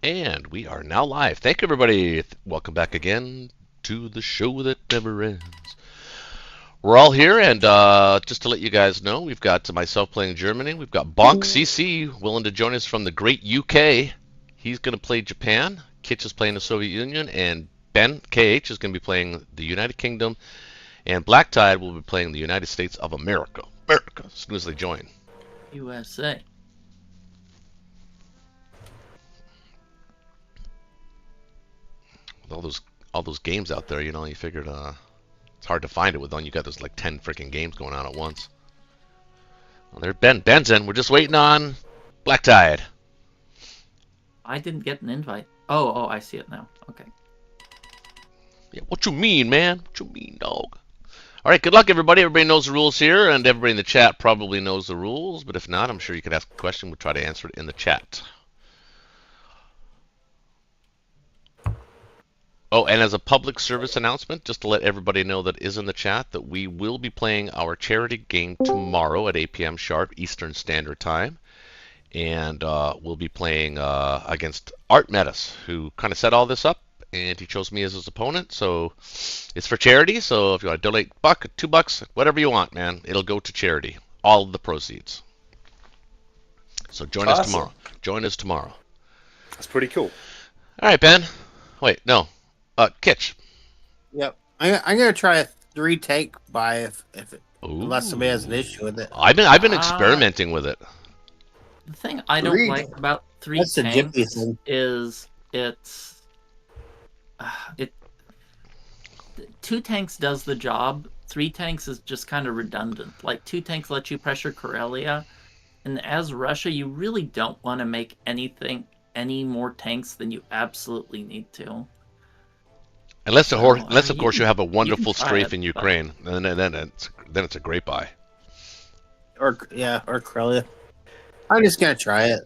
And we are now live. Thank you, everybody. Welcome back again to the show that never ends. We're all here, and just to let you guys know, we've got myself playing Germany. We've got Bonk CC willing to join us from the great UK. He's going to play Japan. Kitch is playing the Soviet Union, and Ben KH is going to be playing the United Kingdom, and Black Tide will be playing the United States of America. America, as soon as they join. USA. With all those games out there, you know, you figured it's hard to find it with one. You got those like 10 freaking games going on at once. Well, there's Ben. Ben's in. We're just waiting on Black Tide. I didn't get an invite. Oh, I see it now. Okay. Yeah, what you mean, man? What you mean, dog? All right, good luck, everybody. Everybody knows the rules here, and everybody in the chat probably knows the rules. But if not, I'm sure you could ask a question. We'll try to answer it in the chat. Oh, and as a public service announcement, just to let everybody know that is in the chat, that we will be playing our charity game tomorrow at 8 p.m. sharp Eastern Standard Time. And we'll be playing against Art Metis, who kind of set all this up, and he chose me as his opponent. So it's for charity, so if you want to donate a buck, $2, whatever you want, man, it'll go to charity. All of the proceeds. So join us tomorrow. Join us tomorrow. That's pretty cool. All right, Ben. Wait, no. Kitch. Yep. I'm gonna try a 3-tank buy unless somebody has an issue with it. I've been experimenting with it. The thing I don't like about 3 That's the tanks jiffy thing. is it 2 tanks does the job. 3 tanks is just kind of redundant. Like 2 tanks let you pressure Karelia, and as Russia, you really don't want to make any more tanks than you absolutely need to. Unless of course you have a wonderful strafe in Ukraine, and then it's a great buy. Or Karelia. I'm just gonna try it.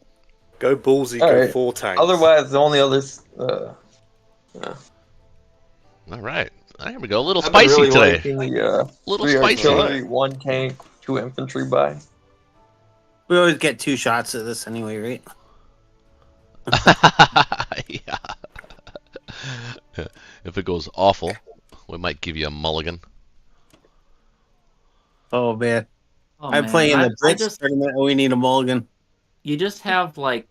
Go ballsy, All go right. 4 tanks. Otherwise, the only others. All right, here we go. A little I've been spicy really today. liking the Little 3 spicy. artillery, 1 tank, 2 infantry buy. We always get 2 shots at this anyway, right? Yeah. If it goes awful, we might give you a mulligan. Oh man. Oh, I'm man. playing in I the Blitz just- tournament and we need a mulligan. You just have I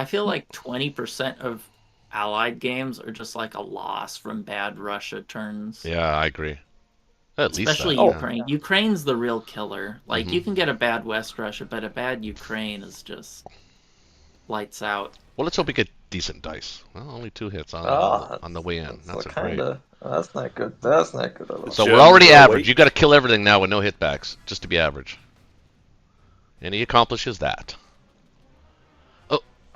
feel like 20% of Allied games are just like a loss from bad Russia turns. Yeah, I agree. At least Especially that, yeah. Ukraine. Ukraine's the real killer. Like, Mhm. you can get a bad West Russia, but a bad Ukraine is just lights out. Well, let's hope we get decent dice. Well, only 2 hits on the way in. That's great. That's not good. That's not good at all. So Germans we're already are average. weak. You got to kill everything now with no hitbacks, just to be average. And he accomplishes that.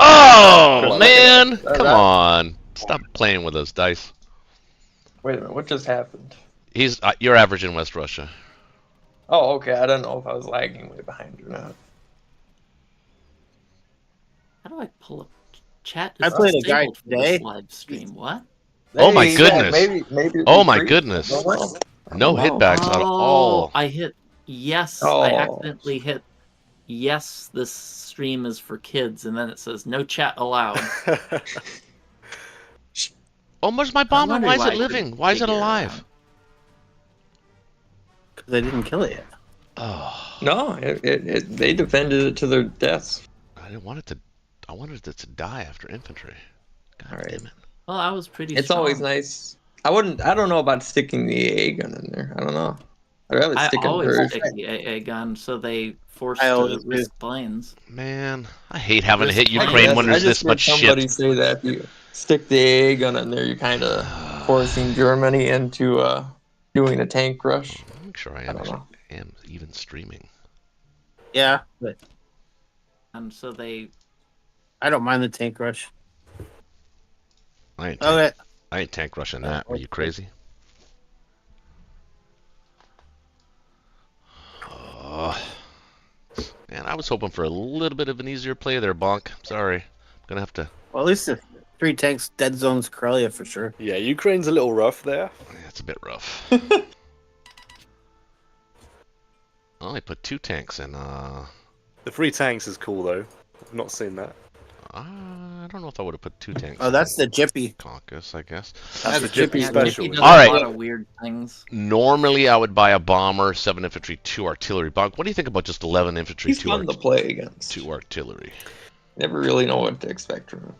Oh man! Come on! Stop playing with those dice. Wait a minute, what just happened? You're average in West Russia. Oh, okay. I don't know if I was lagging way behind or not. How do I pull up chat? I played a guy disabled for this today. live stream. What? Oh my Hey, goodness. Yeah, maybe Oh my retreat. goodness. No, what? No hitbacks at all. I hit yes. Oh. I accidentally hit yes. This stream is for kids, and then it says no chat allowed. Oh, where's my bomber? wonder Why is why it I living? couldn't Why is it figure it alive? out. Because I didn't kill it yet. Oh, No, they defended it to their deaths. I didn't want it to. I wanted it to die after infantry. God All right. damn it. Well, I was pretty. It's strong. always nice. I don't know about sticking the AA gun in there. I don't know. I'd rather I stick it always first. stick the AA gun, so they forced I to always do. risk planes. Man, I hate having to Risk hit plane. Ukraine when I there's just this much heard somebody shit. say that if you stick the AA gun in there, you're kind of forcing Germany into doing a tank rush. I'm sure I I don't know. am even streaming. Yeah, but And so they. I don't mind the tank rush. I ain't Okay. tank rushing that. Are you crazy? Oh, man, I was hoping for a little bit of an easier play there, Bonk. Sorry. I'm gonna have to. Well, at least the 3 tanks dead zones Karelia for sure. Yeah, Ukraine's a little rough there. Yeah, it's a bit rough. Oh, I put 2 tanks in. The 3 tanks is cool though. I've not seen that. I don't know if I would have put 2 tanks. Oh, that's the Jippy. Caucus, I guess. That's the That's Jippy Jippy. Yeah, special. Jippy does All a right. lot of weird things. Normally, I would buy a bomber, 7 infantry, 2 artillery. Bonk, what do you think about just 11 infantry, He's 2, fun to play against. 2 artillery? Never really know what to expect from him.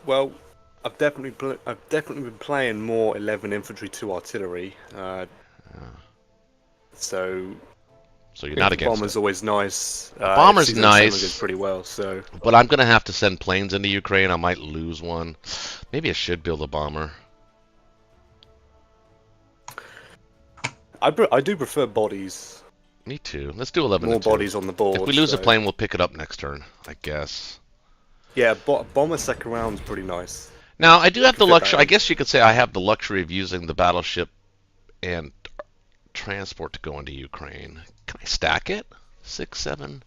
Well, I've definitely been playing more 11 infantry, 2 artillery. So you're not against bomber's it. always nice. Bomber's Season 7 nice. goes pretty well. So But I'm going to have to send planes into Ukraine. I might lose one. Maybe I should build a bomber. I do prefer bodies. Me too. Let's do 11 More and 2. bodies on the board. If we lose a so- plane, we'll pick it up next turn, I guess. Yeah, bomber second round's pretty nice. Now, I do have the Fit luxury. that I in. guess you could say I have the luxury of using the battleship and transport to go into Ukraine. Can I stack it? 6, 7,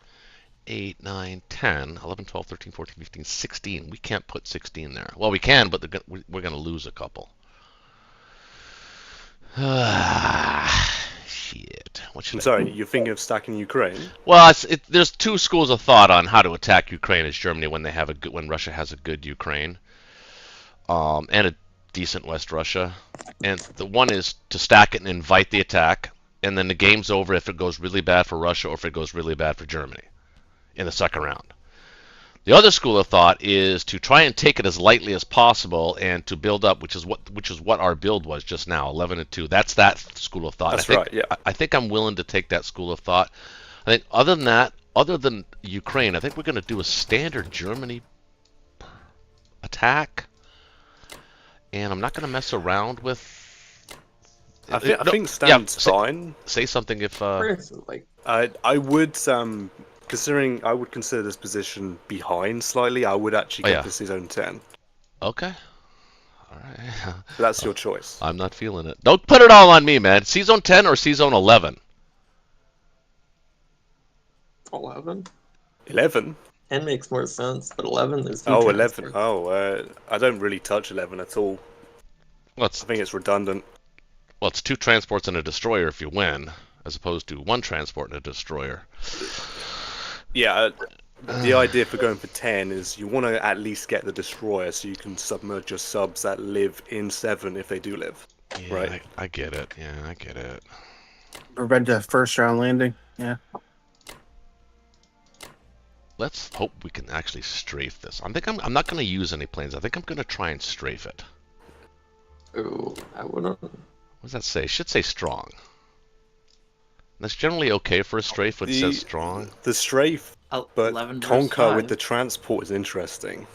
8, 9, 10, 11, 12, 13, 14, 15, 16. We can't put 16 there. Well, we can, but we're going to lose a couple. Shit. What should I'm I sorry, you're thinking of stacking Ukraine? Well, there's 2 schools of thought on how to attack Ukraine as Germany when when Russia has a good Ukraine, and a decent West Russia. And the one is to stack it and invite the attack, and then the game's over if it goes really bad for Russia or if it goes really bad for Germany in the second round. The other school of thought is to try and take it as lightly as possible and to build up, which is what our build was just now, 11 and 2. That's that school of thought. That's right, yeah. I think I'm willing to take that school of thought. I think other than that, other than Ukraine, I think we're going to do a standard Germany attack, and I'm not going to mess around with. I think stand's fine. Say something if. Like, I would I would consider this position behind slightly. I would actually get this zone 10. Okay. All right. But that's your choice. I'm not feeling it. Don't put it all on me, man. C-Zone 10 or C-Zone 11? 11? 11? 10 makes more sense, but 11 is. Oh, 11. Oh, I don't really touch 11 at all. Well, I think it's redundant. Well, it's 2 transports and a destroyer if you win, as opposed to 1 transport and a destroyer. Yeah, the idea for going for 10 is you want to at least get the destroyer so you can submerge your subs that live in 7 if they do live. Yeah, Right. I get it. Yeah, I get it. Prevent a first round landing. Yeah. Let's hope we can actually strafe this. I'm not going to use any planes. I think I'm going to try and strafe it. Ooh, I wouldn't. What does that say? It should say strong. That's generally okay for a strafe when it says strong. The strafe, but 11 versus conquer 5. with the transport is interesting.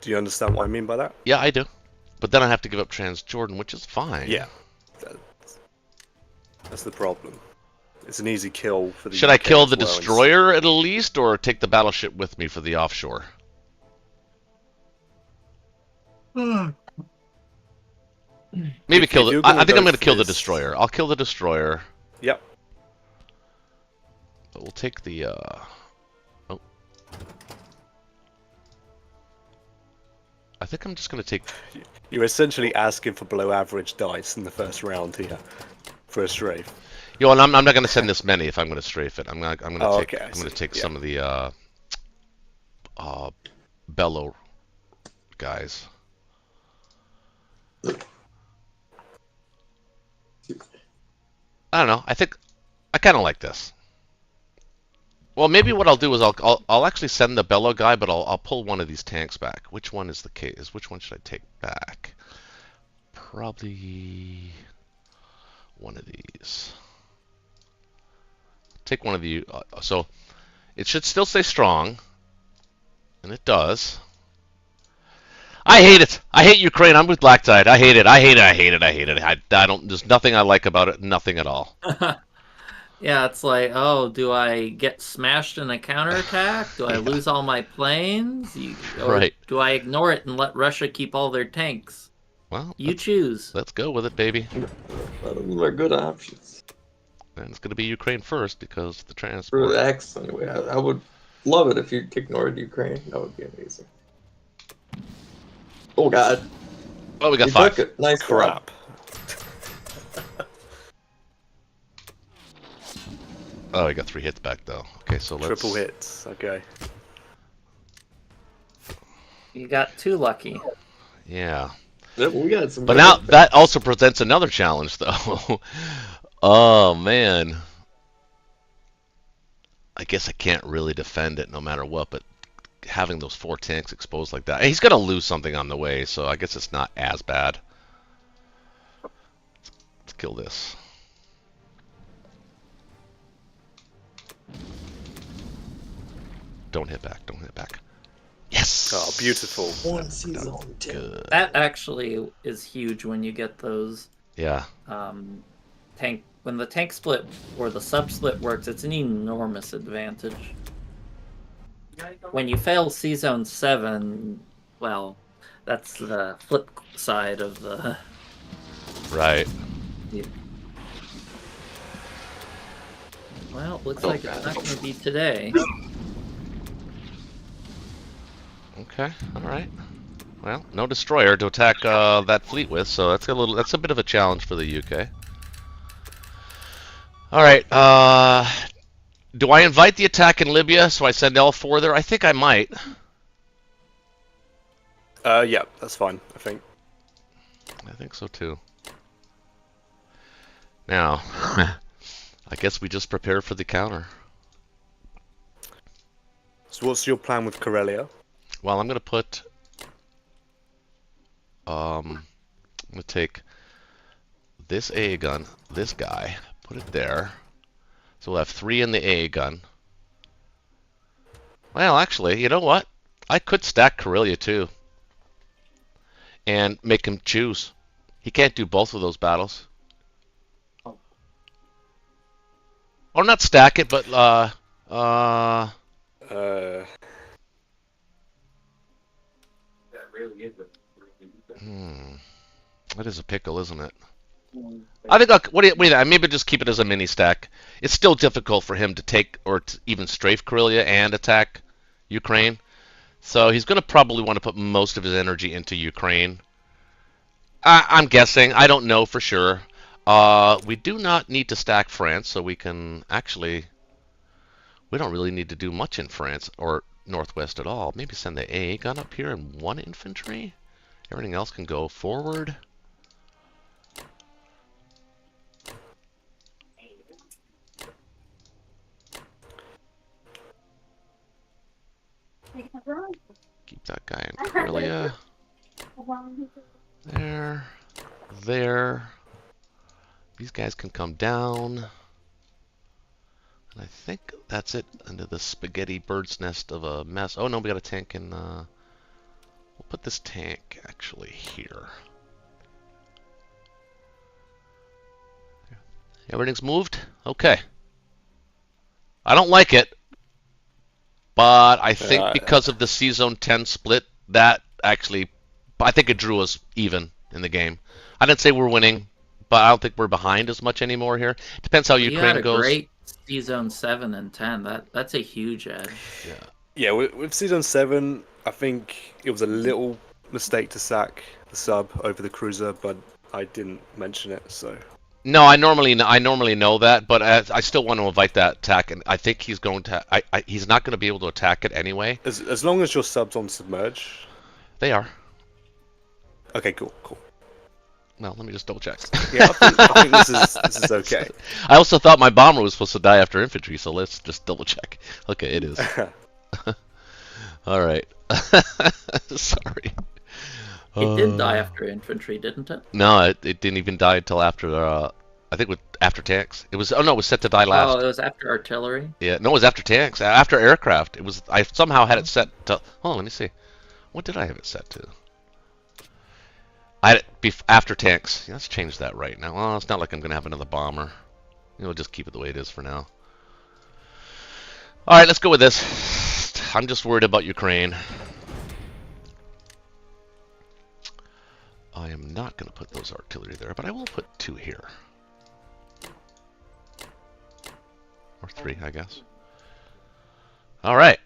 Do you understand what I mean by that? Yeah, I do. But then I have to give up Transjordan, which is fine. Yeah. That's the problem. It's an easy kill for the Should I UK kill as the well. destroyer at least, or take the battleship with me for the offshore? Maybe If kill the. you're I gonna think I'm go going to kill the for this- destroyer. I'll kill the destroyer. Yep. But we'll take the. Oh. I think I'm just going to take. You're essentially asking for below average dice in the first round here for a strafe. Yo, and I'm not going to send this many if I'm going to strafe it. I'm going to Oh, take. okay, I I'm going to see. take Yeah. some of the bellow guys. I don't know. I think I kind of like this. Well, maybe what I'll do is I'll actually send the bellow guy, but I'll pull one of these tanks back. Which one is the case? Which one should I take back? Probably one of these. Take one of the. So it should still say strong, and it does. I hate it. I hate Ukraine. I'm with Black Tide. I hate it. I hate it. I hate it. I hate it. I don't. There's nothing I like about it. Nothing at all. Yeah, it's like, oh, do I get smashed in a counterattack? Do I lose all my planes? Or Right. do I ignore it and let Russia keep all their tanks? Well, You choose. let's go with it, baby. None of them are good options. And it's going to be Ukraine first because the For transport. the X, anyway. I would love it if you ignored Ukraine. That would be amazing. Oh, God. Oh, we got You 5. took it. Nice crap. Crap. Oh, we got 3 hits back though. Okay, so let's... Triple hits. Okay. You got 2 lucky. Yeah. Yep, we got some. But now that also presents another challenge, though. Oh, man. I guess I can't really defend it no matter what, but having those 4 tanks exposed like that, he's going to lose something on the way, so I guess it's not as bad. Let's kill this. Don't hit back, don't hit back. Yes! Oh, beautiful. One season 10. Good. That actually is huge when you get those Yeah. tank. When the tank split or the sub split works, it's an enormous advantage. When you fail C-Zone 7, well, that's the flip side of the... Right. Yeah. Well, looks like it's not going to be today. Okay, alright. Well, no destroyer to attack that fleet with, so that's a bit of a challenge for the UK. Alright, do I invite the attack in Libya so I send all 4 there? I think I might. Yeah, that's fine, I think. I think so too. Now, I guess we just prepare for the counter. So what's your plan with Karelia? Well, I'm going to put... I'm going to take this AA gun, this guy, put it there. So we'll have 3 in the AA gun. Well, actually, you know what? I could stack Karelia too. And make him choose. He can't do both of those battles. Or not stack it, but that is a pickle, isn't it? I think what do you think? Maybe just keep it as a mini stack. It's still difficult for him to take or to even strafe Karelia and attack Ukraine. So he's going to probably want to put most of his energy into Ukraine. I'm guessing. I don't know for sure. We do not need to stack France, so we can actually... We don't really need to do much in France or Northwest at all. Maybe send the AA gun up here and 1 infantry. Everything else can go forward. Keep that guy in Karelia. There. There. These guys can come down. And I think that's it into the spaghetti bird's nest of a mess. Oh no, we got a tank in... We'll put this tank actually here. Everything's moved? Okay. I don't like it. But I think because of the C-Zone 10 split, that actually... I think it drew us even in the game. I didn't say we're winning, but I don't think we're behind as much anymore here. Depends how Ukraine goes. You had a great C-Zone 7 and 10. That's a huge edge. Yeah. Yeah, with C-Zone 7, I think it was a little mistake to sack the sub over the cruiser, but I didn't mention it, so... No, I normally know that, but I still want to invite that attack, and I think he's going to... he's not going to be able to attack it anyway. As long as your sub's on submerge... They are. Okay, cool. Well, let me just double check. Yeah, I think this is okay. I also thought my bomber was supposed to die after infantry, so let's just double check. Okay, it is. All right. Sorry. It did die after infantry, didn't it? No, it didn't even die until after. I think after tanks. It was. Oh no, it was set to die last. Oh, it was after artillery. Yeah, no, it was after tanks. After aircraft. It was. I somehow had it set to. Hold on, let me see. What did I have it set to? I had it after tanks. Yeah, let's change that right now. Well, it's not like I'm gonna have another bomber. We'll just keep it the way it is for now. All right, let's go with this. I'm just worried about Ukraine. I am not going to put those artillery there, but I will put 2 here. Or 3, I guess. All right.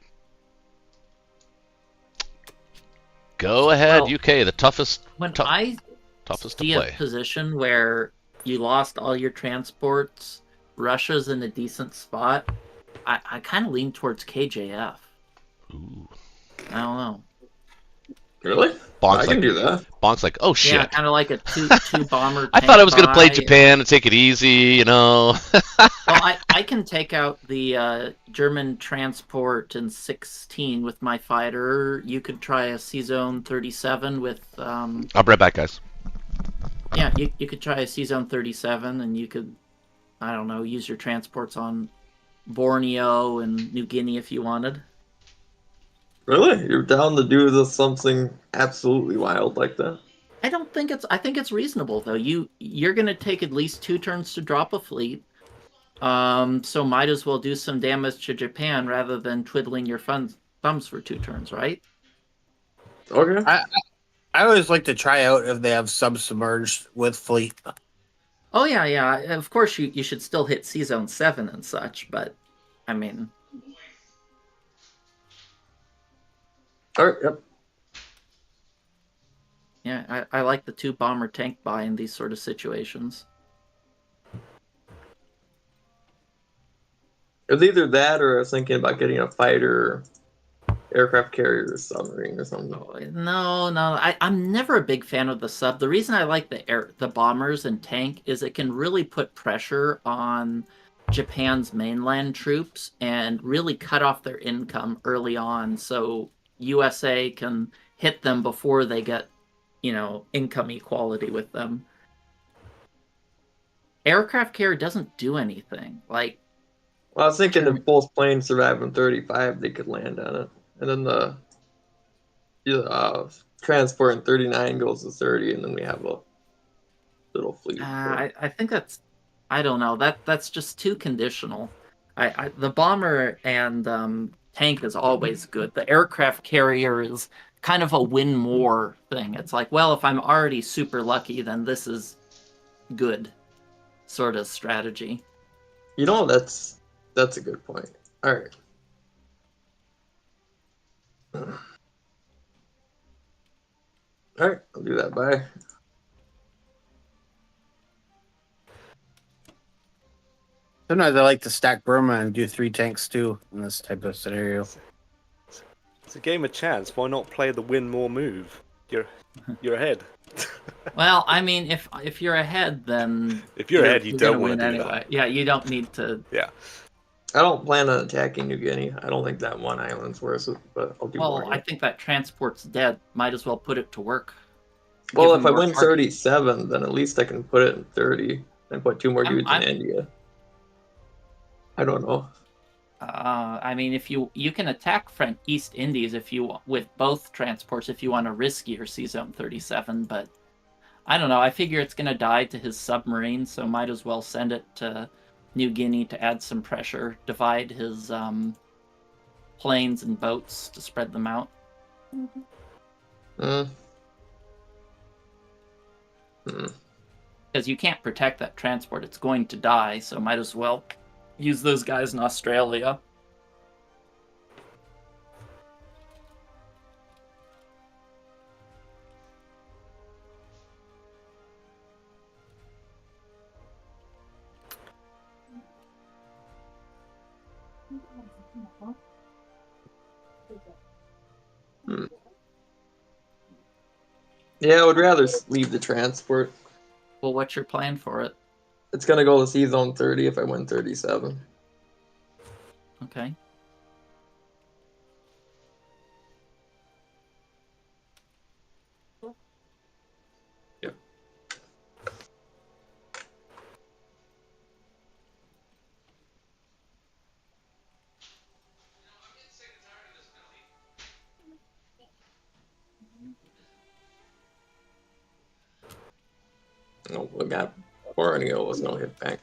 Go ahead, Well, UK. The toughest I toughest to see play. a position where you lost all your transports, Russia's in a decent spot, I kind of lean towards KJF. Ooh. I don't know. Really? Bonk's I can like, do that. Bonk's like, oh shit. Yeah, kind of like a two bomber. I thought I was gonna play tank buy. Japan and take it easy, you know. Well, I can take out the German transport in 16 with my fighter. You could try a C-Zone 37 with... I'll be right back, guys. Yeah, you could try a C-Zone 37, and you could, I don't know, use your transports on Borneo and New Guinea if you wanted. Really? You're down to do this something absolutely wild like that? I think it's reasonable though. You're gonna take at least 2 turns to drop a fleet. So might as well do some damage to Japan rather than twiddling your thumbs for 2 turns, right? Okay. I always like to try out if they have submerged with fleet. Oh yeah. Of course you should still hit C-Zone 7 and such, but I mean, All right. Yep. yeah, I like the 2 bomber tank buy in these sort of situations. It was either that or I was thinking about getting a fighter, aircraft carrier, or submarine or something. No, I'm never a big fan of the sub. The reason I like the bombers and tank is it can really put pressure on Japan's mainland troops and really cut off their income early on, so USA can hit them before they get, income equality with them. Aircraft carrier doesn't do anything. Like, Well, I was thinking if both planes survive in 35, they could land on it. And then the transport in 39 goes to 30, and then we have a little fleet. I think that's, I don't know. That's just too conditional. The bomber and tank is always good. The aircraft carrier is kind of a win more thing. It's like, well, if I'm already super lucky, then this is good sort of strategy. That's a good point. All right. All right, I'll do that. Bye. Sometimes I like to stack Burma and do 3 tanks too in this type of scenario. It's a game of chance. Why not play the win more move? You're ahead. Well, I mean, if you're ahead, then if you're ahead, you don't want to do anyway. that. Yeah, you don't need to. Yeah. I don't plan on attacking New Guinea. I don't think that one island's worth it, but I'll do more. Well, I think that transport's dead. Might as well put it to work. Well, if I win 37, then at least I can put it in 30 and put 2 more dudes in India. I don't know. I mean, if you can attack East Indies with both transports if you want to risk your C-Zone 37, but I don't know. I figure it's gonna die to his submarine, so might as well send it to New Guinea to add some pressure. Divide his planes and boats to spread them out. Because you can't protect that transport; it's going to die. So might as well use those guys in Australia. Yeah, I would rather leave the transport. Well, what's your plan for it? It's gonna go to C-Zone 30 if I win 37. Okay. Yep. Oh, we got Borneo was no hit back.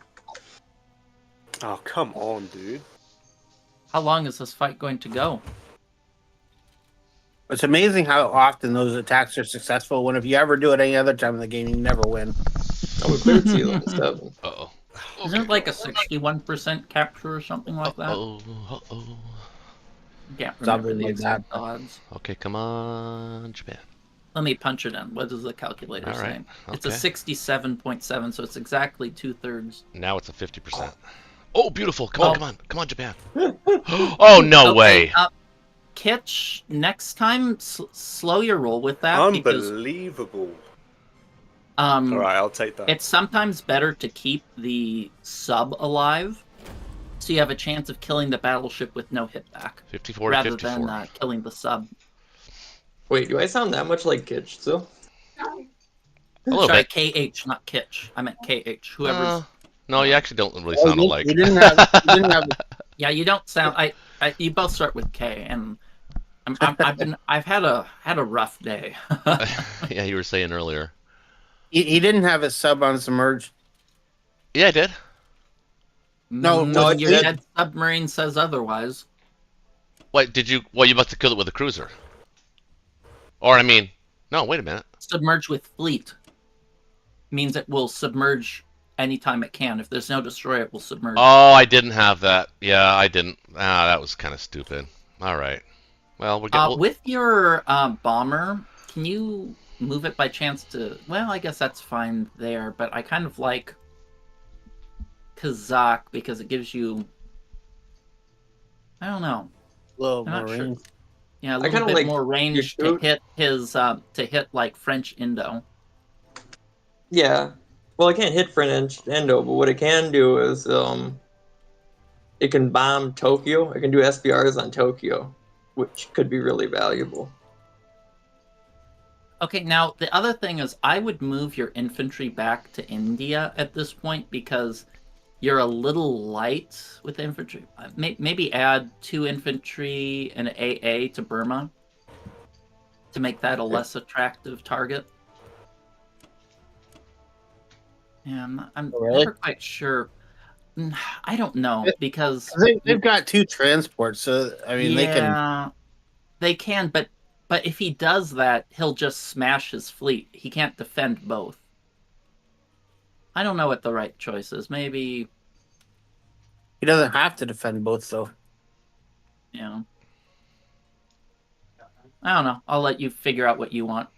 Oh, come on, dude. How long is this fight going to go? It's amazing how often those attacks are successful. When if you ever do it any other time in the game, you never win. Oh, we cleared C-Zone 7. Uh-oh. Isn't it like a 61% capture or something like that? Uh-oh. Can't remember the Something like exact that. odds. Okay, come on, Japan. Let me punch it in. What does the calculator All say? right. It's a Okay. 67.7, so it's exactly 2/3. Now it's a 50%. Oh, beautiful! Come on, Japan! Oh, no way! Kitch, next time, slow your roll with that. Unbelievable. All right, I'll take that. It's sometimes better to keep the sub alive, so you have a chance of killing the battleship with no hit back. 54 rather to 54. than killing the sub. Wait, do I sound that much like Kitch still? A little Sorry, bit. KH, not Kitch. I meant KH. Whoever's. No, you actually don't really sound alike. You didn't have. Yeah, you don't sound. You both start with K, and I've had a rough day. Yeah, you were saying earlier. He didn't have a sub on submerged. Yeah, I did. No, your dead submarine says otherwise. What did you? Well, you must have killed it with a cruiser. Or I mean, no. Wait a minute. Submerge with fleet means it will submerge anytime it can. If there's no destroyer, it will submerge. Oh, I didn't have that. Yeah, I didn't. That was kind of stupid. All right. Well, with your bomber, can you move it by chance to? Well, I guess that's fine there, but I kind of like Kazakh because it gives you. I don't know. A little I'm more not sure. range. Yeah, a little bit more range to hit his like French Indo. Yeah. Well, I can't hit French Indo, but what it can do is it can bomb Tokyo. It can do SBRs on Tokyo, which could be really valuable. Okay, now the other thing is I would move your infantry back to India at this point because you're a little light with infantry. Maybe add 2 infantry and AA to Burma to make that a less attractive target. Yeah, I'm never quite sure. I don't know because they've got 2 transports, so I mean they can, but if he does that, he'll just smash his fleet. He can't defend both. I don't know what the right choice is. Maybe he doesn't have to defend both, though. Yeah. I don't know. I'll let you figure out what you want.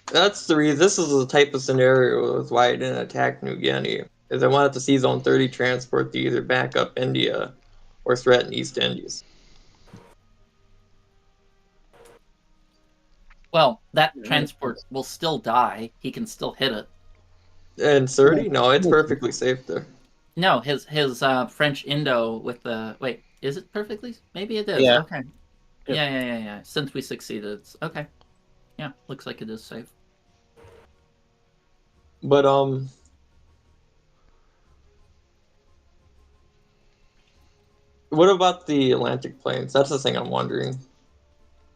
That's the reason. This is the type of scenario is why I didn't attack New Guinea. Is I wanted to see Zone 30 transport to either back up India or threaten East Indies. Well, that transport will still die. He can still hit it. And 30? No, it's perfectly safe there. No, his French Indo with the... Wait, is it perfectly? Maybe it is. Yeah. Okay. Yeah. Since we succeeded. Okay. Yeah, looks like it is safe. But, what about the Atlantic Plains? That's the thing I'm wondering.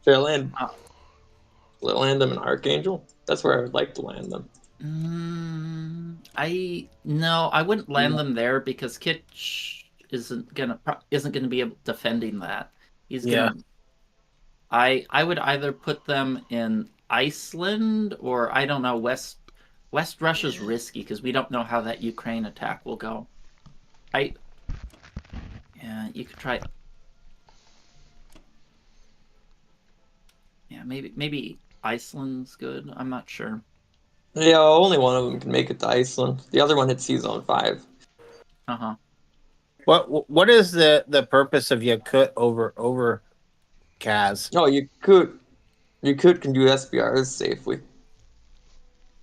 Should I land them in Archangel? That's where I would like to land them. I wouldn't land them there because Kitch isn't gonna be able defending that. He's gonna. I would either put them in Iceland or I don't know West Russia's risky because we don't know how that Ukraine attack will go. Yeah, you could try. Yeah, maybe Iceland's good. I'm not sure. Yeah, only one of them can make it to Iceland. The other one hit Zone 5. Uh-huh. What is the purpose of Yakut over Kaz? No, Yakut can do SBRs safely.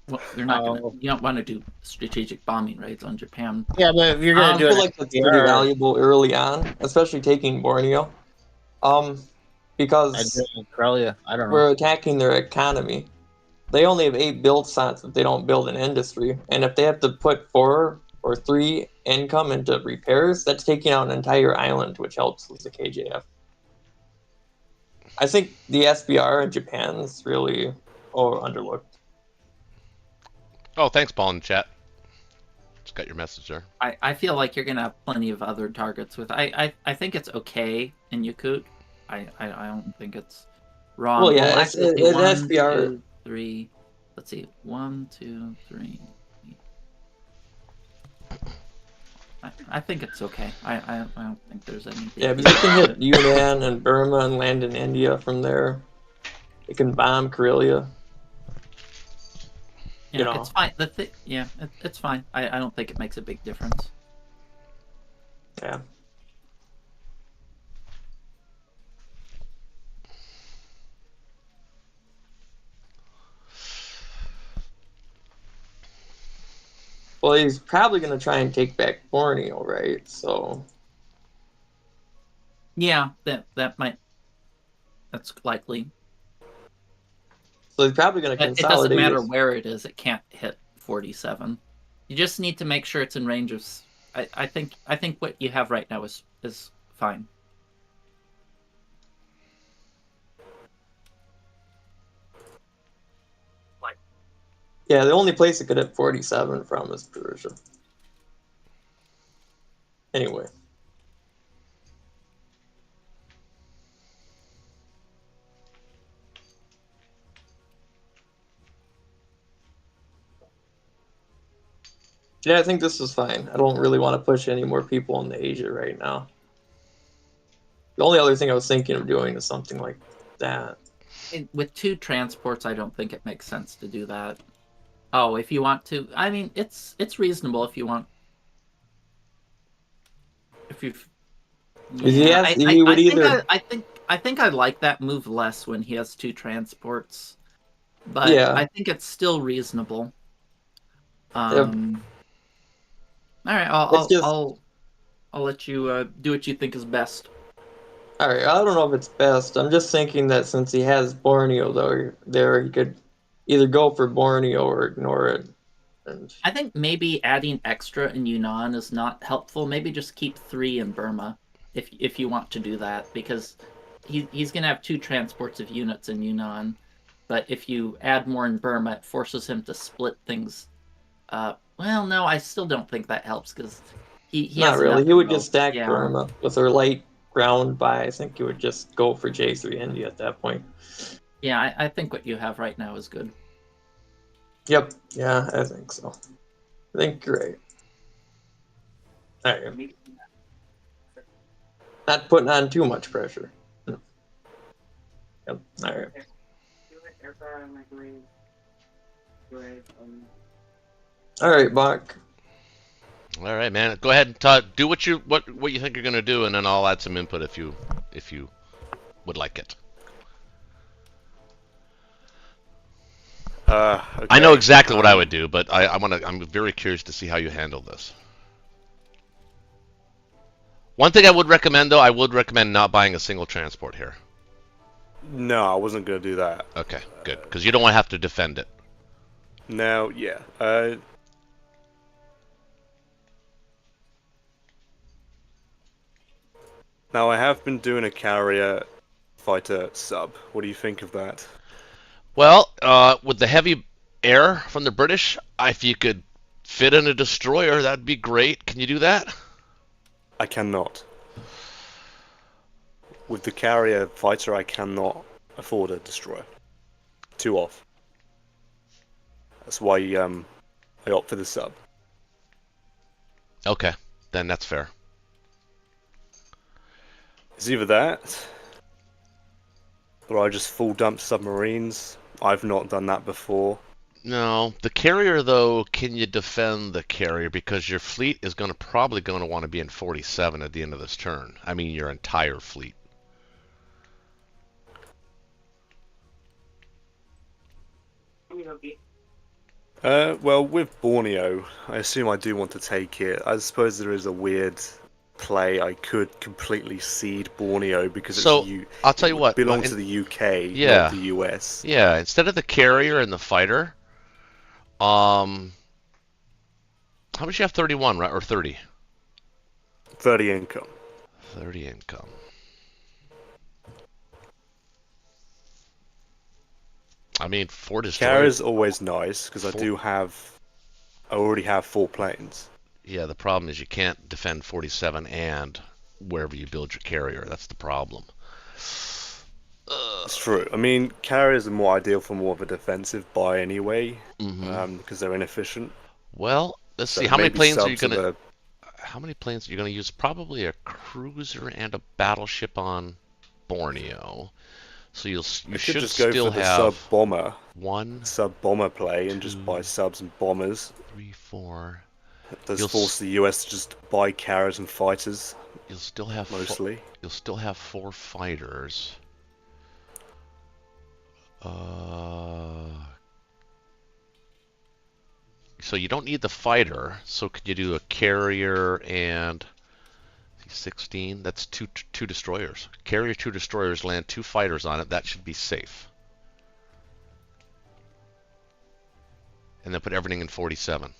Well, you're not gonna. You don't want to do strategic bombing raids on Japan. Yeah, but if you're gonna do I feel like that's pretty valuable early on, especially taking Borneo. Because I don't know. We're attacking their economy. They only have 8 build slots if they don't build an industry, and if they have to put 4 or 3 income into repairs, that's taking out an entire island, which helps with the KJF. I think the SBR in Japan is really underlooked. Oh, thanks, Paul, in chat. Just got your message there. I feel like you're gonna have plenty of other targets with. I think it's okay in Yakut. I don't think it's wrong. Well, yeah, it's SBR. 2, 3. Let's see. 1, 2, 3. I think it's okay. I don't think there's any. Yeah, because you can hit Yunnan and Burma and land in India from there. It can bomb Karelia. It's fine. It's fine. I don't think it makes a big difference. Yeah. Well, he's probably going to try and take back Borneo, right? So Yeah, that might. That's likely. he's probably going to It doesn't consolidate. matter where it is; it can't hit 47. You just need to make sure it's in range of. I think what you have right now is fine. Yeah, the only place it could hit 47 from is Persia. Anyway. Yeah, I think this is fine. I don't really want to push any more people into Asia right now. The only other thing I was thinking of doing is something like that. With 2 transports, I don't think it makes sense to do that. Oh, if you want to, I mean, it's reasonable if you want. If you, yeah, He would either. I think I like that move less when he has 2 transports, but Yeah. I think it's still reasonable. Yep. All right, I'll let you do what you think is best. All right, I don't know if it's best. I'm just thinking that since he has Borneo there, he could either go for Borneo or ignore it. And I think maybe adding extra in Yunnan is not helpful. Maybe just keep 3 in Burma if you want to do that, because he's going to have 2 transports of units in Yunnan. But if you add more in Burma, it forces him to split things. Well, no, I still don't think that helps because he not has really. enough He would to go. just stack Yeah. Burma with her light ground by. I think he would just go for J3 India at that point. Yeah, I think what you have right now is good. Yep. Yeah, I think so. I think you're right. All right. Not putting on too much pressure. Yep. All right. All right, Bach. All right, man. Go ahead and do what you think you're gonna do, and then I'll add some input if you would like it. Okay. I know exactly what I would do, but I'm very curious to see how you handle this. One thing I would recommend, though, I would recommend not buying a single transport here. No, I wasn't going to do that. Okay, good, because you don't want to have to defend it. Now, yeah. Now, I have been doing a carrier fighter sub. What do you think of that? Well, with the heavy air from the British, if you could fit in a destroyer, that'd be great. Can you do that? I cannot. With the carrier fighter, I cannot afford a destroyer. 2 off. That's why I opt for the sub. Okay, then that's fair. It's either that, or I just full dump submarines. I've not done that before. No, the carrier though, can you defend the carrier? Because your fleet is probably going to want to be in 47 at the end of this turn. I mean, your entire fleet. Well, with Borneo, I assume I do want to take it. I suppose there is a weird play. I could completely cede Borneo because I'll tell you what, belongs to the UK, yeah, not the US. Yeah, instead of the carrier and the fighter, how much you have? 31, right? Or 30? 30 income. 30 income. I mean, 4 destroyers. Carrier is always nice because I already have 4 planes. Yeah, the problem is you can't defend 47 and wherever you build your carrier. That's the problem. It's true. I mean, carriers are more ideal for more of a defensive buy anyway, Mm-hmm. because they're inefficient. Well, let's see. How many planes are you gonna use? Probably a cruiser and a battleship on Borneo. So you should just go still for the have sub-bomber. one Sub-bomber play and just buy subs and bombers. 3, 4. Does You'll force the US to just buy carriers and fighters You'll still have mostly. you'll still have 4 fighters. So you don't need the fighter. So could you do a carrier and 16? That's two destroyers. Carrier, 2 destroyers, land 2 fighters on it. That should be safe. And then put everything in 47.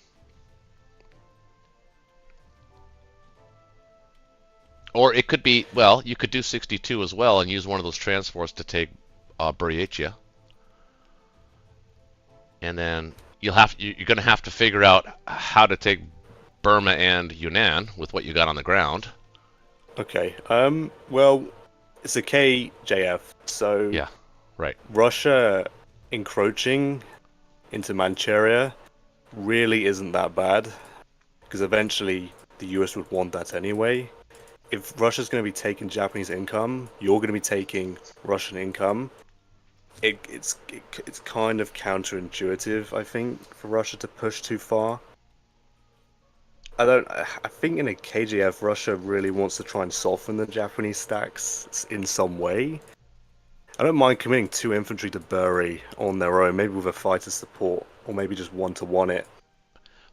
Or it could be, well, you could do 62 as well and use one of those transports to take Buryatia. And then you're going to have to figure out how to take Burma and Yunnan with what you got on the ground. Okay. Well, it's a KJF, so Yeah, right. Russia encroaching into Manchuria really isn't that bad, because eventually the US would want that anyway. If Russia's going to be taking Japanese income, you're going to be taking Russian income. It's kind of counterintuitive, I think, for Russia to push too far. I think in a KJF, Russia really wants to try and soften the Japanese stacks in some way. I don't mind committing 2 infantry to Bury on their own, maybe with a fighter support, or maybe just 1-to-1 it.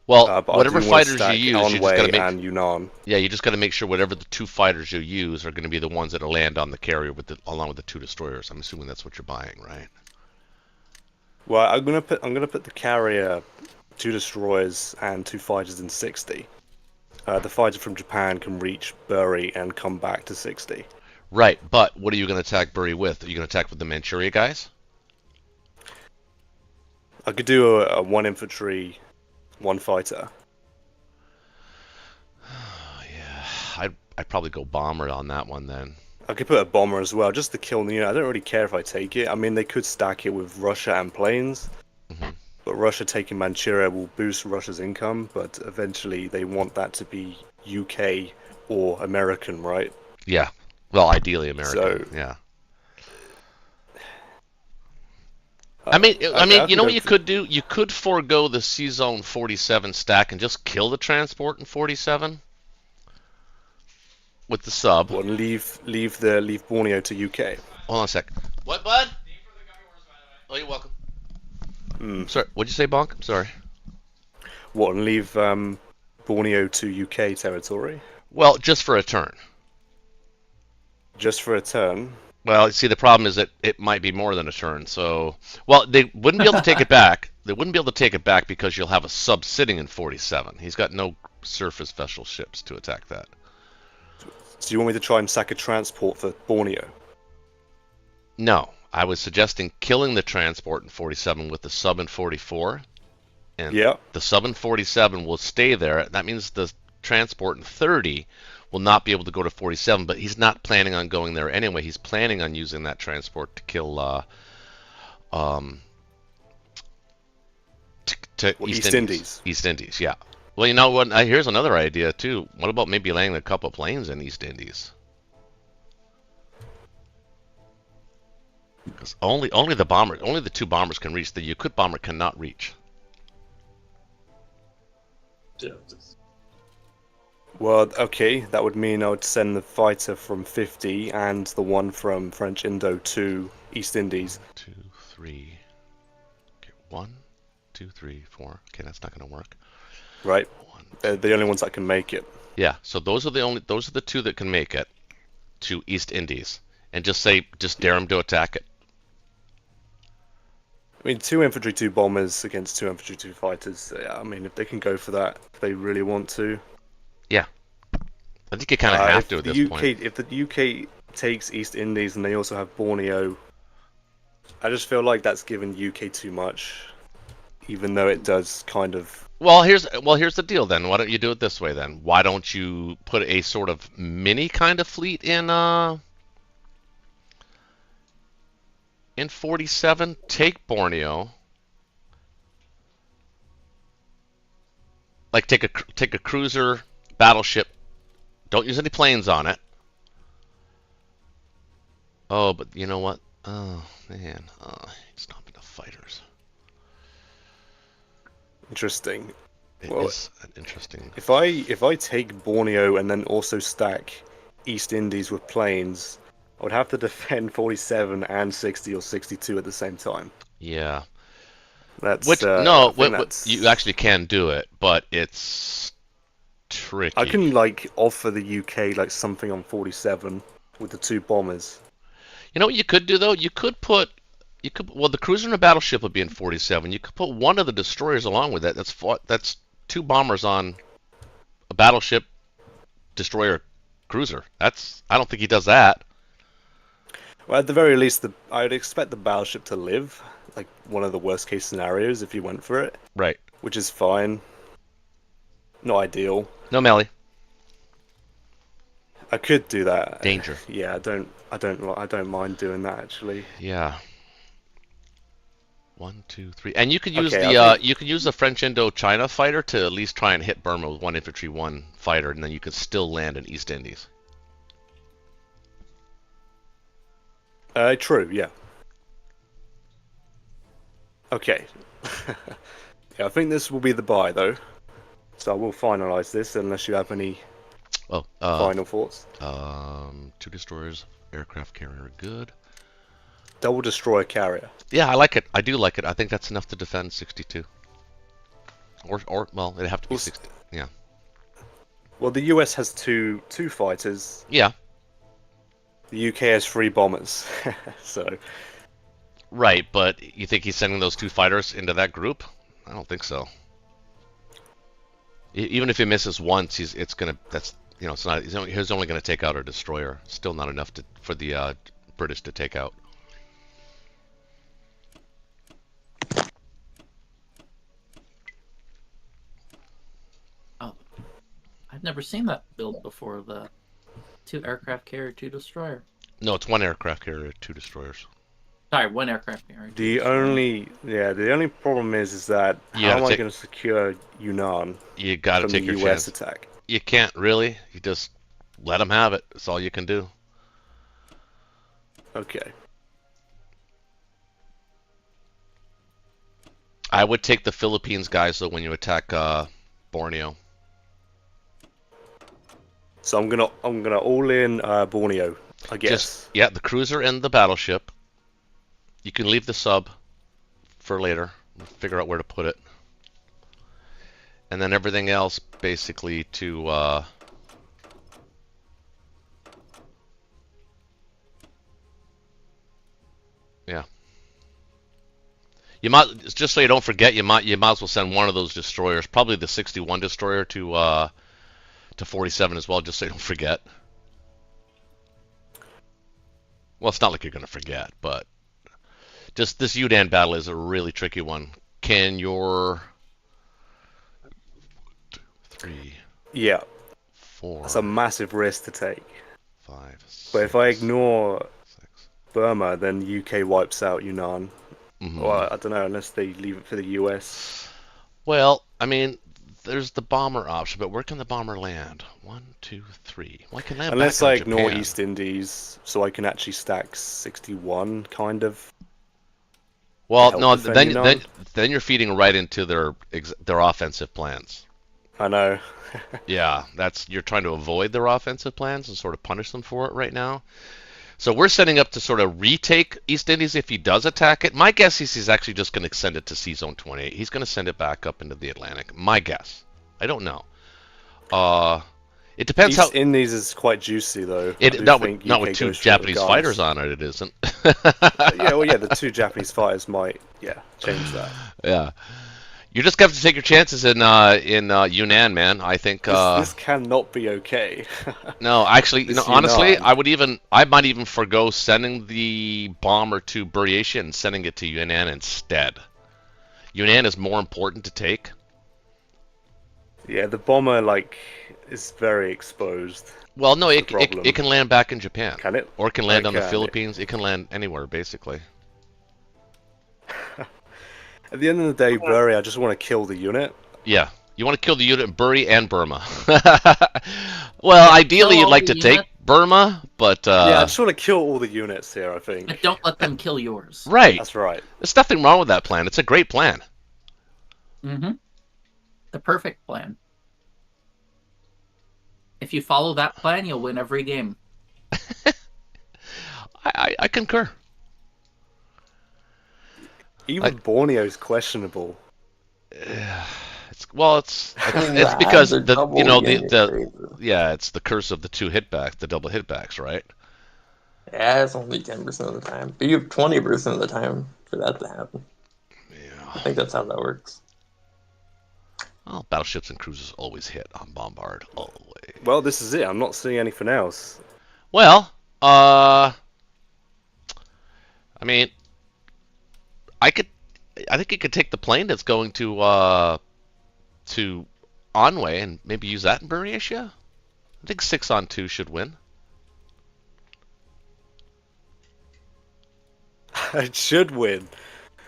Well, But whatever I do want to fighters you stack use, you just got to Anhui make. and Yunnan. Yeah, you just got to make sure whatever the 2 fighters you use are going to be the ones that land on the carrier along with the 2 destroyers. I'm assuming that's what you're buying, right? Well, I'm gonna put the carrier, 2 destroyers, and 2 fighters in 60. The fighter from Japan can reach Bury and come back to 60. Right, but what are you going to attack Bury with? Are you going to attack with the Manchuria guys? I could do a 1 infantry, 1 fighter. Yeah, I'd probably go bomber on that one then. I could put a bomber as well, just to kill the unit. I don't really care if I take it. I mean, they could stack it with Russia and planes, but Russia taking Manchuria will boost Russia's income, but eventually they want that to be UK or American, right? Yeah, well, ideally American. So, yeah. I mean, you know what you could do? You could forego the C Zone 47 stack and just kill the transport in 47 with the sub. Well, leave Borneo to UK. Hold on a sec. What, bud? Oh, you're welcome. Sorry, what'd you say, Bonk? I'm sorry. What, and leave Borneo to UK territory? Well, just for a turn. Just for a turn? Well, see, the problem is that it might be more than a turn. So, well, they wouldn't be able to take it back. They wouldn't be able to take it back because you'll have a sub sitting in 47. He's got no surface vessel ships to attack that. So you want me to try and sack a transport for Borneo? No, I was suggesting killing the transport in 47 with the sub in 44. And yeah. The sub in 47 will stay there. That means the transport in 30 will not be able to go to 47, but he's not planning on going there anyway. He's planning on using that transport to kill East Indies. East Indies, yeah. Well, you know what? Here's another idea too. What about maybe laying a couple planes in East Indies? Because only the 2 bombers can reach. The Yakut bomber cannot reach. Well, okay, that would mean I would send the fighter from 50 and the one from French Indo to East Indies. 2, 3. Okay, 1, 2, 3, 4. Okay, that's not going to work. Right. They're the only ones that can make it. Yeah. So those are the 2 that can make it to East Indies, and just dare them to attack it. I mean, 2 infantry, 2 bombers against 2 infantry, 2 fighters. Yeah, I mean, if they can go for that, if they really want to. Yeah. I think you kind of have to at this point. If the UK takes East Indies and they also have Borneo, I just feel like that's given UK too much, even though it does kind of. Well, here's the deal then. Why don't you do it this way then? Why don't you put a sort of mini kind of fleet in 47, take Borneo. Like take a cruiser battleship. Don't use any planes on it. Oh, but you know what? Oh man, it's not enough fighters. Interesting. It Well, is an interesting. If I take Borneo and then also stack East Indies with planes, I would have to defend 47 and 60 or 62 at the same time. Yeah. That's No, I think that's you actually can do it, but it's tricky. I can like offer the UK like something on 47 with the 2 bombers. You know what you could do though? Well, the cruiser and the battleship would be in 47. You could put one of the destroyers along with that. That's 2 bombers on a battleship, destroyer, cruiser. I don't think he does that. Well, at the very least, I'd expect the battleship to live, like one of the worst case scenarios if you went for it. Right. Which is fine. Not ideal. No melee. I could do that. Danger. Yeah, I don't mind doing that actually. Yeah. 1, 2, 3, and you could use you could use the French Indochina fighter to at least try and hit Burma with 1 infantry, 1 fighter, and then you could still land in East Indies. True, yeah. Okay. Yeah, I think this will be the buy though. So I will finalize this unless you have any final thoughts. 2 destroyers, aircraft carrier, good. Double destroyer carrier. Yeah, I like it. I do like it. I think that's enough to defend 62. Or well, it'd have to be 60. Yeah. Well, the US has two fighters. Yeah. The UK has 3 bombers. So. Right, but you think he's sending those 2 fighters into that group? I don't think so. Even if he misses once, it's gonna. That's it's not. He's only gonna take out a destroyer. Still not enough for the British to take out. Oh, I've never seen that build before. The 2 aircraft carrier, 2 destroyer. No, it's 1 aircraft carrier, 2 destroyers. Sorry, 1 aircraft carrier. The only problem is that how am I going to secure Yunnan? You got to take your US chance. Attack. You can't really. You just let them have it. That's all you can do. Okay. I would take the Philippines guys though when you attack Borneo. So I'm gonna all in Borneo, I guess. Yeah, the cruiser and the battleship. You can leave the sub for later. We'll figure out where to put it. And then everything else basically to yeah. You might, just so you don't forget, you might as well send one of those destroyers, probably the 61 destroyer to 47 as well, just so you don't forget. Well, it's not like you're gonna forget, but just this Yudan battle is a really tricky one. Can your 3, Yeah, 4, it's a massive risk to take. 5, 6, But if I ignore 6. Burma, then UK wipes out Yunnan. Mm-hmm. Well, I don't know, unless they leave it for the US. Well, I mean, there's the bomber option, but where can the bomber land? 1, 2, 3. Well, I can land Unless back on I ignore Japan. East Indies, so I can actually stack 61, kind of. Well, no, help defend then you're feeding right into their offensive plans. I know. Yeah, you're trying to avoid their offensive plans and sort of punish them for it right now. So we're setting up to sort of retake East Indies if he does attack it. My guess is he's actually just going to send it to Sea Zone 28. He's going to send it back up into the Atlantic. My guess. I don't know. It depends East how. Indies is quite juicy though. Not with 2 Japanese fighters on it. It isn't. Yeah, well, yeah, the 2 Japanese fighters might, change that. Yeah. You just have to take your chances in Yunnan, man. I think This cannot be okay. no, actually, This honestly, Yunnan. I might even forgo sending the bomber to Buryatia and sending it to Yunnan instead. Yunnan is more important to take. Yeah, the bomber is very exposed. Well, no, it problem. can land back in Japan. Can it? Or it can land on the Can it? Philippines. It can land anywhere, basically. At the end of the day, Bury, I just want to kill the unit. Yeah. You want to kill the unit in Buri and Burma. Well, ideally you'd like to take Burma, but yeah, I just want to kill all the units here, I think. But don't let them kill yours. right. That's right. There's nothing wrong with that plan. It's a great plan. Mm-hmm. The perfect plan. If you follow that plan, you'll win every game. I concur. Even Borneo's questionable. It's The because odds are double it's the curse of the two hitbacks, the double hitbacks, right? Yeah, it's only 10% of the time. But you have 20% of the time for that to happen. Yeah. I think that's how that works. Well, battleships and cruisers always hit on bombard, always. Well, this is it. I'm not seeing anything else. Well, I mean, I think you could take the plane that's going to Onway and maybe use that in Buryatia. I think 6-on-2 should win. It should win.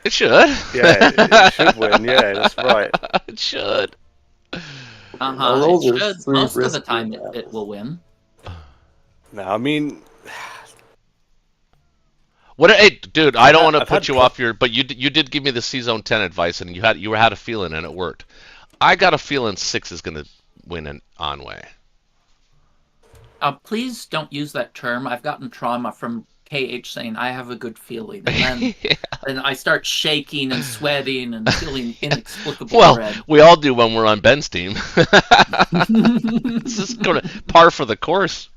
It should. Yeah, it should win. Yeah, that's right. It should. Well, those It are should. three Most of the risky time, battles. it will win. No, I mean, What? Hey, dude, I don't want to I've put had you off your, but you did give me the C-Zone 10 advice, and you had a feeling, and it worked. I got a feeling 6 is going to win an Onway. Please don't use that term. I've gotten trauma from KH saying I have a good feeling, and then and I start shaking and sweating and feeling inexplicable Well, red. we all do when we're on Ben's team. This is going to par for the course.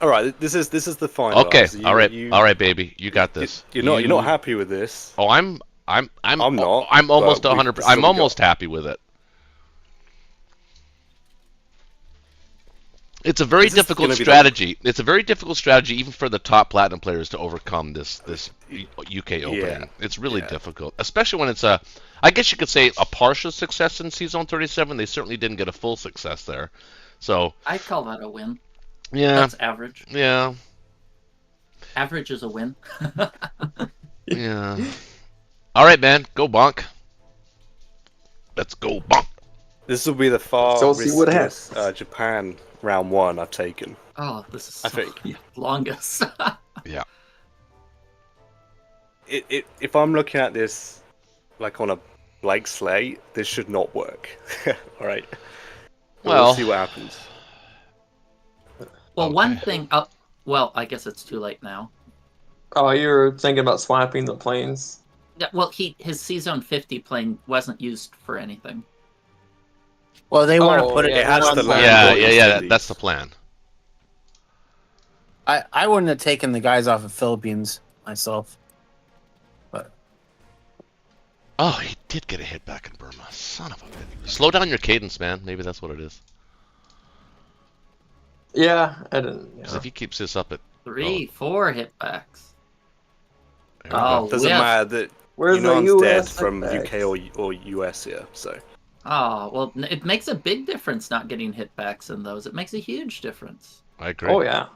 all right. This is the final. Okay, So all right, baby, you got this. You're not happy with this. Oh, I'm not, I'm almost but 100%. this is I'm what we almost got. happy with it. It's a very Is this difficult gonna be strategy. It's a very difficult strategy even for the top platinum players to overcome this UK opening. Yeah. It's really Yeah. difficult, especially when it's I guess you could say a partial success in C-Zone 37. They certainly didn't get a full success there. So, I call that a win. yeah. That's average. Yeah. Average is a win. Yeah. All right, man. Go bonk. Let's go bonk. This will be the far So see what riskiest Japan round 1 I've taken. Oh, this is I so think. longest. Yeah. If I'm looking at this like on a blank slate, this should not work. All right. But Well- we'll see what happens. Well, Okay. one thing. Well, I guess it's too late now. Oh, you're thinking about swapping the planes? Yeah, well, his C-Zone 50 plane wasn't used for anything. Well, they want to Oh, put it. yeah, It has on to the- land. Yeah, East yeah. Indies. That's the plan. I wouldn't have taken the guys off of Philippines myself. But Oh, he did get a hit back in Burma. Son of a bitch. Slow down your cadence, man. Maybe that's what it is. Yeah, I didn't. Because if he keeps this up at 3, 4 hitbacks. there we Oh, go. Doesn't yeah. matter that Where's the Yunan's US dead from setbacks? UK or US here. So Oh, well, it makes a big difference not getting hitbacks in those. It makes a huge difference. I agree. Oh yeah.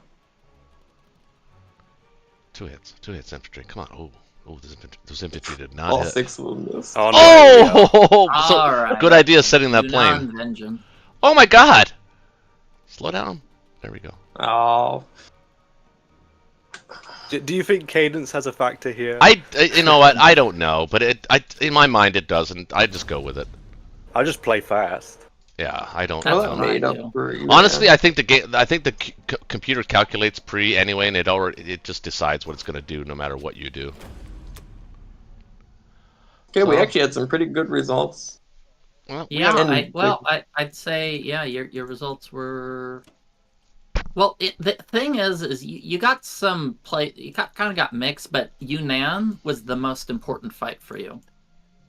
2 hits infantry. Come on. Oh, those infantry did not All hit. 6 of them missed. oh, no, there we go. Oh, so All right. good idea setting that Yunnan plane. Vengeance. Oh my God! Slow down. There we go. Oh, Do you think cadence has a factor here? You know what? I don't know, but in my mind it doesn't. I just go with it. I just play fast. Yeah, I don't. That's well, I that don't- what made I up do. for you. Honestly, I think the computer calculates pre anyway, and it just decides what it's going to do no matter what you do. Okay, we So- actually had some pretty good results. Well, Yeah, And I'd say your results were. Well, the thing is you got some play. You kind of got mixed, but Yunnan was the most important fight for you,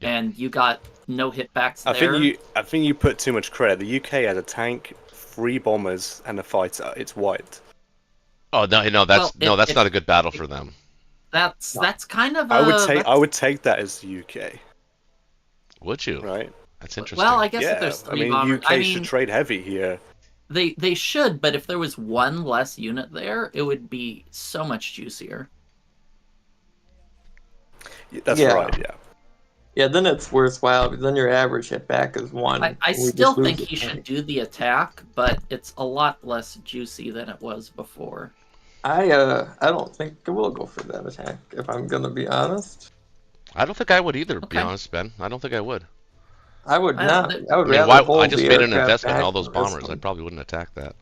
and you got no hitbacks there. I think you put too much credit. The UK had a tank, 3 bombers, and a fighter. It's white. oh no, that's Well, that's not a good battle for them. That's kind of. I would take that as the UK, Would you? right? That's interesting. Well, I guess if Yeah, there's I 3 mean bombers, UK should trade heavy here. they should, but if there was one less unit there, it would be so much juicier. That's Yeah. right. Yeah. Yeah, then it's worthwhile because then your average hit back is 1. I We just still lose think the he should tank. do the attack, but it's a lot less juicy than it was before. I don't think I will go for that attack if I'm gonna be honest. I don't think I would either. Be Okay. honest, Ben. I don't think I would. I would I- not. that- I would I mean, rather why? hold I just the made an aircraft investment in back all those than risk bombers. I them. probably wouldn't attack that.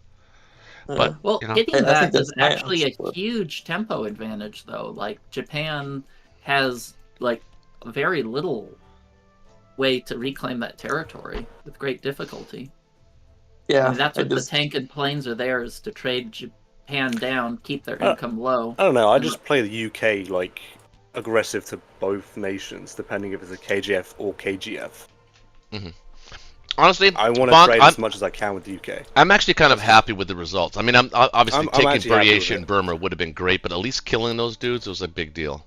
Uh, But Well, you know, hitting I that think is that's my actually answer. a huge tempo advantage, though. Like Japan has like very little way to reclaim that territory with great difficulty. I yeah, mean, that's I what the just tank and planes are there, is to trade Japan down, keep their Uh, income low. I don't know. I just play the UK like aggressive to both nations, depending if it's a KJF or KGF. honestly, I want to Bond, trade as much as I can with the UK. I'm actually kind of happy with the results. I mean, I'm obviously I'm taking actually happy with Variation it. Burma would have been great, but at least killing those dudes was a big deal.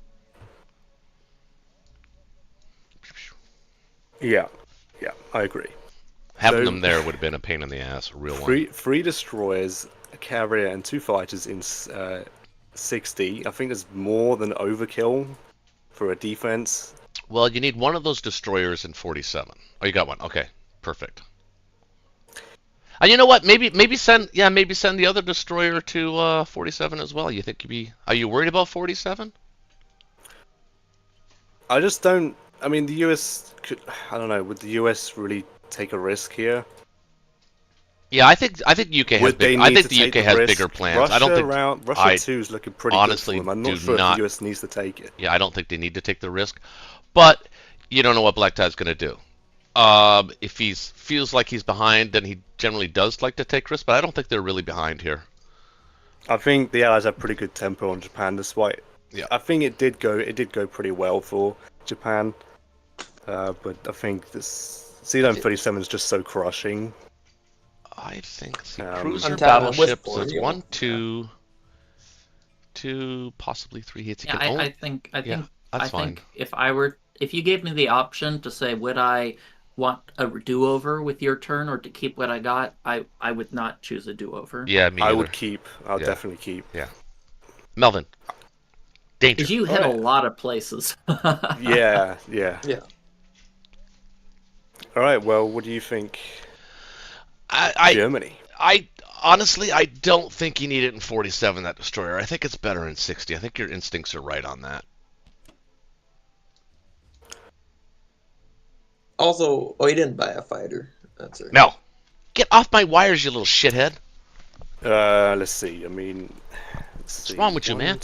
Yeah, I agree. Having So- them there would have been a pain in the ass, a real one. Three destroyers, a carrier, and 2 fighters in 60. I think there's more than overkill for a defense. Well, you need one of those destroyers in 47. Oh, you got one. Okay, perfect. And you know what? Maybe send the other destroyer to 47 as well. You think you'd be? Are you worried about 47? I just don't. I mean, the US could. I don't know. Would the US really take a risk here? Yeah, I think UK has Would they big, I need think to the take UK the has risk? bigger plans. Russia I don't think Russia I 2 is looking pretty honestly good for them. I'm do not sure not- if the US needs to take it. Yeah, I don't think they need to take the risk, but you don't know what Black Tide's going to do. If he feels like he's behind, then he generally does like to take risks, but I don't think they're really behind here. I think the Allies have pretty good tempo on Japan, despite. Yeah. I think it did go pretty well for Japan, but I think this Ceylon 37 is just so crushing. I think the Um, cruiser on top of battleships Westport, is yeah. 1, 2, possibly 3 hits. You Yeah, can only, I think that's fine. if you gave me the option to say, would I want a do-over with your turn or to keep what I got, I would not choose a do-over. Yeah, me I either. would keep. I'll Yeah. definitely keep. Melvin, danger. Because you hit a lot of places. Yeah. yeah. All right. Well, what do you think? I Germany. honestly, I don't think you need it in 47, that destroyer. I think it's better in 60. I think your instincts are right on that. Also, oh, he didn't buy a fighter. That's right. No, get off my wires, you little shithead. Let's see. I mean, what's wrong with you, man?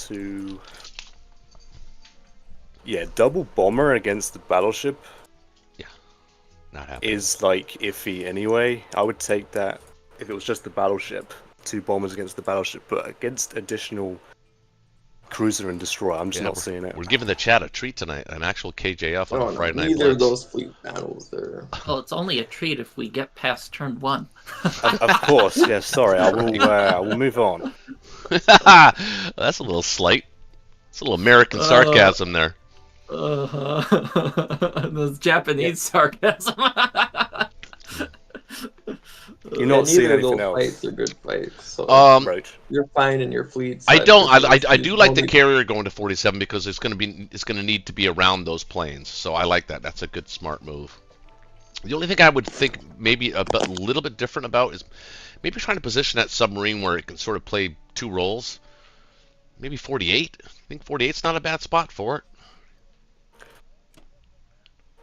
Yeah, double bomber against the battleship Not happening. is like iffy anyway. I would take that if it was just the battleship. 2 bombers against the battleship, but against additional cruiser and destroyer, I'm just not seeing it. We're giving the chat a treat tonight, an actual KJF on No, a Friday night neither of Blitz. those fleet battles there. Well, it's only a treat if we get past turn 1. Of course, yeah. Sorry, I will move on. That's a little slight. It's a little American sarcasm there. Those Japanese sarcasm. You're not seeing neither of anything those else. fights are good fights. So Right. you're fine in your fleets. I don't. I do like the carrier going to 47 because it's going to need to be around those planes. So I like that. That's a good, smart move. The only thing I would think maybe a little bit different about is maybe trying to position that submarine where it can sort of play 2 roles. Maybe 48. I think 48's not a bad spot for it.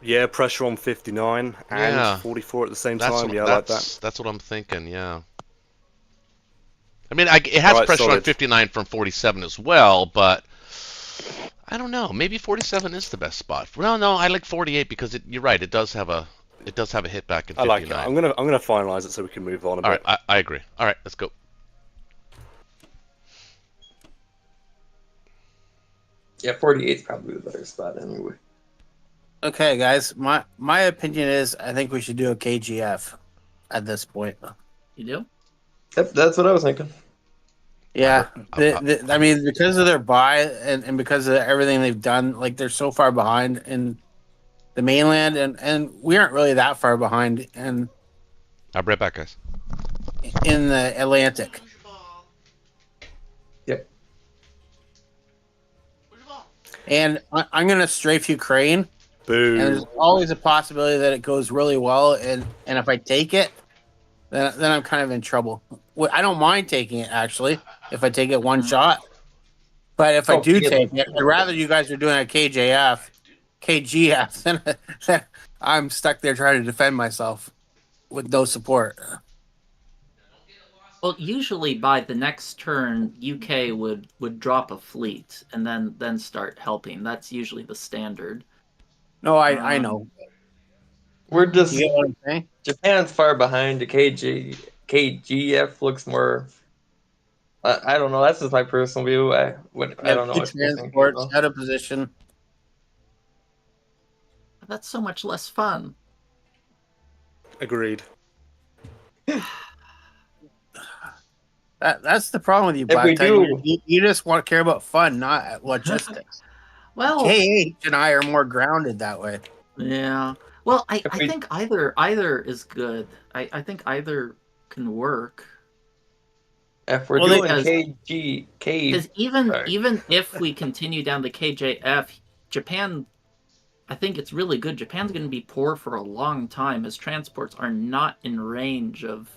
Yeah, pressure on 59 and Yeah. 44 at the same That's time. what, Yeah, I like that. that's what I'm thinking. Yeah. I mean, it has Alright, pressure on solid. 59 from 47 as well, but I don't know. Maybe 47 is the best spot. Well, no, I like 48 because you're right. It does have a hit back in 59. I like it. I'm gonna finalize it so we can move on a All bit. right, I agree. All right, let's go. Yeah, 48 is probably the better spot anyway. Okay, guys. My opinion is I think we should do a KGF at this point. You do? Yep, that's what I was thinking. Yeah, I mean, because of their buy and because of everything they've done, like they're so far behind in the mainland, and we aren't really that far behind in I'll be right back, guys. the Atlantic. Yep. And I'm going to strafe Ukraine, Boo. and there's always a possibility that it goes really well, and if I take it, then I'm kind of in trouble. I don't mind taking it, actually, if I take it one shot. But if I do take it, I'd rather you guys are doing a KGF I'm stuck there trying to defend myself with no support. Well, usually by the next turn, UK would drop a fleet and then start helping. That's usually the standard. No, I know. We're You just get what I'm saying? Japan's far behind. The KGF looks more. I don't know. That's just my personal view. I You don't have know two what you think. transports Though. out of position. That's so much less fun. Agreed. That's the problem with you, If we Black Titan. do- You just want to care about fun, not logistics. Well, KH and I are more grounded that way. yeah. Well, I If we- think either is good. I think either can work. If we're Well, doing because- Because Sorry. even if we continue down the KJF, Japan, I think it's really good. Japan's going to be poor for a long time as transports are not in range of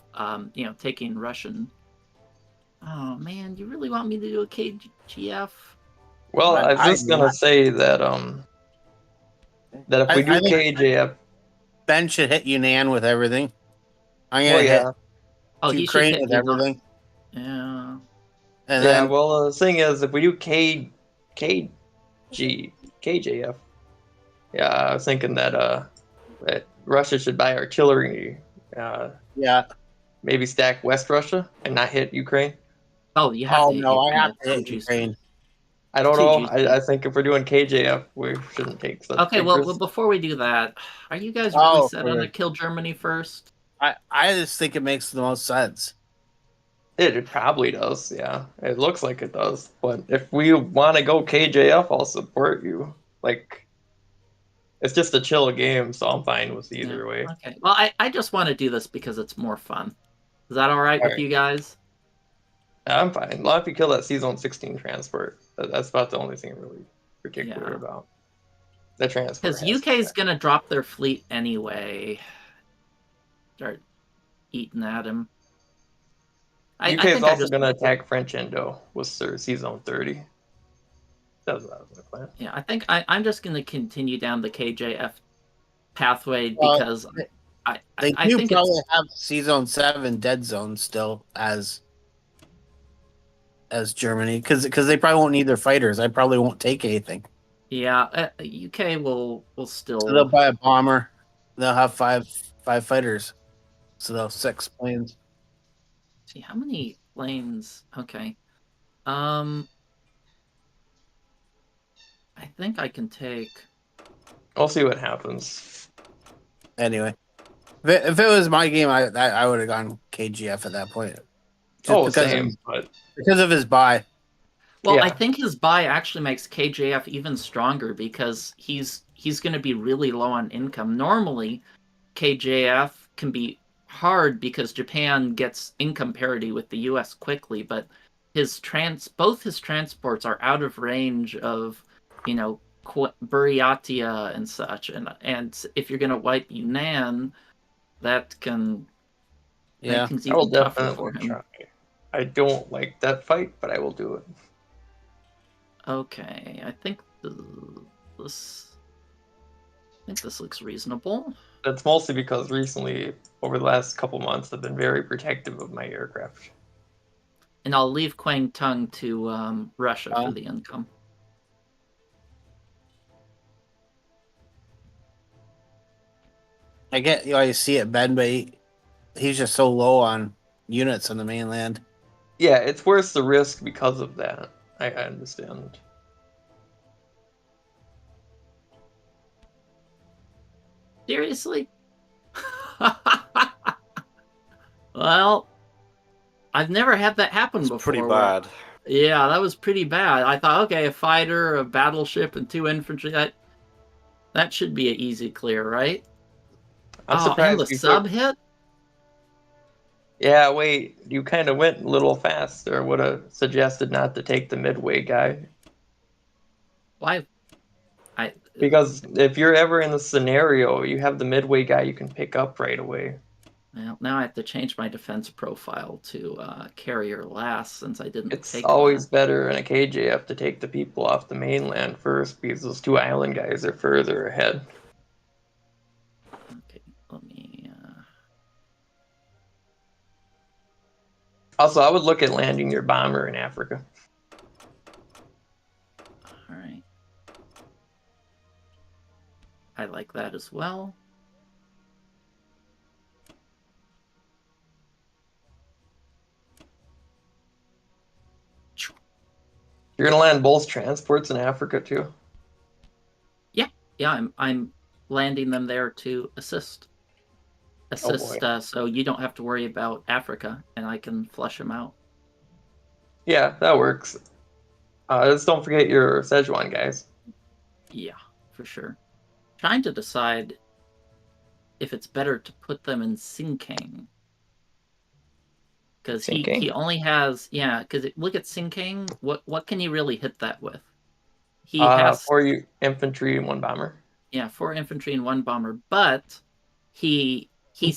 taking Russian. Oh man, you really want me to do a KGF? Well, I was I just do gonna not. say that if we do I think KJF, Ben should hit Yunnan with everything. I'm well, gonna yeah, hit Oh, he should Ukraine hit with you. everything, Yeah. and yeah. then Well, the thing is, if we do KJF, yeah, I was thinking that Russia should buy artillery, yeah. maybe stack West Russia and not hit Ukraine. Oh, you have Oh to hit no, I Ukraine. have It's to hit too juicy. Ukraine. I don't Too know. juicy. I think if we're doing KJF, we shouldn't take such Okay, big well, risks. before we do that, are you guys really Oh, set on okay. to kill Germany first? I just think it makes the most sense. It probably does, yeah. It looks like it does. But if we want to go KJF, I'll support you. Like, it's just a chill game, so I'm fine with either way. Okay. Well, I just want to do this because it's more fun. Is that all right with Alright. you guys? I'm fine. As long as you kill that C-Zone 16 transport. That's about the only thing I'm really particular Yeah. about. The transport. Because UK's going to drop their fleet anyway. Start eating at him. UK is also going to attack French Indo with their C-Zone 30. That's what I was going to plan. Yeah, I think I'm just going to continue down the KJF pathway Well, because I They I do think probably have C-Zone 7 dead zone still as Germany because they probably won't need their fighters. I probably won't take anything. yeah, UK will still. So they'll buy a bomber. They'll have five fighters. So they'll have 6 planes. See how many planes. Okay. I think I can take. We'll see what happens. Anyway, if it was my game, I would have gone KGF at that point. Same. But Because of his buy. Well, Yeah. I think his buy actually makes KJF even stronger because he's going to be really low on income. Normally, KJF can be hard because Japan gets income parity with the US quickly, but both his transports are out of range of, Buryatia and such, and if you're going to wipe Yunnan, that can make things I will even tougher for definitely him. try. I don't like that fight, but I will do it. Okay, I think this looks reasonable. That's mostly because recently, over the last couple months, I've been very protective of my aircraft. And I'll leave Kwang Tung to Russia for the income. I get you see it, Ben, but he's just so low on units on the mainland. Yeah, it's worth the risk because of that. I understand. Seriously? Well, I've never had that happen before. Pretty bad. Yeah, that was pretty bad. I thought, okay, a fighter, a battleship, and 2 infantry. That should be an easy clear, right? I'm and surprised the you sub took- hit? Yeah, wait, you kind of went a little fast, or would have suggested not to take the midway guy. Why? Because if you're ever in the scenario, you have the midway guy you can pick up right away. Well, now I have to change my defense profile to carrier last since I didn't It's take always that. better in a KJF to take the people off the mainland first because those 2 island guys are further ahead. Also, I would look at landing your bomber in Africa. All right. I like that as well. You're gonna land both transports in Africa too. Yeah, I'm landing them there to assist. So you don't have to worry about Africa, and I can flush them out. Yeah, that works. Just don't forget your Szechuan guys. Yeah, for sure. Trying to decide if it's better to put them in Sinkang. Because he only has, because look at Sinkang, what can he really hit that with? He has 4 infantry and 1 bomber. Yeah, 4 infantry and 1 bomber, but he's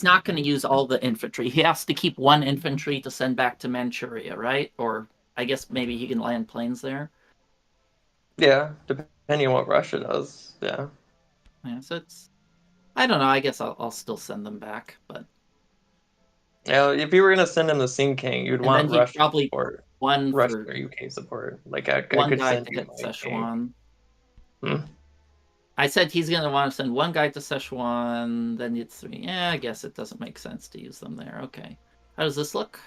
not going to use all the infantry. He has to keep 1 infantry to send back to Manchuria, right? Or I guess maybe he can land planes there. Yeah, depending on what Russia does. Yeah. Yeah, so I don't know. I guess I'll still send them back, but Yeah, if you were gonna send him to Sinkang, you'd want Russia probably support, one Russia for or UK support. Like I one could guy send to you hit my Szechuan. Hmm? I said he's going to want to send 1 guy to Szechuan, then it's 3. Yeah, I guess it doesn't make sense to use them there. Okay. How does this look?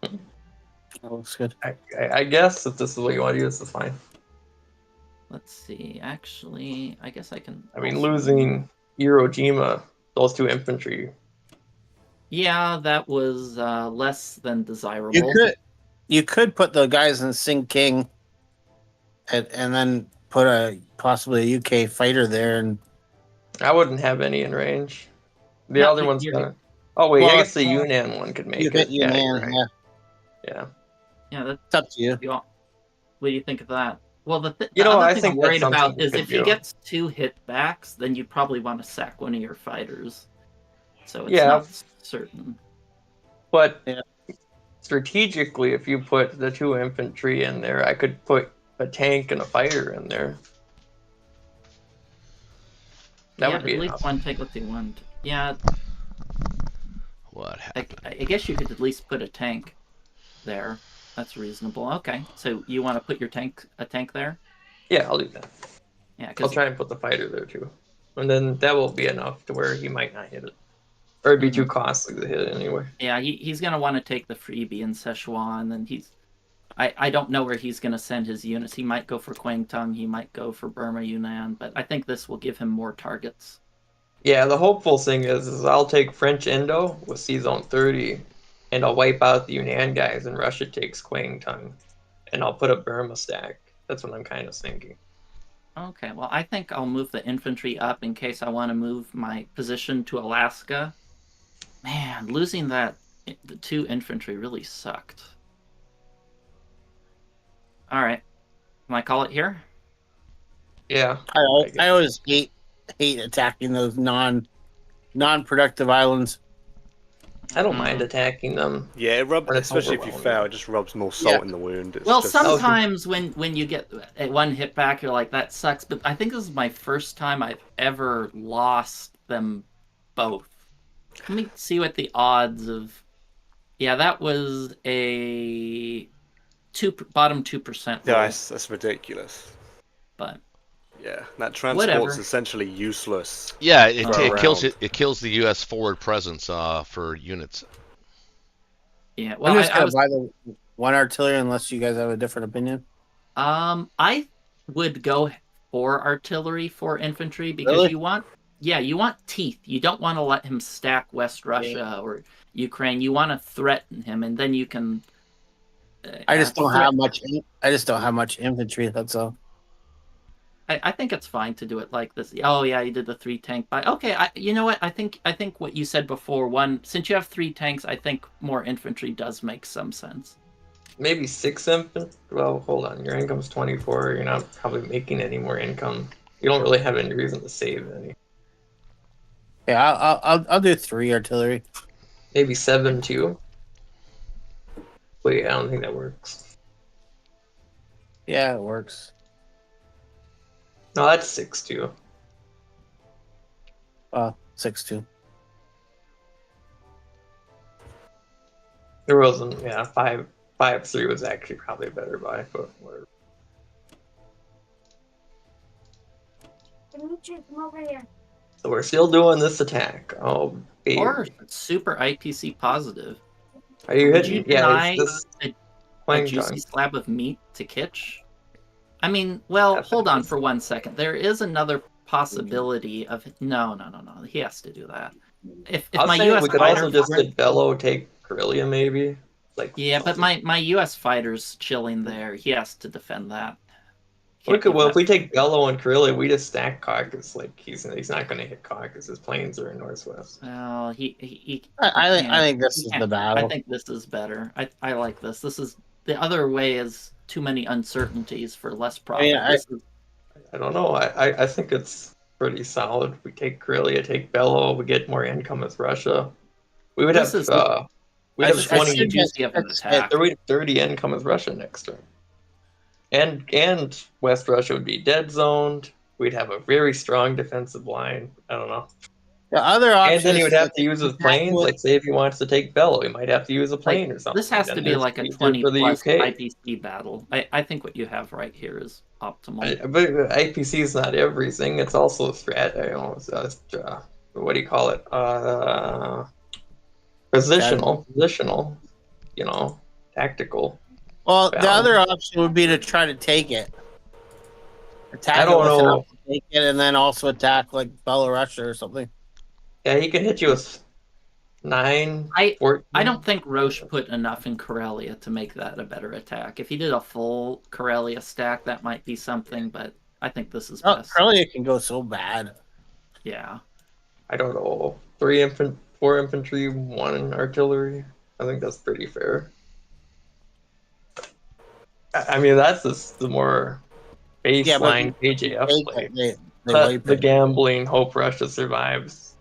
That looks good. I guess if this is what you want to use, it's fine. Let's see. Actually, I guess I can. I mean, also- losing Irojima, those 2 infantry. Yeah, that was less than desirable. You could put the guys in Sing King, and then put possibly a UK fighter there, and I wouldn't have any in range. The No, other one's you're- gonna. Oh wait, I Well, guess the Yunnan one could make you it. get Yeah, you're Yunnan. right. Yeah, Yeah. Yeah, that's it's up to you. what do you think of that? Well, the You know, other I thing think I'm that's worried something about we is could if he do. gets 2 hit backs, then you probably want to sack one of your fighters. So it's Yeah. not certain. But Yeah. strategically, if you put the 2 infantry in there, I could put a tank and a fighter in there. That would be at least enough. 1 tank. Let's see, 1. Yeah, What happened? I guess you could at least put a tank there. That's reasonable. Okay, so you want to put your a tank there? Yeah, I'll do that. Yeah, I'll because try and put the fighter there too. And then that will be enough to where he might not hit it. Or it'd be too costly to hit it anyway. yeah, he's gonna want to take the freebie in Szechuan, and I don't know where he's gonna send his units. He might go for Kwangtung, he might go for Burma Yunnan, but I think this will give him more targets. Yeah, the hopeful thing is I'll take French Indo with C Zone 30, and I'll wipe out the Yunnan guys, and Russia takes Kwangtung, and I'll put a Burma stack. That's what I'm kind of thinking. Okay, well, I think I'll move the infantry up in case I want to move my position to Alaska. Man, losing the 2 infantry really sucked. All right, can I call it here? Yeah. I always hate attacking those non-productive islands. I don't mind attacking them. Yeah, When it's especially if you overwhelming. fail, it just rubs more salt Yeah. in the wound. It's Well, just, sometimes when you get 1 hit back, you're like, that sucks. But I think this is my first time I've ever lost them both. Let me see what the odds of. Yeah, that was a bottom 2% roll. yeah, that's ridiculous. But Yeah, that transport's Whatever. essentially useless. Yeah, For a it kills round. it kills the U.S. forward presence for units. yeah, well, I'm just I gonna was. buy the 1 artillery unless you guys have a different opinion. I would go for artillery for infantry because Really? you want teeth. You don't want to let him stack West Russia or Ukraine. You want to threaten him, and then you can. I just don't have much. I just don't have much infantry. That's all. I think it's fine to do it like this. Oh yeah, you did the 3 tank buy. Okay, you know what? I think what you said before. Since you have 3 tanks, I think more infantry does make some sense. Maybe 6 infantry. Well, hold on. Your income's 24. You're not probably making any more income. You don't really have any reason to save any. Yeah, I'll do 3 artillery. Maybe 7 too. Wait, I don't think that works. Yeah, it works. No, that's 6 too. 6-2. There wasn't, yeah, 5-3 was actually probably a better buy, but whatever. So we're still doing this attack. Oh, baby. Or super IPC positive. Are you Would hitting? you Yeah, deny it's this a playing juicy time. slab of meat to Kitch? I mean, well, That's hold on nice. for 1 second. There is another possibility of no. He has to do that. If I was my saying U.S. we could fighter, also just hit Bellow, take Corellia maybe. Like yeah, but something. my U.S. fighter's chilling there. He has to defend that. We Can't could, give well, that if we to take Bellow and Corellia, we just stack Caucus. Like he's not going to hit Caucus. His planes are in northwest. Well, he I think this he is can't. the battle. I think this is better. I like this. This is the other way is too many uncertainties for less profit. mean, I don't know. I think it's pretty solid. We take Corellia, take Bellow, we get more income with Russia. We would This have is- we'd have this is 20 too juicy of an attack. we'd have 30 income with Russia next turn. And West Russia would be dead zoned. We'd have a very strong defensive line. I don't know. the other option And then he is would have to use his planes. Like, say, if he wants to take Bellow, he might have to use a plane or something. This has Then to be there's like a future 20 for the plus UK. IPC battle. I think what you have right here is optimal. But IPC is not everything. It's also a strat. What do you call it? Positional. You know, tactical. Well, the balance. other option would be to try to take it. Attack I don't it with know. enough to take it, and then also attack like Belarus or something. Yeah, he can hit you with 9, 14. I don't think Roche put enough in Corellia to make that a better attack. If he did a full Corellia stack, that might be something, but I think this is Oh, best. Corellia can go so bad. Yeah. I don't know. 4 infantry, 1 artillery. I think that's pretty fair. I mean, that's the more baseline KJF play. They Not wipe the it. gambling, hope Russia survives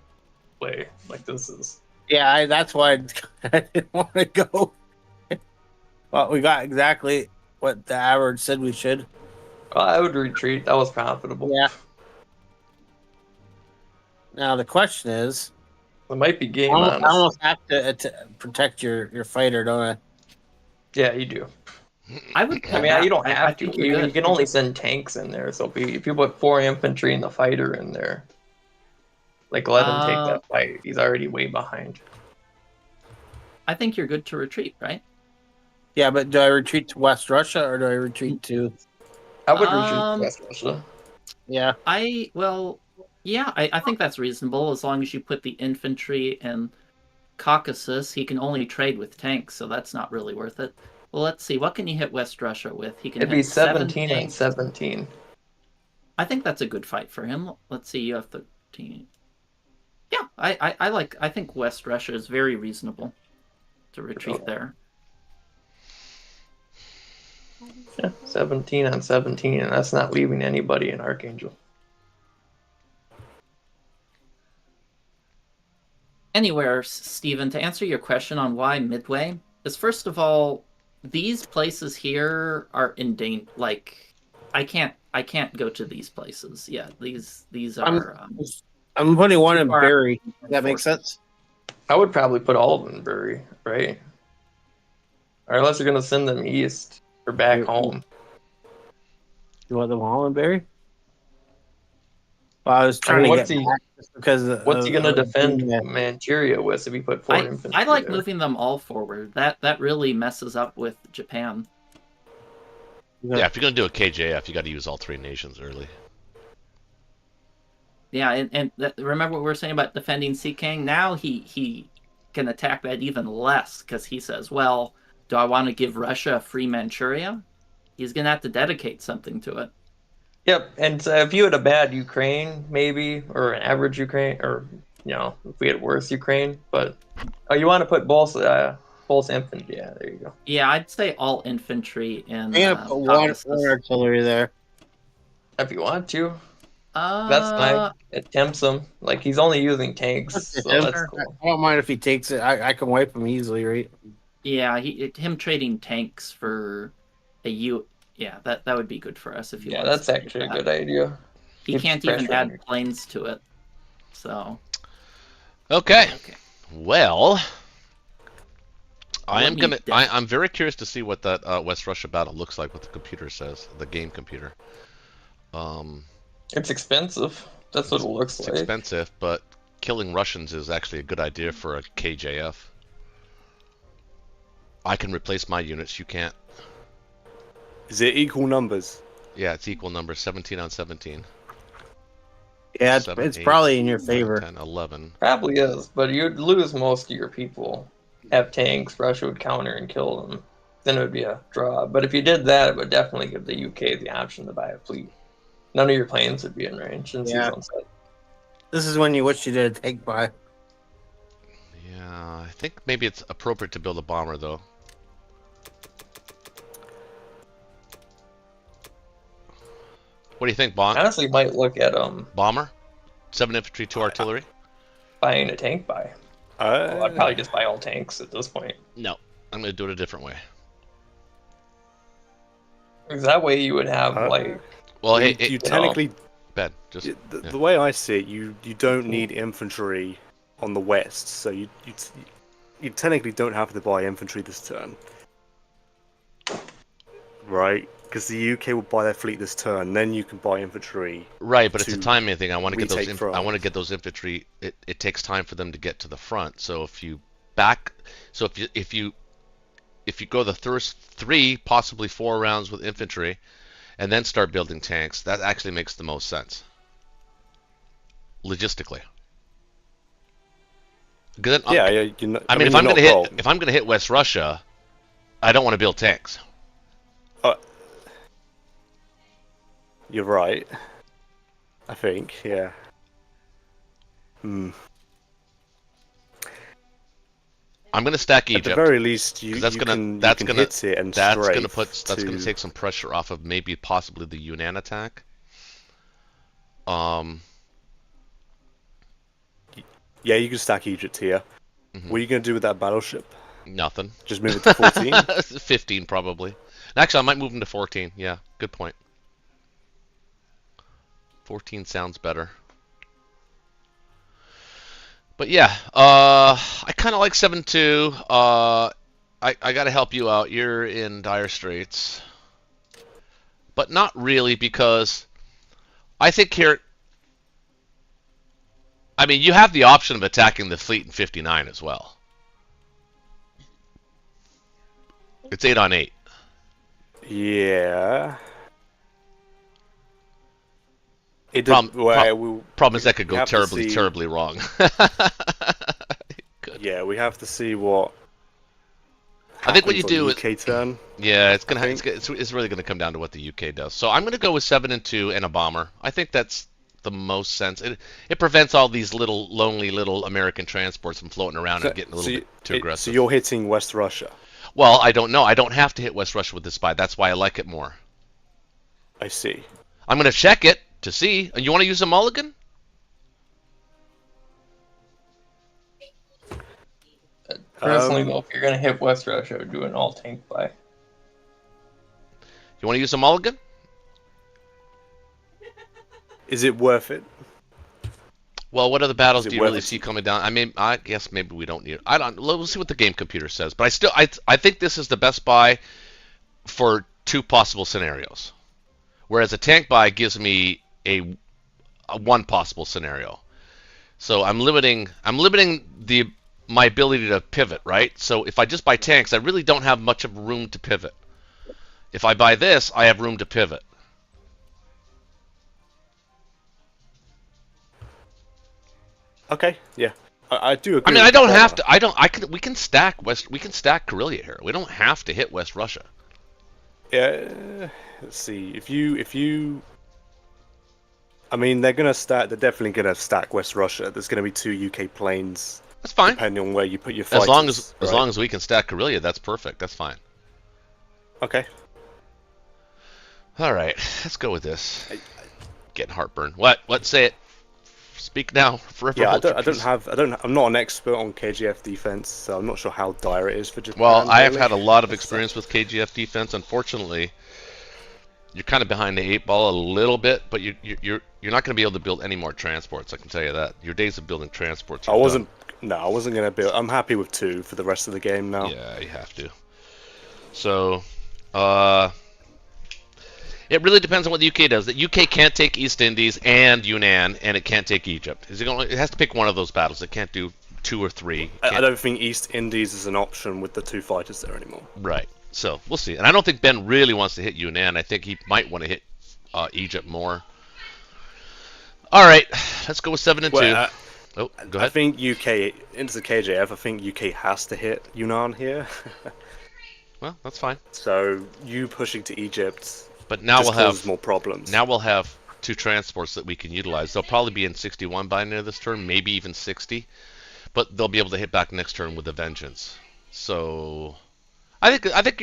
play. Like, this is. Yeah, that's why I didn't want to go. Well, we got exactly what the average said we should. Well, I would retreat. That was profitable. Yeah. Now the question is, It might be game I honest. almost have to protect your fighter, don't I? Yeah, you do. I would. I mean, you don't I have to. think you're You good. can only send tanks in there. So if you put 4 infantry and the fighter in there, like let him take that fight. He's already way behind. I think you're good to retreat, right? Yeah, but do I retreat to West Russia or do I retreat to? I would retreat to West Russia. Yeah, I think that's reasonable as long as you put the infantry in Caucasus. He can only trade with tanks, so that's not really worth it. Well, let's see. What can you hit West Russia with? He can It'd hit be 7 17 and tanks. 17. I think that's a good fight for him. Let's see. You have 13. Yeah, I think West Russia is very reasonable to retreat there. Yeah, 17 on 17, and that's not leaving anybody in Archangel. Anywhere, Stephen, to answer your question on why Midway is, first of all, these places here are in danger. Like, I can't go to these places. Yeah, these are. I'm putting one in far- Barry. Does that make sense? I would probably put all of them in Bury, right? Or unless you're going to send them east or back home. You want them all in Barry? Well, I was trying to what's get he- back just because. What's he going to defend that. Manchuria with if he put 4 infantry I like there? moving them all forward. That really messes up with Japan. Yeah, if you're gonna do a KJF, you got to use all 3 nations early. Yeah, and remember what we were saying about defending Sikang? Now he can attack that even less because he says, well, do I want to give Russia a free Manchuria? He's going to have to dedicate something to it. Yep, and if you had a bad Ukraine, maybe, or an average Ukraine, or, if we had worse Ukraine, but you want to put both infantry, yeah, there you go. Yeah, I'd say all infantry in I'm gonna put one artillery there. If you want to. That's fine. It tempts him. Like, he's only using tanks, so that's cool. I don't mind if he takes it. I can wipe him easily, right? Yeah, him trading tanks for a yeah, that would be good for us if you. Yeah, that's actually a good idea. He Keeps can't even pressure add on you. planes to it, so. Okay. Well, I'm very curious to see what that West Russia battle looks like. What the computer says, the game computer. It's expensive. That's what it looks It's like. expensive, but killing Russians is actually a good idea for a KJF. I can replace my units. You can't. Is it equal numbers? Yeah, it's equal numbers. 17 on 17. Yeah, 7, it's 8, probably in your 9, favor. 10, 11. Probably is, but you'd lose most of your people. Have tanks, Russia would counter and kill them. Then it would be a draw. But if you did that, it would definitely give the UK the option to buy a fleet. None of your planes would be in range and Yeah. sunset. This is when you wish you did a tank buy. Yeah, I think maybe it's appropriate to build a bomber, though. What do you think, Bon? Honestly, might look at Bomber? 7 infantry, 2 artillery? buying a tank buy. Well, I'd Uh, probably just buy all tanks at this point. No, I'm going to do it a different way. Because that way you would have Uh, like Well, you, hey, you know. technically, Ben, just the, yeah. the way I see it, you don't need infantry on the west, so you technically don't have to buy infantry this turn, right? Because the UK will buy their fleet this turn, then you can buy infantry. Right, but it's a to timing thing. I want to get those. retake I want to front. get those infantry. It takes time for them to get to the front. So if you back, so if you go the first 3, possibly 4 rounds with infantry, and then start building tanks, that actually makes the most sense logistically. 'Cause then, Yeah, yeah. You know, I mean, if you're I'm not gonna wrong. hit, if I'm gonna hit West Russia, I don't want to build tanks. You're right. I think, yeah. Hmm. I'm gonna stack At the Egypt. very least, you, 'Cause that's you gonna- can, that's you can gonna- hit it and That's strafe gonna put. That's gonna to- take some pressure off of maybe possibly the Yunnan attack. Yeah, you can stack Egypt here. Mhm. What are you going to do with that battleship? Nothing. Just move it to 14? 15 probably. Actually, I might move them to 14. Yeah, good point. 14 sounds better. But yeah, I kind of like 7-2. I got to help you out. You're in dire straits. But not really, because I think here... I mean, you have the option of attacking the fleet in 59 as well. It's 8 on 8. Yeah. It Problem is that could we go have to terribly, see- terribly wrong. Yeah, we have to see what. I think what you happens on do UK turn. Yeah, it's gonna. I It's really gonna come down to what the UK does. So I'm gonna go with 7-2 and a bomber. I think that's the most sense. It prevents all these little lonely little American transports from floating around and getting a little bit too So aggressive. you're hitting West Russia. Well, I don't know. I don't have to hit West Russia with this spy. That's why I like it more. I see. I'm gonna check it to see. You want to use a mulligan? personally though, if you're gonna hit West Russia, I would do an all tank buy. You want to use a mulligan? Is it worth it? Well, what other battles Is it do you worth really it? see coming down? I mean, I guess maybe we don't need it. I don't. We'll see what the game computer says. But I think this is the best buy for 2 possible scenarios. Whereas a tank buy gives me a 1 possible scenario. So I'm limiting my ability to pivot, right? So if I just buy tanks, I really don't have much of room to pivot. If I buy this, I have room to pivot. Okay, yeah. I do agree. I mean, with I don't the have corner. to. We can stack Karelia here. We don't have to hit West Russia. Yeah. Let's see. If you. I mean, they're definitely gonna stack West Russia. There's gonna be 2 UK planes, That's fine. depending on where you put your fighters. As long as we can stack Karelia, that's perfect. That's fine. Okay. All right, let's go with this. Getting heartburn. What? Say it. Speak now. Forever Yeah, hold your I don't peace. have. I'm not an expert on KGF defense, so I'm not sure how dire it is for Japan. Well, I have really. had a lot of experience with KGF defense. Unfortunately, you're kind of behind the 8 ball a little bit, but you're not going to be able to build any more transports. I can tell you that. Your days of building transports are I wasn't. done. No, I wasn't gonna build. I'm happy with 2 for the rest of the game now. Yeah, you have to. So, it really depends on what the UK does. The UK can't take East Indies and Yunnan, and it can't take Egypt. It has to pick one of those battles. It can't do 2 or 3. I don't think East Indies is an option with the 2 fighters there anymore. Right. So we'll see. And I don't think Ben really wants to hit Yunnan. I think he might want to hit Egypt more. All right, let's go with 7 and 2. Oh, go I ahead. think UK into the KJF. I think UK has to hit Yunnan here. Well, that's fine. So you pushing to Egypt. But now just we'll have causes more problems. Now we'll have 2 transports that we can utilize. They'll probably be in 61 by the end of this turn, maybe even 60. But they'll be able to hit back next turn with a vengeance. So I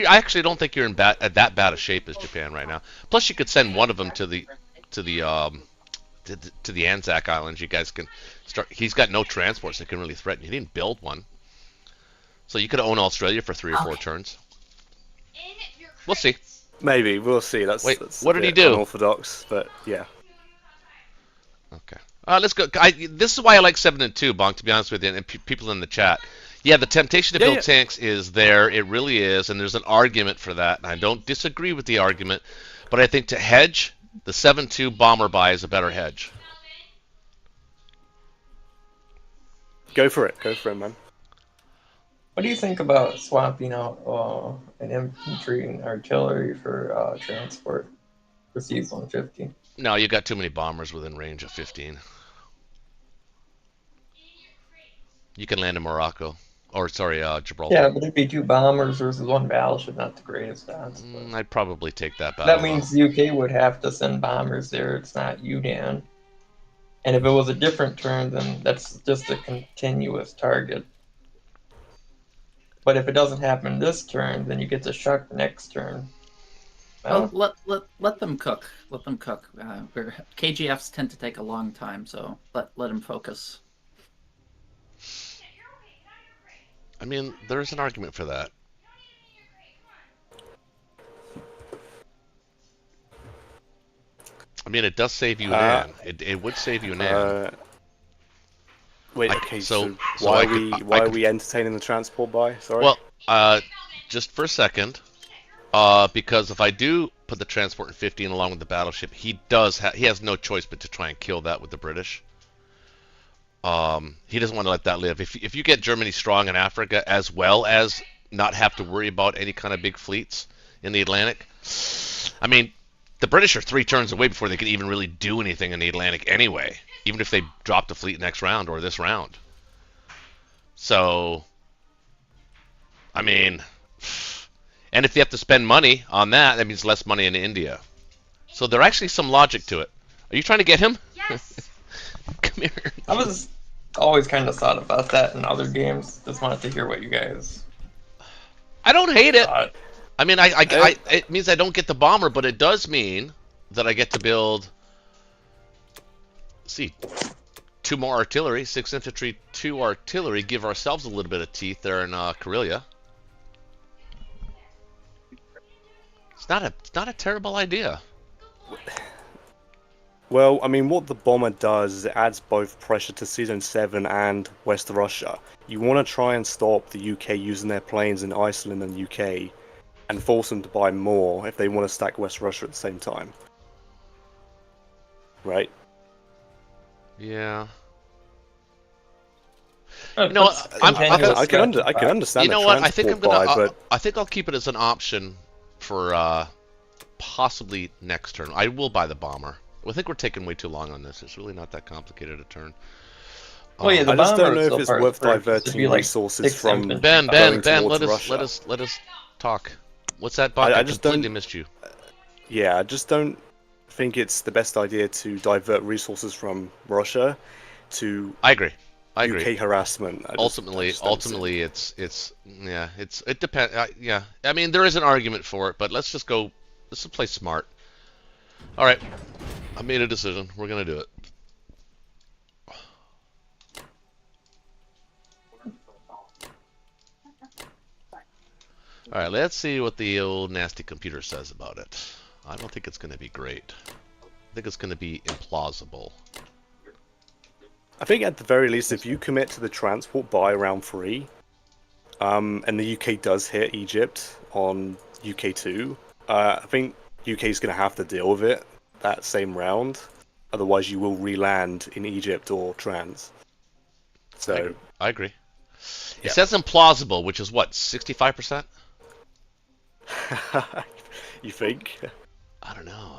actually don't think you're in at that bad a shape as Japan right now. Plus, you could send one of them to the Anzac Islands. You guys can start. He's got no transports that can really threaten you. He didn't build one, so you could own Australia for 3 or 4 turns. We'll see. Maybe we'll see. That's what did he do? Unorthodox, but yeah. Okay. Let's go. This is why I like 7 and 2, Bonk. To be honest with you, and people in the chat. Yeah, the temptation to build tanks is there. It really is, and there's an argument for that. And I don't disagree with the argument, but I think to hedge, the 7-2 bomber buy is a better hedge. Go for it, man. What do you think about swapping out an infantry and artillery for transport for C-150? No, you got too many bombers within range of 15. You can land in Morocco. Or, sorry, Gibraltar. Yeah, but it'd be 2 bombers versus 1 battleship, not the greatest odds. I'd probably take that battle. That means the UK would have to send bombers there. It's not UDAN. And if it was a different turn, then that's just a continuous target. But if it doesn't happen this turn, then you get to shuck next turn. Well, let them cook. Let them cook. KGFs tend to take a long time, so let them focus. I mean, there's an argument for that. I mean, it does save you Nan. It would save you Nan. Wait, okay, so why are we entertaining the transport buy? Sorry. Well, just for a second, because if I do put the transport in 15 along with the battleship, he has no choice but to try and kill that with the British. He doesn't want to let that live. If you get Germany strong in Africa, as well as not have to worry about any kind of big fleets in the Atlantic, I mean, the British are 3 turns away before they can even really do anything in the Atlantic anyway, even if they drop the fleet next round or this round. So, I mean, and if you have to spend money on that, that means less money in India. So there's actually some logic to it. Are you trying to get him? Yes. Come here. I was always kind of thought about that in other games. Just wanted to hear what you guys I don't hate it. thought. I mean, it means I don't get the bomber, but it does mean that I get to build. Let's see, 2 more artillery, 6 infantry, 2 artillery. Give ourselves a little bit of teeth there in Karelia. It's not a terrible idea. Well, I mean, what the bomber does is it adds both pressure to Season 7 and West Russia. You want to try and stop the UK using their planes in Iceland and UK, and force them to buy more if they want to stack West Russia at the same time. Right? Yeah. You know what, I can understand. You know the what? I think I'm transport gonna. buy, but I think I'll keep it as an option for possibly next turn. I will buy the bomber. I think we're taking way too long on this. It's really not that complicated a turn. Well, yeah, the I just don't bomber know is if still it's part of worth the purchase. It'd diverting be like resources 6 from infantry. Ben, going let towards us talk. What's that, Buck? I I just completely don't- missed you. Yeah, I just don't think it's the best idea to divert resources from Russia to I agree. UK harassment. I just don't see it. It depends. Yeah, I mean there is an argument for it, but let's just play smart. All right, I made a decision. We're gonna do it. All right, let's see what the old nasty computer says about it. I don't think it's going to be great. I think it's going to be implausible. I think at the very least, if you commit to the transport by round 3, and the UK does hit Egypt on UK2, I think UK is going to have to deal with it that same round. Otherwise, you will re-land in Egypt or trans. So I agree. Yeah. It says implausible, which is what, 65%? You think? I don't know.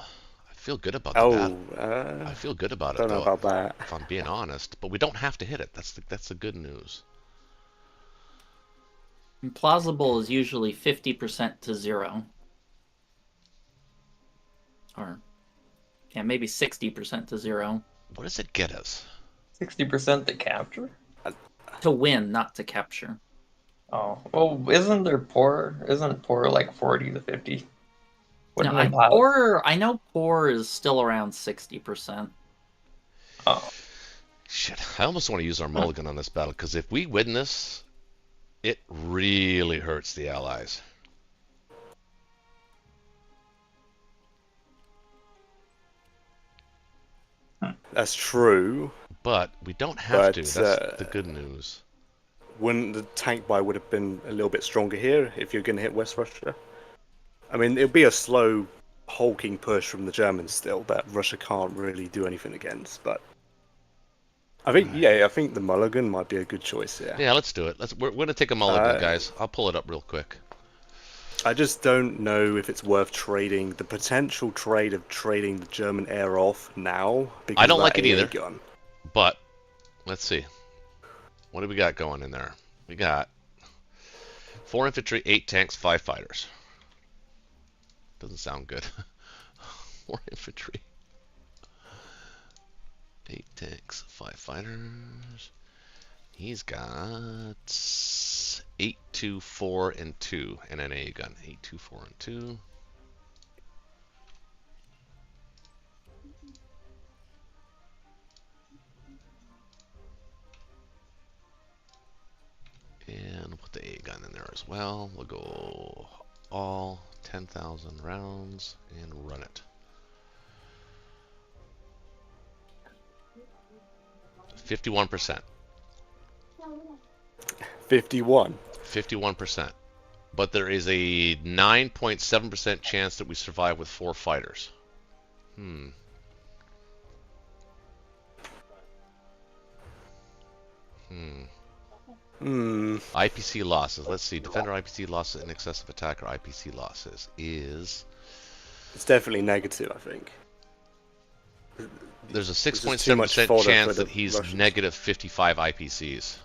I feel good about Oh, that. I feel good about it, don't know though, about that. if I'm being honest. But we don't have to hit it. That's the good news. Implausible is usually 50% to 0. Or, yeah, maybe 60% to 0. What does it get us? 60% to capture? To win, not to capture. Oh, well, isn't poor like 40 to 50? No, I know poor is still around 60%. Oh, Shit, I almost want to use our mulligan on this battle, because if we win this, it really hurts the Allies. That's true. But we don't have to. But, That's the good news. Wouldn't the tank buy would have been a little bit stronger here if you're going to hit West Russia? I mean, it'll be a slow, hulking push from the Germans still that Russia can't really do anything against. But I think, I think the mulligan might be a good choice here. Yeah, let's do it. We're going to take a mulligan, guys. I'll pull it up real quick. I just don't know if it's worth trading the potential trade of trading the German air off now. Because I don't of like that it AA either. Gun. But let's see. What do we got going in there? We got 4 infantry, 8 tanks, 5 fighters. Doesn't sound good. 4 infantry, 8 tanks, 5 fighters. He's got 8, 2, 4, and 2, and an AA gun. 8, 2, 4, and 2. And we'll put the AA gun in there as well. We'll go all 10,000 rounds and run it. 51%. 51. 51%. But there is a 9.7% chance that we survive with 4 fighters. Hmm. IPC losses. Let's see. Defender IPC losses in excess of attacker IPC losses is... It's definitely negative, I think. There's a This is too much 6.7% fodder chance for the that he's Russians. negative 55 IPCs.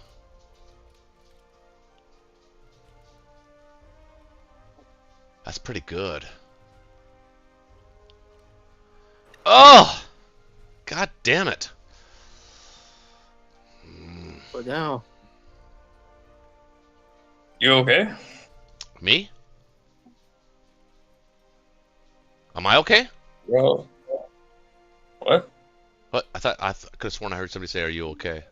That's pretty good. Oh! God damn it. Go down. you okay? Me? Am I okay? Bro. What? What? I could have sworn I heard somebody say, "Are you okay?"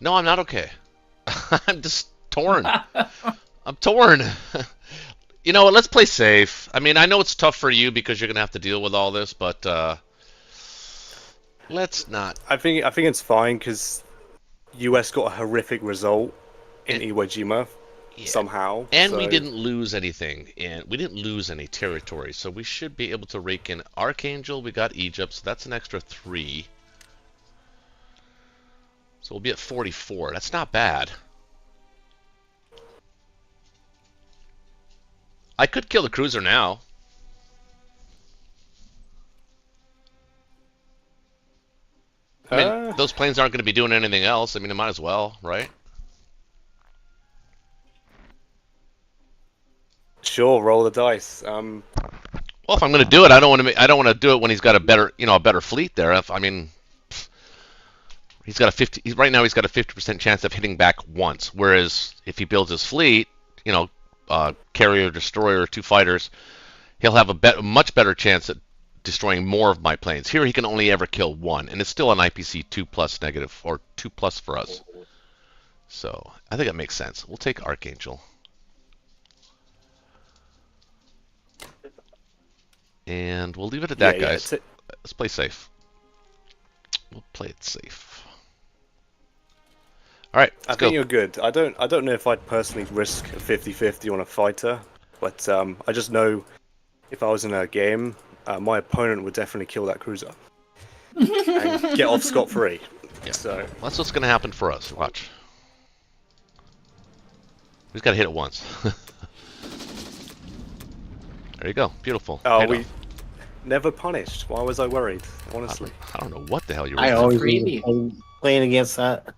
No, I'm not okay. I'm just torn. I'm torn. You know what? Let's play safe. I mean, I know it's tough for you because you're gonna have to deal with all this, but let's not. I think it's fine because US got a horrific result in Iwo Jima somehow. And we so- didn't lose anything, and we didn't lose any territory, so we should be able to rake in Archangel. We got Egypt, so that's an extra 3. So we'll be at 44. That's not bad. I could kill the cruiser now. I mean, those planes aren't going to be doing anything else. I mean, I might as well, right? Sure, roll the dice. Well, if I'm going to do it, I don't want to do it when he's got a better, a better fleet there. I mean, he's got a 50. Right now, he's got a 50% chance of hitting back once. Whereas if he builds his fleet, carrier, destroyer, 2 fighters, he'll have a much better chance at destroying more of my planes. Here, he can only ever kill 1, and it's still an IPC 2+ negative, or 2+ for us. So I think that makes sense. We'll take Archangel. And we'll leave it at that, Yeah, guys. Let's play safe. We'll play it safe. All right, I let's think go. you're good. I don't know if I'd personally risk a 50-50 on a fighter, but I just know if I was in a game, my opponent would definitely kill that cruiser and get off scot-free. Yeah. So That's what's going to happen for us. Watch. We just got to hit it once. There you go. Beautiful. oh, Paid we off. never punished. Why was I worried? Honestly. I don't know what the hell you're I doing. always freebie. playing against that.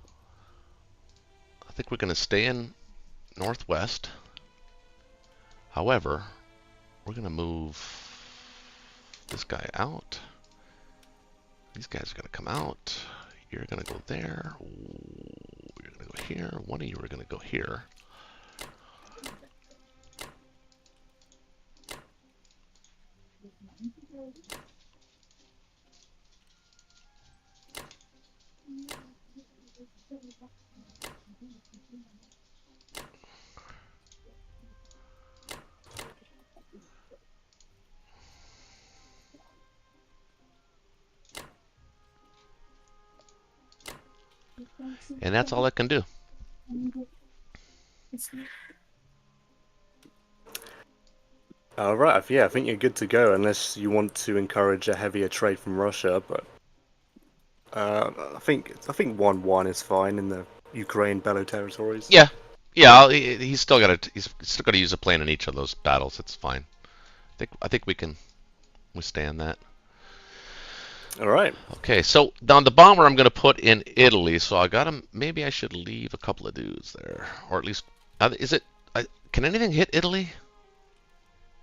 I think we're going to stay in northwest. However, we're going to move this guy out. These guys are going to come out. You're going to go there. You're going to go here. One of you are going to go here. And that's all I can do. Right, yeah, I think you're good to go unless you want to encourage a heavier trade from Russia. But I think 1-1 is fine in the Ukraine Belo territories. Yeah, yeah. He's still got to use a plane in each of those battles. It's fine. I think we can withstand that. All right. Okay, so on the bomber I'm going to put in Italy. So I got him. Maybe I should leave a couple of dudes there, or at least is it? Can anything hit Italy?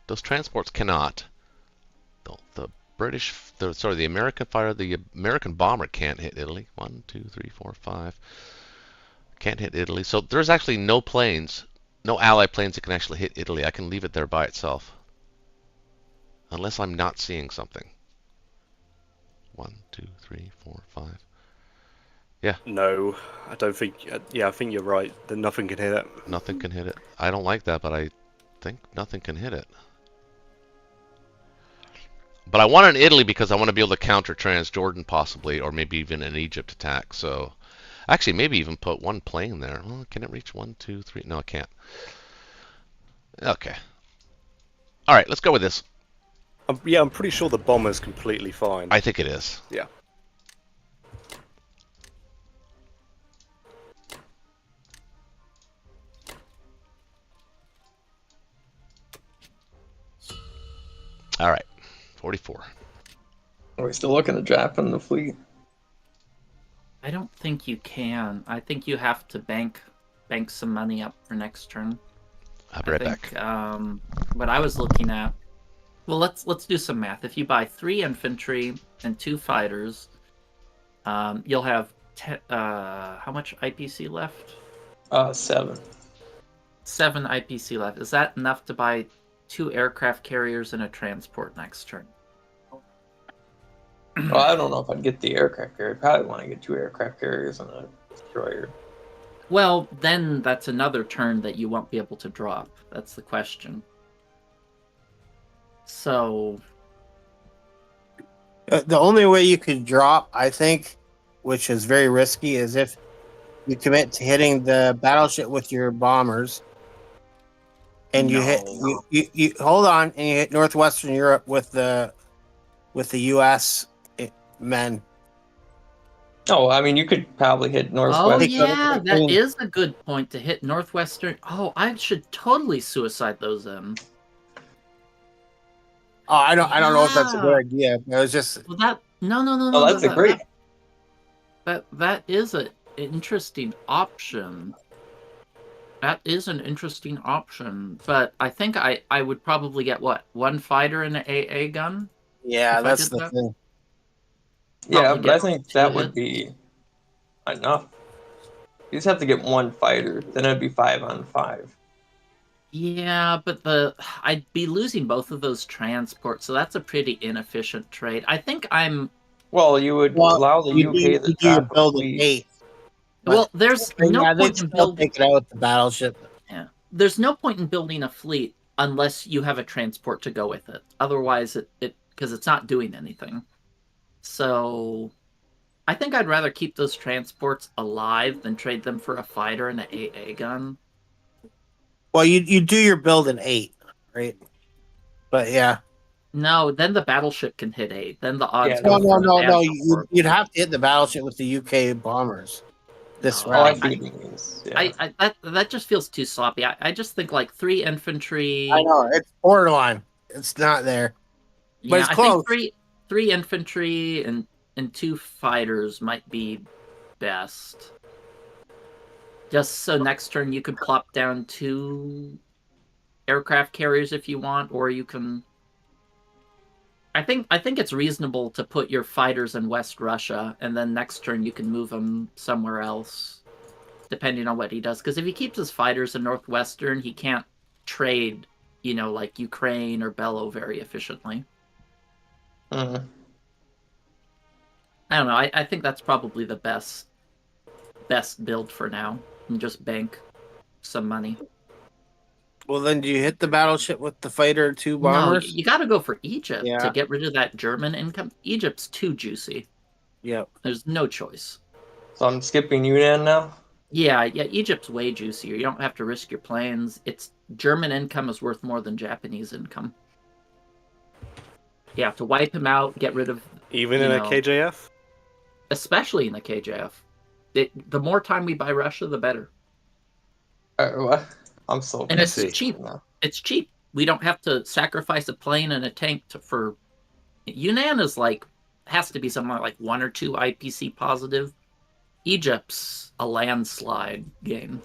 Those transports cannot. The American bomber can't hit Italy. 1, 2, 3, 4, 5. Can't hit Italy. So there's actually no planes, no Allied planes that can actually hit Italy. I can leave it there by itself. Unless I'm not seeing something. 1, 2, 3, 4, 5. Yeah. No, I don't think. Yeah, I think you're right. That nothing can hit it. Nothing can hit it. I don't like that, but I think nothing can hit it. But I want it in Italy because I want to be able to counter Transjordan possibly, or maybe even an Egypt attack. So, actually, maybe even put one plane there. Well, can it reach 1, 2, 3? No, it can't. Okay. All right, let's go with this. Yeah, I'm pretty sure the bomber's completely fine. I think it is. Yeah. All right, 44. Are we still looking at dropping the fleet? I don't think you can. I think you have to bank some money up for next turn. I'll be right back. What I was looking at. Well, let's do some math. If you buy 3 infantry and 2 fighters, you'll have how much IPC left? 7. 7 IPC left. Is that enough to buy 2 aircraft carriers and a transport next turn? Well, I don't know if I'd get the aircraft carrier. I'd probably want to get 2 aircraft carriers and a destroyer. Well, then that's another turn that you won't be able to drop. That's the question. So... The only way you could drop, I think, which is very risky, is if you commit to hitting the battleship with your bombers, and you hit you hold on, and you hit Northwestern Europe with the U.S. men. Oh, I mean, you could probably hit Oh, Northwest. yeah, that is a good point to hit Northwestern. Oh, I should totally suicide those in. Oh, I don't know if that's a Yeah. good idea. It was just Well, that no. Oh, that's a great. That is an interesting option. That is an interesting option, but I think I would probably get what, 1 fighter and an AA gun. yeah, If I that's did the that? thing. Yeah, Probably but I get think 2 that would hits. be enough. You just have to get 1 fighter, then it'd be 5 on 5. Yeah, but I'd be losing both of those transports, so that's a pretty inefficient trade. I think I'm. Well, you would Well, allow the you UK need to to drop a build a fleet. gate. Well, there's no Yeah, they'd point in still building. take it out with the battleship. Yeah, there's no point in building a fleet unless you have a transport to go with it. Otherwise, it because it's not doing anything. So I think I'd rather keep those transports alive than trade them for a fighter and an AA gun. Well, you do your build in 8, right? But yeah. No, then the battleship can hit 8. Then the odds Yeah, go No. from bad to You'd have to hit the battleship with the UK bombers this No, Oh, I round. see what you mean. Yeah. that just feels too sloppy. I just think like 3 infantry. I know it's borderline. It's not there, but Yeah, it's I close. think three infantry and 2 fighters might be best. Just so next turn you could plop down 2 aircraft carriers if you want, or you can. I think it's reasonable to put your fighters in West Russia, and then next turn you can move them somewhere else, depending on what he does. Because if he keeps his fighters in Northwestern, he can't trade, like Ukraine or Bello very efficiently. Mhm. I don't know. I think that's probably the best build for now, and just bank some money. Well, then do you hit the battleship with the fighter 2 No, bombers? you got to go for Egypt Yeah. to get rid of that German income. Egypt's too juicy. Yep. There's no choice. So I'm skipping Yunnan now. Yeah, Egypt's way juicier. You don't have to risk your planes. It's German income is worth more than Japanese income. You have to wipe him out, get rid of Even in a KJF? especially in the KJF. The more time we buy Russia, the better. What? I'm so And it's see. cheap. now. It's cheap. We don't have to sacrifice a plane and a tank for. Yunnan is has to be something like 1 or 2 IPC positive. Egypt's a landslide game.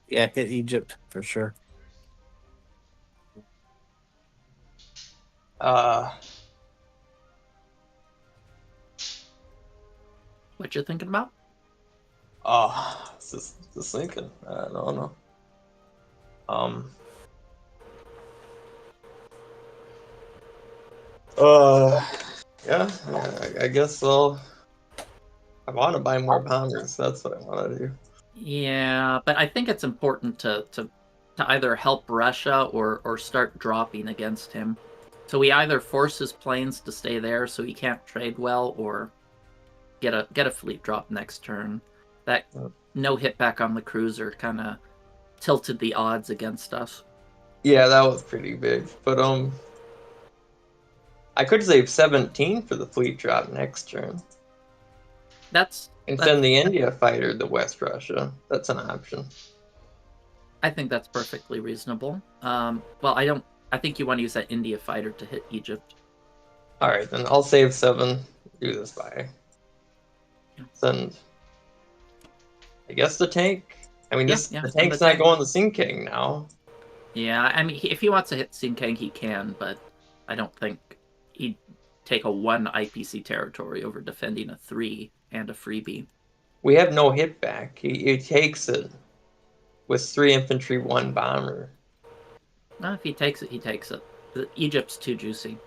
Yeah, hit Egypt for sure. What you thinking about? Just thinking. I don't know. Yeah. I guess I want to buy more bombers. That's what I want to do. Yeah, but I think it's important to either help Russia or start dropping against him. So we either force his planes to stay there so he can't trade well, or get a fleet drop next turn. That no hit back on the cruiser kind of tilted the odds against us. Yeah, that was pretty big. But I could save 17 for the fleet drop next turn. And send the India fighter to West Russia. That's an option. I think that's perfectly reasonable. Well, I think you want to use that India fighter to hit Egypt. All right, then I'll save 7. Do this by. Send. I guess the tank. I mean, the tank's not going to Sinkang now. Yeah, I mean, if he wants to hit Sinkang, he can, but I don't think he'd take a 1 IPC territory over defending a 3 and a freebie. We have no hit back. He takes it with 3 infantry, 1 bomber. No, if he takes it, he takes it. Egypt's too juicy.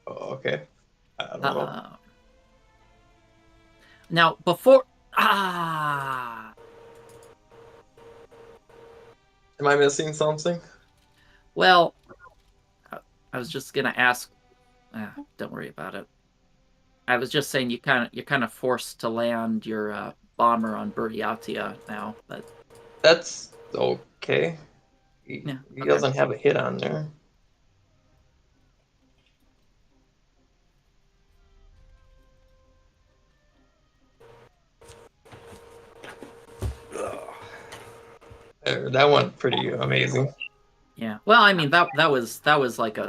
Okay. I don't know. Now, before... Am I missing something? Well, I was just gonna ask. Don't worry about it. I was just saying you're kind of forced to land your bomber on Buryatia now, but that's okay. He doesn't have a hit on there. That went pretty amazing. Yeah. Well, I mean that was like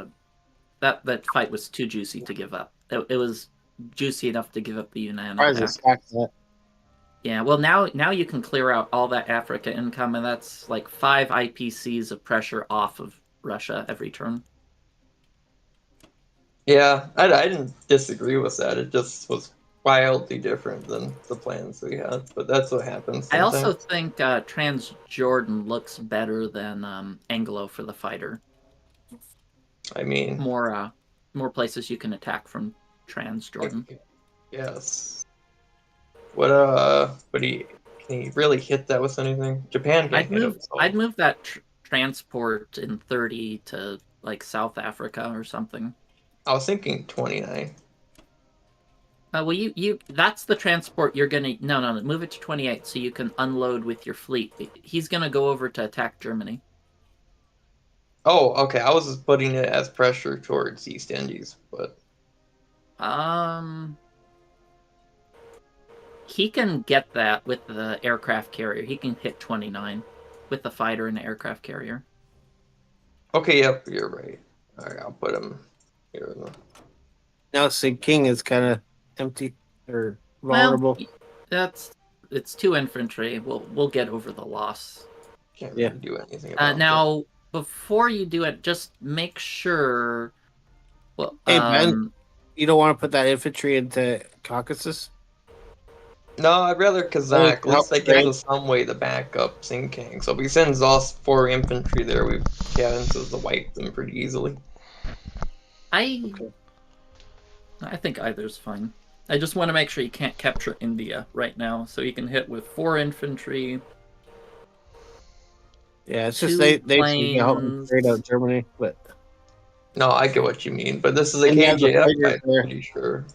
that fight was too juicy to give up. It was juicy enough to give up the Yunnan attack. Yeah. Well, now you can clear out all that Africa income, and that's like 5 IPCs of pressure off of Russia every turn. Yeah, I didn't disagree with that. It just was wildly different than the plans we had, but that's what happens sometimes. I also think Transjordan looks better than Anglo for the fighter. I mean, more places you can attack from Jordan. Yes. What can he really hit that with anything? Japan can't hit it. So. I'd move that transport in 30 to like South Africa or something. I was thinking 29. Well, you that's the transport you're gonna no move it to 28 so you can unload with your fleet. He's gonna go over to attack Germany. Oh, okay. I was just putting it as pressure towards East Indies, but he can get that with the aircraft carrier. He can hit 29 with the fighter and the aircraft carrier. Okay, yep, you're right. All right, I'll put him here. Now, King is kind of empty or vulnerable. Well, it's 2 infantry. We'll get over the loss. Can't really do anything about now, it. Before you do it, just make sure. Well, hey Ben, you don't want to put that infantry into Caucasus? No, I'd rather Kazakh. At least that gives us some way to back up King. So if he sends all 4 infantry there, we've chances to wipe them pretty easily. I think either's fine. I just want to make sure you can't capture India right now, so you can hit with 4 infantry. Yeah, it's just they can straight out Germany, but no, I get what you mean. But this is a KJF, I'm pretty sure.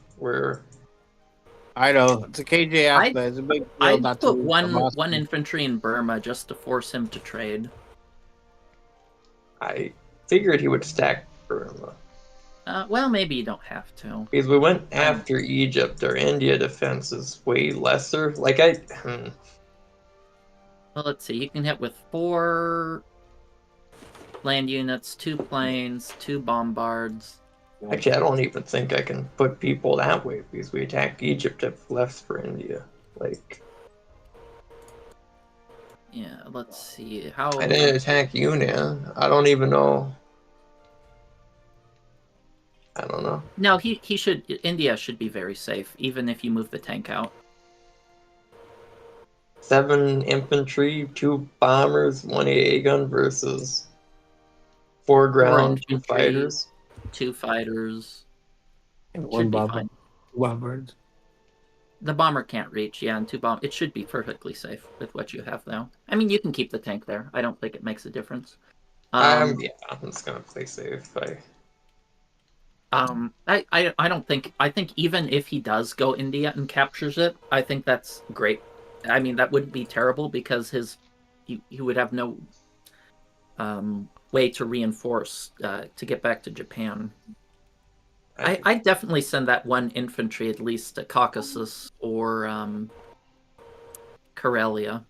I know it's a KJF, but it's a big deal. I'd put one infantry in Burma just to force him to trade. I figured he would stack Burma. Well, maybe you don't have to. Because we went after Egypt, our India defense is way lesser. Like Well, let's see. You can hit with 4 land units, 2 planes, 2 bombards. Actually, I don't even think I can put people that way because we attacked Egypt and left for India. Like, yeah, let's see how. I didn't attack Union. I don't even know. I don't know. No, he should. India should be very safe, even if you move the tank out. 7 infantry, 2 bombers, 1 AA gun versus 4 ground, 2 fighters. 2 fighters. And 1 bomber. 2 bombers. The bomber can't reach, yeah, and 2 bomb. It should be perfectly safe with what you have now. I mean, you can keep the tank there. I don't think it makes a difference. Yeah, I'm just gonna play safe. I don't think. I think even if he does go India and captures it, I think that's great. I mean, that wouldn't be terrible because he would have no way to reinforce to get back to Japan. I'd definitely send that 1 infantry at least to Caucasus or Karelia.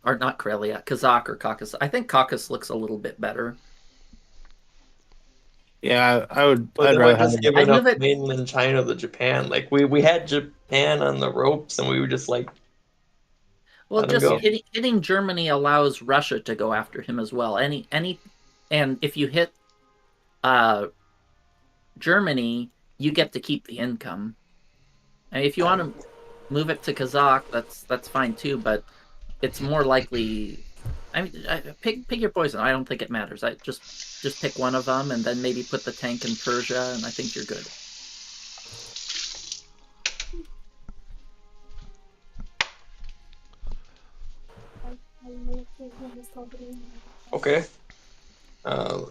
Or not Karelia, Kazakh or Caucasus. I think Caucasus looks a little bit better. Yeah, I would. I'd rather just giving up mainland China to Japan. Like we had Japan on the ropes, and we were just like. Well, just hitting Germany allows Russia to go after him as well. And if you hit Germany, you get to keep the income. And if you want to move it to Kazakh, that's fine too. But it's more likely. I mean, pick your poison. I don't think it matters. I just pick one of them, and then maybe put the tank in Persia, and I think you're good. Okay. I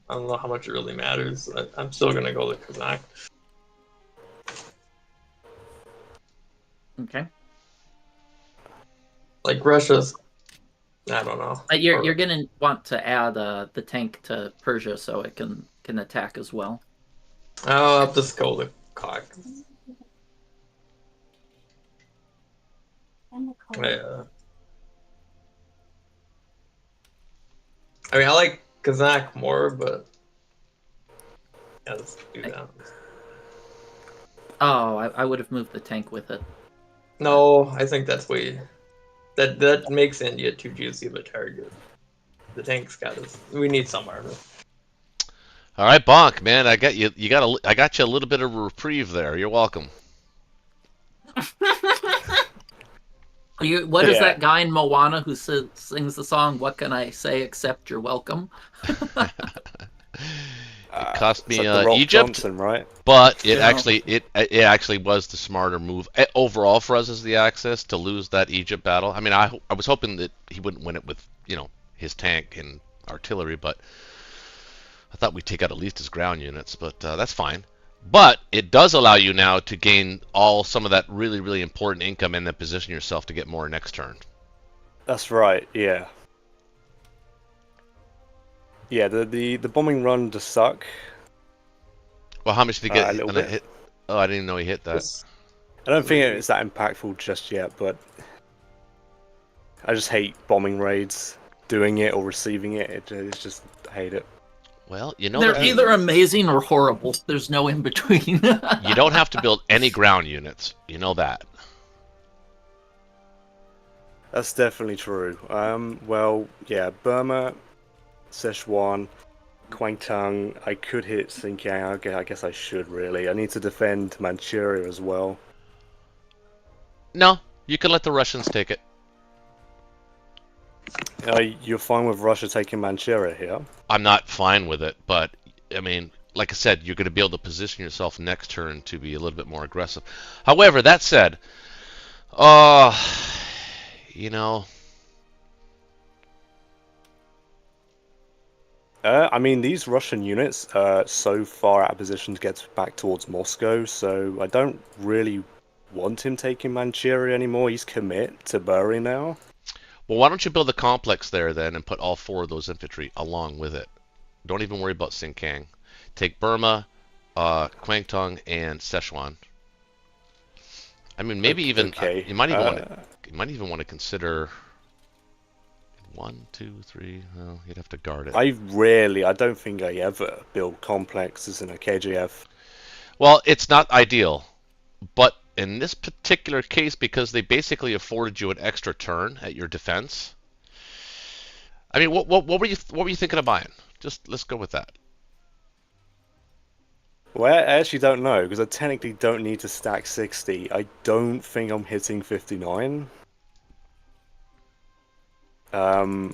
don't know how much it really matters. I'm still gonna go to Kazakh. Okay. Like Russia's, I don't know. You're gonna want to add the tank to Persia so it can attack as well. I'll just go to Caucasus. Yeah. I mean, I like Kazakh more, but yeah, let's do that. Oh, I would have moved the tank with it. No, I think that's way. That makes India too juicy of a target. The tank's got us. We need some armor. All right, Bonk, man, I got you. I got you a little bit of a reprieve there. You're welcome. What is Yeah. that guy in Moana who sings the song, "What can I say except you're welcome"? It cost It's me like the Rock Egypt, Johnson, right? but it Yeah. actually was the smarter move overall for us as the Axis to lose that Egypt battle. I mean, I was hoping that he wouldn't win it with his tank and artillery, but I thought we'd take out at least his ground units. But that's fine. But it does allow you now to gain some of that really, really important income and then position yourself to get more next turn. That's right. Yeah. Yeah. The bombing run does suck. Well, how much did he get? A little bit. Hit? Oh, I didn't even know he hit that. I don't think it's that impactful just yet, but I just hate bombing raids, doing it or receiving it. It's just, I hate it. Well, they're either amazing or horrible. There's no in between. You don't have to build any ground units. You know that. That's definitely true. Well, yeah, Burma, Szechuan, Kwangtung. I could hit Xinjiang. I guess I should really. I need to defend Manchuria as well. No, you can let the Russians take it. You're fine with Russia taking Manchuria here? I'm not fine with it, but I mean, like I said, you're going to be able to position yourself next turn to be a little bit more aggressive. However, that said, I mean, these Russian units are so far out of position to get back towards Moscow, so I don't really want him taking Manchuria anymore. He's commit to Bury now. Well, why don't you build a complex there then and put all 4 of those infantry along with it? Don't even worry about Xinjiang. Take Burma, Kwangtung, and Szechuan. I mean, maybe even okay. you might even want to consider 1, 2, 3. Well, you'd have to guard it. I don't think I ever build complexes in a KJF. Well, it's not ideal, but in this particular case, because they basically afforded you an extra turn at your defense. I mean, what were you thinking of buying? Just let's go with that. Well, I actually don't know because I technically don't need to stack 60. I don't think I'm hitting 59. No,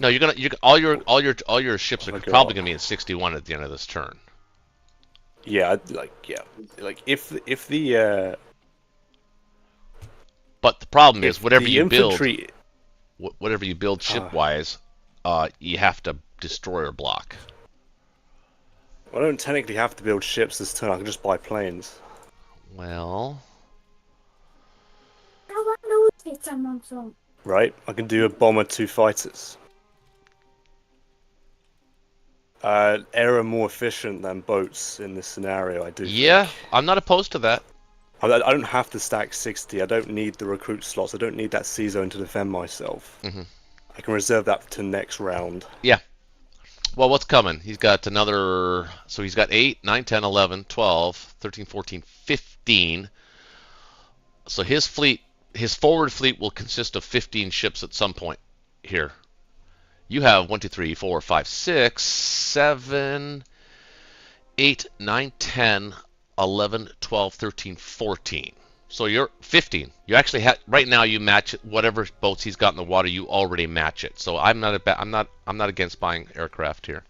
all your ships are probably gonna be in 61 at the end of this turn. Yeah, like if the. But the problem is, whatever you infantry... build ship-wise, you have to destroy or block. I don't technically have to build ships this turn. I can just buy planes. Well, right? I can do a bomber, 2 fighters. Air are more efficient than boats in this scenario. I do. Yeah, think. I'm not opposed to that. I don't have to stack 60. I don't need the recruit slots. I don't need that C zone to defend myself. Mm-hmm. I can reserve that to next round. Yeah. Well, what's coming? He's got another... So he's got 8, 9, 10, 11, 12, 13, 14, 15. So his forward fleet will consist of 15 ships at some point here. You have 1, 2, 3, 4, 5, 6, 7, 8, 9, 10, 11, 12, 13, 14. So you're 15. You actually have right now. You match whatever boats he's got in the water. You already match it. So I'm not against buying aircraft here.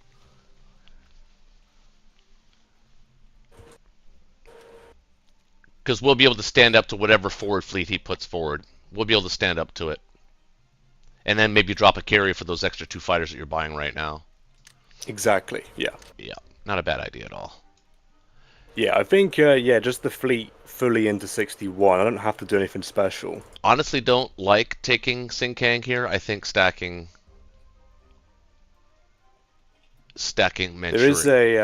Because we'll be able to stand up to whatever forward fleet he puts forward. We'll be able to stand up to it. And then maybe drop a carrier for those extra 2 fighters that you're buying right now. Exactly. Yeah. Yeah. Not a bad idea at all. Yeah, I think, just the fleet fully into 61. I don't have to do anything special. Honestly, don't like taking Xinjiang here. I think stacking Manchuria. There is a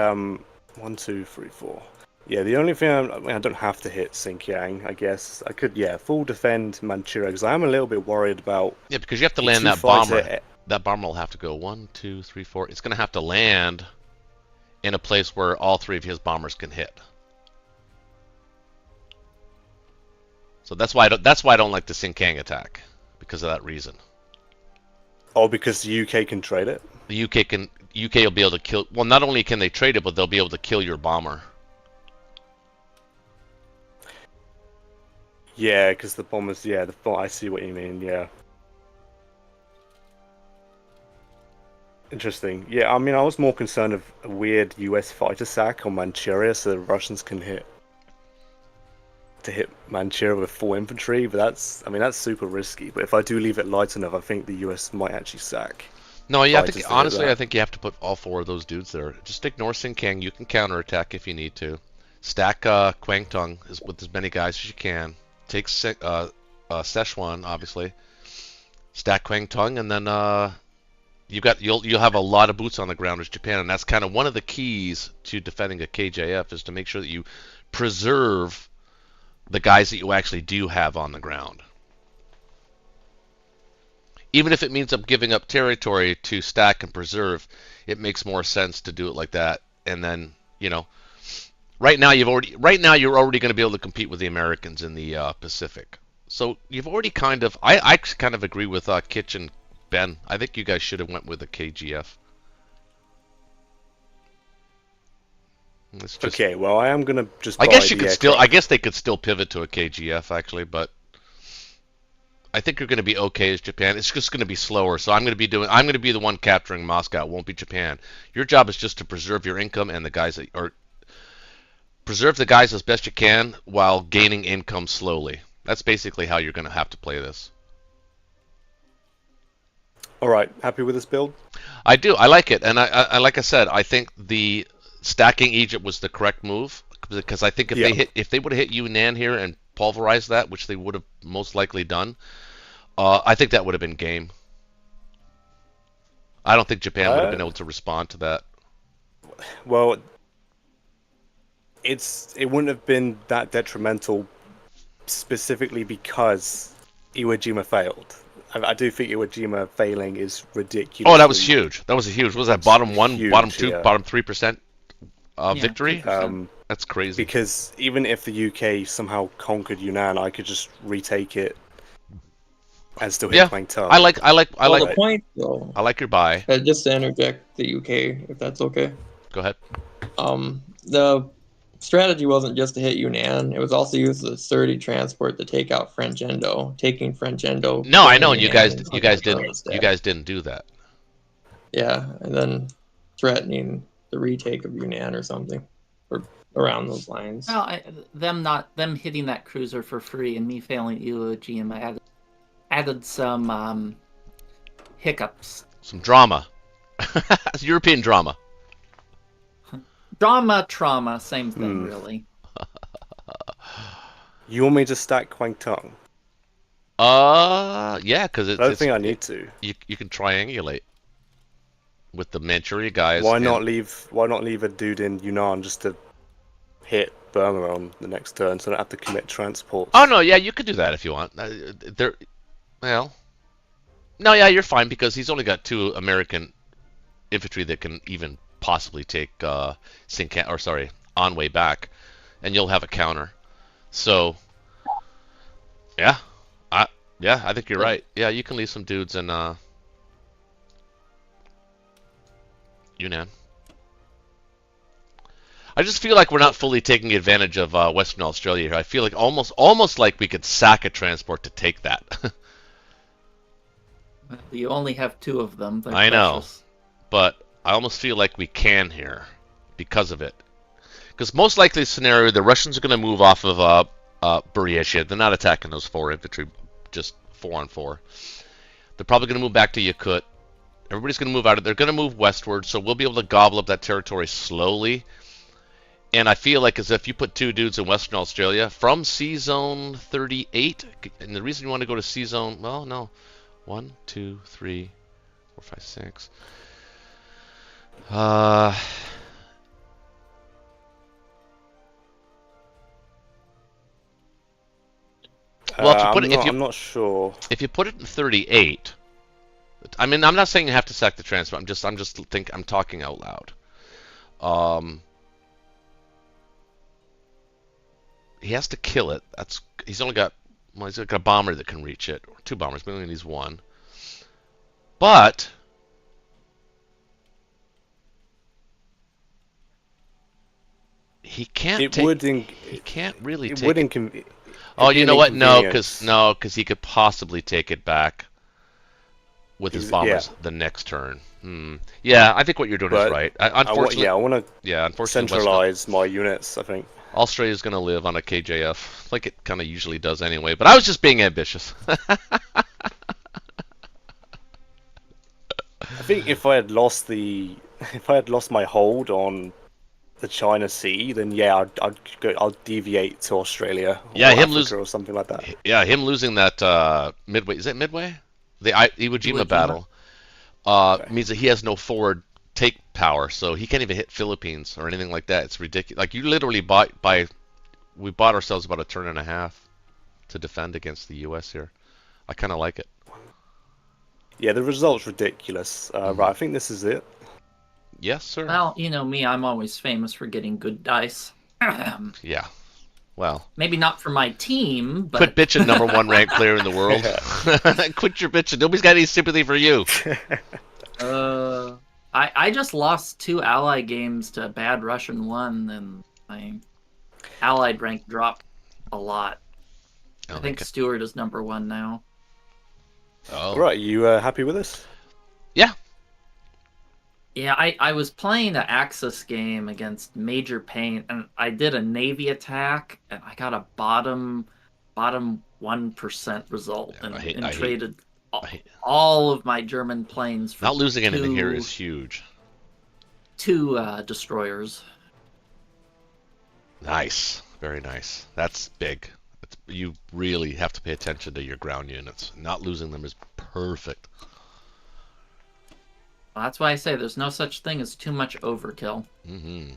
1, 2, 3, 4. Yeah, the only thing I don't have to hit Xinjiang. I guess I could, full defend Manchuria because I am a little bit worried about. Yeah, because you have to land that bomber. That bomber will have to go 1, 2, 3, 4. It's going to have to land in a place where all 3 of his bombers can hit. So that's why I don't like the Xinjiang attack, because of that reason. Oh, because the UK can trade it? The UK will be able to kill. Well, not only can they trade it, but they'll be able to kill your bomber. Yeah, because the bombers. Yeah, I see what you mean. Yeah. Interesting. Yeah, I mean, I was more concerned of a weird US fighter sack on Manchuria, so the Russians can hit Manchuria with full infantry. But that's super risky. But if I do leave it light enough, I think the US might actually sack No, you have to. fighters to hit Honestly, I that. think you have to put all 4 of those dudes there. Just ignore Kang. You can counterattack if you need to. Stack Kwangtung with as many guys as you can. Take Szechuan, obviously. Stack Kwangtung, and then you'll have a lot of boots on the ground as Japan, and that's kind of one of the keys to defending a KJF is to make sure that you preserve the guys that you actually do have on the ground. Even if it means I'm giving up territory to stack and preserve, it makes more sense to do it like that. And then, right now you're already going to be able to compete with the Americans in the Pacific. So you've already I kind of agree with Kitch and Ben. I think you guys should have went with a KGF. Okay, well, I am gonna just. I guess I guess they could still pivot to a KGF actually, but I think you're going to be okay as Japan. It's just going to be slower. So I'm going to be the one capturing Moscow. It won't be Japan. Your job is just to preserve your income and preserve the guys as best you can while gaining income slowly. That's basically how you're going to have to play this. All right, happy with this build? I do. I like it, and I like I said, I think the stacking Egypt was the correct move because I think if they would have hit Yunnan here and pulverized that, which they would have most likely done, I think that would have been game. I don't think Japan would have been able to respond to that. Well, it wouldn't have been that detrimental specifically because Iwo Jima failed. I do think Iwo Jima failing is ridiculous. Oh, that was huge. That was a huge. What was that bottom 1, huge, bottom 2, bottom 3% victory? 3%. That's crazy. Because even if the UK somehow conquered Yunnan, I could just retake it and still hit Kwangtung. I like the point though. I like your buy. Just to interject the UK, if that's okay. Go ahead. The strategy wasn't just to hit Yunnan; it was also used as a sturdy transport to take out French Endo, taking French Endo. No, I know you guys didn't do that. Yeah, and then threatening the retake of Yunnan or something, or around those lines. Well, them hitting that cruiser for free and me failing Iwo Jima added some hiccups. Some drama. European drama. Trauma, same thing, really. You want me to stack Kwangtung? Yeah, because I don't think I need to. You can triangulate with the Manchuria guys. Why not leave a dude in Yunnan just to hit Burma on the next turn, so I don't have to commit transport? Oh no, yeah, you could do that if you want. You're fine because he's only got 2 American infantry that can even possibly take Anhui back, and you'll have a counter. So, I think you're right. Yeah, you can leave some dudes in Yunnan. I just feel like we're not fully taking advantage of Western Australia here. I feel like almost like we could sack a transport to take that. You only have 2 of them. I know, but I almost feel like we can here because of it. Because most likely scenario, the Russians are going to move off of Buryatia. They're not attacking those 4 infantry, just 4 on 4. They're probably going to move back to Yakut. Everybody's going to move out of. They're going to move westward, so we'll be able to gobble up that territory slowly. And I feel like as if you put 2 dudes in Western Australia from C Zone 38, and the reason you want to go to C Zone, well, no, 1, 2, 3, 4, 5, 6. Well, I'm not sure. If you put it in 38, I mean, I'm not saying you have to sack the transfer. I'm talking out loud. He has to kill it. He's got a bomber that can reach it, or 2 bombers. Maybe he needs 1. But he can't. He can't really take it. Oh, you know what? No, because he could possibly take it back. with his Yeah. bombers the next turn. Yeah, I think what you're doing is But right. Unfortunately, I want to unfortunately, centralize my units, I think. Australia's going to live on a KJF, like it kind of usually does anyway. But I was just being ambitious. I think if I had lost my hold on the China Sea, then yeah, I'll deviate to Australia or Yeah, him Africa or something like that. Yeah, him losing that Midway. Is it Midway? The Iwo Jima Jima. battle Okay. means that he has no forward take power, so he can't even hit Philippines or anything like that. It's ridiculous. Like you literally we bought ourselves about a turn and a half to defend against the U.S. here. I kind of like it. Yeah, the result's ridiculous. Right, I think this is it. Yes, sir. Well, you know me, I'm always famous for getting good dice. Yeah. Well, Maybe not for my team, but quit bitching, number one ranked player in the world. Quit your bitching. Nobody's got any sympathy for you. I just lost 2 Allied games to a bad Russian one, and my Allied rank dropped a lot. I think Stewart is number 1 now. Oh. Right, you happy with this? Yeah. Yeah, I was playing an Axis game against Major Pain, and I did a Navy attack, and I got a bottom 1% result, and traded all of my German planes for not losing anything here is huge. 2 destroyers. Nice, very nice. That's big. You really have to pay attention to your ground units. Not losing them is perfect. Well, that's why I say there's no such thing as too much overkill. Mm-hmm.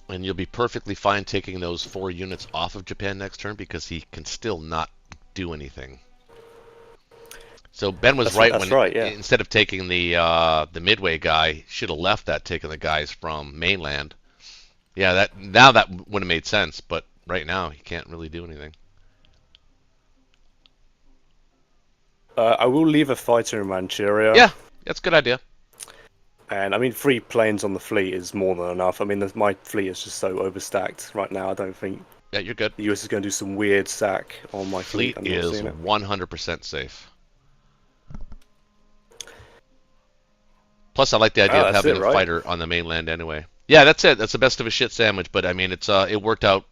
And you'll be perfectly fine taking those 4 units off of Japan next turn because he can still not do anything. So Ben was right when instead of taking the Midway guy, he should have left that, taking the guys from mainland. Yeah, that would have made sense, but right now he can't really do anything. I will leave a fighter in Manchuria. Yeah, that's a good idea. And I mean, 3 planes on the fleet is more than enough. I mean, my fleet is just so overstacked right now. I don't think. Yeah, you're good. The US is going to do some weird sack on my fleet. Fleet is 100% safe. Plus, I like the idea of having a fighter on the mainland anyway. Yeah, that's it. That's the best of a shit sandwich. But I mean, it worked out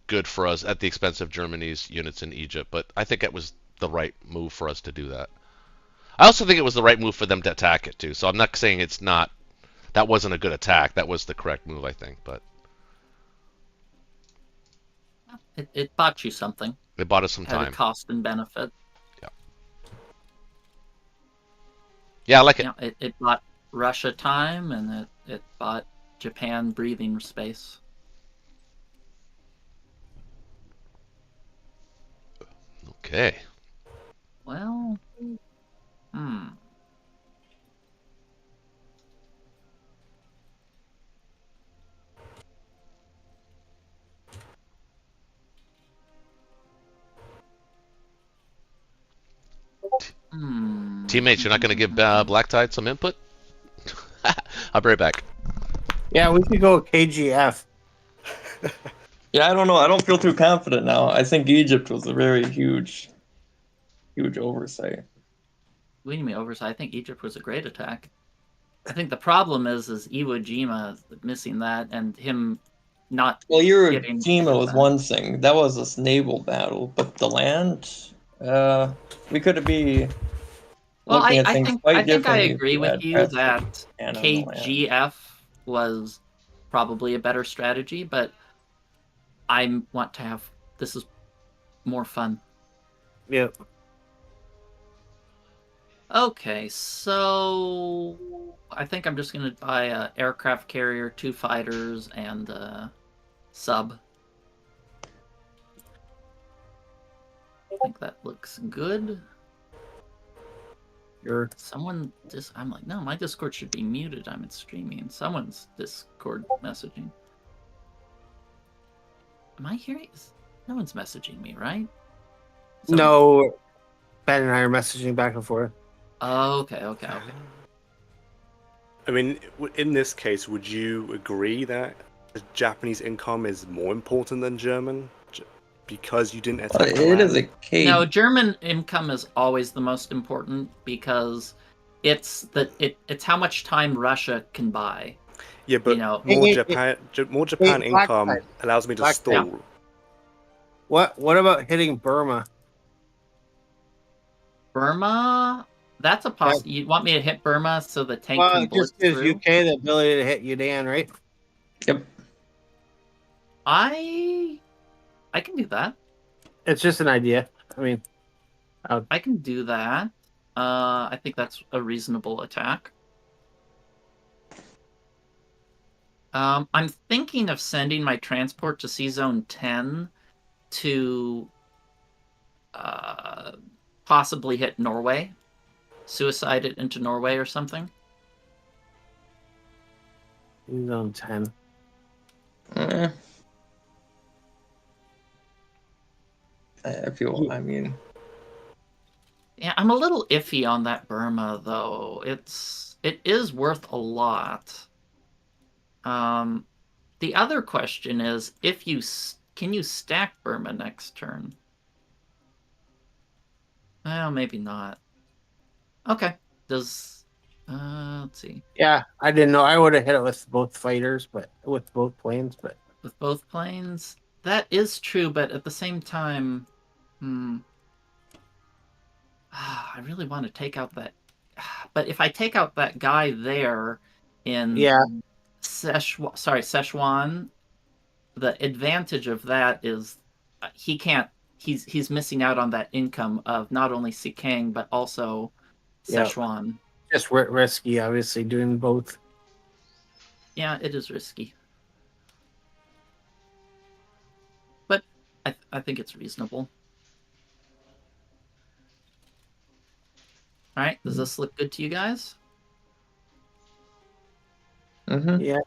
good for us at the expense of Germany's units in Egypt. But I think it was the right move for us to do that. I also think it was the right move for them to attack it too. So I'm not saying it's not. That wasn't a good attack. That was the correct move, I think. But it bought you something. It bought us some time. Had a cost and benefit. Yeah. Yeah, I like it. Yeah, it bought Russia time, and it bought Japan breathing space. Okay. Well, Teammates, you're not going to give Black Tide some input? I'll be right back. Yeah, we could go KGF. Yeah, I don't know. I don't feel too confident now. I think Egypt was a very huge oversight. What do you mean oversight? I think Egypt was a great attack. I think the problem is Iwo Jima missing that and him not. Well, Iwo Jima was one thing. That was this naval battle, but the land, we could be. Well, I think I agree with you that KGF was probably a better strategy, but I want to have this is more fun. Yep. Okay, so I think I'm just gonna buy a aircraft carrier, 2 fighters, and a sub. I think that looks good. Someone I'm like, no, my Discord should be muted. I'm streaming. Someone's Discord messaging. Am I hearing? No one's messaging me, right? No, Ben and I are messaging back and forth. Oh, okay. I mean, in this case, would you agree that the Japanese income is more important than German? because you didn't attack the It is a land? cave. No, German income is always the most important because it's how much time Russia can buy. Yeah, but You know, more Hey, Japan Black income Side. allows me to Black Side. stall. What about hitting Burma? Burma. That's a possible. You want me to hit Burma so the tank Well, can it blitz just gives through? UK the ability to hit Udan, right? Yep. I can do that. It's just an idea. I mean, I can do that. I think that's a reasonable attack. I'm thinking of sending my transport to Sea Zone 10 to possibly hit Norway, suicide it into Norway or something. Zone 10. I feel. I mean, Yeah, I'm a little iffy on that Burma though. It is worth a lot. The other question is if you can you stack Burma next turn? Well, maybe not. Okay. Does let's see. Yeah, I didn't know. I would have hit it with both fighters, but with both planes. But With both planes, that is true, but at the same time, I really want to take out that. But if I take out that guy there in Szechuan, the advantage of that is he can't. He's missing out on that income of not only Sikang but also Szechuan. just risky, obviously, doing both. Yeah, it is risky, but I think it's reasonable. All right, does this look good to you guys? Yeah.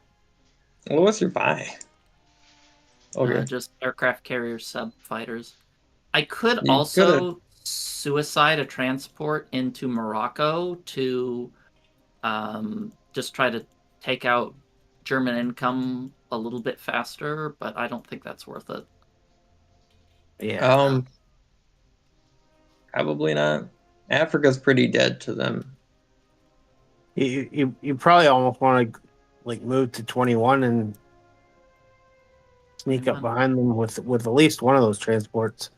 What was your buy? Okay. Just aircraft carrier sub fighters. I could You also suicide a transport into Morocco to just try to take out German income a little bit faster, but I don't think that's worth it. Yeah. Probably not. Africa's pretty dead to them. You probably almost want to like move to 21 and sneak up behind them with at least one of those transports.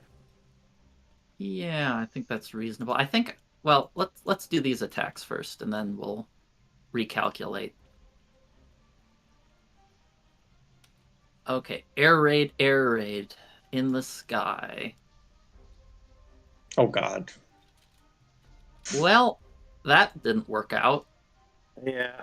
Yeah, I think that's reasonable. I think well, let's do these attacks first and then we'll recalculate. Okay, air raid in the sky. Oh God. Well, that didn't work out. Yeah.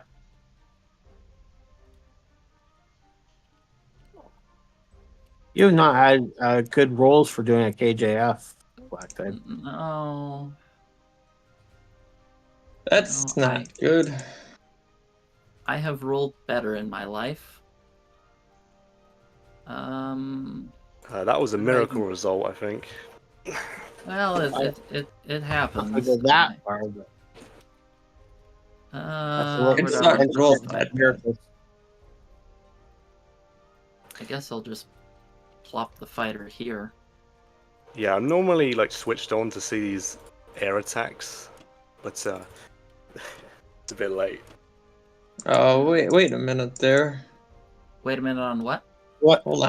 You've not had good rolls for doing a KJF, Black Tide. No. That's not good. I have rolled better in my life. That was a miracle result, I think. Well, it happens. I go that far, but It's not roll that miracles. I guess I'll just plop the fighter here. Yeah, I'm normally like switched on to see these air attacks, but it's a bit late. Oh wait a minute there. Wait a minute on what? What? Hold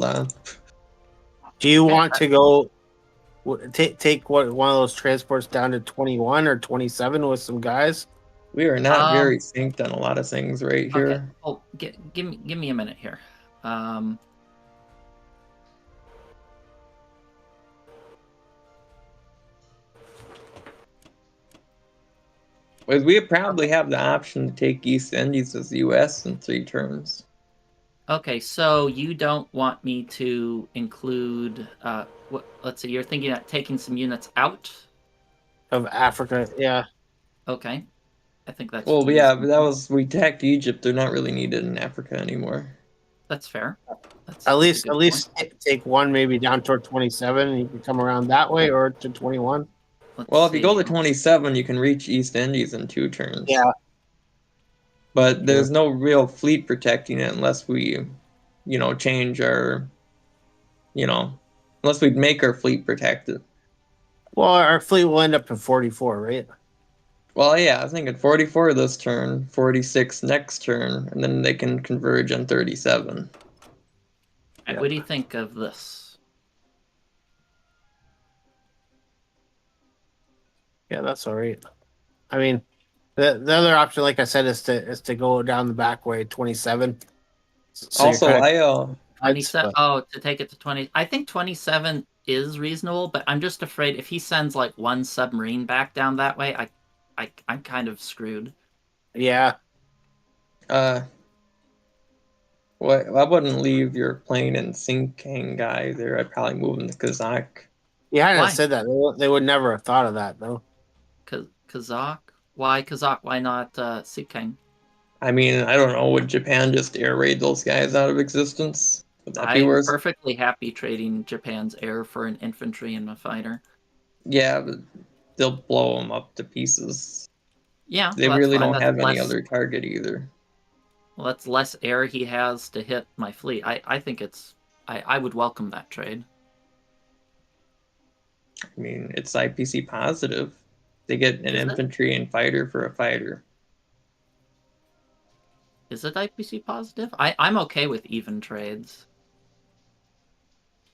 on. Do you want to go take one of those transports down to 21 or 27 with some guys? We are not very synced on a lot of things right here. Okay. Oh, give me a minute here. We probably have the option to take East Indies as U.S. in 3 turns. Okay, so you don't want me to include let's see, you're thinking of taking some units out of Africa, yeah. Okay. I think that's well, yeah, but we attacked Egypt. They're not really needed in Africa anymore. That's fair. At least take one maybe down toward 27 and you can come around that way or to 21. If you go to 27, you can reach East Indies in 2 turns. Yeah. But there's no real fleet protecting it unless we, change our you know, unless we make our fleet protected. Well, our fleet will end up in 44, right? Well, yeah, I was thinking 44 this turn, 46 next turn, and then they can converge on 37. And what do you think of this? Yeah, that's all right. I mean, the other option, like I said, is to go down the back way, 27. So Also, I 27. Oh, to take it to 20. I think 27 is reasonable, but I'm just afraid if he sends like one submarine back down that way, I'm kind of screwed. Yeah. Well, I wouldn't leave your plane in Sinkang either. I'd probably move him to Kazakh. Yeah, I Why? said that. They would never have thought of that, though. Kazakh? Why Kazakh? Why not Sikang? I mean, I don't know. Would Japan just air raid those guys out of existence? Would that be I'm worse? perfectly happy trading Japan's air for an infantry and a fighter. Yeah, but they'll blow them up to pieces. Yeah, They well, really that's fine. don't That's have any less- other target either. Well, that's less air he has to hit my fleet. I think it's. I would welcome that trade. I mean, it's IPC positive. They get an Is it? infantry and fighter for a fighter. Is it IPC positive? I'm okay with even trades.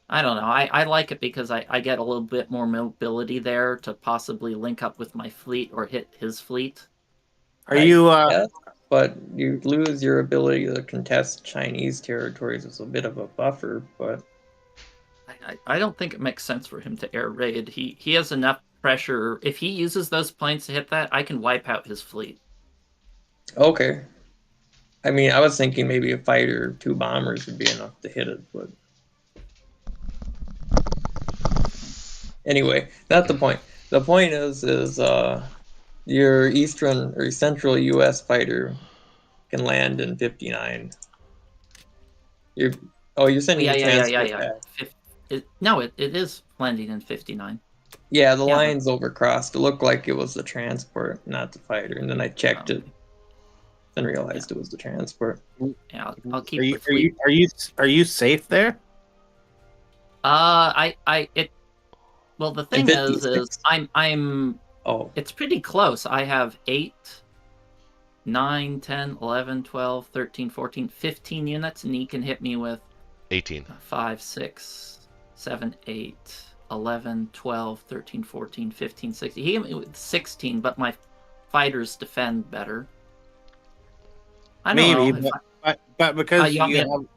I don't know. I like it because I get a little bit more mobility there to possibly link up with my fleet or hit his fleet. Are you? Yes, but you lose your ability to contest Chinese territories as a bit of a buffer. But I don't think it makes sense for him to air raid. He has enough pressure. If he uses those planes to hit that, I can wipe out his fleet. okay. I mean, I was thinking maybe a fighter or 2 bombers would be enough to hit it, but anyway, not the point. The point is your eastern or central U.S. fighter can land in 59. You're sending Yeah. the transport back. No, it is landing in 59. Yeah, the Yeah. lines overcrossed. It looked like it was the transport, not the fighter. And then I checked it and realized it was the transport. Yeah, I'll keep the fleet. Are you safe there? Well, the thing is 56. I'm Oh, it's pretty close. I have 8, 9, 10, 11, 12, 13, 14, 15 units, and he can hit me with 18. 5, 6, 7, 8, 11, 12, 13, 14, 15, 16. He hit me with 16, but my fighters defend better. I don't know. But because you want me to-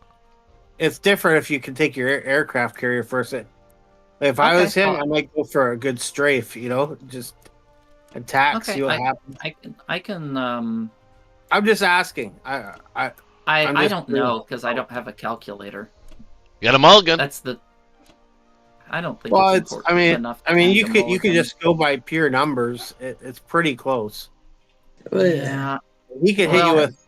it's different if you can take your aircraft carrier first. If I was him, I might go for a good strafe. Just attack, Okay, see what happens. I can. I'm just asking. I'm I just don't know because I don't have a calculator. You got a mulligan. That's the. I don't think Well, it's important enough. to have you a could mulligan. just go by pure numbers. It's pretty close. Yeah. He could hit you Well- with.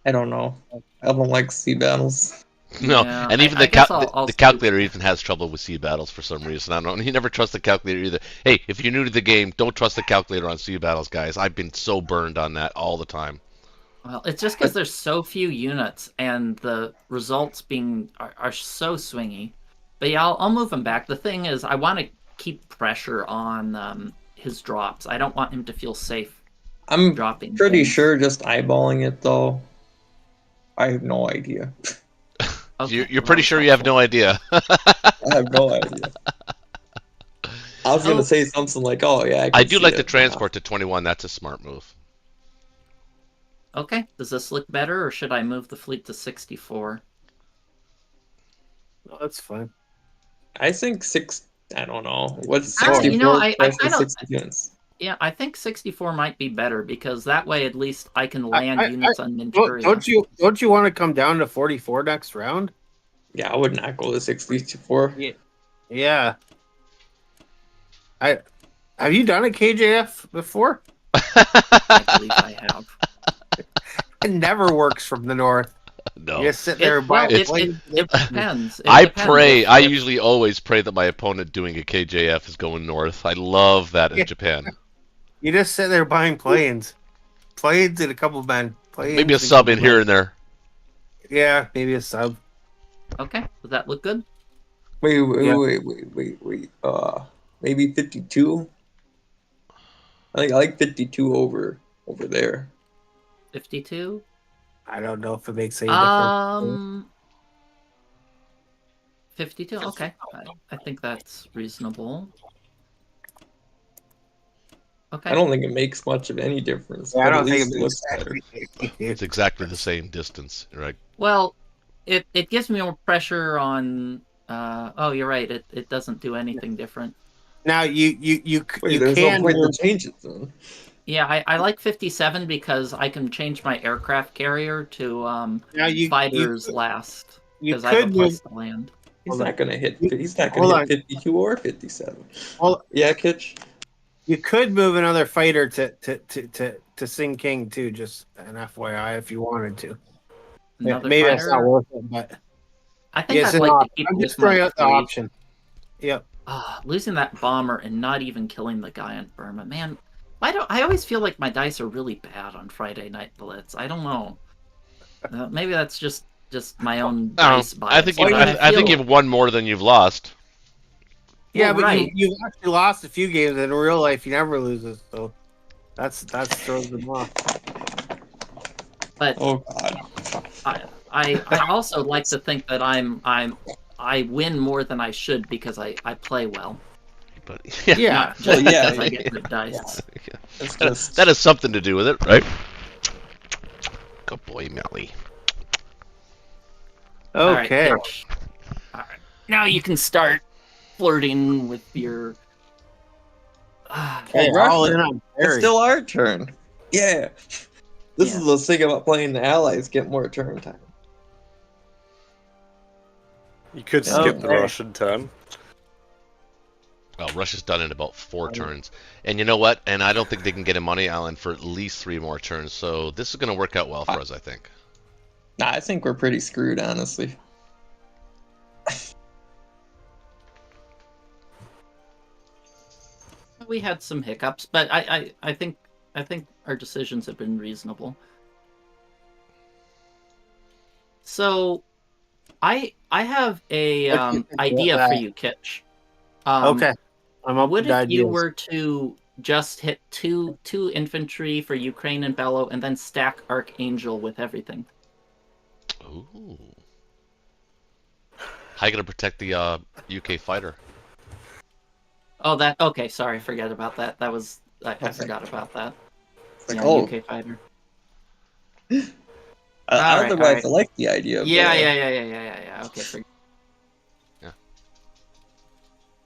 I don't know. I don't like sea battles. No, Yeah, and even I the guess I'll the stick- calculator even has trouble with sea battles for some reason. I don't know. He never trusts the calculator either. Hey, if you're new to the game, don't trust the calculator on sea battles, guys. I've been so burned on that all the time. Well, it's just because there's so few units and the results are so swingy. But yeah, I'll move him back. The thing is, I want to keep pressure on his drops. I don't want him to feel safe I'm dropping. pretty things. sure just eyeballing it though. I have no idea. Okay, You're pretty sure you have no idea. I have no idea. I was gonna say something like, "Oh yeah." I do see like the it. transport to 21. That's a smart move. Okay, does this look better, or should I move the fleet to 64? Oh, that's fine. I think 6. I don't know. What's Actually, 64 I versus kind of. 60 units? Yeah, I think 64 might be better because that way at least I can land I- units on Manchuria. Don't you want to come down to 44 next round? Yeah, I would not go to 64. Yeah. Have you done a KJF before? I believe I have. It never works from the north. No. You just sit there and buy It planes. depends. It I depends. pray. I usually always pray that my opponent doing a KJF is going north. I love that in Japan. You just sit there buying planes. Planes and a couple men. Planes Maybe a and sub couple in here men. and there. Yeah, maybe a sub. Okay, does that look good? Wait, Yeah. wait. Maybe 52. I like 52 over there. 52. I don't know if it makes any difference. 52. Okay, I think that's reasonable. Okay. I don't think it makes much of any difference. Yeah, I but don't at think least it it makes looks better. It's exactly the same distance, right? Well, it gives me more pressure on. Oh, you're right. It doesn't do anything different. Now Wait, you there's no can point move, to change it then. Yeah, I like 57 because I can change my aircraft carrier to now fighters last you because I have a could place move. to land. He's Hold on. not gonna hit. You- He's not hold gonna on. hit 52 or 57. Well, Yeah, Kitch. you could move another fighter to Sing King too, just an FYI if you wanted to. Another Maybe that's not fighter. worth it, but I think yes, I'd like to keep I'm it just with my throwing out the 3. option. Yep. Losing that bomber and not even killing the guy in Burma, man. I always feel like my dice are really bad on Friday Night Blitz. I don't know. Maybe that's just my own dice bias. I think but I think you've won more than you've lost. Yeah, Well, but right. you've actually lost a few games in real life. You never loses, so that's throws them off. But Oh God. I also like to think that I win more than I should because I play well. But Yeah. Not just Well, yeah, because I get good dice. It's just that has something to do with it, right? Good boy, Melly. All right, Okay. Kitch. All right. Now you can start flirting with your. Hey, Russia. all in on It's Perry. still our turn. Yeah. This Yeah. is the thing about playing the allies, get more turn time. You could skip the Okay. Russian turn. Well, Russia's done in about 4 turns. And you know what? And I don't think they can get a money island for at least 3 more turns. So this is going to work out well for us, I think. Nah, I think we're pretty screwed, honestly. We had some hiccups, but I think our decisions have been reasonable. So, I have a What do you think idea about for that? you, Kitch. Okay. I'm up What with if you ideas. were to just hit two infantry for Ukraine and Bello, and then stack Archangel with everything? Ooh. How you going to protect the UK fighter? Oh, okay. Sorry, forget about that. That was I forgot about that. It's like, Yeah, oh, UK fighter. otherwise alright. I like the idea. Yeah. Okay.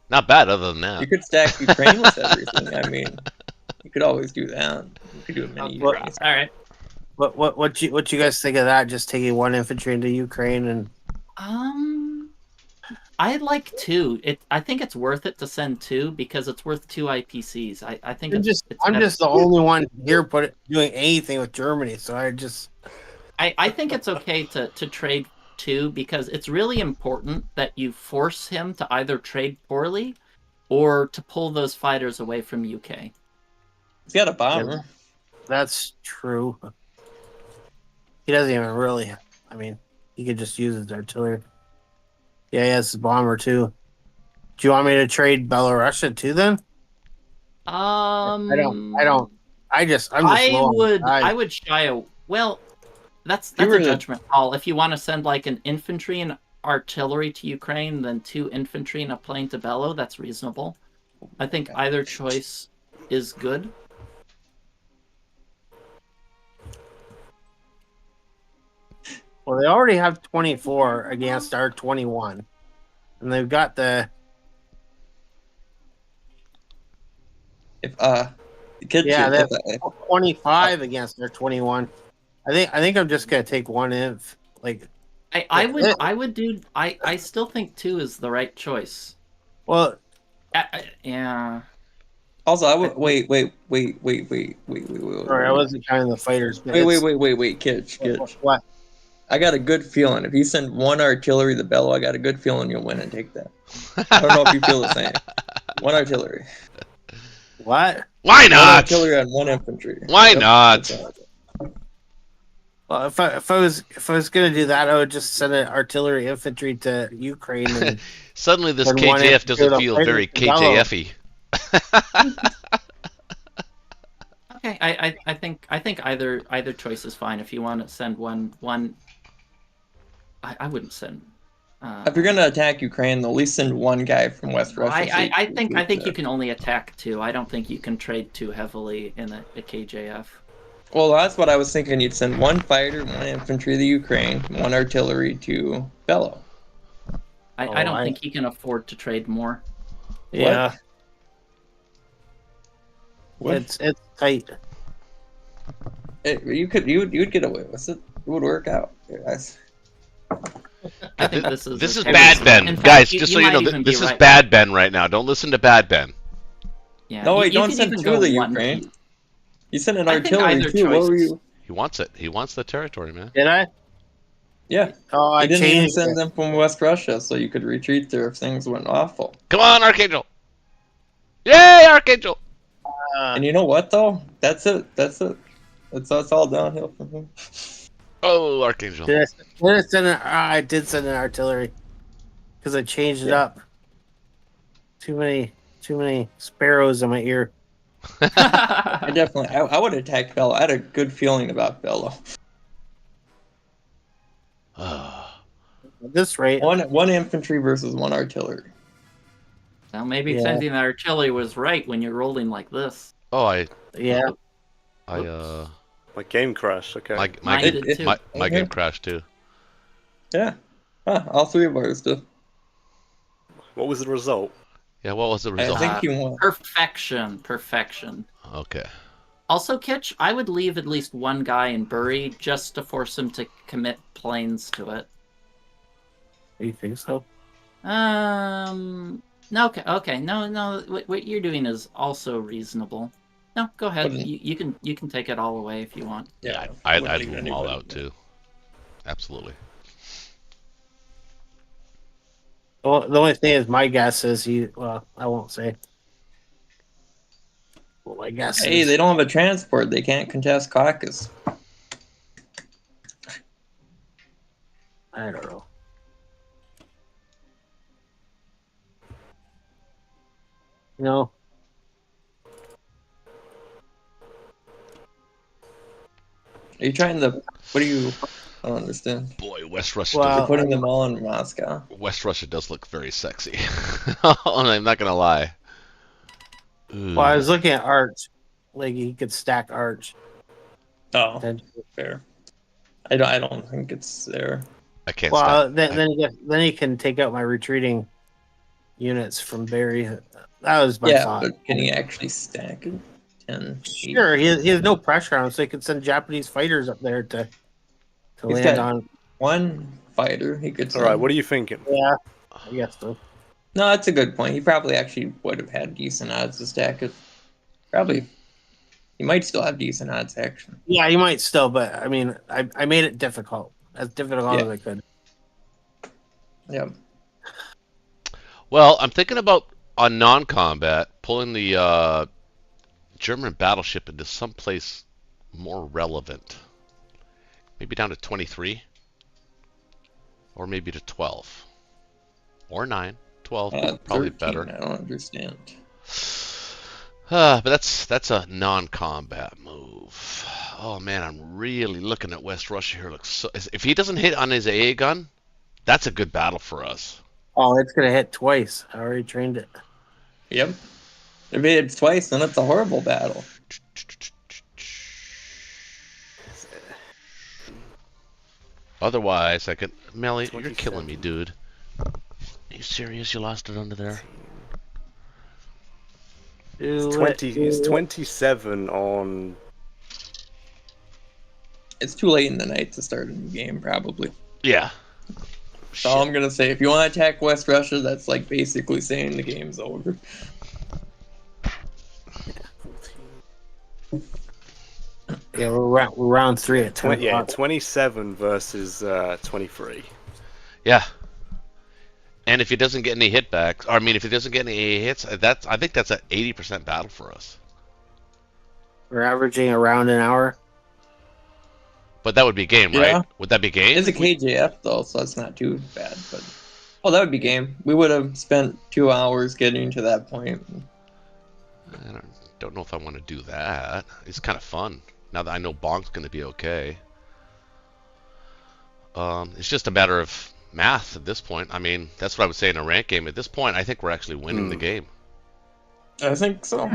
Not bad, other than that. You could stack Ukraine with everything. I mean, you could always do that. You could do a mini All Ukraine. right. What you guys think of that? Just taking 1 infantry into Ukraine and I'd like 2. I think it's worth it to send 2 because it's worth 2 IPCs. I think I'm it's I'm better. just the only one here doing anything with Germany, so I think it's okay to trade 2 because it's really important that you force him to either trade poorly or to pull those fighters away from UK. He's got a bomber. that's true. He doesn't even really. I mean, he could just use his artillery. Yeah, he has his bomber too. Do you want me to trade Belarusia too? Then I don't. I'm just low on time. I would shy away. Well, that's You a were the- judgment call. If you want to send like an infantry and artillery to Ukraine, then 2 infantry and a plane to Bello, that's reasonable. I think either choice is good. Well, they already have 24 against our 21, and they've got the. If the kids Yeah, here, they have 25 against their 21. I think I'm just gonna take 1 inf. Like, I still think 2 is the right choice. well, Yeah. also, I would wait. sorry, I wasn't counting the fighters. But Wait, Kitch. What? I got a good feeling. If you send 1 artillery to Bello, I got a good feeling you'll win and take that. I don't know if you feel the same. 1 artillery. What? Why 1 not? artillery on 1 infantry. Why Yep, not? that's all. Well, if I was gonna do that, I would just send an artillery infantry to Ukraine and Suddenly, this then one KJF infantry doesn't to feel fight very with Naval. KJF-y. Okay, I think either choice is fine. If you want to send one, I wouldn't send. If you're gonna attack Ukraine, at least send one guy from West Well, Russia. I think you can only attack two. I don't think you can trade too heavily in a KJF. Well, that's what I was thinking. You'd send one fighter, one infantry to Ukraine, one artillery to Bello. I don't think he can afford to trade more. Yeah, What? it's tight. You'd get away with it. It would work out. Yes. I think this Is a Bad Ben. in fact, Guys, just so you might know, even be this is right. Bad Ben right now. Don't listen to Bad Ben. Yeah. No, wait, you don't can send even two go to the one Ukraine. deep. You sent an I think artillery either too. What were choice. you? He wants it. He wants the territory, man. Did I? Yeah. Oh, I You didn't even changed send it. them from West Russia, so you could retreat there if things went awful. Come on, Archangel! Yay, Archangel! And you know what though? That's it. It's all downhill from here. Oh, Archangel. I did send an artillery because I changed it up. Too many sparrows in my ear. I would attack Bello. I had a good feeling about Bello. At this rate, One infantry versus one artillery. Now maybe Yeah. sending the artillery was right when you're rolling like this. Oh, yeah. My game crashed. Okay. my Mine game, did too. my game crashed too. Yeah. All three of ours do. What was the result? Yeah, what was the I result? think you won. Perfection. Okay. Also, Kitch, I would leave at least one guy in Bury just to force him to commit planes to it. You think so? No, okay, no. What you're doing is also reasonable. No, go ahead. Wouldn't- You can take it all away if you want. Yeah. I'd wouldn't move leave them all anybody out too. Absolutely. Well, the only thing is, my guess is well, I won't say. Well, my guess Hey, is they don't have a transport. They can't contest caucus. I don't know. No. Are you trying to? What do you? I don't understand. Boy, West Russia. Well, You're putting them all in Moscow. West Russia does look very sexy. I'm not gonna lie. Ooh. Well, I was looking at Arch. Like, he could stack Arch. Oh, Then- fair. I don't think it's there. I can't. Well, stop. then he can take out my retreating units from Barry. That was my Yeah, thought. but can he actually stack it? 10, 8? Sure, he has no pressure on him, so he could send Japanese fighters up there to He's land got- on. One fighter he could. All right. send. What are you thinking? Yeah, I guess so. No, that's a good point. He probably actually would have had decent odds to stack it. Probably. He might still have decent odds, actually. Yeah, he might still, but I mean, I made it difficult, as difficult Yeah. as I could. Yeah. Well, I'm thinking about on non-combat pulling the German battleship into someplace more relevant. Maybe down to 23, or maybe to 12, or 9. 12 probably 13, better. I don't understand. But that's a non-combat move. Oh man, I'm really looking at West Russia here. Looks so, if he doesn't hit on his AA gun, that's a good battle for us. Oh, it's gonna hit twice. I already trained it. Yep. If it hits twice, then it's a horrible battle. Otherwise, I could. Melly, you're killing me, dude. Are you serious? You lost it under there? It's 27 on. It's too late in the night to start a new game, probably. Yeah. So all I'm gonna say, if you want to attack West Russia, that's like basically saying the game's over. Yeah, we're round 3 at 20. 27 versus 23. Yeah. And if he doesn't get any hitbacks, or I mean, if he doesn't get any AA hits, I think that's an 80% battle for us. We're averaging around an hour. But that would be game, Yeah. right? Would that be game? It's a KJF though, so that's not too bad. But that would be game. We would have spent 2 hours getting to that point. I don't know if I want to do that. It's kind of fun now that I know Bonk's going to be okay. It's just a matter of math at this point. I mean, that's what I would say in a rank game. At this point, I think we're actually winning the game. I think so.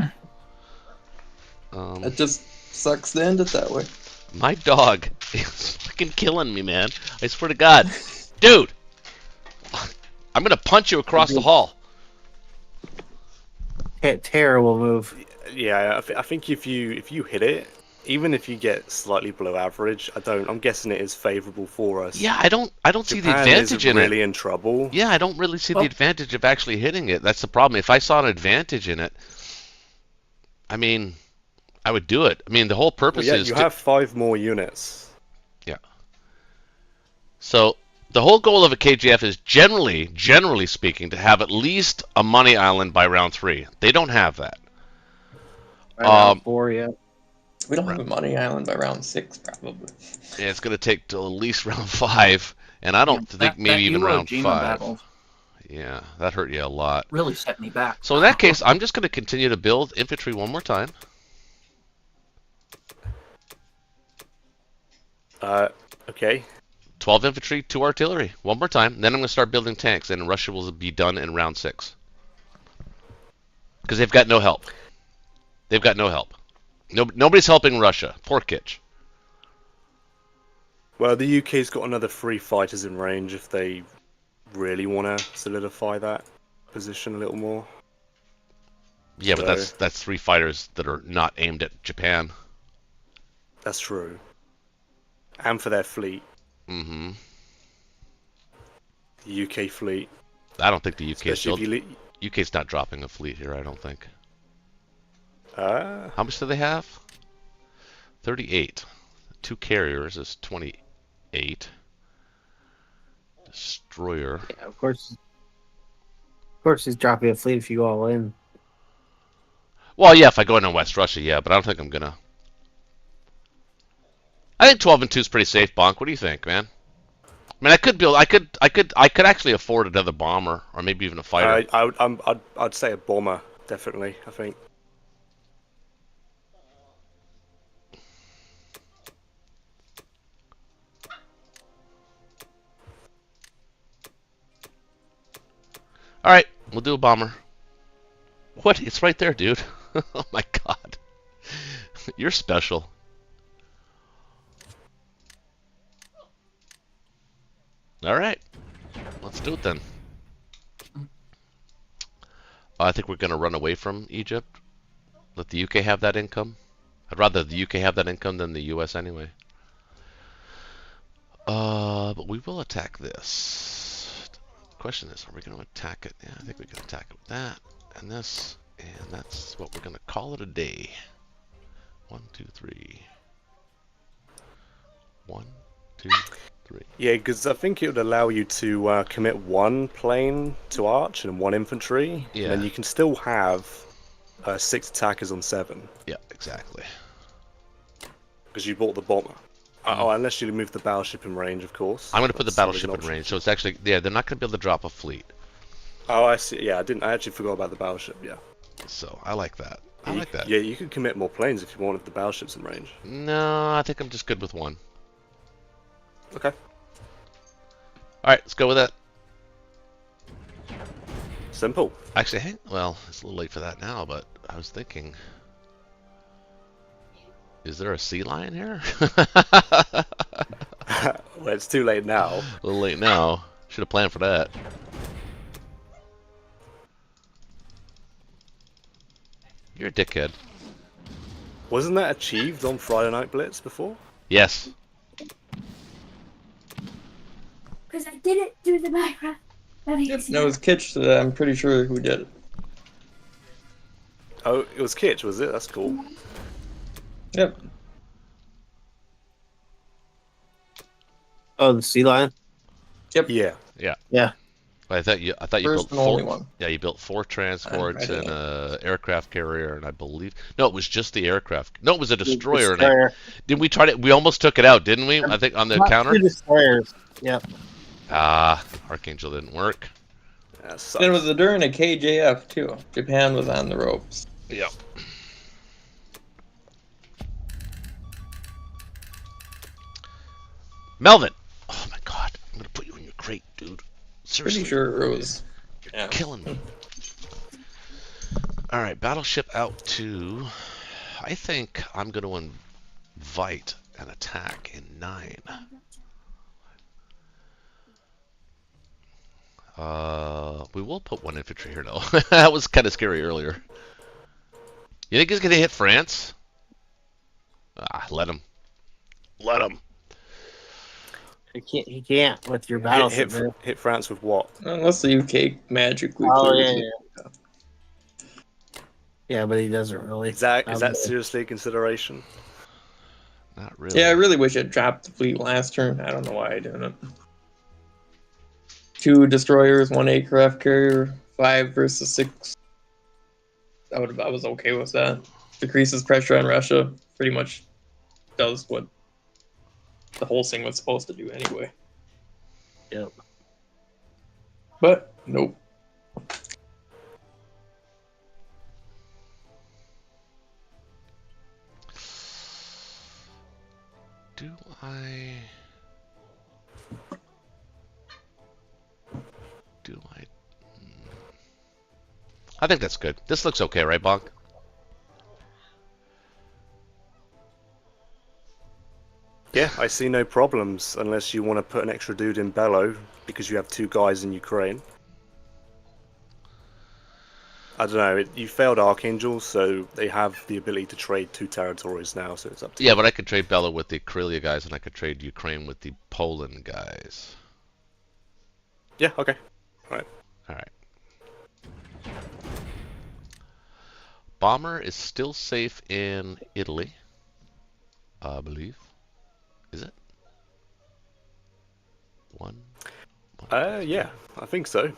It just sucks to end it that way. My dog is fucking killing me, man. I swear to God. Dude! I'm going to punch you across the hall. Terrible move. Yeah, I think if you hit it, even if you get slightly below average, I'm guessing it is favourable for us. Yeah, I don't see the Japan advantage in really it. in trouble. Yeah, I don't really see the advantage of actually hitting it. That's the problem. If I saw an advantage in it, I mean, I would do it. I mean, the whole purpose Well, yeah, is you have 5 more units. Yeah. So the whole goal of a KGF is generally speaking, to have at least a money island by round 3. They don't have that. Round 4 yet. We don't have a money island by round 6, probably. Yeah, it's going to take till at least round 5, and I don't think maybe even Iwo round Jima 5. battle Yeah, that hurt you a lot. really set me back. So in that case, I'm just going to continue to build infantry one more time. Okay. 12 infantry, 2 artillery, one more time. Then I'm going to start building tanks, and Russia will be done in round 6. Because they've got no help. They've got no help. Nobody's helping Russia. Poor Kitch. Well, the UK's got another 3 fighters in range if they really want to solidify that position a little more. Yeah, but So- that's 3 fighters that are not aimed at Japan. That's true. And for their fleet, Mm-hmm. the UK fleet. I don't think the UK is Especially still... if you UK's not dropping a fleet here, I don't think. Ah, How much do they have? 38. 2 carriers is 28. Destroyer. Yeah, of course he's dropping a fleet if you go all in. Well, yeah, if I go into West Russia, yeah, but I don't think I'm gonna. I think 12 and 2 is pretty safe, Bonk. What do you think, man? I mean, I could actually afford another bomber or maybe even a fighter. I'd say a bomber, definitely. I think. All right, we'll do a bomber. What? It's right there, dude. Oh my God, you're special. All right, let's do it then. I think we're going to run away from Egypt. Let the UK have that income. I'd rather the UK have that income than the US anyway. But we will attack this. The question is, are we going to attack it? Yeah, I think we can attack it with that and this, and that's what we're going to call it a day. 1, 2, 3. 1, 2, 3. Yeah, because I think it would allow you to commit 1 plane to arch and 1 infantry. Yeah. And then you can still have 6 attackers on 7. Yeah, exactly. Because you bought the bomber. Oh, unless you move the battleship in range, of course. I'm going to put the That's always battleship an in option. range, so it's actually, yeah, they're not going to be able to drop a fleet. Oh, I see. Yeah, I actually forgot about the battleship. Yeah. So I like that. I like that. Yeah, you could commit more planes if you wanted the battleships in range. No, I think I'm just good with 1. Okay. All right, let's go with that. Simple. Actually, hey, well, it's a little late for that now, but I was thinking, is there a sea lion here? Well, it's too late now. A little late now. Should have planned for that. You're a dickhead. Wasn't that achieved on Friday Night Blitz before? Yes. Because I did it through the background. Yep, no, it was Kitch that I'm pretty sure who did it. Oh, it was Kitch, was it? That's cool. Yep. Oh, the sea lion. Yep. Yeah. Yeah. Yeah. I thought you First built and only 4. one. Yeah, you built 4 transports I and don't a aircraft carrier, and I believe no, it was just the aircraft. No, it was a destroyer. Destroyer. Did we try to? We almost took it out, didn't we? I think on the Not counter. 2 destroyers. Yep. Archangel didn't work. That And it was sucks. during a KJF too. Japan was on the ropes. Yeah. Melvin. Oh my God, I'm gonna put you in your crate, dude. Seriously. Pretty sure it was. You're killing me. All right, battleship out to. I think I'm going to invite an attack in 9. We will put 1 infantry here, though. That was kind of scary earlier. You think he's going to hit France? Let him. Let him. He can't with your battleship. Hit France with what? Unless the UK magically Oh, clears yeah, it. Yeah, but he doesn't really. Is that seriously a consideration? Not really. Yeah, I really wish I'd dropped the fleet last turn. I don't know why I didn't. 2 destroyers, 1 aircraft carrier, 5 versus 6. I was okay with that. Decreases pressure on Russia. Pretty much does what the whole thing was supposed to do anyway. Yep. But nope. Do I? I think that's good. This looks okay, right, Bonk? Yeah, I see no problems unless you want to put an extra dude in Bello because you have 2 guys in Ukraine. I don't know. You failed Archangel, so they have the ability to trade 2 territories now, so it's up to you. Yeah, but I could trade Bella with the Karelia guys, and I could trade Ukraine with the Poland guys. Yeah, okay. Alright. Alright. Bomber is still safe in Italy, I believe. Is it? One. Yeah, I think so.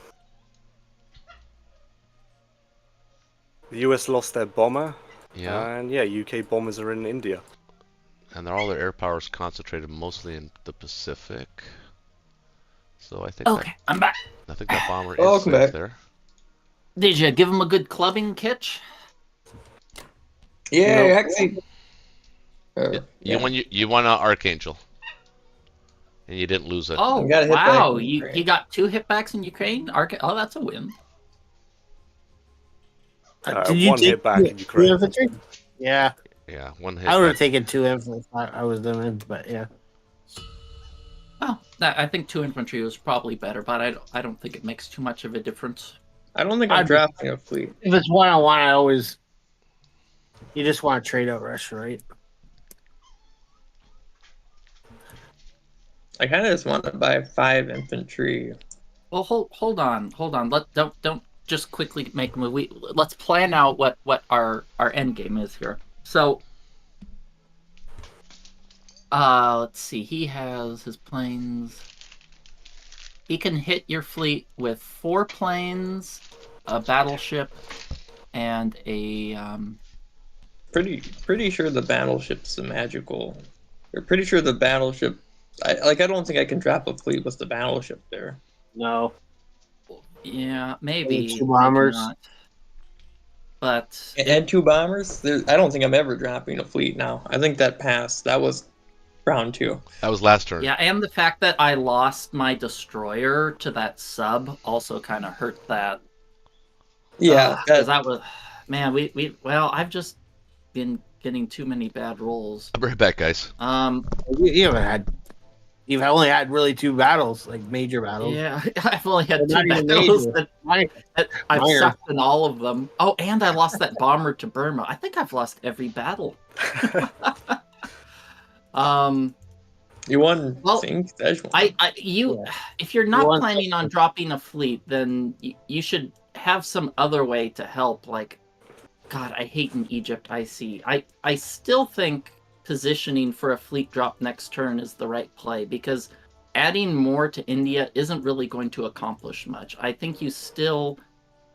The US lost their bomber. Yeah. And yeah, UK bombers are in India. And all their air power is concentrated mostly in the Pacific. So I think I'm back. I think that bomber is Welcome safe back. there. Did you give him a good clubbing, Kitch? Yeah, No. actually. You won an Archangel. And you didn't lose it. Oh, You got a hit back wow. in You Ukraine. got 2 hitbacks in Ukraine? Oh, that's a win. Did you 1 take hit back in 2 Ukraine. infantry? Yeah, Yeah, 1 hit. I would have back. taken 2 infantry if I was doing, but yeah. Well, I think 2 infantry was probably better, but I don't think it makes too much of a difference. I don't think I'm I'd- drafting a fleet. If it's 1-on-1, I always. You just want to trade out Russia, right? I kind of just want to buy 5 infantry. Well, hold on. Don't just quickly make a move. Let's plan out what our end game is here. So, let's see. He has his planes. He can hit your fleet with 4 planes, a battleship, and a Pretty sure the battleship's the magical. We're pretty sure the battleship. I don't think I can drop a fleet with the battleship there. No. yeah, maybe 2 maybe bombers. not. But And 2 bombers. I don't think I'm ever dropping a fleet now. I think that passed. That was round 2. That was last turn. yeah, and the fact that I lost my destroyer to that sub also kind of hurt that. Yeah, because that was, man. Well, I've just been getting too many bad rolls. I'll be right back, guys. You haven't had. You've only had really 2 battles, like major battles. Yeah, I've only had They're 2 not even battles major. that I've Minor. sucked in all of them. Oh, and I lost that bomber to Burma. I think I've lost every battle. you won. Well, Think if you're You not want planning on dropping a fleet, then you should have some other way to help. Like, God, I hate in Egypt. I still think positioning for a fleet drop next turn is the right play because adding more to India isn't really going to accomplish much. I think you still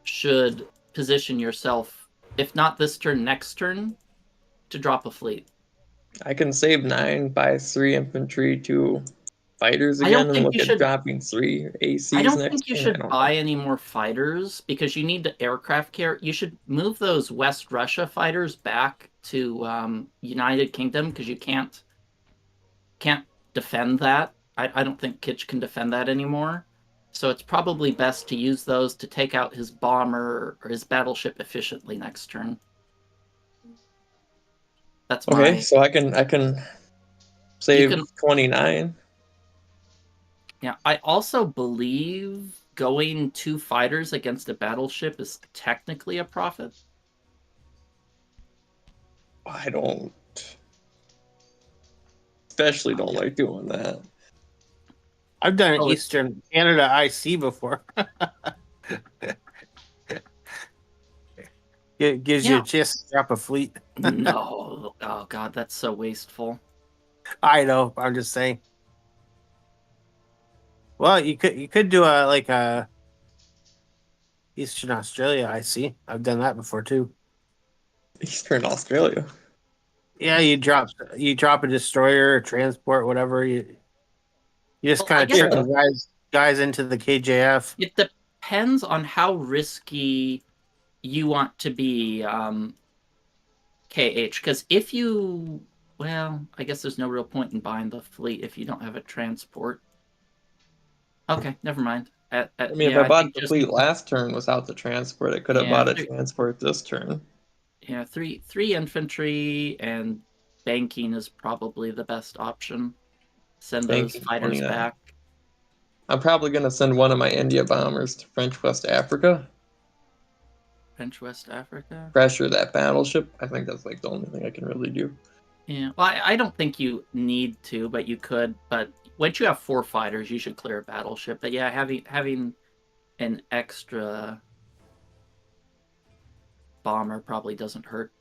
should position yourself, if not this turn, next turn, to drop a fleet. I can save 9, buy 3 infantry, 2 fighters I don't again, and think look you at should- dropping 3 ACs I don't next think you turn. I should don't buy know. any more fighters because you need the aircraft carrier. You should move those West Russia fighters back to United Kingdom because you can't defend that. I don't think Kitch can defend that anymore. So it's probably best to use those to take out his bomber or his battleship efficiently next turn. That's Okay, my... so I can save can- 29. Yeah, I also believe going 2 fighters against a battleship is technically a profit. I don't especially don't like doing that. I've done Oh, Eastern Canada IC before. It gives you Yeah. a chance to drop a fleet. No. Oh, God, that's so wasteful. I know. I'm just saying. Well, you could do a Eastern Australia IC. I've done that before too. Eastern Australia. Yeah, you drop a destroyer, a transport, whatever. You just Well, I kind of trick guess- the guys into the KJF. It depends on how risky you want to be, KH. Because if you... Well, I guess there's no real point in buying the fleet if you don't have a transport. Okay, never mind. I mean, yeah, if I bought think the just- fleet last turn without the transport, I could have Yeah, bought a there- transport this turn. Yeah, three infantry and banking is probably the best option. Send those Banking, fighters 29. back. I'm probably gonna send one of my India bombers to French West Africa. French West Africa. Pressure that battleship. I think that's like the only thing I can really do. Yeah, well, I don't think you need to, but you could. But once you have 4 fighters, you should clear a battleship. But yeah, having an extra bomber probably doesn't hurt.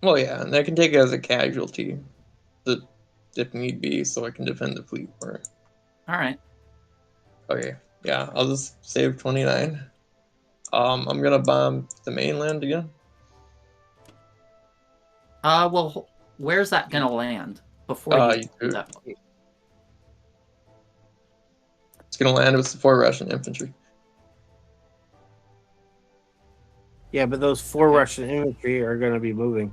Well, yeah, and I can take it as a casualty, if need be, so I can defend the fleet for it. All right. Okay, yeah, I'll just save 29. I'm gonna bomb the mainland again. Well, where's that gonna land before you do that? It's gonna land with 4 Russian infantry. Yeah, but those 4 Russian infantry are going to be moving.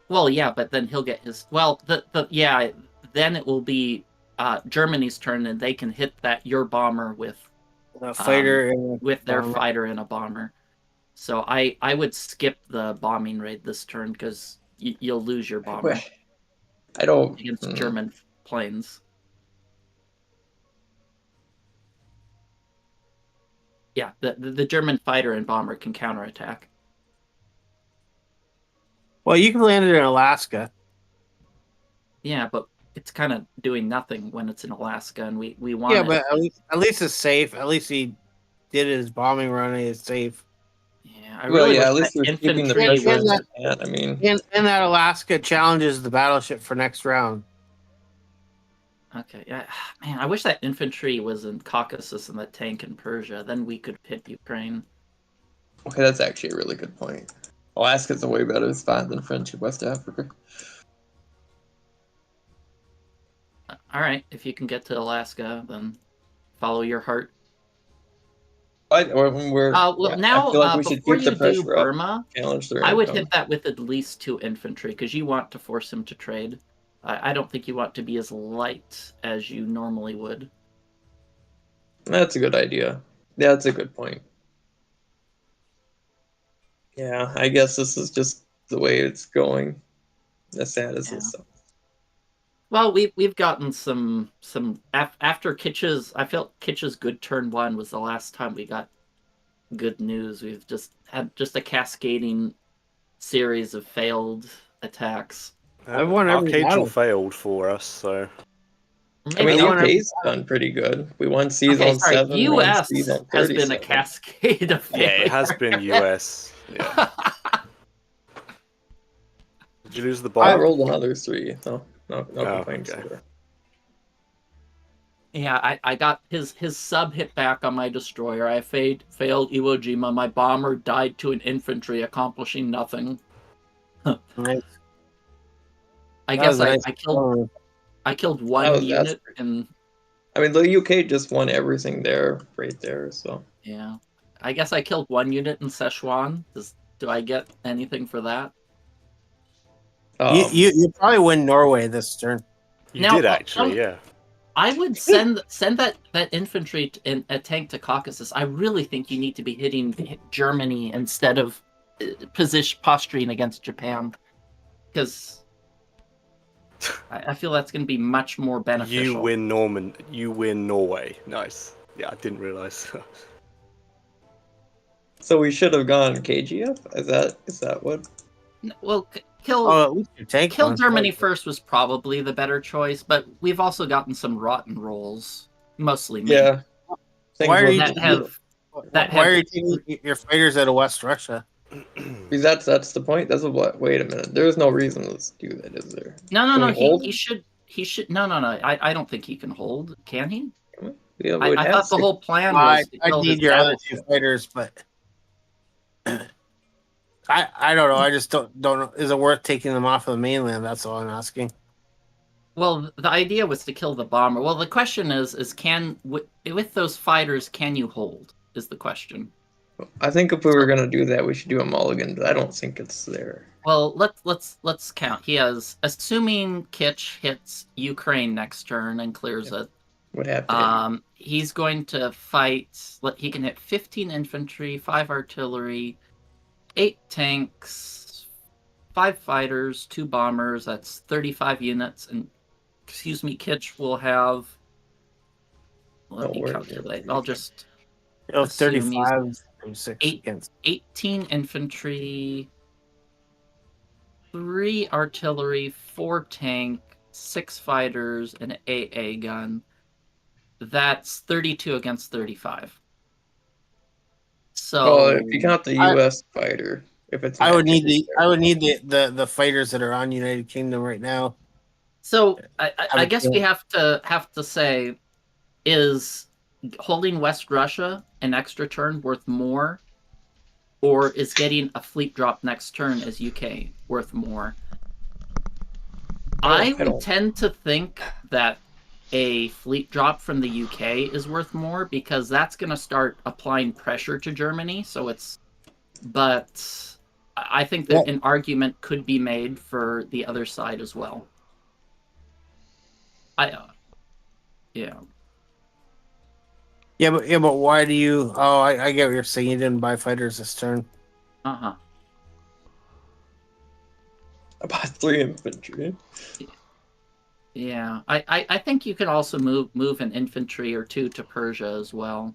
Well, yeah, but then he'll get his. Well, then it will be Germany's turn, and they can hit your bomber with A fighter and with their bomber. fighter and a bomber. So I would skip the bombing raid this turn because you'll lose your bomber I don't. against German planes. Yeah, the German fighter and bomber can counterattack. Well, you can land it in Alaska. Yeah, but it's kind of doing nothing when it's in Alaska, and we want. Yeah, but at least it's safe. At least he did his bombing run and it's safe. Yeah, I Well, really yeah, at wish least that we're keeping the infantry pressure was- in the hand. I mean, And that Alaska challenges the battleship for next round. Okay, yeah, man, I wish that infantry was in Caucasus and the tank in Persia. Then we could hit Ukraine. okay, that's actually a really good point. Alaska's a way better spot than French West Africa. All right, if you can get to Alaska, then follow your heart. Now, Now, I feel like we should before keep the you do pressure up, Burma, challenge their I would income. hit that with at least 2 infantry because you want to force him to trade. I don't think you want to be as light as you normally would. That's a good idea. Yeah, that's a good point. Yeah, I guess this is just the way it's going. As sad as this. Well, we've gotten some after Kitch's. I felt Kitch's good turn 1 was the last time we got good news. We've just had a cascading series of failed attacks. I've won every Archangel battle. failed for us, so I mean, Maybe- won every UK's done pretty good. We won Seas Okay, on sorry, 7. we won US Seas on has been 37. a cascade of yeah, it has failure. been US. Yeah. Did you lose the I bomb? rolled another 3, so no Oh, complaints okay. there. Yeah, I got his sub hit back on my destroyer. I failed Iwo Jima. My bomber died to an infantry, accomplishing nothing. Nice. I That guess was a nice performance. I killed one unit, and I mean, the UK just won everything there, right there. So yeah, I guess I killed one unit in Szechuan. Do I get anything for that? You probably win Norway this turn. You Now, did actually, yeah. I would send that infantry in a tank to Caucasus. I really think you need to be hitting Germany instead of posturing against Japan, because I feel that's going to be much more beneficial. You win Norway. Nice. Yeah, I didn't realize. So we should have gone KGF. Is that what? Well, kill at least your tank kill one's Germany good. first was probably the better choice, but we've also gotten some rotten rolls, mostly me. Yeah. Why are you Why are you taking your fighters out of West Russia? Because that's the point. That's what. Wait a minute. There's no reason to do that, is there? No. Hold? He should. No. I don't think he can hold. Can he? Yeah, I thought the whole plan was. I need your other two fighters, but I don't know. I just don't know. Is it worth taking them off of the mainland? That's all I'm asking. Well, the idea was to kill the bomber. Well, the question is with those fighters, can you hold? Is the question. I think if we were gonna do that, we should do a mulligan, but I don't think it's there. Well, let's count. He has, assuming Kitsch hits Ukraine next turn and clears it. What happened? He's going to fight. He can hit 15 infantry, 5 artillery, 8 tanks, 5 fighters, 2 bombers. That's 35 units. And Kitsch will have. Let me calculate. I'll just. 35, 6 against 18 infantry, 3 artillery, 4 tank, 6 fighters, an AA gun. That's 32 against 35. So, well, if you count the U.S. fighter, if it's I would need the fighters that are on United Kingdom right now. So I guess we have to say, is holding West Russia an extra turn worth more, or is getting a fleet drop next turn as UK worth more? I would tend to think that a fleet drop from the UK is worth more, because that's going to start applying pressure to Germany. But I think that an argument could be made for the other side as well. Yeah, but why do you? Oh, I get what you're saying. You didn't buy fighters this turn. I bought 3 infantry. Yeah, I think you could also move an infantry or 2 to Persia as well.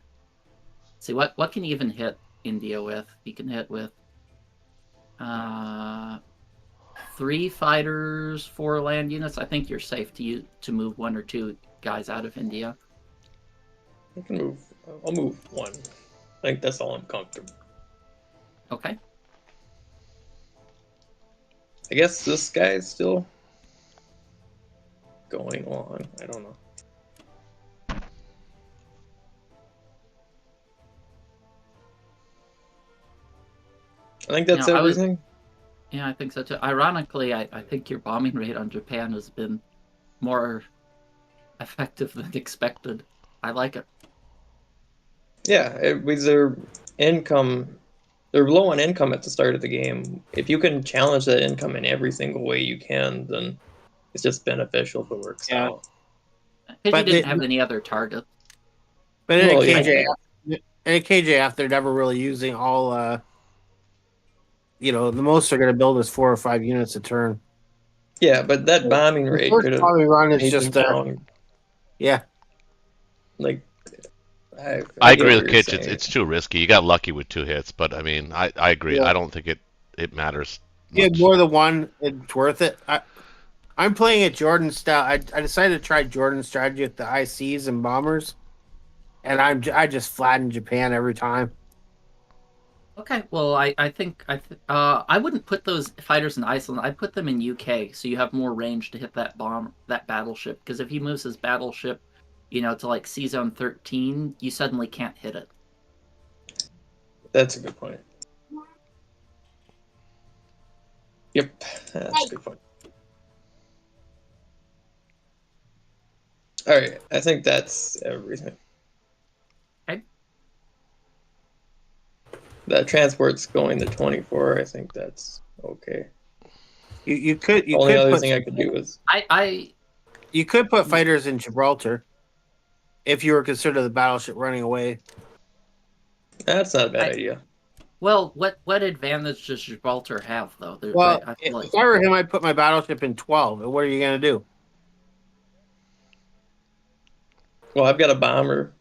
Let's see, what can you even hit India with? You can hit with 3 fighters, 4 land units. I think you're safe to move 1 or 2 guys out of India. I can move. I'll move 1. I think that's all I'm comfortable. Okay. I guess this guy is still going on. I don't know. I think that's everything. Yeah, I think so too. Ironically, I think your bombing rate on Japan has been more effective than expected. I like it. Yeah, with their income, they're low on income at the start of the game. If you can challenge that income in every single way you can, then it's just beneficial if it works out. Because you didn't have any other target. But in a KJF, they're never really using all. The most they're going to build is 4 or 5 units a turn. Yeah, but that bombing rate could have. Bombing run is just yeah. Like. I agree with Kitch. It's too risky. You got lucky with 2 hits, but I mean, I agree. Yeah. I don't think it matters much. Yeah, more than 1, it's worth it. I'm playing at Jordan style. I decided to try Jordan strategy with the ICs and bombers, and I just flatten Japan every time. Okay, well, I think I wouldn't put those fighters in Iceland. I'd put them in UK, so you have more range to hit that battleship. Because if he moves his battleship, to like C Zone 13, you suddenly can't hit it. That's a good point. Yep, that's a good point. All right, I think that's everything. Okay. That transport's going to 24. I think that's okay. You could Only other put thing I could do is you could put fighters in Gibraltar if you were concerned of the battleship running away. that's not a bad idea. Well, what advantage does Gibraltar have though? Well, I feel if I were him, I'd put my battleship in 12. And what are you going to do? Well, I've got a bomber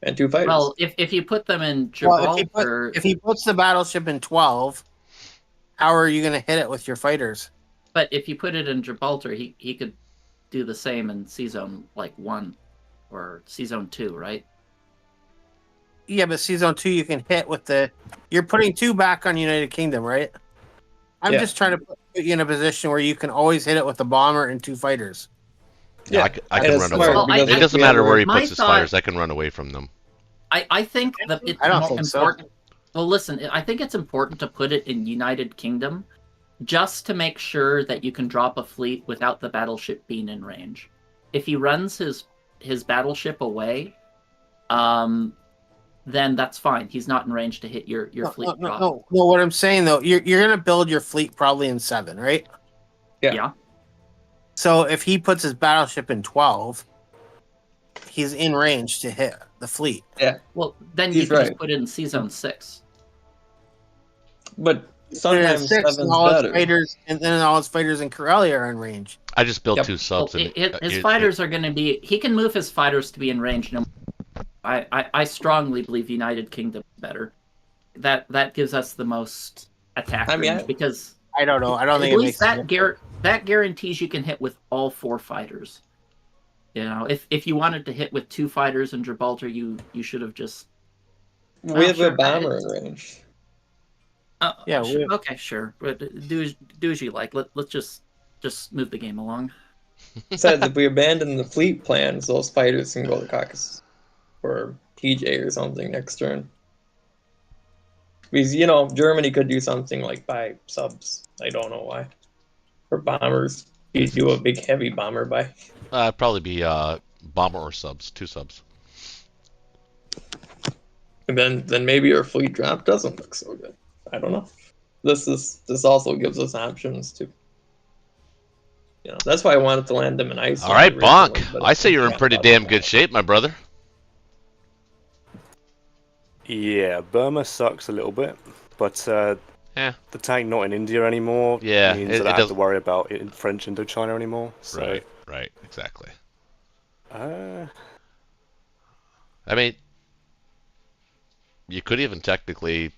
and 2 fighters. Well, if you put them in Gibraltar, if he puts the battleship in 12, how are you going to hit it with your fighters? but if you put it in Gibraltar, he could do the same in C Zone like 1 or C Zone 2, right? Yeah, but C Zone 2 you can hit with the. You're putting 2 back on United Kingdom, right? I'm Yeah. just trying to put you in a position where you can always hit it with a bomber and 2 fighters. Yeah, I can run away. Well, It doesn't matter where he my puts his thought- fighters. I can run away from them. I think that it's I don't think so. important. Well, listen, I think it's important to put it in United Kingdom just to make sure that you can drop a fleet without the battleship being in range. If he runs his battleship away, then that's fine. He's not in range to hit your fleet drop. No. What I'm saying though, you're going to build your fleet probably in 7, right? Yeah. So if he puts his battleship in 12, he's in range to hit the fleet. Well, then He's you can right. just put it in C Zone 6. But sometimes 7's and all better. his fighters, and then all his fighters in Corellia are in range. I just built Yep. 2 Well, subs. And his fighters are going to be. He can move his fighters to be in range. I strongly believe United Kingdom is better. That gives us the most attack range because I don't know. I don't think at it least makes that guarantees you can hit with all 4 fighters. If you wanted to hit with 2 fighters in Gibraltar, you should have just. We have sure, a bomber in range. Yeah, Okay, sure. But do as you like. Let's just move the game along. Besides, if we abandon the fleet plans, those fighters can go to Caucasus or TJ or something next turn. Because Germany could do something like buy subs. I don't know why. Or bombers. You do a big heavy bomber buy. probably be bomber or subs, 2 subs. And then maybe our fleet drop doesn't look so good. I don't know. This also gives us options too. That's why I wanted to land them in Iceland. All right, originally, Bonk. but I say you're in pretty damn good shape, my brother. Yeah, Burma sucks a little bit, but the tank not in India anymore means that I don't have to worry about it in French Indochina anymore. So. Right, exactly. Uh, I mean, you could even technically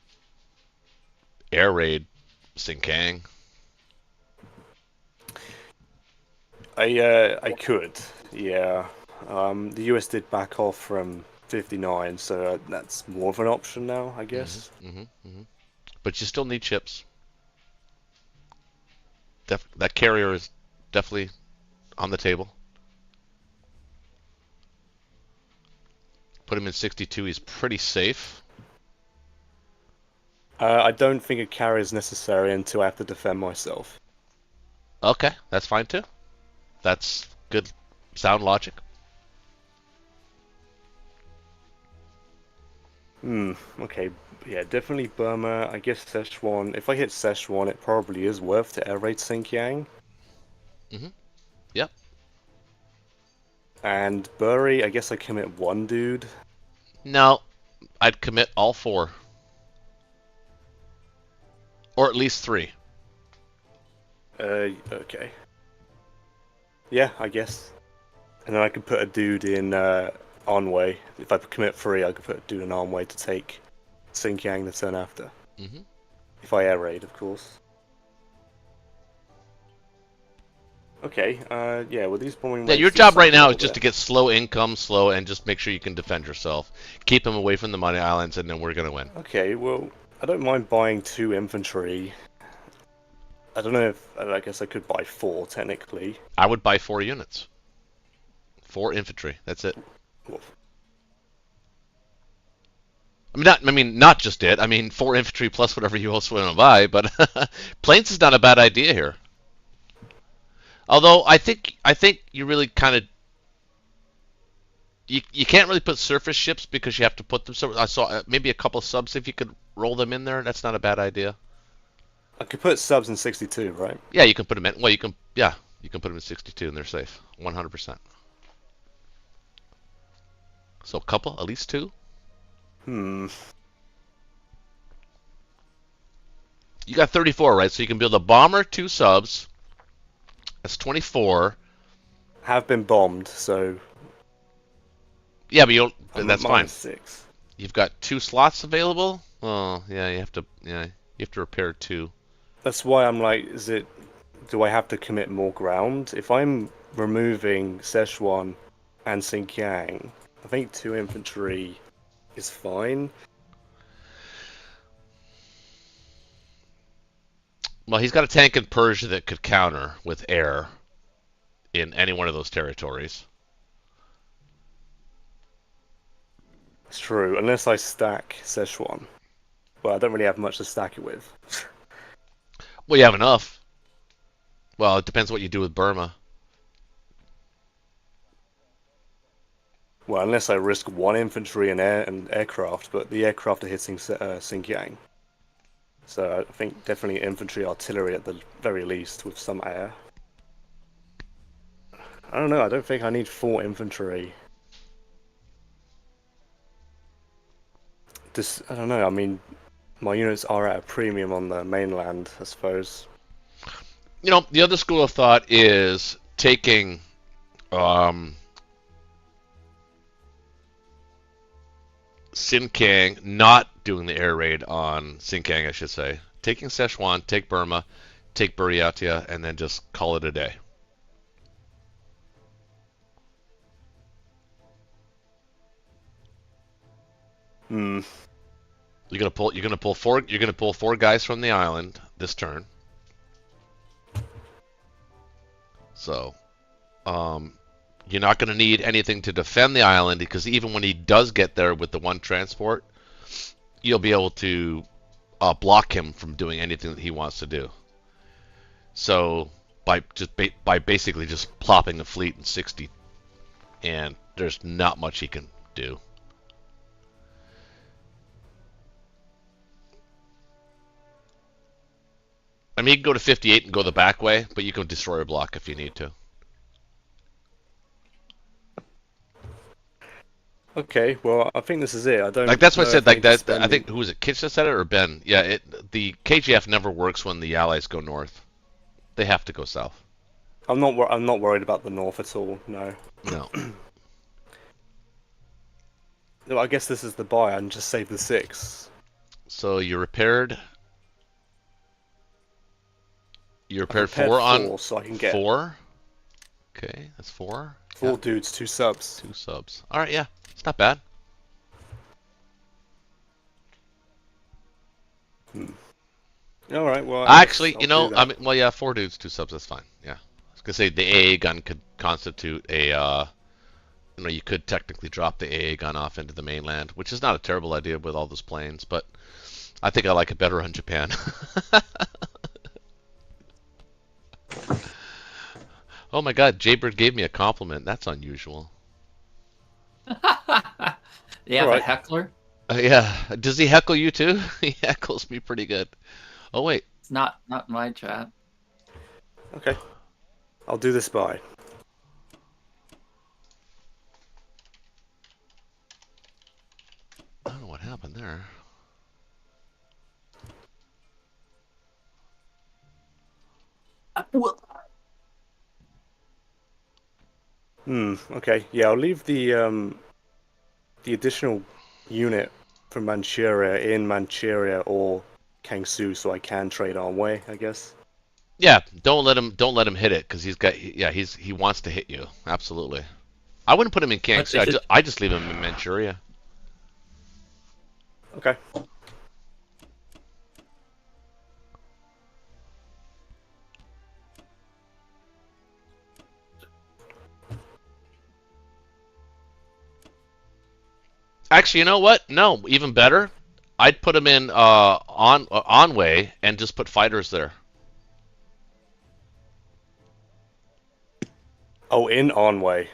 air raid Sinkang. I could, yeah. The US did back off from 59, so that's more of an option now, I guess. But you still need chips. That carrier is definitely on the table. Put him in 62. He's pretty safe. I don't think a carrier is necessary until I have to defend myself. Okay, that's fine too. That's good, sound logic. Okay. Yeah, definitely Burma. I guess Szechuan. If I hit Szechuan, it probably is worth to air raid Xinjiang. Yep. And Bury, I guess I commit 1 dude. No, I'd commit all 4. Or at least 3. Okay. Yeah, I guess. And then I could put a dude in Onway. If I commit 3, I could put a dude in Onway to take Xinjiang the turn after. If I air raid, of course. Okay, yeah, well these bombing Yeah, your job right now is just to get slow income, and just make sure you can defend yourself. Keep them away from the money islands, and then we're going to win. Okay, well, I don't mind buying 2 infantry. I don't know if, I guess I could buy 4, technically. I would buy 4 units. 4 infantry. That's it. Well, Not just it. I mean, 4 infantry plus whatever you also want to buy. But planes is not a bad idea here. Although I think you really kind of you can't really put surface ships because you have to put them. So I saw maybe a couple subs if you could roll them in there. That's not a bad idea. I could put subs in 62, right? Yeah, you can put them in. Well, you can put them in 62 and they're safe, 100%. So a couple, at least 2. Hmm. You got 34, right? So you can build a bomber, 2 subs. That's 24. Have been bombed, so Yeah, but you don't. I'm That's at fine. -6. You've got 2 slots available. Oh, yeah, you have to. Yeah, you have to repair 2. That's why I'm like, do I have to commit more ground? If I'm removing Szechuan and Xinjiang, I think 2 infantry is fine. Well, he's got a tank in Persia that could counter with air in any one of those territories. It's true, unless I stack Szechuan. Well, I don't really have much to stack it with. Well, you have enough. Well, it depends what you do with Burma. Well, unless I risk 1 infantry and aircraft, but the aircraft are hitting Xinjiang. So I think definitely infantry artillery at the very least with some air. I don't know, I don't think I need 4 infantry. I don't know, I mean, my units are at a premium on the mainland, I suppose. You know, the other school of thought is taking Xinjiang, not doing the air raid on Xinjiang, I should say. Taking Szechuan, take Burma, take Buryatia, and then just call it a day. Hmm. You're gonna pull 4 guys from the island this turn. So, you're not going to need anything to defend the island because even when he does get there with the 1 transport, you'll be able to block him from doing anything that he wants to do. So by basically just plopping a fleet in 60, and there's not much he can do. I mean, you can go to 58 and go the back way, but you can destroy a block if you need to. Okay, well, I think this is it. I don't Like that's what I know said. if Like need to that. spend I think who was it? Kitch that said it or Ben? Yeah. The KGF never works when the Allies go north. They have to go south. I'm not worried about the north at all. No. No. No, I guess this is the buy and just save the 6. So you repaired. You repaired Prepared 4 on 4, so I can get 4. Okay, that's 4. 4 Yeah, dudes, 2 subs. 2 subs. All right, yeah, it's not bad. All right, well, I Actually, guess you I'll know, do I that. mean, well, yeah, 4 dudes, 2 subs. That's fine. Yeah, I was gonna say the AA gun could constitute a. You know, you could technically drop the AA gun off into the mainland, which is not a terrible idea with all those planes, but I think I like it better on Japan. Oh my God, Jaybird gave me a compliment. That's unusual. You have a Alright. heckler? Yeah, does he heckle you too? He heckles me pretty good. Oh wait, It's not my chat. Okay. I'll do this buy. I don't know what happened there. Well, Okay. Yeah, I'll leave the additional unit from Manchuria in Manchuria or Kangsu so I can trade our way, I guess. Yeah, don't let him hit it because he wants to hit you. Absolutely. I wouldn't put him in But they Kangsu. should- I just leave him in Manchuria. Okay. Actually, you know what? No, even better. I'd put them in on way and just put fighters there. Oh, in on-way.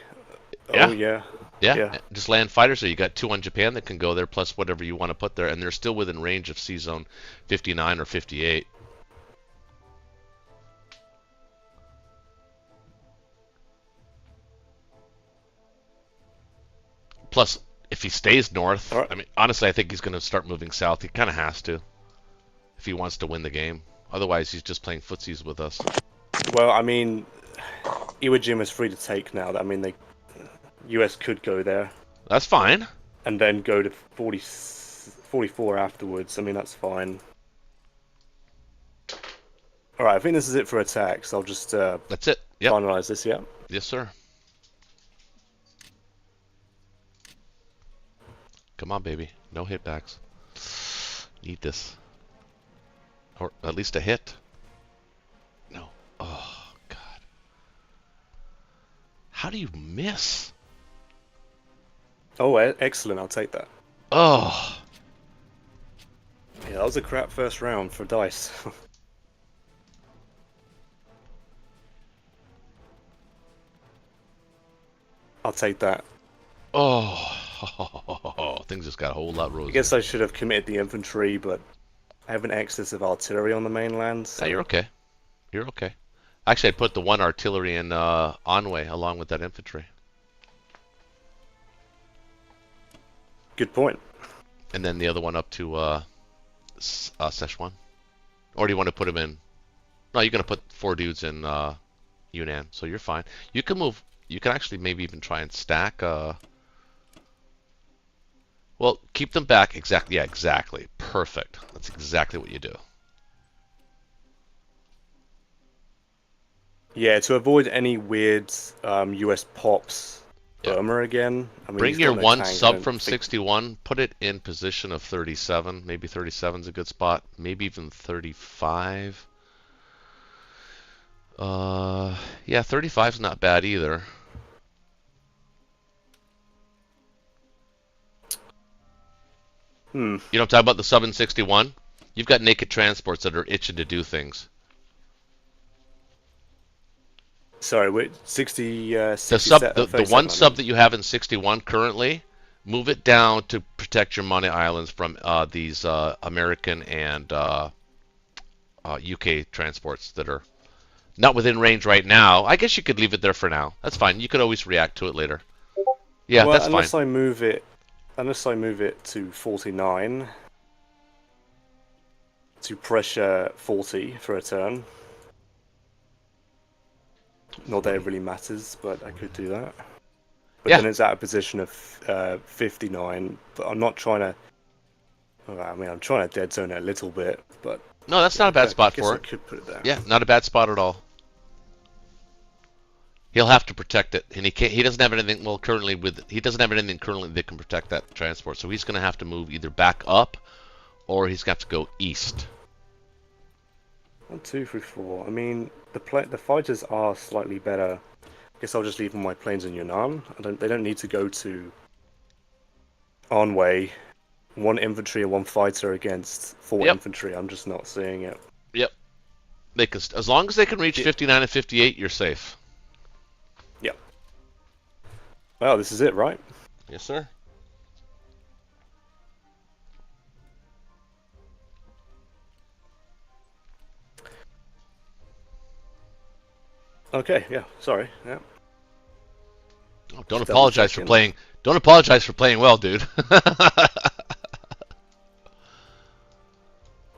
Yeah. Oh, yeah. Yeah, Yeah. just land fighters there. You got 2 on Japan that can go there, plus whatever you want to put there, and they're still within range of C zone 59 or 58. Plus, if he stays north, All right. I mean, honestly, I think he's going to start moving south. He kind of has to if he wants to win the game. Otherwise, he's just playing footsies with us. Well, I mean, Iwo Jima is free to take now. I mean, US could go there That's fine. and then go to 44 afterwards. I mean, that's fine. All right, I think this is it for attacks. I'll just That's it. Yep. finalize this. Yeah. Yes, sir. Come on, baby. No hitbacks. Need this. Or at least a hit. No. Oh, God. How do you miss? Oh, excellent. I'll take that. Oh. Yeah, that was a crap first round for dice. I'll take that. Oh. Things just got a whole lot rosier. I guess I should have committed the infantry, but I have an excess of artillery on the mainland. So... No, you're okay. You're okay. Actually, I put the 1 artillery in Onway along with that infantry. Good point. And then the other one up to Szechuan. Or do you want to put them in? No, you're going to put 4 dudes in Yunnan, so you're fine. You can move. You can actually maybe even try and stack. Well, keep them back. Exactly. Yeah, exactly. Perfect. That's exactly what you do. Yeah, to avoid any weird US pops, Burma again. I mean, Bring he's your got no 1 tank, I sub don't from think- 61. Put it in position of 37. Maybe 37's a good spot. Maybe even 35. Yeah, 35's not bad either. Hmm. You know what I'm talking about? The sub in 61? You've got naked transports that are itching to do things. Sorry, wait, 60. The 37, one I sub mean. that you have in 61 currently, move it down to protect your money islands from these American and UK transports that are not within range right now. I guess you could leave it there for now. That's fine. You could always react to it later. Yeah, well, that's unless fine. Unless I move it to 49 to pressure 40 for a turn. Not that it really matters, but I could do that. But Yeah. then it's at a position of 59. But I'm not trying to. Well, I mean, I'm trying to dead zone it a little bit, but No, that's not a bad spot I guess for I it. could put it there. Yeah, not a bad spot at all. He'll have to protect it, and he can't. He doesn't have anything. Well, currently he doesn't have anything currently that can protect that transport. So he's going to have to move either back up, or he's got to go east. 1, 2, 3, 4. I mean, the fighters are slightly better. I guess I'll just leave my planes in Yunnan. They don't need to go to Anhui. 1 infantry and 1 fighter against 4 Yep. infantry. I'm just not seeing it. Yep. They can, as long as they can reach 59 and 58, you're safe. Yep. Well, this is it, right? Yes, sir. Okay. Yeah. Sorry. Yeah. Oh, don't Just apologize for double-checking. playing. Don't apologize for playing well, dude.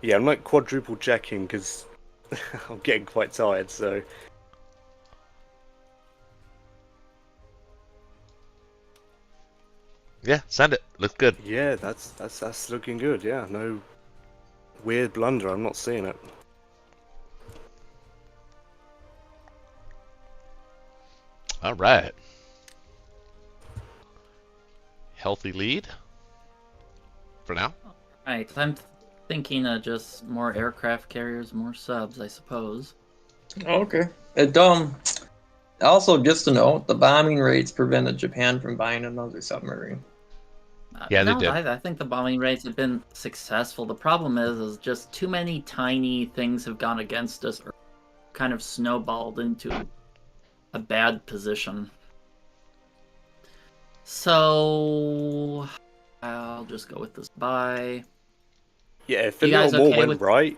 Yeah. I'm like quadruple checking because I'm getting quite tired. So. Yeah, send it. Looks good. Yeah, that's looking good. Yeah. No weird blunder. I'm not seeing it. All right. Healthy lead for now. Right, I'm thinking of just more aircraft carriers, more subs, I suppose. Okay. Also, just to note, the bombing rates prevented Japan from buying another submarine. Yeah, they no, did. I think the bombing raids have been successful. The problem is just too many tiny things have gone against us or kind of snowballed into a bad position. So I'll just go with this buy. Yeah, if You guys Finland War okay went with- right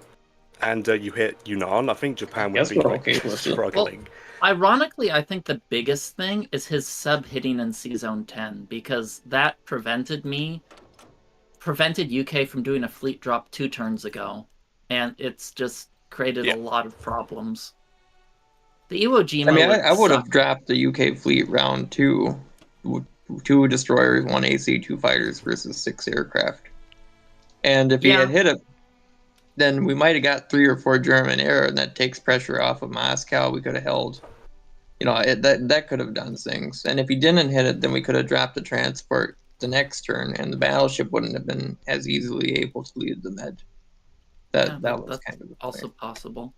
and you hit Yunnan, I think Japan would Yes, be we're like okay with it. struggling. Ironically, I think the biggest thing is his sub hitting in C-Zone 10 because that prevented UK from doing a fleet drop 2 turns ago, and it's just created Yeah. a lot of problems. The Iwo Jima I mean, I would suck. have dropped the UK fleet round 2. 2 destroyers, 1 AC, 2 fighters versus 6 aircraft. And if he had hit it, then we might have got 3 or 4 German air, and that takes pressure off of Moscow. We could have held, that could have done things. And if he didn't hit it, then we could have dropped the transport the next turn, and the battleship wouldn't have been as easily able to lead the med. That was kind of the also point. possible.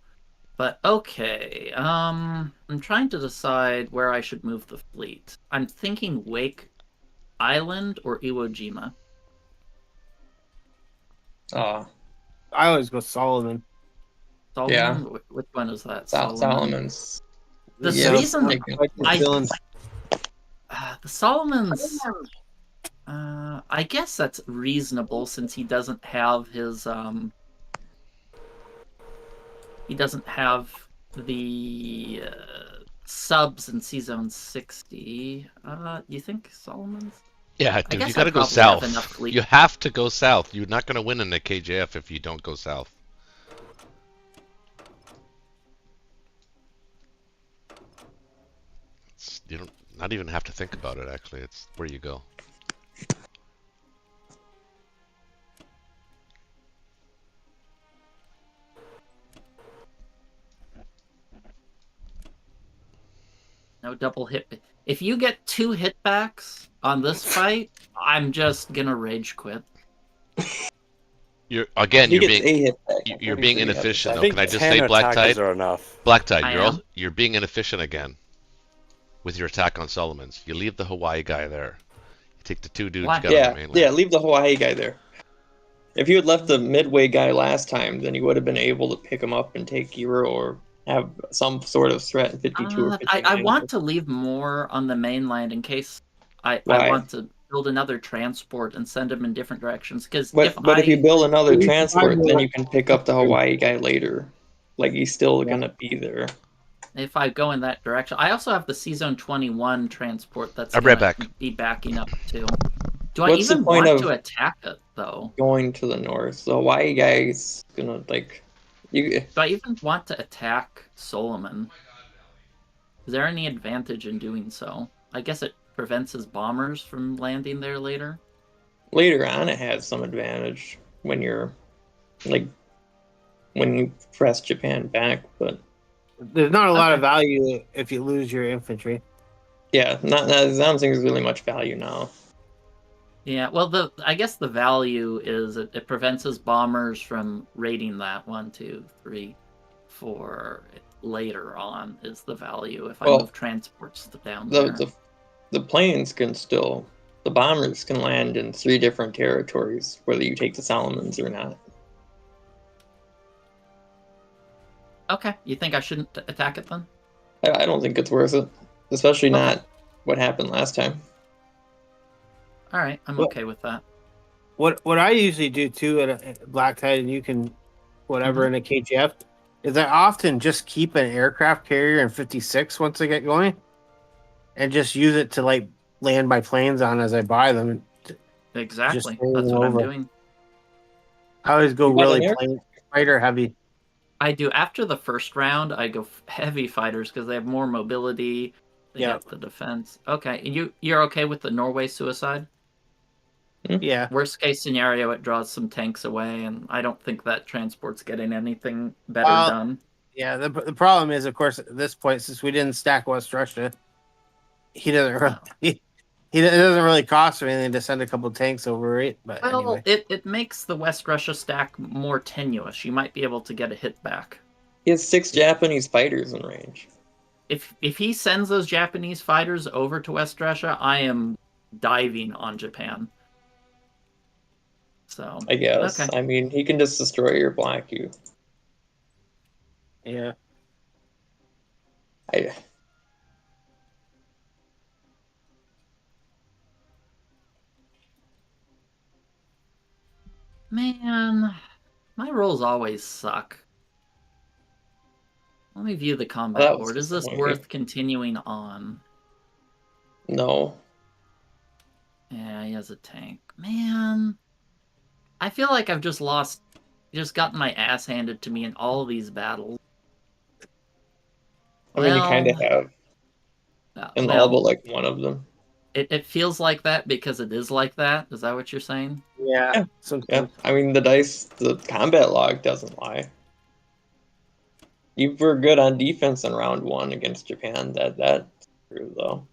But okay, I'm trying to decide where I should move the fleet. I'm thinking Wake Island or Iwo Jima. I always go Solomon. Solomon? Yeah. Which one is that? Solomon's. The Yeah, reason I the Solomons, I guess that's reasonable since he doesn't have his the subs in C-Zone 60. You think Solomons? Yeah, I dude, guess you gotta I go probably have south. enough fleet. You have to go south. You're not gonna win in the KJF if you don't go south. You don't not even have to think about it. Actually, it's where you go. No double hit. If you get 2 hitbacks on this fight, I'm just gonna rage quit. You're He being gets a hit back. you're being inefficient. I Though. think Can I just 10 say, Black attackers Tide? are enough. Black Tide, I you're being inefficient again with your attack on Solomons. You leave the Hawaii guy there. You take the 2 dudes Why? you got on the Yeah, mainland. yeah, leave the Hawaii guy there. If you had left the Midway guy last time, then you would have been able to pick him up and take Euro or have some sort of threat in 52 or 59. I want to leave more on the mainland in case I Why? want to build another transport and send them in different directions. Because But if you build another transport, then you can pick up the Hawaii guy later. Like, he's still gonna be there. if I go in that direction, I also have the C-Zone 21 transport that's I'm right gonna back. be backing up too. Do I What's the even point want of- to attack it though? Going to the north. The Hawaii guy's gonna, like... Do I even want to attack Solomon? Is there any advantage in doing so? I guess it prevents his bombers from landing there later. Later on, it has some advantage when you're... Like, when you press Japan back, but... There's not a lot of value if you lose your infantry. Yeah, I don't think there's really much value now. Yeah, well, I guess the value is it prevents his bombers from raiding that 1, 2, 3, 4 later on is the value if I move transports down there. The planes can still... The bombers can land in 3 different territories, whether you take the Solomons or not. Okay, you think I shouldn't attack it then? I don't think it's worth it. Especially not what happened last time. All right, I'm okay with that. What I usually do too at Black Tide, and you can whatever in a KGF, is I often just keep an aircraft carrier in 56 once I get going, and just use it to like land my planes on as I buy them. Exactly, roll that's what I'm over. doing. I always go You got really an air- plane fighter heavy. I do after the first round. I go heavy fighters because they have more mobility. They Yeah. got the defense. Okay, and you're okay with the Norway suicide? Yeah. Worst case scenario, it draws some tanks away, and I don't think that transport's getting anything better done. Yeah, the problem is, of course, at this point, since we didn't stack West Russia, he doesn't really, it doesn't really cost him anything to send a couple tanks over it. But Well, anyway, it makes the West Russia stack more tenuous. You might be able to get a hit back. He has 6 Japanese fighters in range. If he sends those Japanese fighters over to West Russia, I am diving on Japan. So I guess. okay. I mean, he can just destroy your black you. Yeah. I Man, my rolls always suck. Let me view the Well, combat that was board. Is this disappointing. worth continuing on? No. Yeah, he has a tank. Man, I feel like I've just gotten my ass handed to me in all these battles. I mean, you kind of have in all but well, like one of them. it feels like that because it is like that. Is that what you're saying? Yeah. Yeah. Sometimes. Yeah. I mean, the combat log doesn't lie. You were good on defense in round 1 against Japan. That's true though.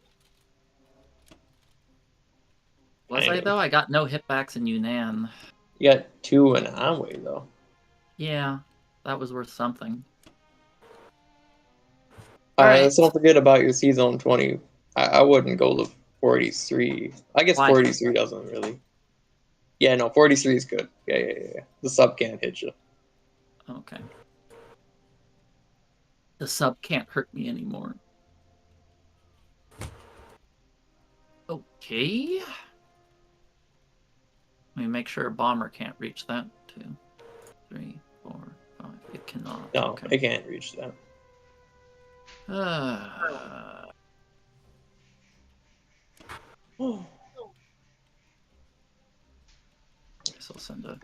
Was Kind I of. though? I got no hitbacks in Yunnan. You got 2 in Anhui though. Yeah, that was worth something. Alright, Alright. let's don't forget about your C-Zone 20. I wouldn't go to 43. I guess Why? 43 doesn't really. Yeah, no, 43 is good. Yeah. The sub can't hit you. Okay. The sub can't hurt me anymore. Okay. Let me make sure a bomber can't reach that. 2, 3, 4, 5. It cannot. No, Okay. it can't reach that. Guess I'll send a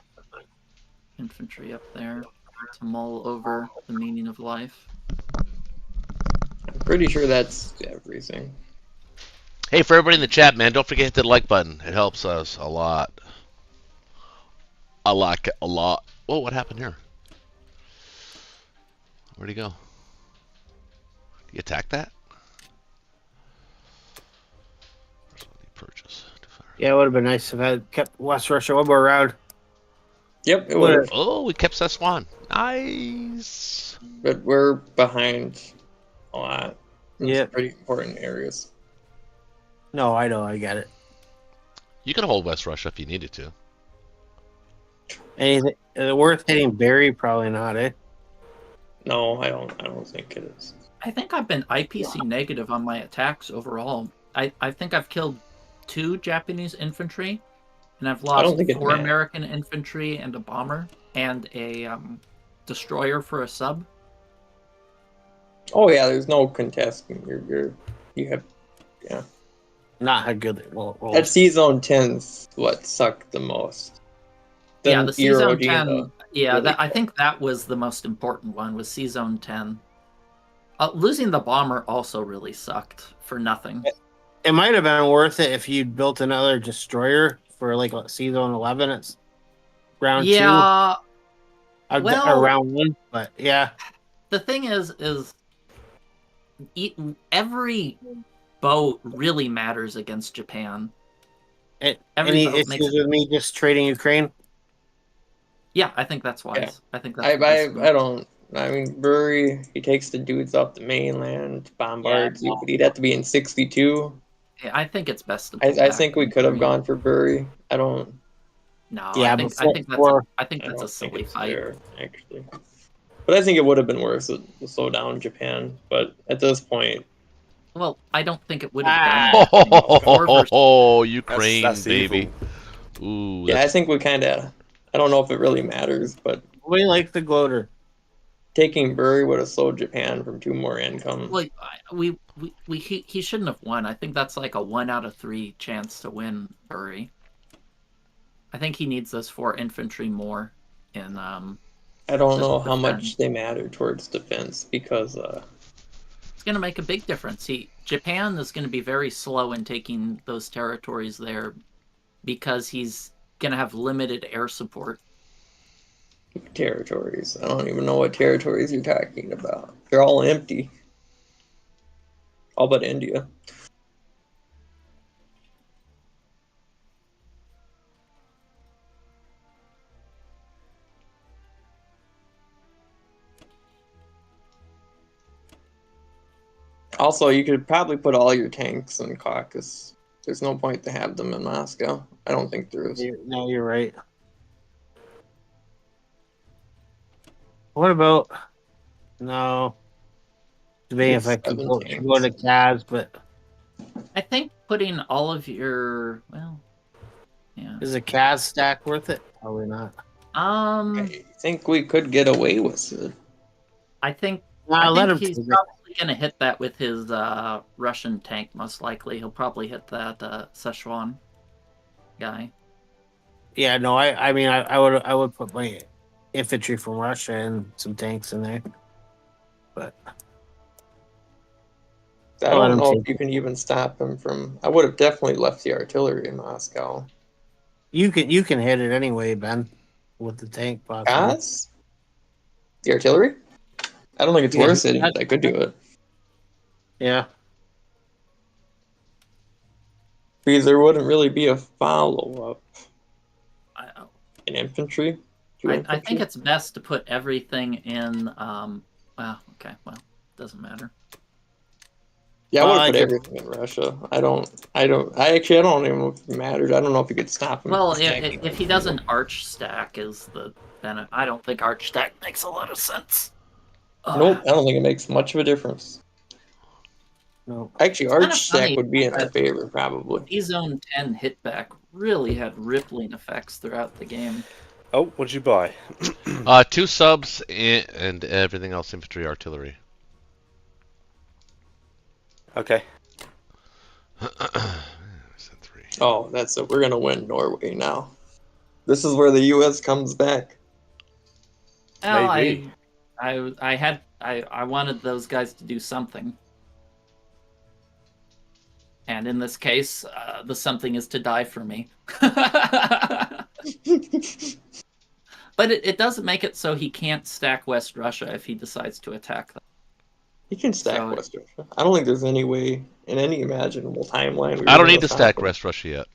infantry up there to mull over the meaning of life. I'm pretty sure that's everything. Hey, for everybody in the chat, man, don't forget to hit the like button. It helps us a lot. A lot. Whoa, what happened here? Where'd he go? Did he attack that? Purchase. Yeah, it would have been nice if I had kept West Russia one more round. Yep, it would. Oh, we kept Szechuan. Nice. But we're behind a lot. Yeah. It's pretty important areas. No, I know, I get it. You can hold West Russia if you needed to. Anything worth hitting Barry? Probably not, eh? No, I don't think it is. I think I've been IPC negative on my attacks overall. I think I've killed 2 Japanese infantry, and I've lost 4 American infantry and a bomber and a destroyer for a sub. Oh yeah, there's no contesting. You have Not how good they will. That C-Zone 10's what sucked the most. Yeah, the C-Zone 10. Really I think that was the most important one, was C-Zone 10. Losing the bomber also really sucked for nothing. It might have been worth it if you'd built another destroyer for like C-Zone 11. It's round 2. Yeah. Or round 1, but yeah. The thing is every boat really matters against Japan. Any issues with me just trading Ukraine? Yeah, I think that's wise. Yeah. I think that's I don't. I mean, Bury, he takes the dudes off the mainland, bombards you, but he'd have to be in 62. Yeah, I think it's best to I think we could have gone for Bury. I don't. No, yeah, I think that's a silly fight. Fair, actually. But I think it would have been worth it to slow down Japan. But at this point, well, I don't think it would have done. Oh, Ukraine, that's baby. Ooh, yeah, I think we kind of. I don't know if it really matters, but we like the gloater. Taking Bury would have slowed Japan from 2 more income. Like he shouldn't have won. I think that's like a 1 out of 3 chance to win Bury. I think he needs those 4 infantry more in I don't know how much they matter towards defense because it's going to make a big difference. Japan is going to be very slow in taking those territories there because he's going to have limited air support. Territories. I don't even know what territories you're talking about. They're all empty. All but India. Also, you could probably put all your tanks in Caucasus. There's no point to have them in Moscow. I don't think there is. No, you're right. What about no? Debating if I could 7 go to Kaz, but I think putting all of your yeah. is a Kaz stack worth it? Probably not. I think we could get away with it. I think Let him he's take it. probably gonna hit that with his Russian tank. Most likely, he'll probably hit that Szechuan guy. Yeah, no, I would put my infantry from Russia and some tanks in there, but I I'll let don't him know take if you can even stop him from. I would have definitely left the artillery in Moscow. you can hit it anyway, Ben, with the tank possibly. Kaz? The artillery? I don't think it's Yeah, worth it, but I could do it. Yeah, Because there wouldn't really be a follow-up I, in infantry. I think it's best to put everything in. Well, okay, well, doesn't matter. Yeah, I Well, would I put could- everything in Russia. I don't even know if it matters. I don't know if you could stop him. Well, stacking if he does an arch stack, then I don't think arch stack makes a lot of sense. Nope, I don't think it makes much of a difference. no. Actually, kind arch of stack funny would be in our that- favor, probably. D-Zone 10 hitback really had rippling effects throughout the game. Oh, what'd you buy? 2 subs and everything else infantry artillery. Okay. Said 3. Oh, that's it. We're gonna win Norway now. This is where the U.S. comes back. Well, Maybe. I wanted those guys to do something. And in this case, the something is to die for me. But it doesn't make it so he can't stack West Russia if he decides to attack them. He can stack So- West Russia. I don't think there's any way in any imaginable timeline. I don't need to stack West Russia yet.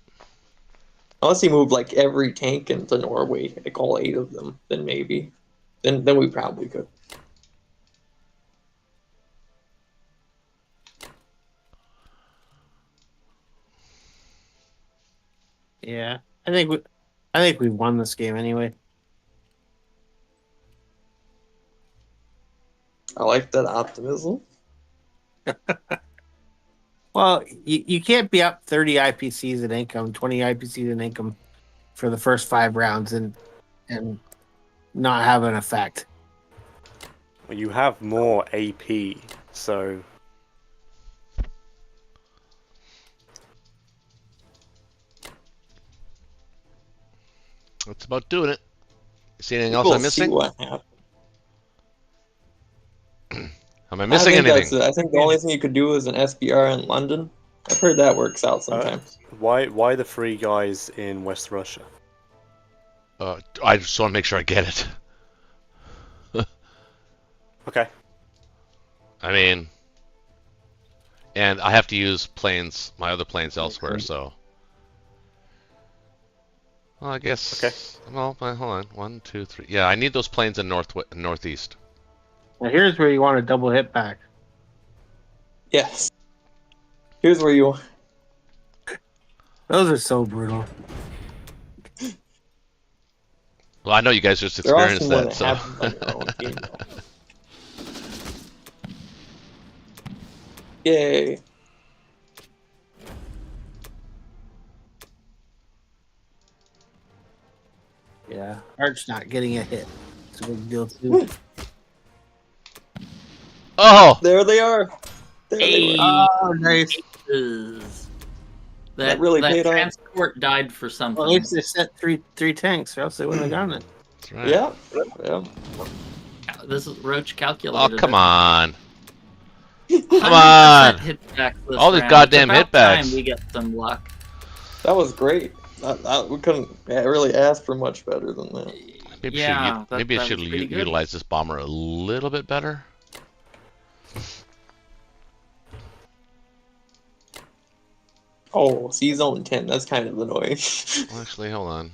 Unless he moved like every tank into Norway, like all 8 of them, then maybe. Then we probably could. Yeah, I think we've won this game anyway. I like that optimism. Well, you can't be up 30 IPCs in income, 20 IPCs in income for the first 5 rounds and not have an effect. Well, you have more AP, so That's about doing it. See anything else We'll I'm see missing? what happens. Am I missing think anything? I think the only thing you could do is an SBR in London. I've heard that works out sometimes. why the 3 guys in West Russia? I just want to make sure I get it. Okay. I mean, and I have to use planes, my other planes elsewhere, so. Well, I guess. Okay. Well, hold on. 1, 2, 3. Yeah, I need those planes in northeast. Now here's where you want a double hit back. Yes. Here's where you. Those are so brutal. Well, I know you guys just They're experienced awesome when that, it so. happens on your own team. Yay. Yeah, Arch not getting a hit. It's a big deal too. Oh! There they are. There they were. Oh, nice. That really paid off. transport died for Well, something. at least they sent three tanks, or else they wouldn't have gotten it. That's right. Yeah. Yeah. This is Roach calculated. Oh, come it. on. 100% on. hitback this All these round. goddamn It's about hitbacks. time we get some luck. That was great. We couldn't really ask for much better than that. Maybe Yeah, maybe I that should was pretty good. utilize this bomber a little bit better. Oh, see zone 10. That's kind of annoying. Well, actually, hold on.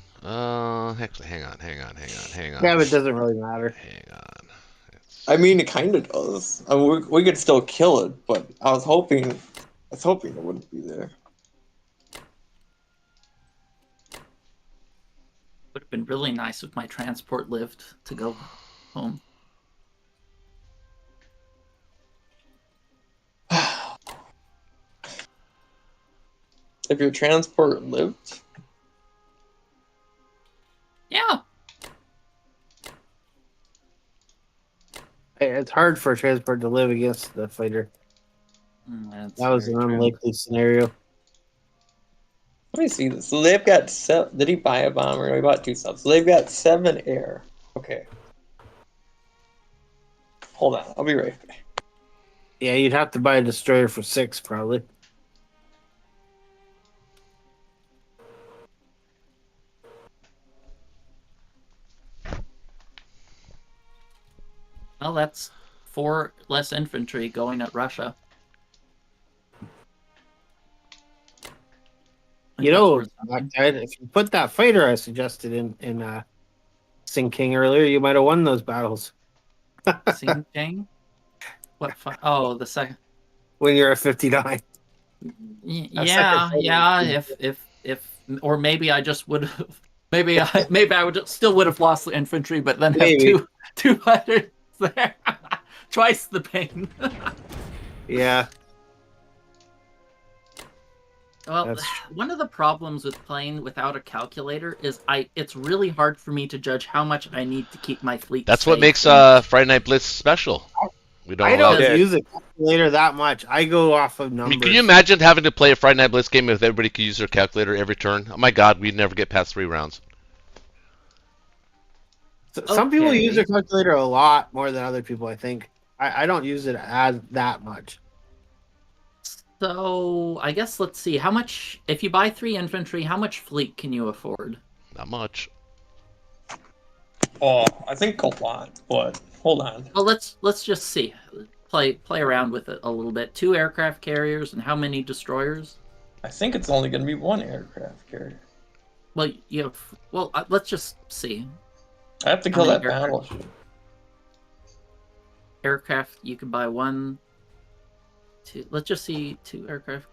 Actually, hang on. Yeah, but it doesn't really matter. Hang on. I mean, it kind of does. I mean, we could still kill it, but I was hoping it wouldn't be there. Would have been really nice if my transport lived to go home. If your transport lived, Yeah. It's hard for a transport to live against the fighter. That's That was an very true. unlikely scenario. let me see this. So they've got did he buy a bomber? No, he bought 2 subs. So they've got 7 air. Okay. Hold on, I'll be right back. Yeah, you'd have to buy a destroyer for 6 probably. Well, that's 4 less infantry going at Russia. You know, if you put that fighter I suggested in Sing King earlier, you might have won those battles. Sing King? What? Oh, the second. When you're at 59. Yeah. If, or maybe I just would have. Maybe I would still would have lost the infantry, but then have two fighters there. Twice the pain. Yeah. Well, one of the problems with playing without a calculator is it's really hard for me to judge how much I need to keep my fleet. That's what makes Friday Night Blitz special. I don't use a calculator that much. I go off of numbers. I mean, can you imagine having to play a Friday Night Blitz game if everybody could use their calculator every turn? Oh my God, we'd never get past 3 rounds. Some people use their calculator a lot more than other people, I think. I don't use it as that much. So I guess let's see how much. If you buy 3 infantry, how much fleet can you afford? Not much. Oh, I think a lot, but hold on. Well, let's just see. Play around with it a little bit. 2 aircraft carriers and how many destroyers? I think it's only going to be 1 aircraft carrier. Well, let's just see. I have to kill that battleship. Aircraft, you can buy 1, 2. Let's just see 2 aircraft.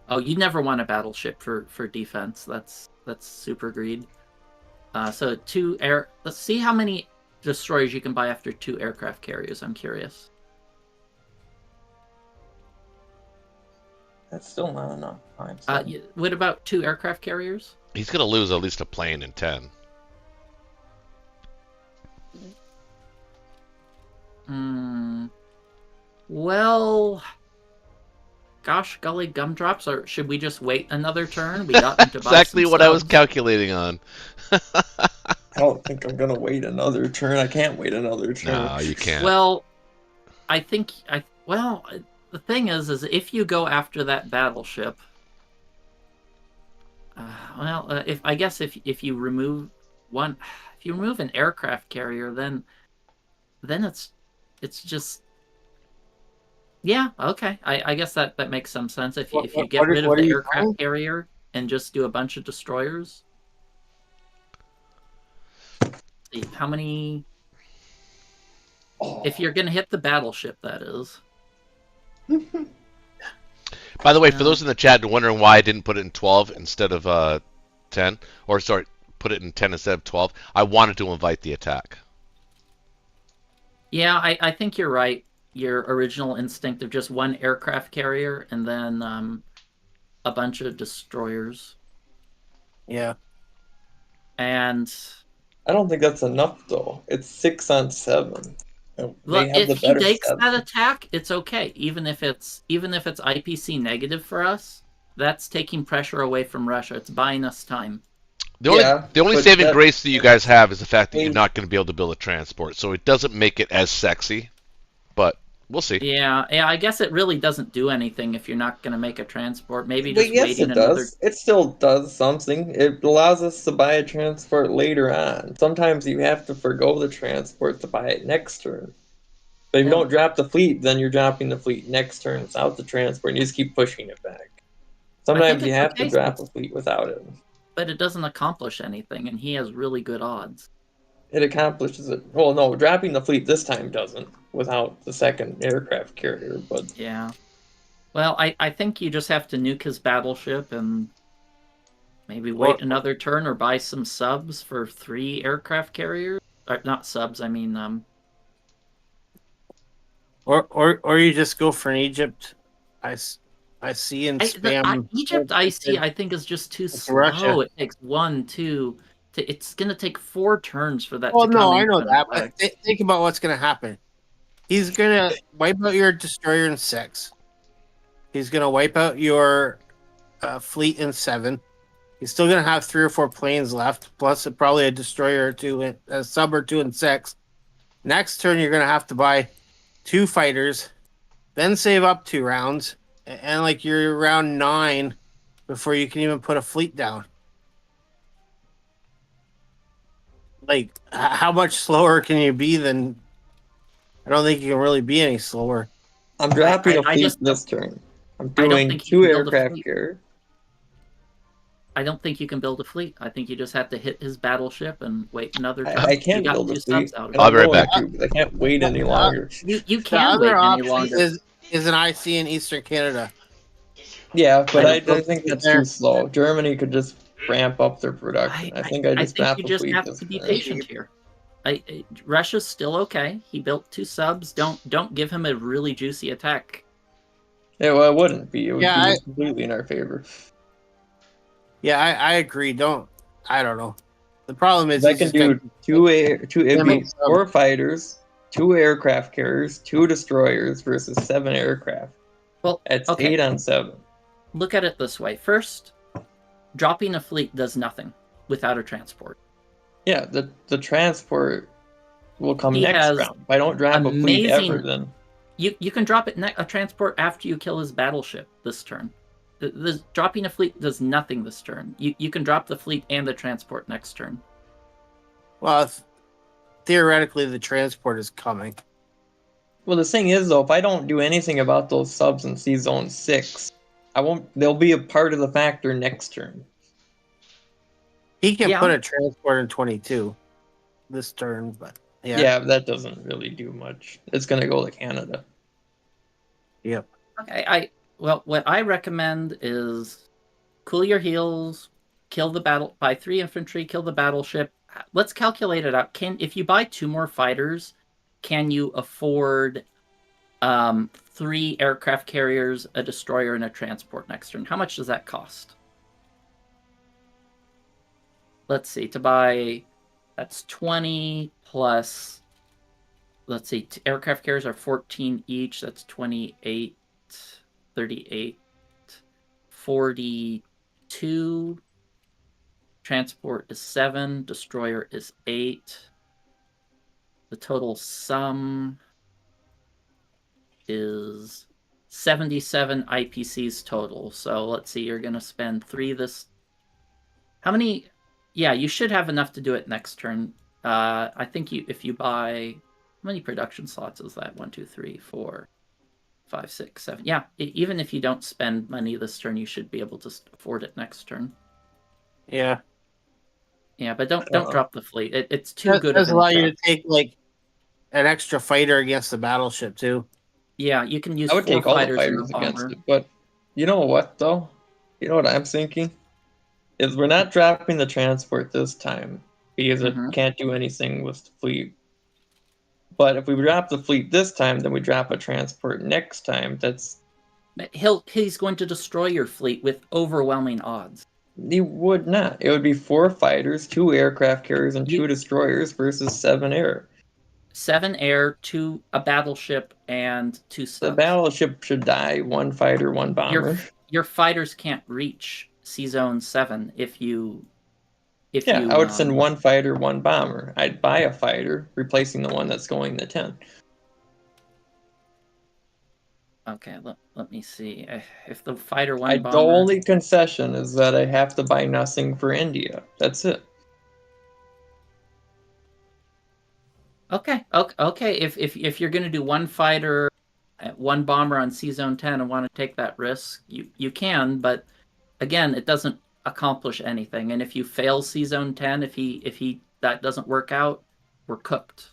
Oh, you never want a battleship for defense. That's super greed. So 2 air. Let's see how many destroyers you can buy after 2 aircraft carriers. I'm curious. That's still not enough. What about 2 aircraft carriers? He's gonna lose at least a plane in 10. Well, gosh, golly gumdrops, or should we just wait another turn? We got into exactly what I was calculating on. I don't think I'm gonna wait another turn. I can't wait another turn. No, you can't. Well, I think the thing is if you go after that battleship, if you remove an aircraft carrier, then it's just. Yeah, okay. I guess that makes some sense. If you get rid of the aircraft carrier and just do a bunch of destroyers. See, how many... If you're going to hit the battleship, that is. By the way, for those in the chat wondering why I didn't put it in 12 instead of 10, or sorry, put it in 10 instead of 12, I wanted to invite the attack. Yeah, I think you're right. Your original instinct of just 1 aircraft carrier and then a bunch of destroyers. Yeah. And I don't think that's enough though. It's 6 on 7. Look, if he takes that attack, it's okay. Even if it's IPC negative for us, that's taking pressure away from Russia. It's buying us time. The only saving grace that you guys have is the fact that you're not going to be able to build a transport, so it doesn't make it as sexy. But we'll see. Yeah, I guess it really doesn't do anything if you're not going to make a transport. Maybe just waiting another... It still does something. It allows us to buy a transport later on. Sometimes you have to forgo the transport to buy it next turn. But if you don't drop the fleet, then you're dropping the fleet next turn without the transport, and you just keep pushing it back. Sometimes you have to drop a fleet without it. But it doesn't accomplish anything, and he has really good odds. It accomplishes it. Well, no, dropping the fleet this time doesn't, without the 2nd aircraft carrier, but... Yeah. Well, I think you just have to nuke his battleship and maybe wait another turn or buy some subs for 3 aircraft carriers. Or, not subs, I mean... Or you just go for an Egypt. I IC and spam. Egypt IC, I think, is just too It's slow. Russia. It takes 1, 2. It's going to take 4 turns for that Well, to come no, in. I know that, but think about what's going to happen. He's going to wipe out your destroyer in 6. He's going to wipe out your fleet in 7. He's still going to have 3 or 4 planes left, plus probably a destroyer or 2, a sub or 2 and 6. Next turn, you're going to have to buy 2 fighters, then save up 2 rounds, and like you're around 9 before you can even put a fleet down. Like, how much slower can you be than? I don't think you can really be any slower. I'm dropping a fleet this turn. I'm doing 2 aircraft carriers. I don't think you can build a fleet. I think you just have to hit his battleship and wait another turn. I can't build a fleet. I'll be right back. I can't wait any longer. You can't wait any longer. Is an IC in Eastern Canada. Yeah, but I think that's too slow. Germany could just ramp up their production. I think you just have to be patient here. Russia's still okay. He built 2 subs. Don't give him a really juicy attack. Yeah, well, it wouldn't be. It would be completely in our favor. Yeah, I agree. I don't know. The problem is I can do 4 fighters, 2 aircraft carriers, 2 destroyers versus 7 aircraft. Well, it's 8 on 7. Look at it this way. First, dropping a fleet does nothing without a transport. Yeah, the transport will come next round. If I don't drop a fleet ever, then you can drop a transport after you kill his battleship this turn. Dropping a fleet does nothing this turn. You can drop the fleet and the transport next turn. Well, theoretically, the transport is coming. Well, the thing is, though, if I don't do anything about those subs in Sea Zone 6, they'll be a part of the factor next turn. He can put a transport in 22 this turn, but yeah, that doesn't really do much. It's going to go to Canada. Yep. Okay, well, what I recommend is cool your heels, buy 3 infantry, kill the battleship. Let's calculate it out. If you buy 2 more fighters, can you afford 3 aircraft carriers, a destroyer, and a transport next turn? How much does that cost? Let's see, to buy, that's 20 plus, let's see, aircraft carriers are 14 each, that's 28, 38, 42, transport is 7, destroyer is 8, the total sum is 77 IPCs total. So let's see, you're going to spend 3 this. How many? Yeah, you should have enough to do it next turn. I think if you buy, how many production slots is that? 1, 2, 3, 4, 5, 6, 7. Yeah, even if you don't spend money this turn, you should be able to afford it next turn. Yeah. Yeah, but don't drop the fleet. It's too good. It does allow you to take like an extra fighter against the battleship too. Yeah, you can use. I would take all the fighters against it, but you know what though? You know what I'm thinking? Is we're not dropping the transport this time because it can't do anything with the fleet. But if we drop the fleet this time, then we drop a transport next time. He's going to destroy your fleet with overwhelming odds. He would not. It would be 4 fighters, 2 aircraft carriers, and 2 destroyers versus 7 air. 7 air, 2 a battleship, and 2 subs. The battleship should die. 1 fighter, 1 bomber. Your fighters can't reach Sea Zone 7 if you. I would send 1 fighter, 1 bomber. I'd buy a fighter, replacing the one that's going to 10. Okay, let me see. If the fighter 1 bomber. The only concession is that I have to buy nothing for India. That's it. Okay. If you're going to do 1 fighter, 1 bomber on Sea Zone 10 and want to take that risk, you can. But again, it doesn't accomplish anything. And if you fail Sea Zone 10, if that doesn't work out, we're cooked.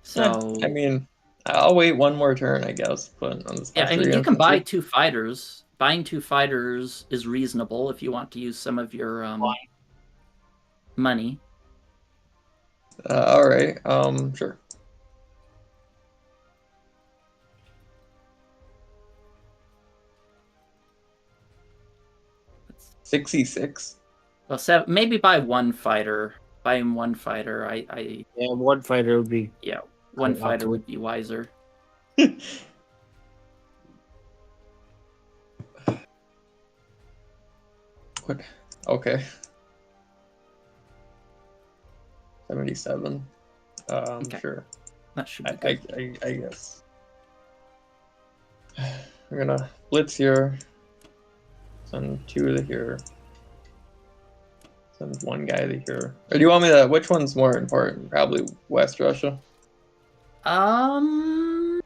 So I mean, I'll wait 1 more turn, I guess. But I mean, you can buy 2 fighters. Buying 2 fighters is reasonable if you want to use some of your money. All right. Sure. 66. Well, maybe by one fighter. By one fighter, Yeah, one fighter would be. yeah, one Up fighter to- would be wiser. What? Okay. 77. Okay. Sure. That should be good. I guess. We're gonna blitz here. Send 2 to here. Send 1 guy to here. Or do you want me to? Which one's more important? Probably West Russia. Yeah.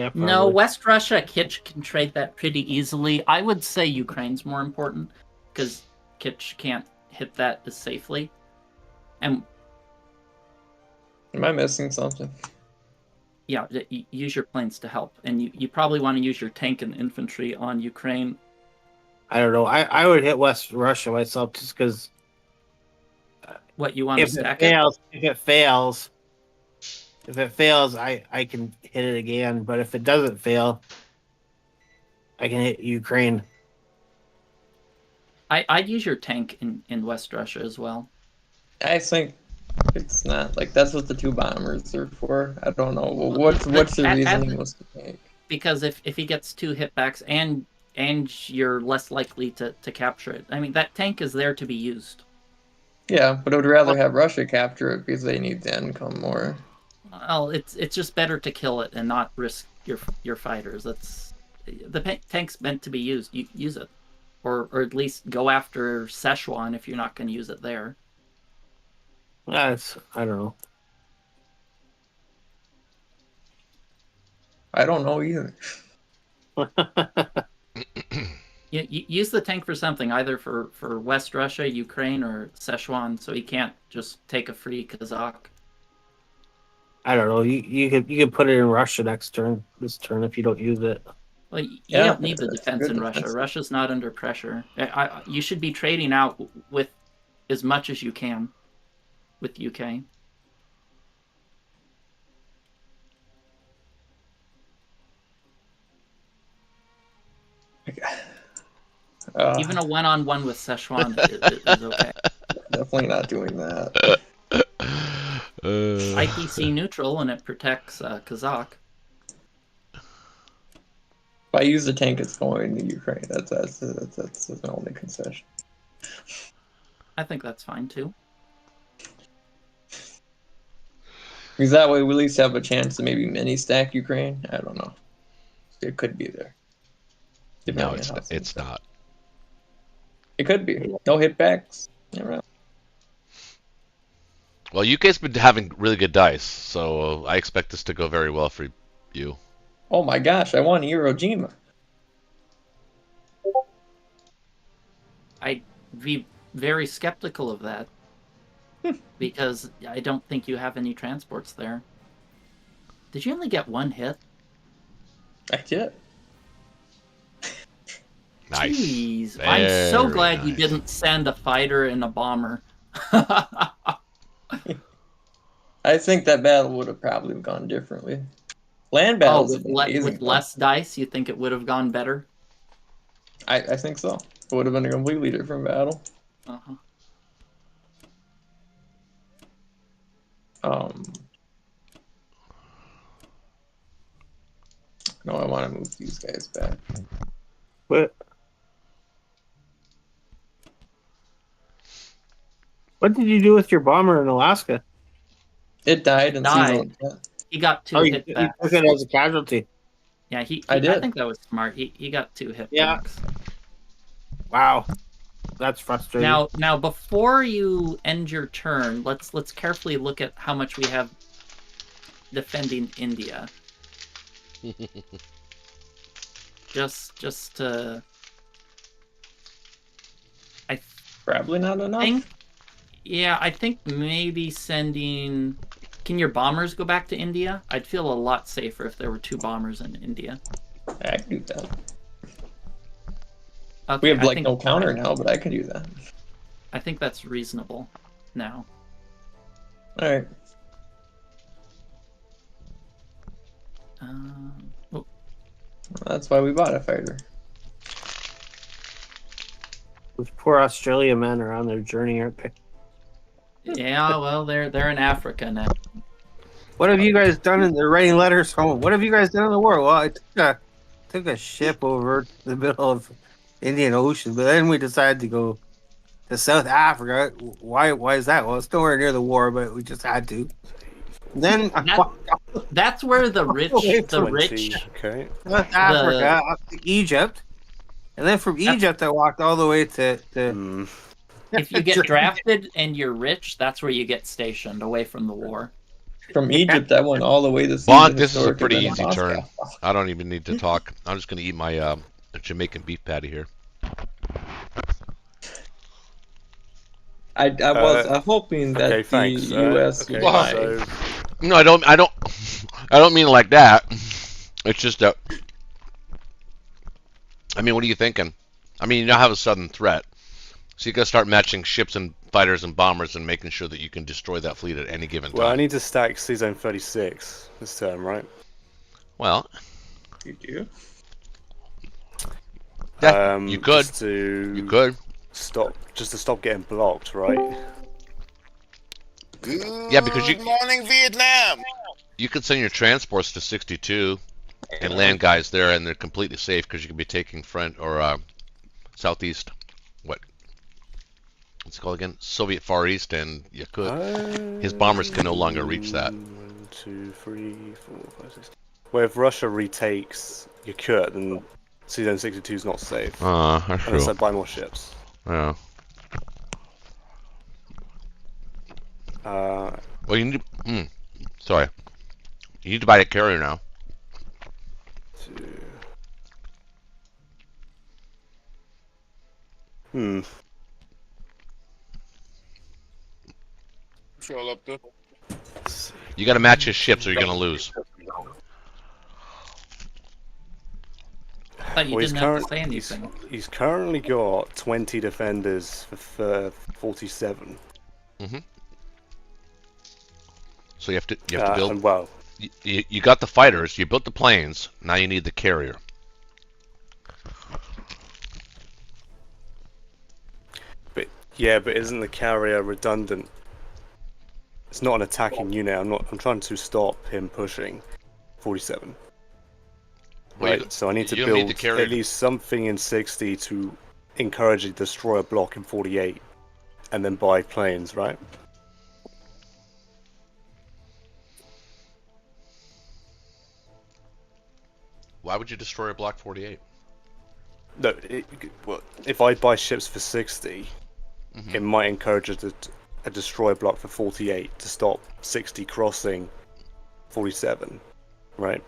Probably. No, West Russia, Kitch can trade that pretty easily. I would say Ukraine's more important because Kitch can't hit that as safely. And Am I missing something? yeah, use your planes to help. And you probably want to use your tank and infantry on Ukraine. I don't know. I would hit West Russia myself just because. What you want to If it stack fails, I can hit it again. But if it doesn't fail, I can hit Ukraine. I'd use your tank in West Russia as well. I think it's not like that's what the 2 bombers are for. I don't know. Well, what's the reasoning was the tank? Because if he gets 2 hitbacks and you're less likely to capture it. I mean, that tank is there to be used. Yeah, but I would rather have Russia capture it because they need the income more. Well, it's just better to kill it and not risk your fighters. That's the tank's meant to be used. You use it, or at least go after Szechuan if you're not going to use it there. I don't know. I don't know either. You use the tank for something, either for West Russia, Ukraine, or Szechuan, so he can't just take a free Kazakh. I don't know. You could put it in Russia this turn if you don't use it. Well, you Yeah, don't need the that's defense good in Russia. defense. Russia's not under pressure. You should be trading out with as much as you can with UK. Even a one-on-one with Szechuan is okay. Definitely not doing that. IPC neutral and it protects Kazakh. If I use the tank, it's going to Ukraine. That's the only concession. I think that's fine too. Because that way we at least have a chance to maybe mini stack Ukraine. I don't know. It could be there. No, Depending on how it's not. It could be. No hitbacks. Never know. Well, UK's been having really good dice, so I expect this to go very well for you. Oh my gosh, I won Iwo Jima. I'd be very skeptical of that because I don't think you have any transports there. Did you only get 1 hit? I did. Nice. Jeez, I'm so Very glad you nice. didn't send a fighter and a bomber. I think that battle would have probably gone differently. Land battles with, have been amazing. with less dice, you think it would have gone better? I think so. It would have been a completely different battle. Uh-huh. No, I want to move these guys back. What did you do with your bomber in Alaska? It died in Died. season 10. He got 2 You hit took backs. it as a casualty. Yeah, I did. I think that was smart. He got 2 hit Yeah. backs. Wow, that's frustrating. Now before you end your turn, let's carefully look at how much we have defending India. just to Probably not enough. I think maybe sending. Can your bombers go back to India? I'd feel a lot safer if there were 2 bombers in India. I can do that. Okay, We have I like think- no counter now, but I can do that. I think that's reasonable now. All right. Oh, That's why we bought a fighter. Those poor Australian men are on their journey, aren't they? Yeah, well, they're in Africa now. What have you guys done? They're writing letters home. What have you guys done in the war? Well, I took a ship over the middle of Indian Ocean, but then we decided to go to South Africa. Why is that? Well, it's nowhere near the war, but we just had to. Then That's where the rich, Okay. South Africa up to Egypt, and then from Egypt I walked all the way to. If you get drafted and you're rich, that's where you get stationed, away from the war. From Egypt, I went all the way to. Bond, this is a pretty easy turn. I don't even need to talk. I'm just going to eat my Jamaican beef patty here. I was hoping that the U.S. would buy. No, I don't mean it like that. It's just that. I mean, what are you thinking? I mean, you now have a sudden threat, so you got to start matching ships and fighters and bombers and making sure that you can destroy that fleet at any given time. Well, I need to stack Seazone 36 this turn, right? Well, You do. yeah, you could. You could stop to stop getting blocked, right? Yeah, because Good morning, Vietnam. you could send your transports to 62 and land guys there, and they're completely safe because you could be taking front or southeast. What's it called again? Soviet Far East, and you could. His bombers can no longer reach that. 1, 2, 3, 4, 5, 6. Well, if Russia retakes Yakut, then Seazone 62 is not safe. That's Unless true. I buy more ships. Yeah. Well, you need to. Sorry. You need to buy a carrier now. 2. Control up there. You got to match his ships, or you're gonna lose. I thought you Well, didn't have to say anything. He's currently got 20 defenders for 47. So you have to build. And well, You got the fighters. You built the planes. Now you need the carrier. but isn't the carrier redundant? It's not an attacking unit. I'm trying to stop him pushing 47. Well, Right. So I need to you don't need build the carrier. at least something in 60 to encourage a destroyer block in 48, and then buy planes, right? Why would you destroy a block 48? No, well, if I buy ships for 60, it might encourage a destroyer block for 48 to stop 60 crossing 47, right?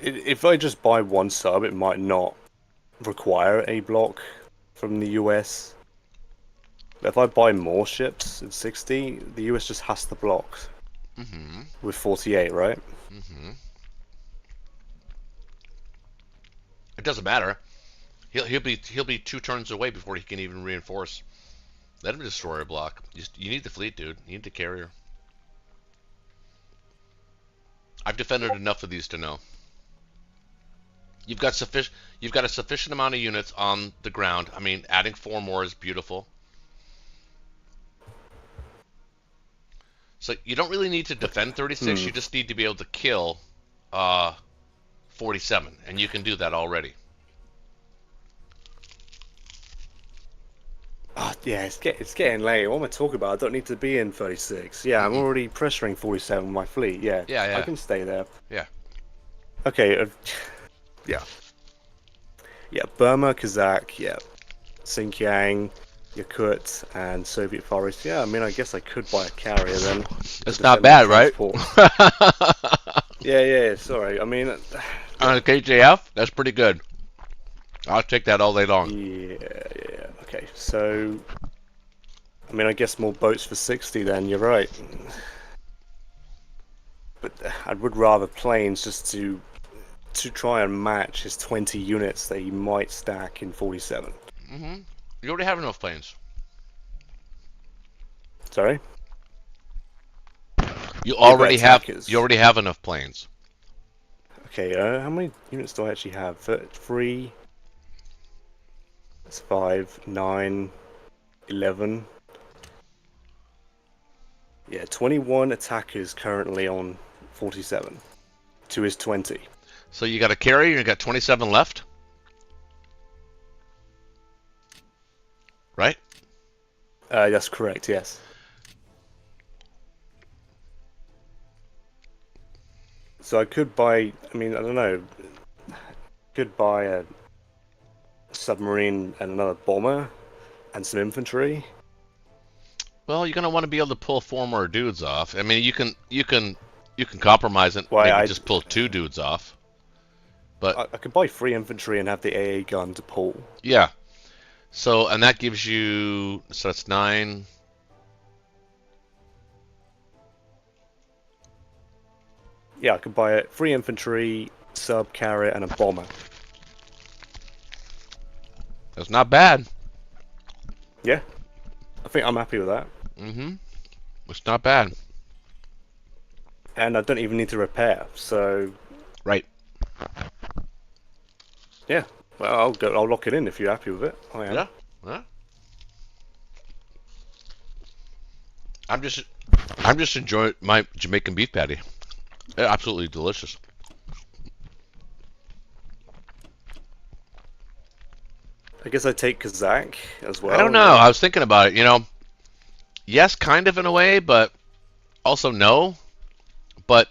If I just buy one sub, it might not require a block from the US. But if I buy more ships at 60, the US just has to block with 48, right? It doesn't matter. He'll be 2 turns away before he can even reinforce. Let him destroy a block. You need the fleet, dude. You need the carrier. I've defended enough of these to know. You've got a sufficient amount of units on the ground. I mean, adding 4 more is beautiful. So you don't really need to defend 36. You just need to be able to kill 47, and you can do that already. Oh, yeah, it's getting late. What am I talking about? I don't need to be in 36. Yeah, I'm already pressuring 47 with my fleet. Yeah, Yeah. I can stay there. Yeah. Okay, yeah. Yeah, Burma, Kazakh, yeah. Xinjiang, Yakut, and Soviet Far East. Yeah, I mean, I guess I could buy a carrier then. It's not bad, right? Yeah, sorry. I mean... On a KJF, that's pretty good. I'll take that all day long. Yeah. Okay, so... I mean, I guess more boats for 60 then, you're right. But I would rather planes just to try and match his 20 units that he might stack in 47. You already have enough planes. Sorry? You Yeah, but already have attackers. you already have enough planes. Okay, how many units do I actually have? 3. That's 5, 9, 11. Yeah, 21 attackers currently on 47 to his 20. So you got a carrier, you got 27 left, right? That's correct, yes. So I could buy, I mean, I don't know, could buy a submarine and another bomber and some infantry. Well, you're gonna want to be able to pull 4 more dudes off. I mean, you can compromise and Why, maybe just pull 2 dudes off. But I could buy 3 infantry and have the AA gun to pull. yeah, so and that gives you, so that's 9. Yeah, I could buy 3 infantry, sub carrier, and a bomber. That's not bad. Yeah, I think I'm happy with that. Mm-hmm. It's not bad. And I don't even need to repair, so Right. yeah. Well, I'll lock it in if you're happy with it. I am. Yeah. Yeah. I'm just enjoying my Jamaican beef patty. They're absolutely delicious. I guess I take Kazakh as well. I don't know. I was thinking about it. You know, yes, kind of in a way, but also no. But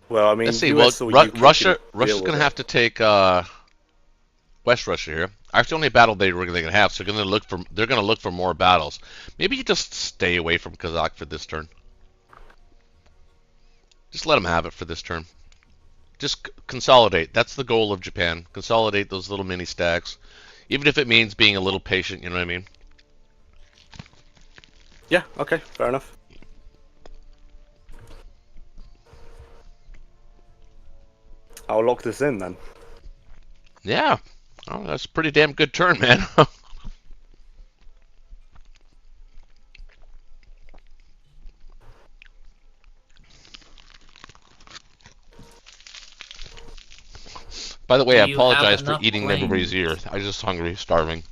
Well, I mean, let's see. Well, US or UK Russia's can deal going to with have to take West Russia here. Actually, only battle they were going to have, so they're going to look for more battles. Maybe you just stay away from Kazakh for this turn. Just let them have it for this turn. Just consolidate. That's the goal of Japan. Consolidate those little mini stacks, even if it means being a little patient. You know what I mean? Yeah. Okay. Fair enough. I'll lock this in then. Yeah. Oh, that's a pretty damn good turn, man. By the way, I Do you have apologize for enough eating planes? everybody's ear. I was just hungry, starving.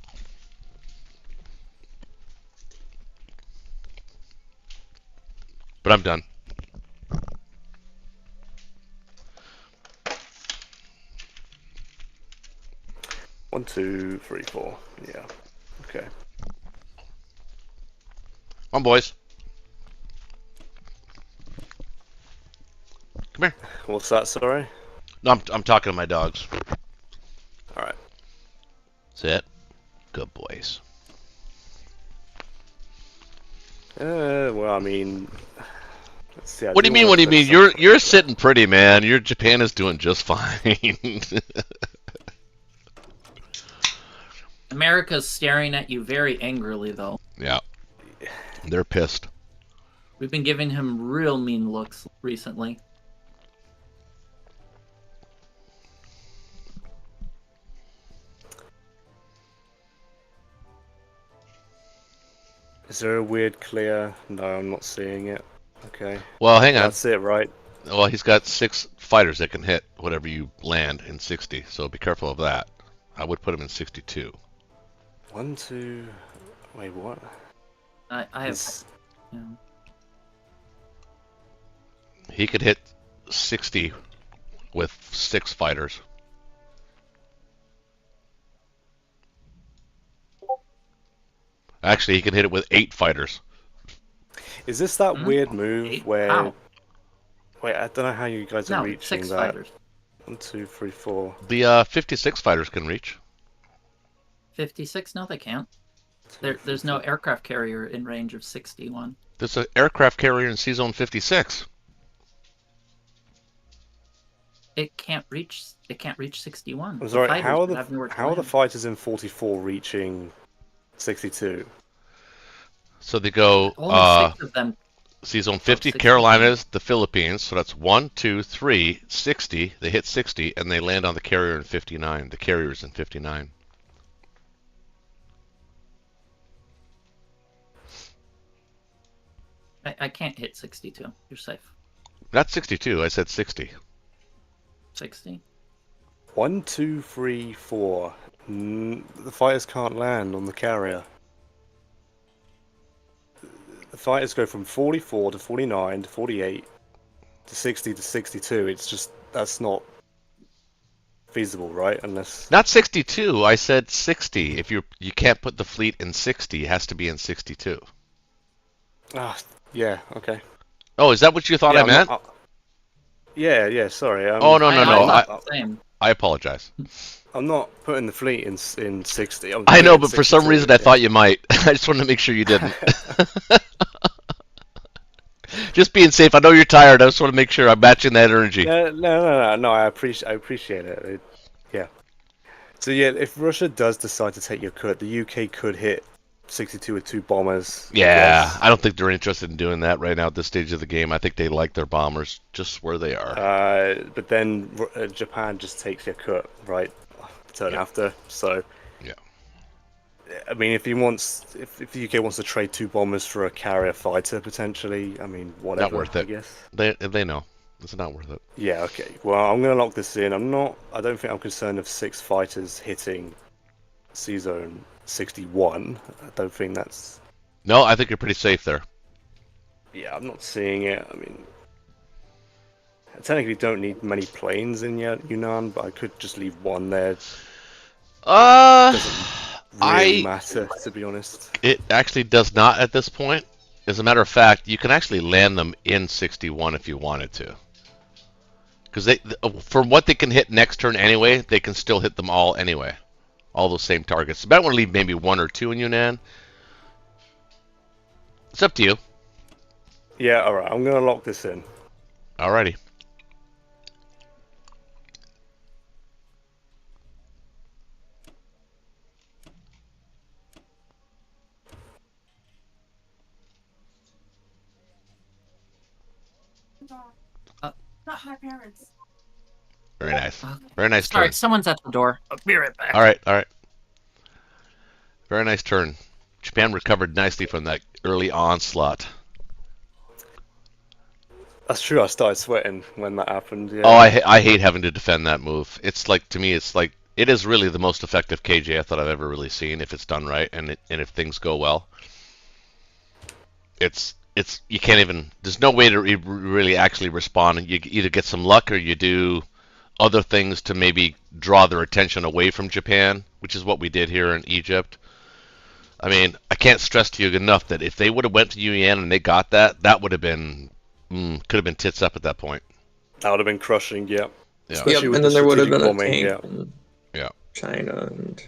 But I'm done. One, 2, 3, 4. Yeah. Okay. Come on, boys. Come here. What's that? Sorry. No, I'm talking to my dogs. All right. Sit. Good boys. Well, I mean, let's see. What do you mean? What do you mean? You're sitting pretty, man. Your Japan is doing just fine. America's staring at you very angrily, though. Yeah. They're pissed. We've been giving him real mean looks recently. Is there a weird clear? No, I'm not seeing it. Okay. Well, hang on. That's it, right? Well, he's got 6 fighters that can hit whatever you land in 60, so be careful of that. I would put him in 62. 1, 2. Wait, what? I have. It's- You know, He could hit 60 with 6 fighters. Actually, he can hit it with 8 fighters. Is this that weird move 8? where? How? Wait, I don't know how you guys are No, reaching 6 that. fighters. 1, 2, 3, 4. The 56 fighters can reach. 56? No, they can't. There's no aircraft carrier in range of 61. There's an aircraft carrier in Sea Zone 56. It can't reach 61. I'm The sorry. fighters How are would have nowhere to the land. fighters in 44 reaching 62? So they go Only 6 of them. Sea Zone 50, 60. Carolinas, the Philippines. So that's 1, 2, 3, 60. They hit 60, and they land on the carrier in 59. The carrier's in 59. I can't hit 62. You're safe. Not 62. I said 60. 60. 1, 2, 3, 4. The fighters can't land on the carrier. The fighters go from 44 to 49 to 48 to 60 to 62. It's just, that's not feasible, right? Unless... Not 62. I said 60. If you can't put the fleet in 60, it has to be in 62. Ah, yeah, okay. Oh, is that what you thought I meant? Yeah, sorry. Oh, no. I thought the same. I apologize. I'm not putting the fleet in 60. I'm I putting know, it in but for some 62, reason I thought you might. I just wanted to make sure you didn't. Just being safe. I know you're tired. I just want to make sure I'm matching that energy. No. I appreciate it. Yeah. So yeah, if Russia does decide to take your cut, the UK could hit 62 with 2 bombers. Yeah, I don't think they're interested in doing that right now at this stage of the game. I think they like their bombers just where they are. But then Japan just takes your cut right turn after. So yeah. I mean, if the UK wants to trade 2 bombers for a carrier fighter potentially, I mean, whatever. Not worth it. I guess They know it's not worth it. Yeah. Okay. Well, I'm gonna lock this in. I don't think I'm concerned of 6 fighters hitting C zone 61. I don't think that's... No, I think you're pretty safe there. Yeah, I'm not seeing it. I mean, I technically don't need many planes in Yunnan, but I could just leave 1 there. Doesn't really matter, to be honest. It actually does not at this point. As a matter of fact, you can actually land them in 61 if you wanted to. Because from what they can hit next turn anyway, they can still hit them all anyway. All those same targets. You might want to leave maybe 1 or 2 in Yunnan. It's up to you. Yeah, alright, I'm going to lock this in. Alrighty. Not my parents. Very nice. Very nice Sorry, turn. someone's at the door. I'll be right back. All right. Very nice turn. Japan recovered nicely from that early onslaught. That's true, I started sweating when that happened. Yeah. Oh, I hate having to defend that move. It's like, to me, it's like, it is really the most effective KJF that I've ever really seen if it's done right and if things go well. You can't even, there's no way to really actually respond. You either get some luck or you do other things to maybe draw their attention away from Japan, which is what we did here in Egypt. I mean, I can't stress to you enough that if they would have went to UN and they got that, that would have been, could have been tits up at that point. That would have been crushing, yeah. Yep, and then there would have been a tank in China, and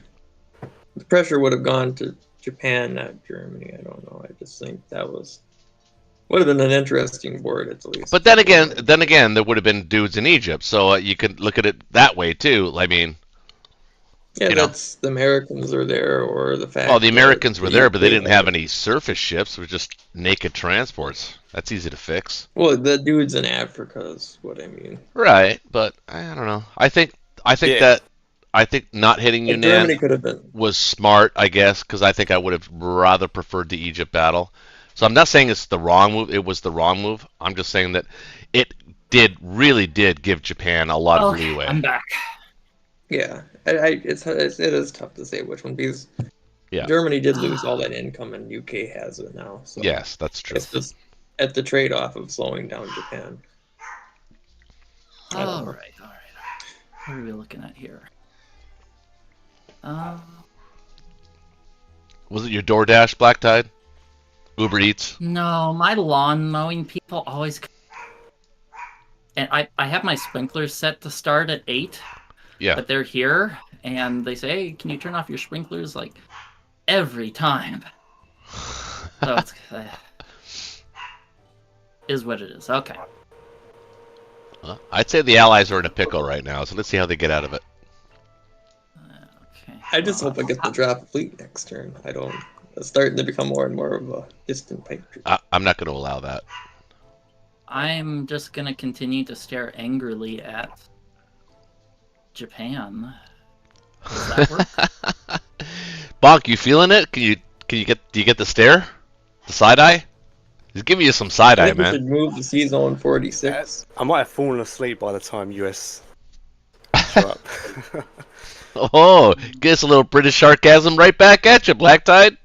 the pressure would have gone to Japan, not Germany. I don't know. I just think that would have been an interesting board at least. But then again, there would have been dudes in Egypt, so you could look at it that way too. I mean, that's the Americans are there, or the fact. Oh, the Americans were there, but they didn't have any surface ships. It was just naked transports. That's easy to fix. Well, the dudes in Africa is what I mean. Right, but I don't know. I think not hitting Yunnan was smart, I guess, because I think I would have rather preferred the Egypt battle. So I'm not saying it's the wrong move. It was the wrong move. I'm just saying that it really did give Japan a lot of leeway. I'm back. Yeah, it is tough to say which one, because Germany did lose all that income and UK has it now. So yes, that's true. It's just at the trade-off of slowing down Japan. All right. What are we looking at here? Was it your DoorDash, Black Tide? Uber Eats? No, my lawn mowing people always... And I have my sprinklers set to start at 8. Yeah. But they're here, and they say, hey, can you turn off your sprinklers? Like, every time. So it's... is what it is. Okay. I'd say the Allies are in a pickle right now, so let's see how they get out of it. Okay. I just hope I get to drop a fleet next turn. It's starting to become more and more of a distant pipe dream. I'm not going to allow that. I'm just going to continue to stare angrily at Japan. Does that work? Bonk, you feeling it? Do you get the stare? The side eye? He's giving you some side I eye, think we man. should move to C Zone 46. I might have fallen asleep by the time US show up. Oh, guess a little British sarcasm right back at you, Black Tide.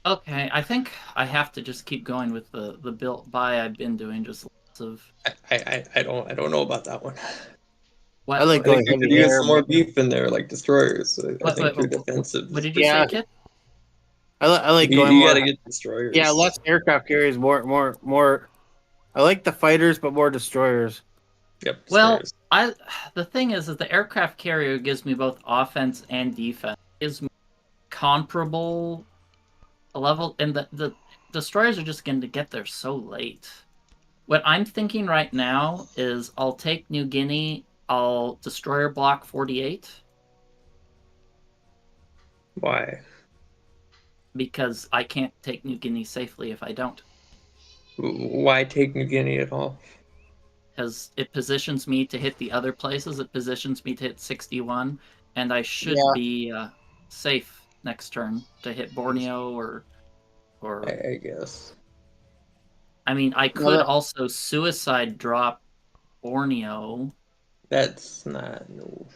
Okay, I think I have to just keep going with the built buy I've been doing. Just lots of I don't know about that one. what? I like I going think you could heavy use air. some more beef in there, like destroyers. So I What, think what, your what, defensive. what did you Yeah. say, Kit? I like You, going you more. gotta get destroyers. Yeah, less aircraft carriers, more. I like the fighters, but more destroyers. Yep. Well, Destroyers. the thing is that the aircraft carrier gives me both offense and defense. Is comparable level, and the destroyers are just going to get there so late. What I'm thinking right now is I'll take New Guinea. I'll destroyer block 48 Why? because I can't take New Guinea safely if I don't. Why take New Guinea at all? Because it positions me to hit the other places. It positions me to hit 61, and I should Yeah. be safe next turn to hit Borneo or I guess. I mean, I could Well, also suicide drop Borneo. That's not no.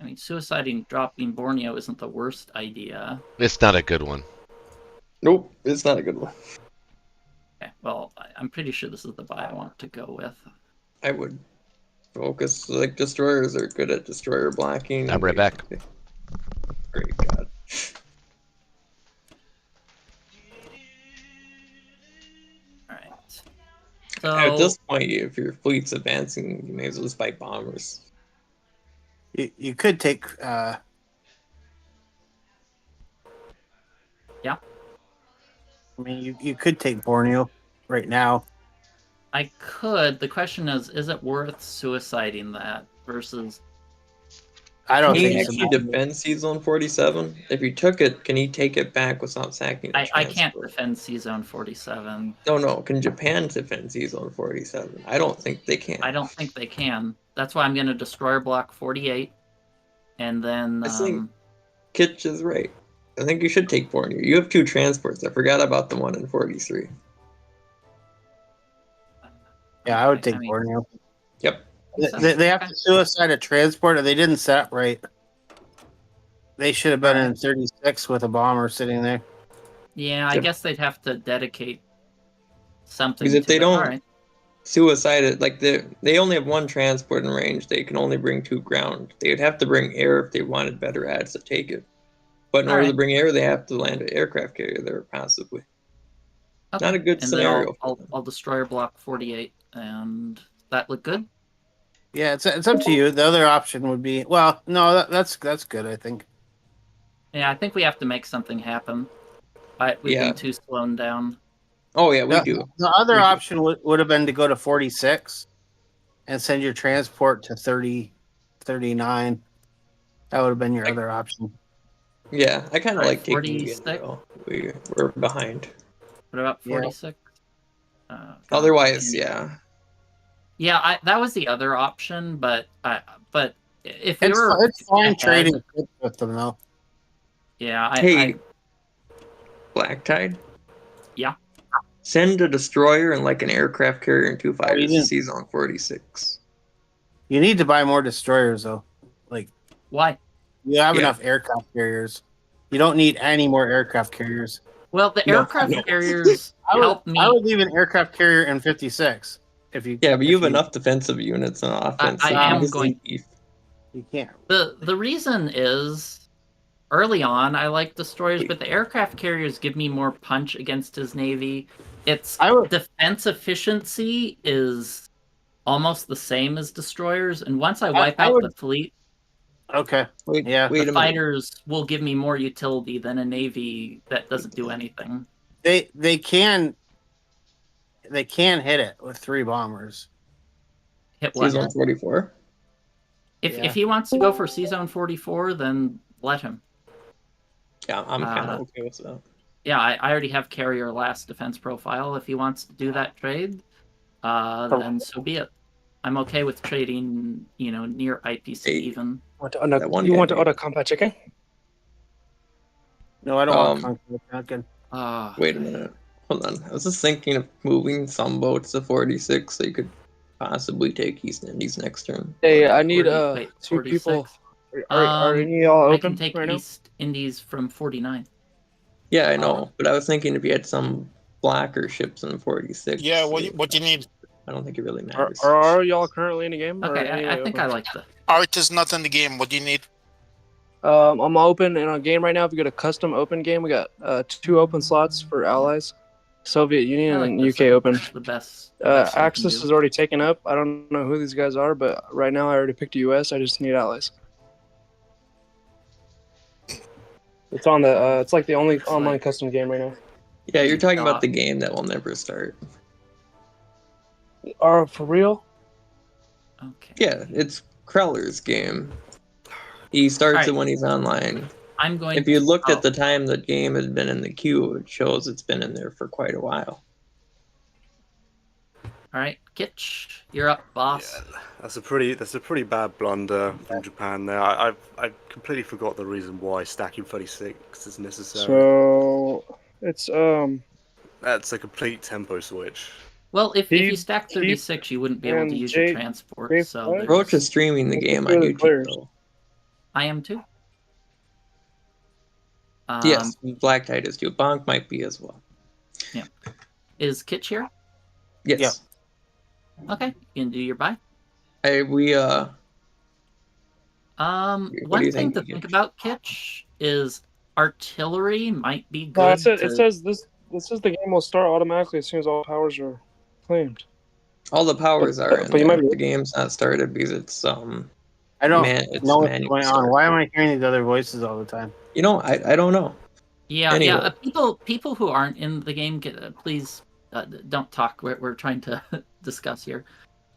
I mean, suiciding dropping Borneo isn't the worst idea. It's not a good one. Nope, it's not a good one. Okay, well, I'm pretty sure this is the buy I want to go with. I would focus, like, destroyers are good at destroyer blocking. I'm right back. Great God. Alright. At this So, point, if your fleet's advancing, you may as well just fight bombers. you could take. Yeah. I mean, you could take Borneo right now. I could. The question is it worth suiciding that versus... I don't Can he think actually so. defend C-Zone 47? If you took it, can he take it back without sacking the I can't transport? defend C-Zone 47. No. Can Japan defend C-Zone 47? I don't think they can. I don't think they can. That's why I'm going to destroyer block 48. And then... I think Kitch is right. I think you should take Borneo. You have 2 transports. I forgot about the one in 43. Yeah, I would take I mean, Borneo. Yep. They have to suicide a transport, or they didn't set right. They should have been in 36 with a bomber sitting there. Yeah, I Yep. guess they'd have to dedicate something Because if to they it. don't Alright. suicide it, like they only have 1 transport in range. They can only bring 2 ground. They would have to bring air if they wanted better ads to take it. But in order to Alright. bring air, they have to land an aircraft carrier there possibly. Okay. Not a good And scenario then for them. I'll destroyer block 48, and that look good? Yeah, it's up to you. The other option would be no, that's good. I think. Yeah, I think we have to make something happen. We've Yeah. been too slowed down. Oh yeah, we do. The other We do. option would have been to go to 46 and send your transport to 30, 39. That would have been your other option. Yeah, I kind of Alright, like taking it 46. though. We're behind. What about Yeah. 46? Otherwise, yeah. Yeah, that was the other option, but if we It's were fine ahead- trading with them though. Yeah, Hey, Black Tide. Yeah. Send a destroyer and like an aircraft carrier and 2 fighters to didn't- C-Zone 46. You need to buy more destroyers though. Like why? you have Yeah. enough aircraft carriers. You don't need any more aircraft carriers. Well, the No, aircraft no. carriers help me. I would leave an aircraft carrier in 56 if you. Yeah, but if you have enough defensive units and offense. I so am you just going- need beef. You can't. The reason is early on I like destroyers, but the aircraft carriers give me more punch against his navy. Its I would. defense efficiency is almost the same as destroyers, and once I wipe I out would- the fleet, Okay. Wait, Yeah. wait the a minute. fighters will give me more utility than a navy that doesn't do anything. They can hit it with 3 bombers. Hit what? C-Zone 44. If he wants to go for C-Zone 44, then let him. Yeah, I'm kind Uh, of okay with that. Yeah, I already have carrier last defense profile. If he wants to do that trade, then so be it. I'm okay with trading, near IPC Hey. even. Want to order, That one you guy want to did. order combat chicken? No, I don't want Um, Conqueror Falcon. Wait a minute. Hold on. I was just thinking of moving some boats to 46 so you could possibly take East Indies next turn. Hey, I need 2 46. people. Are any of y'all I open can take right now? East Indies from 49. Yeah, I know. But I was thinking if you had some blocker ships in 46. Yeah, what do you need? I don't think it really Are, matters. are y'all currently in the game? Or Okay, any I think open? I like the. Art is not in the game. What do you need? I'm open in a game right now. If you go to custom open game, we got 2 open slots for allies, Soviet Union I like and this. UK open. The best. The best I can Axis do. is already taken up. I don't know who these guys are, but right now I already picked a US. I just need allies. It's on the. It's like the only online custom game right now. Yeah, you're talking about the game that will never start. For real? Okay. Yeah, it's Kreller's game. He starts Alright. it when he's online. I'm going. If you looked oh, at the time the game has been in the queue, it shows it's been in there for quite a while. All right, Kitch, you're up, boss. Yeah, that's a pretty bad blunder from Japan there. I completely forgot the reason why stacking 36 is necessary. So it's That's a complete tempo switch. Well, if Keep- you stack 36, you wouldn't be able to and use your Jake- transport. Jake So what? there's- Roach is streaming the What's game the on other YouTube, players? though. I am too. Yes, Black Tide is too. Bonk might be as well. Is Kitch here? Yes. Yeah. Okay, you can do your buy. What One do you thing think, to Kitch? think about, Kitch, is artillery might be good. No, it says to- it says the game will start automatically as soon as all powers are claimed. All the powers are in but you there. might be- The game's not started because it's I don't it's know what's manual going on. start. Why am I hearing these other voices all the time? You know, I don't know. Yeah, Anyway. people who aren't in the game, please don't talk. We're trying to discuss here.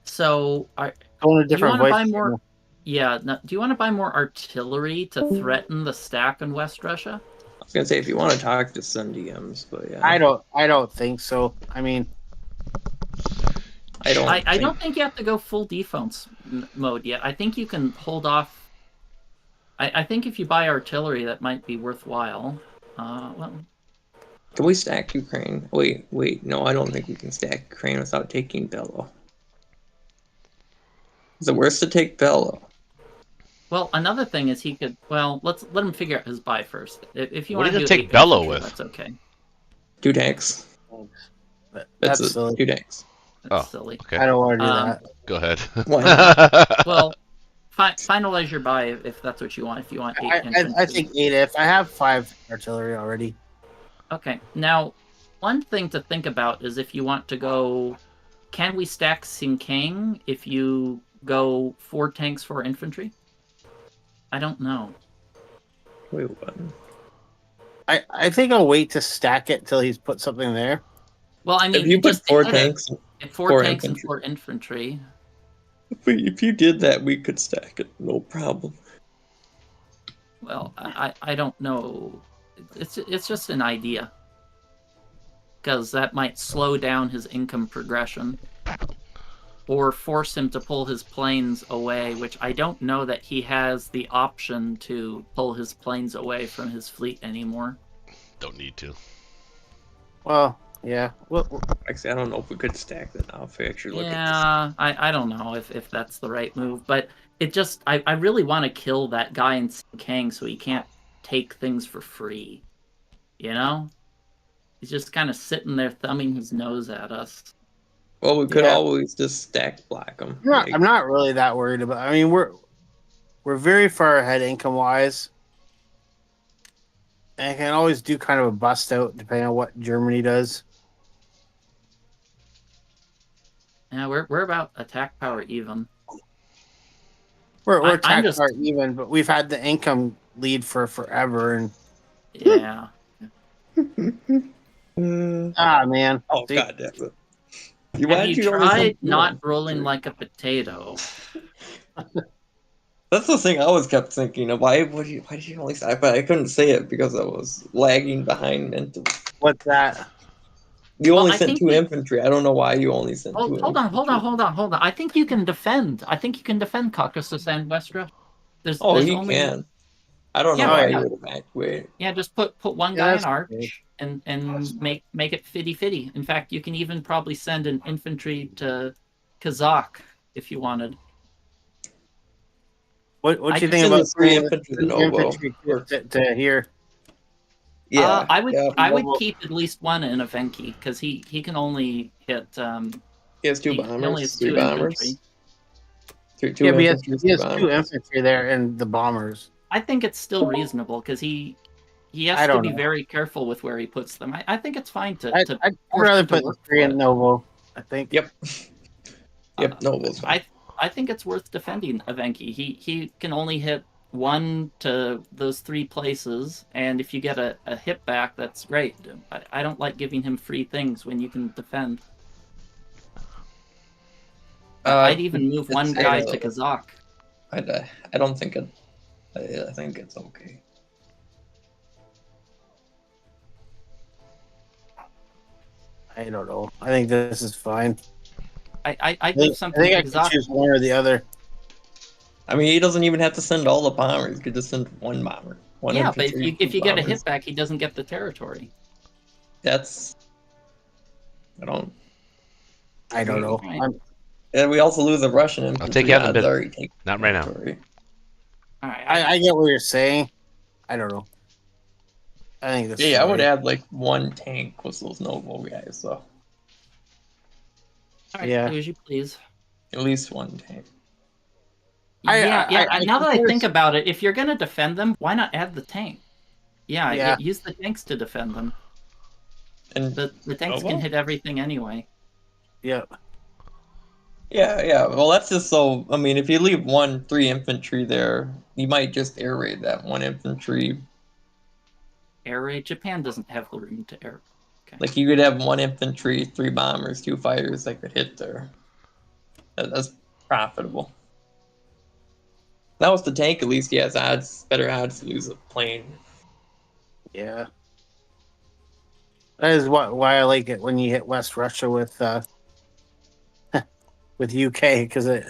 So, Going to do you different want to buy voices. more? Yeah, no, do you want to buy more artillery to threaten the stack in West Russia? I was gonna say if you want to talk, just send DMs. But yeah, I don't think so. I mean, I don't. I don't think you have to go full defense mode yet. I think you can hold off. I think if you buy artillery, that might be worthwhile. Well, Can we stack Ukraine? Wait. No, I don't think we can stack Ukraine without taking Bello. Is it worse to take Bello? well, another thing is he could. Well, let him figure out his buy first. If you What want are to you do gonna take Bello infantry, with? that's okay. 2 tanks. that's That's it. silly. 2 tanks. That's Oh. silly. Okay. I don't want to do Um, that. Go ahead. Why not? Well, finalize your buy if that's what you want. If you want 8 infantry. I think 8. If I have 5 artillery already, Okay. Now, one thing to think about is if you want to go, can we stack Sinkang if you go 4 tanks, 4 infantry? I don't know. Wait, what? I think I'll wait to stack it till he's put something there. Well, I mean, If you put just 4 hit it. tanks, If 4 4 tanks and infantry. 4 infantry. if you did that, we could stack it, no problem. Well, I don't know. It's just an idea. Because that might slow down his income progression. Or force him to pull his planes away, which I don't know that he has the option to pull his planes away from his fleet anymore. Don't need to. Well, yeah. Well, Actually, I don't know if we could stack that now if we actually look at Yeah, I don't know if that's the right move, but it just I really want to kill that guy in Kang so he can't take things for free. You know? He's just kind of sitting there thumbing his nose at us. this. Well, we could Yeah. always just stack block them. I'm not really that worried about. I mean, we're very far ahead income wise, and I can always do kind of a bust out depending on what Germany does. Yeah, we're about attack power even. We're I'm attack just- power even, but we've had the income lead for forever, and Yeah. man, Oh, See? god damn it. Have you always tried think- not rolling like a potato? That's the thing I always kept thinking of. Why did you only say? But I couldn't say it because I was lagging behind mentally. what's that? You Well, only I sent think 2 we- infantry. I don't know why you only sent 2 Hold on. I think you can defend. I think you can defend Caucasus and West Russia. There's Oh, there's you only, can. I don't know Yeah, why yeah. you would evacuate. Yeah, just put one Yeah, guy that's in arch okay. and make it fitty. In fact, you can even probably send an infantry to Kazakh if you wanted. What I you can think send about the three sending infantry to the Novo. infantry to here? Yeah, I would yeah. I would Noble. keep at least one in Evenki because he can only hit He has two he only has bombers, three two infantry. bombers. Two Yeah, but infantry, he three has two bombers. infantry there and the bombers. I think it's still reasonable because he has I to don't be know. very careful with where he puts them. I think it's fine to I'd force rather him to put the work 3 for in it. Novo. I think. Yep. Yep, Novo's fine. I think it's worth defending Evenki. He can only hit one to those 3 places, and if you get a hit back, that's great. I don't like giving him free things when you can defend. I'd even move one guy to Kazakh. I don't think it. I think it's okay. I don't know. I think this is fine. I I give think, something I to can Kazakh. choose one or the other. I mean, he doesn't even have to send all the bombers. He could just send one bomber. One Yeah, but infantry, if you get a bombers. hit back, he doesn't get the territory. That's. I don't. I don't know. Right. And we also lose a Russian infantry. I'll take you out in a bit. odds are he takes Not right now. territory. All right. I get what you're saying. I don't know. I think this. Yeah, I would fine. add like one tank with those Novo guys, so All right, Yeah. do as you please. at least one tank. I Now that I compare- think about it, if you're gonna defend them, why not add the tank? Yeah, Yeah. use the tanks to defend them. And The tanks Novo? can hit everything anyway. Yeah. yeah. Well, that's just so. I mean, if you leave 3 infantry there, you might just air raid that 1 infantry. Air raid. Japan doesn't have the room to air. Okay. Like you could have 1 infantry, 3 bombers, 2 fighters that could hit there. That's profitable. Now with the tank, at least he has better odds to lose a plane. Yeah. That is why I like it when you hit West Russia with with UK because it.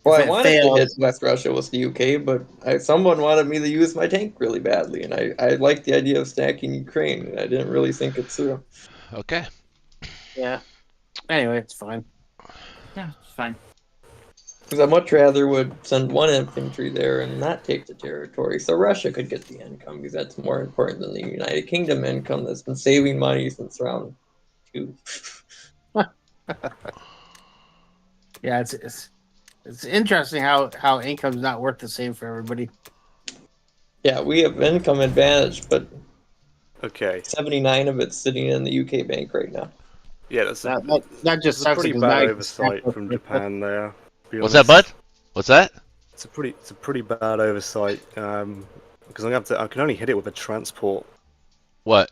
Well, if I it wanted to fails- hit West Russia with the UK, but someone wanted me to use my tank really badly, and I liked the idea of stacking Ukraine, and I didn't really think it through. Okay. Yeah. Anyway, it's fine. Yeah, it's fine. Because I much rather would send 1 infantry there and not take the territory, so Russia could get the income, because that's more important than the United Kingdom income that's been saving money since round 2. Yeah, it's interesting how income's not worth the same for everybody. Yeah, we have income advantage, but Okay. 79 of it's sitting in the UK bank right now. Yeah, that's a, That just that's a sucks pretty because bad now you can oversight stack from with- Japan there. to be What's that, honest. bud? What's that? It's a pretty bad oversight. Because I can only hit it with a transport What?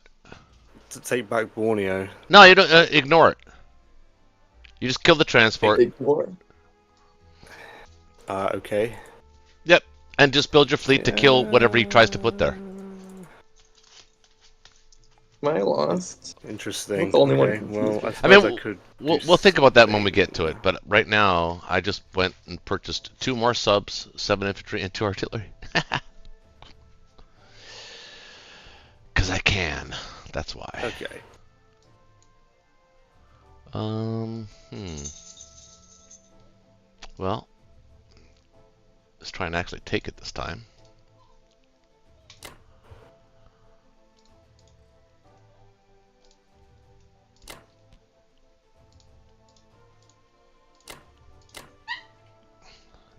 to take back Borneo. No, you don't ignore it. You just kill the transport. Big war. Okay. Yep. And just build your fleet to kill whatever he tries to put there. I lost. Interesting. That's the only one Okay, confused well, me. I I mean, suppose I could. We'll think about that when we get to it. But right now, I just went and purchased 2 more subs, 7 infantry, and 2 artillery. Because I can. That's why. Okay. Well, let's try and actually take it this time.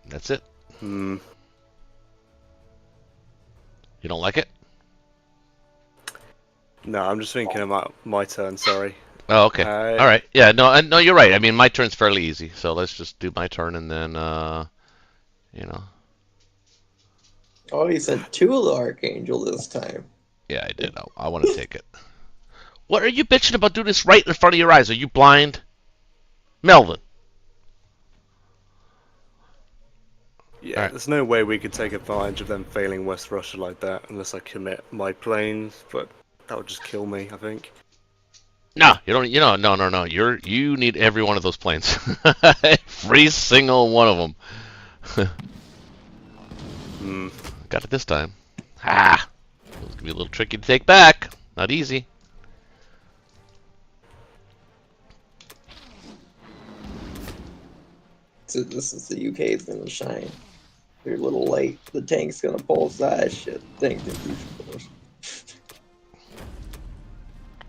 That's it. Hmm. You don't like it? No, I'm just thinking about my turn. Sorry. Oh, okay. All right. Yeah. No. No. You're right. I mean, my turn's fairly easy. So let's just do my turn and then, you know. Oh, he sent 2 of the Archangel this time. Yeah, I did. I want to take it. What are you bitching about? Doing this right in front of your eyes? Are you blind, Melvin? Yeah, Alright. there's no way we could take advantage of them failing West Russia like that unless I commit my planes, but that would just kill me, I think. No, you don't. You know, no. You need every one of those planes. Every single one of them. Got it this time. Ah! It was gonna be a little tricky to take back. Not easy. So this is the UK's gonna shine. They're a little late. The tank's gonna pull side shit. Tank diffusion.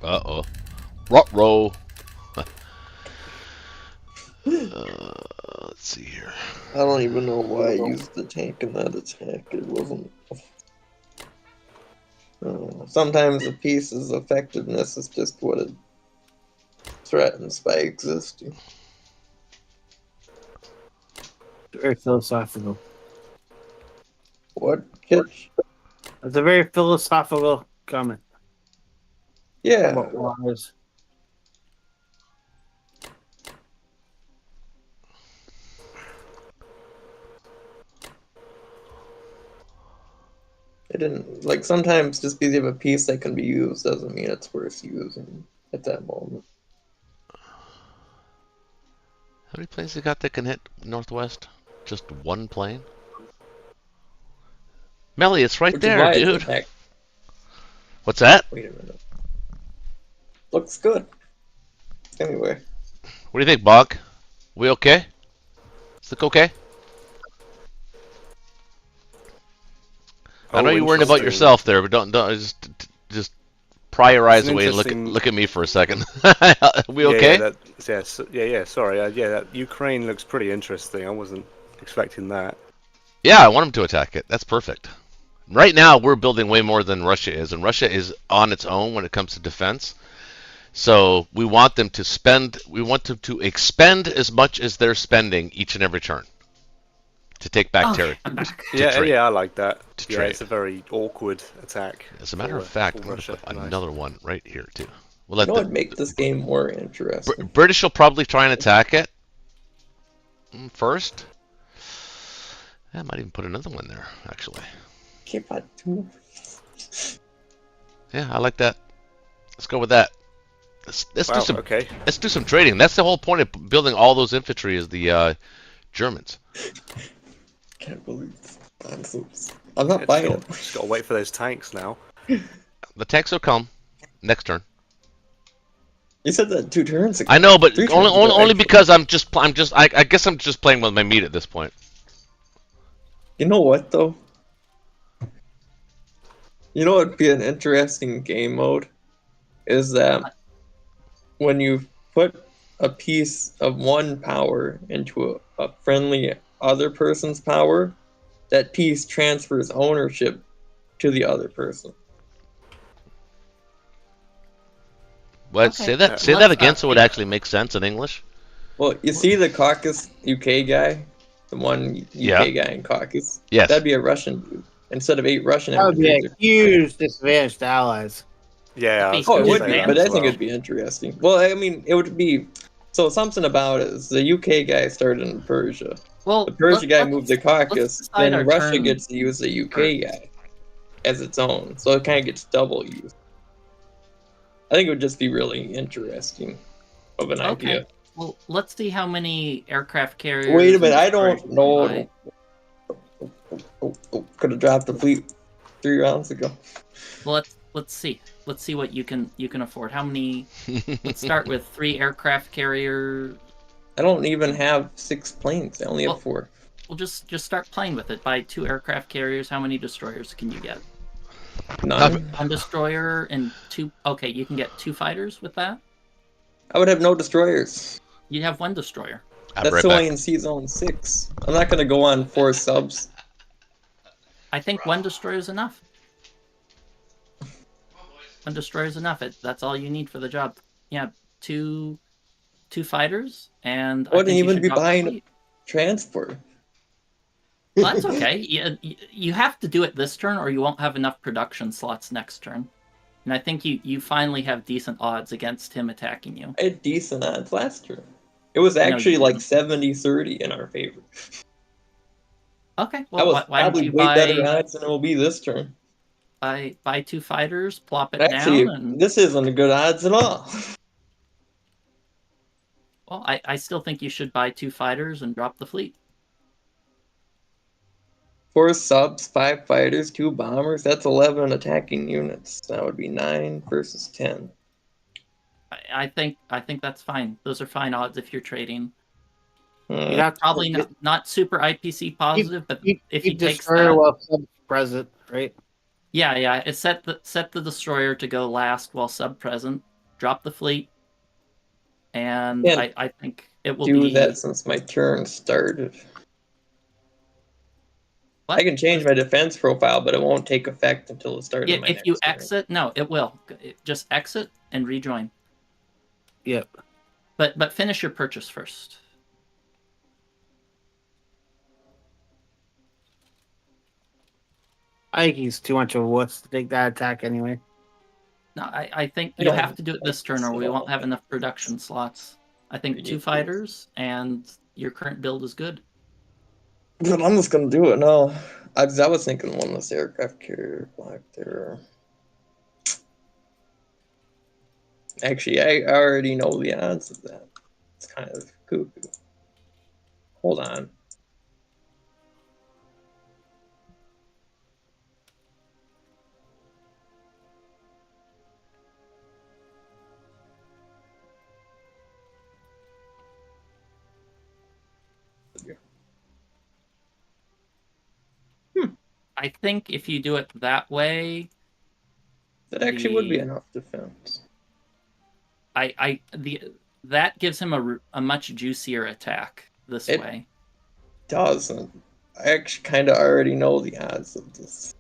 Uh-oh. Ruh-roh. Let's see here. I don't even know why I used the tank in that attack. It wasn't. Sometimes a piece's effectiveness is just what it threatens by existing. Very philosophical. What, Kitch? That's a very philosophical comment. Yeah. About wise. It didn't like sometimes just because you have a piece that can be used doesn't mean it's worth using at that moment. How many planes you got that can hit northwest? Just one plane? Melly, it's right Which is there, why it's dude. attack- What's that? Wait a minute. Looks good. Anyway. What do you think, Bog? We okay? Does it look okay? I know you're worrying about interesting. yourself there, but don't just pry your eyes It's an away and interesting- look at me for a second. We Yeah, okay? Yeah, sorry. Yeah, that Ukraine looks pretty interesting. I wasn't expecting that. Yeah, I want him to attack it. That's perfect. Right now, we're building way more than Russia is, and Russia is on its own when it comes to defense. So we want them to spend. We want them to expend as much as they're spending each and every turn to take back territory. I'm back. trade. I like that. To Yeah, trade. it's a very awkward attack. As a matter of for- fact, for I'm gonna Russia. put Nice. another one right here too. We'll You let know the what would make this game more interesting? British will probably try and attack it first. I might even put another one there, actually. Keep on two. Yeah, I like that. Let's go with that. Let's Wow, do some. okay. Let's do some trading. That's the whole point of building all those infantry is the Germans. Can't believe this nonsense. I'm not buying it. Just gotta wait for those tanks now. The tanks will come next turn. You said that 2 turns ago. I know, but 3 only turns ago, only actually. because I guess I'm just playing with my meat at this point. You know what, though? You know what would be an interesting game mode? Is that when you put a piece of one power into a friendly other person's power, that piece transfers ownership to the other person. What? Okay. Say that Let's, again, so it yeah. actually makes sense in English. Well, you see the Caucasus UK guy? The one UK Yeah. guy in Caucasus? Yes. That'd be a Russian dude. Instead of 8 Russian That would be a infantry. huge disadvantage to allies. Yeah, I was Oh, Oh, it gonna would say be, that but I as think well. it'd be interesting. Well, I mean, it would be. So something about it is the UK guy started in Persia. Well, The Persia guy let's- moved to let's Caucasus. decide our Then Russia turn gets to use the UK guy as its own, so it kind of gets double use. I think it would just be really interesting of an Okay. idea. Well, let's see how many aircraft carriers. Wait a minute, and I don't destroyers know. we buy. Could have dropped the fleet 3 rounds ago. Well, let's see. Let's see what you can afford. How many? Let's start with 3 aircraft carrier. I don't even have 6 planes. I only have Well- 4. Well, just start playing with it. Buy 2 aircraft carriers. How many destroyers can you get? None. 1 destroyer and 2. Okay, you can get 2 fighters with that. I would have no destroyers. You have 1 destroyer. I'll be That's right only back. in Sea Zone 6. I'm not going to go on 4 subs. I think 1 destroyer is enough. 1 destroyer is enough. That's all you need for the job. Yeah, two fighters, and I Wouldn't think you even should be drop the buying fleet. transport. Well, that's okay. You have to do it this turn, or you won't have enough production slots next turn. And I think you finally have decent odds against him attacking you. I had decent odds last turn. It was you actually like didn't. 70-30 in our favor. Okay, That well, was why don't probably you way better buy odds than it will be this turn. 2 fighters, plop it Actually, down, and this isn't a good odds at all. well, I still think you should buy 2 fighters and drop the fleet. 4 subs, 5 fighters, 2 bombers. That's 11 attacking units. That would be 9 versus 10. I think that's fine. Those are fine odds if you're trading. You have to Probably not super IPC positive, but if he takes destroyer that, while subs present, right? yeah, it's set the destroyer to go last while sub present. Drop the fleet, and Yeah, I think it will do be that since my turn started. What? I can change my defense profile, but it won't take effect until the start of my if next you turn. exit, no, it will. Just exit and rejoin. Yep. But finish your purchase first. I think he's too much of a wuss to take that attack anyway. No, I think I you'll don't have to do it this turn, or we won't have enough production slots. I think 2 fighters and your current build is good. But I'm just gonna do it now. I was thinking one less aircraft carrier black there. Actually, I already know the odds of that. It's kind of cuckoo. Hold on. I think if you do it that way, That actually would be enough defense. that gives him a much juicier attack this way. Doesn't. I actually kind of already know the odds of this.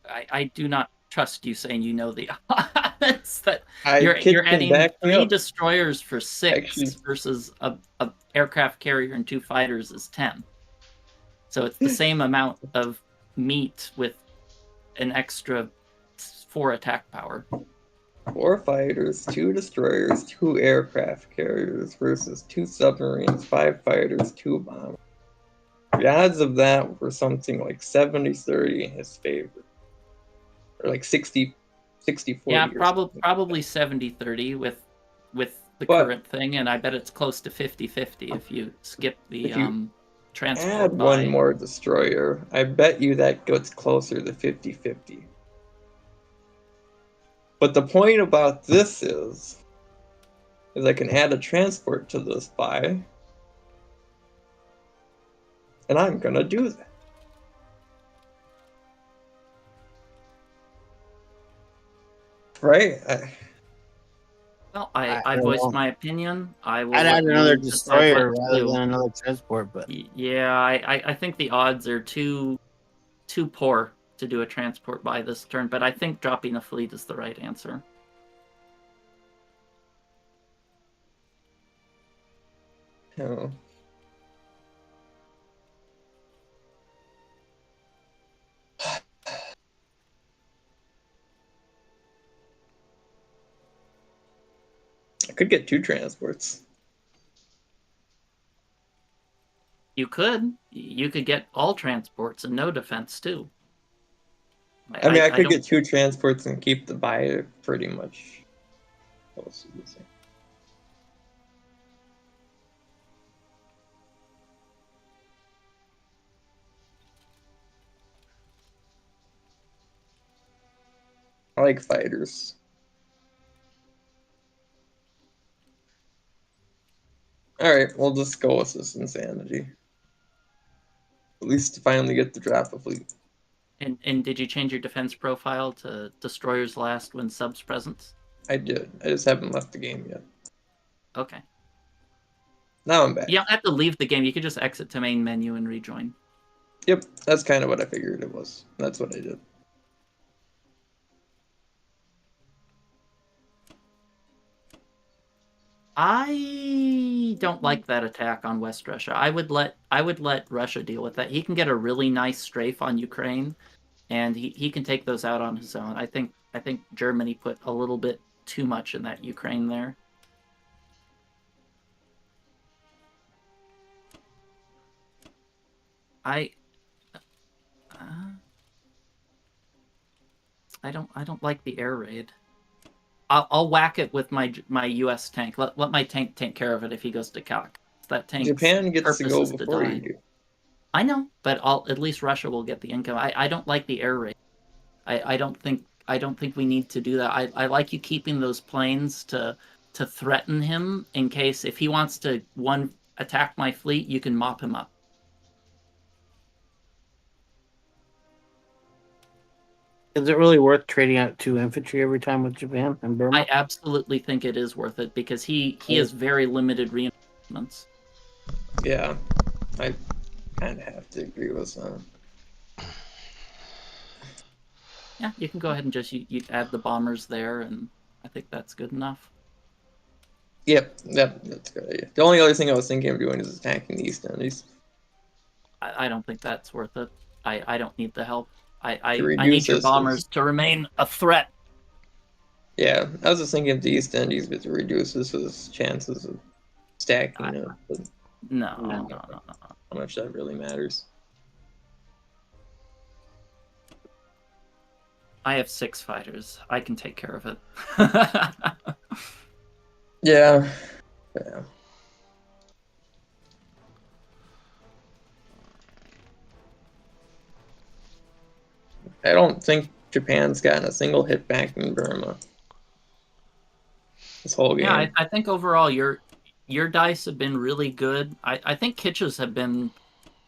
I do not trust you saying you know the odds that Kid you're can adding back me 3 up. destroyers for 6 Actually- versus a aircraft carrier and 2 fighters is 10. So it's the same amount of meat with an extra 4 attack power. 4 fighters, 2 destroyers, 2 aircraft carriers versus 2 submarines, 5 fighters, 2 bombers. The odds of that were something like 70-30 in his favor. Or like 60-40. Yeah, or something. probably 70-30 with the But- current thing, and I bet it's close to 50-50 if you skip the If you transport Add by. one more destroyer. I bet you that gets closer to 50-50. But the point about this is I can add a transport to this buy. And I'm gonna do that. Right? Well, I I don't voiced know. my opinion. I will I'd let add another you decide destroyer what to rather do. than another transport, but Yeah, I think the odds are too poor to do a transport by this turn, but I think dropping a fleet is the right answer. Oh. I could get 2 transports. You could get all transports and no defense too. I mean, I could don't- get 2 transports and keep the buy pretty much close to the same. I like fighters. Alright, we'll just go with this insanity. At least to finally get the drop of fleet. And did you change your defense profile to destroyers last when subs present? I did. I just haven't left the game yet. Okay. Now I'm back. You don't have to leave the game. You could just exit to main menu and rejoin. Yep, that's kind of what I figured it was. That's what I did. I don't like that attack on West Russia. I would let Russia deal with that. He can get a really nice strafe on Ukraine, and he can take those out on his own. I think Germany put a little bit too much in that Ukraine there. I don't like the air raid. I'll whack it with my U.S. tank. Let my tank take care of it if he goes to calc. That tank. Japan gets to go before you do. I know, but at least Russia will get the income. I don't like the air raid. I don't think we need to do that. I like you keeping those planes to threaten him in case if he wants to attack my fleet, you can mop him up. Is it really worth trading out 2 infantry every time with Japan and Burma? I absolutely think it is worth it because he has very limited reinforcements. Yeah, I kind of have to agree with that. Yeah, you can go ahead and just you add the bombers there, and I think that's good enough. Yep, that's a good idea. The only other thing I was thinking of doing is attacking the East Indies. I don't think that's worth it. I don't need the help. I reduce need your this bombers is- to remain a threat. Yeah, I was just thinking of the East Indies, but to reduce his chances of stacking it. But No. how much that really matters. I have 6 fighters. I can take care of it. Yeah. I don't think Japan's gotten a single hit back in Burma this whole game. Yeah, I think overall your dice have been really good. I think Kitch's have been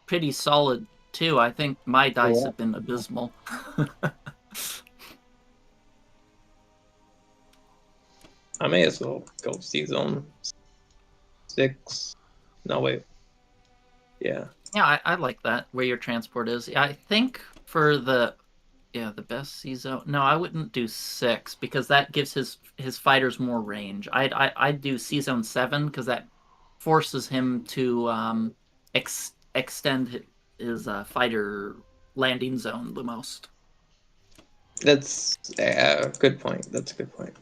pretty solid too. I think my dice have been abysmal. I may as well go see zone 6. No, wait. Yeah. Yeah, I like that, where your transport is. Yeah, I think for the best sea zone. No, I wouldn't do 6 because that gives his fighters more range. I'd do sea zone 7 because that forces him to extend his fighter landing zone the most. That's a good point. That's a good point.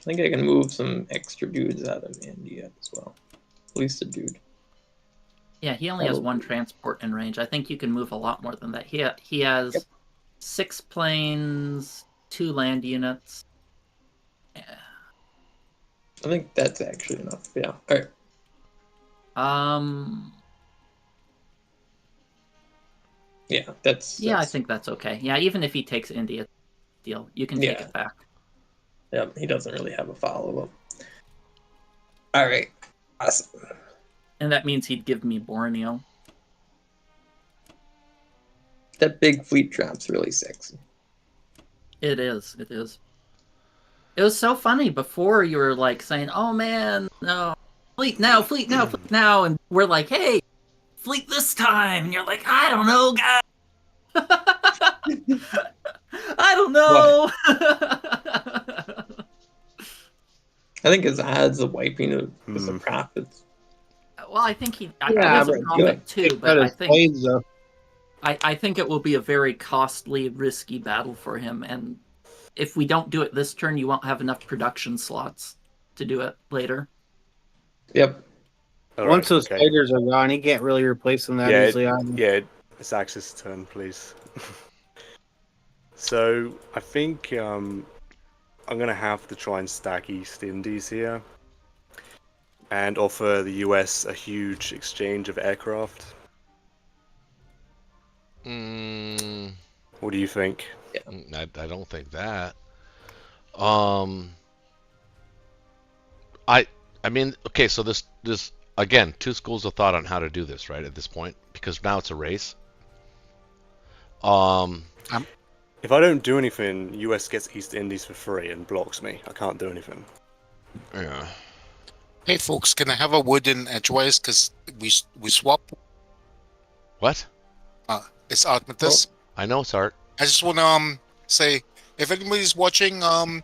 I think I can move some extra dudes out of India as well. At least a dude. Yeah, he only has 1 transport in range. I think you can move a lot more than that. He has 6 planes, 2 land units. Yeah. I think that's actually enough. Yeah. All right. Yeah, that's. I think that's okay. Yeah, even if he takes India, deal, you can take it back. Yep, he doesn't really have a follow-up. All right. Awesome. And that means he'd give me Borneo. That big fleet drop's really sexy. It is. It is. It was so funny before you were like saying, "Oh man, no, fleet now, fleet now, fleet now," and we're like, "Hey, fleet this time," and you're like, "I don't know, guys. I don't know." I think his odds of wiping it was the profits. Well, I think he Yeah, has a but profit too, Got but I his think blades, though. I think it will be a very costly, risky battle for him, and if we don't do it this turn, you won't have enough production slots to do it later. Yep. Once those fighters are gone, he can't really replace them that easily. It's Axis' turn, please. So I think I'm gonna have to try and stack East Indies here, and offer the US a huge exchange of aircraft. What do you think? I don't think that. I mean, okay, so this again, 2 schools of thought on how to do this, right? At this point, because now it's a race. If I don't do anything, US gets East Indies for free and blocks me. I can't do anything. Yeah. Hey folks, can I have a word in edgewise? Because we swap. What? It's Artmatus. I know it's Art. I just want to say, if anybody's watching, come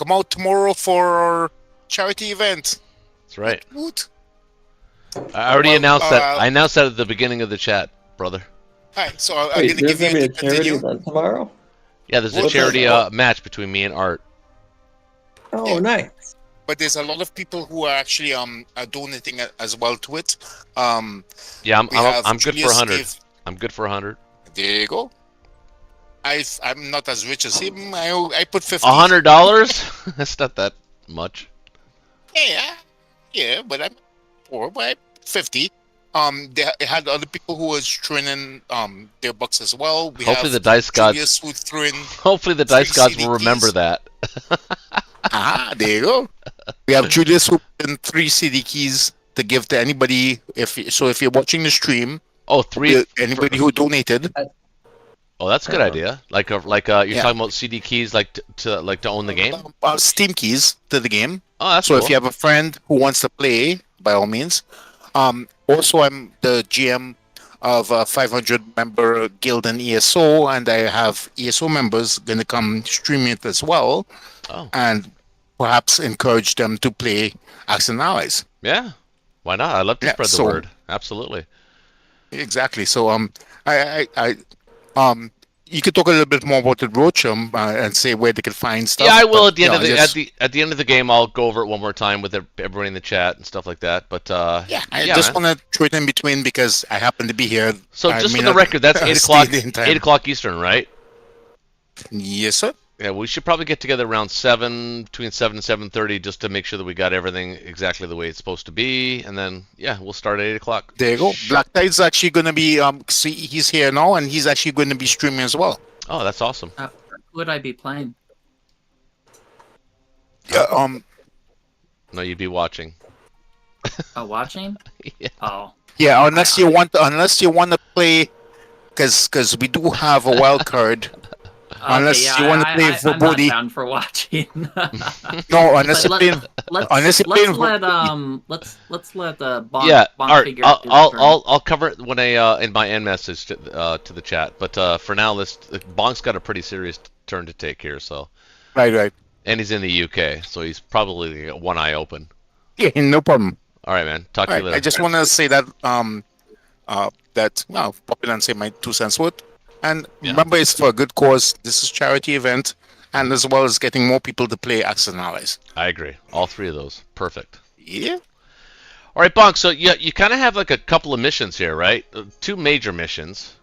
out tomorrow for our charity event. That's right. Woot. I already announced that. I announced that at the beginning of the chat, brother. Alright, so I'm Wait, going to there's give gonna you be a charity continue. event tomorrow? Yeah, there's a What's charity that? match between me and Art. Oh, Yeah. nice. But there's a lot of people who are actually are donating as well to it. Yeah, We have I'm good for Julius 100. gave- I'm good for 100. There you go. I'm not as rich as him. I put 50. $100? That's not that much. Yeah, but I'm poor, but I'm 50. They had other people who was throwing in their bucks as well. We Hopefully the have dice gods. Julius who threw in Hopefully the 3 dice gods CD will remember keys. that. There you go. We have Julius who put in 3 CD keys to give to anybody. If you're watching the stream, Oh, three. anybody who donated. Oh, that's a good idea. Like you're Yeah. talking about CD keys, like to own the game. Steam keys to the game. Oh, that's So cool. if you have a friend who wants to play, by all means. Also, I'm the GM of a 500-member guild in ESO, and I have ESO members going to come stream it as well, Oh, and perhaps encourage them to play Axe and Allies. yeah. Why not? I love to Yeah, spread the so- word. Absolutely. Exactly. So you could talk a little bit more about the Roach and say where they could find stuff. Yeah, I will but, at the end you of know, the just- at the end of the game. I'll go over it one more time with everybody in the chat and stuff like that. But Yeah, I yeah, just man. want to throw it in between because I happen to be here. So I just may for the not record, that's 8 stay o'clock. the entire- 8 o'clock Eastern, right? Yes, sir. Yeah, we should probably get together around between 7 and 7:30, just to make sure that we got everything exactly the way it's supposed to be, and then yeah, we'll start at 8 o'clock. There you go. Black Tide's actually going to be see, he's here now, and he's actually going to be streaming as well. Oh, that's awesome. Who would I be playing? Yeah. No, you'd be watching. Watching? Yeah. Oh. Yeah. Unless you want to play, because we do have a wild card. Unless Okay, you want to play I'm not Vobody. down for watching. No, unless you're Let- playing. Unless you're playing let's let Bonk, Yeah, Bonk Art. figure out his turn. I'll cover it when I in my end message to the chat. But for now, Bonk's got a pretty serious turn to take here. So, Right. and he's in the UK, so he's probably got one eye open. Yeah, no problem. All right, man. Talk to All you right, later. I just want to say that pop in and say my 2 cents worth. And Yeah. remember, it's for a good cause. This is a charity event, and as well as getting more people to play Axe and Allies. I agree. All three of those. Perfect. Yeah. All right, Bonk. So you kind of have like a couple of missions here, right? 2 major missions.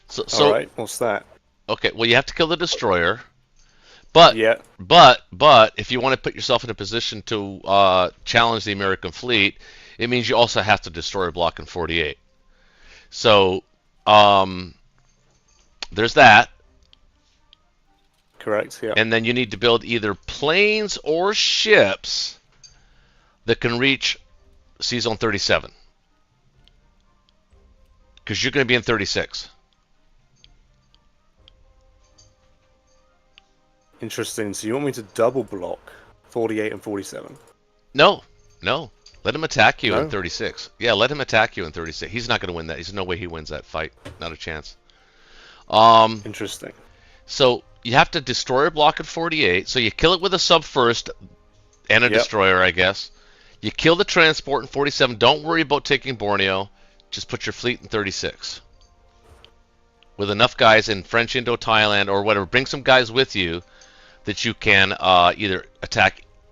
So All right, what's that? okay. Well, you have to kill the destroyer, but Yeah. but if you want to put yourself in a position to challenge the American fleet, it means you also have to destroy a block in 48. So there's that. Correct. Yeah. And then you need to build either planes or ships that can reach Sea Zone 37. Because you're going to be in 36. Interesting. So you want me to double block 48 and 47? No. Let him attack you in No? 36. Yeah, let him attack you in 36. He's not going to win that. There's no way he wins that fight. Not a chance. Interesting. So you have to destroy a block at 48. So you kill it with a sub first and a Yep. destroyer, I guess. You kill the transport in 47. Don't worry about taking Borneo. Just put your fleet in 36. With enough guys in French Indo Thailand or whatever. Bring some guys with you that you can either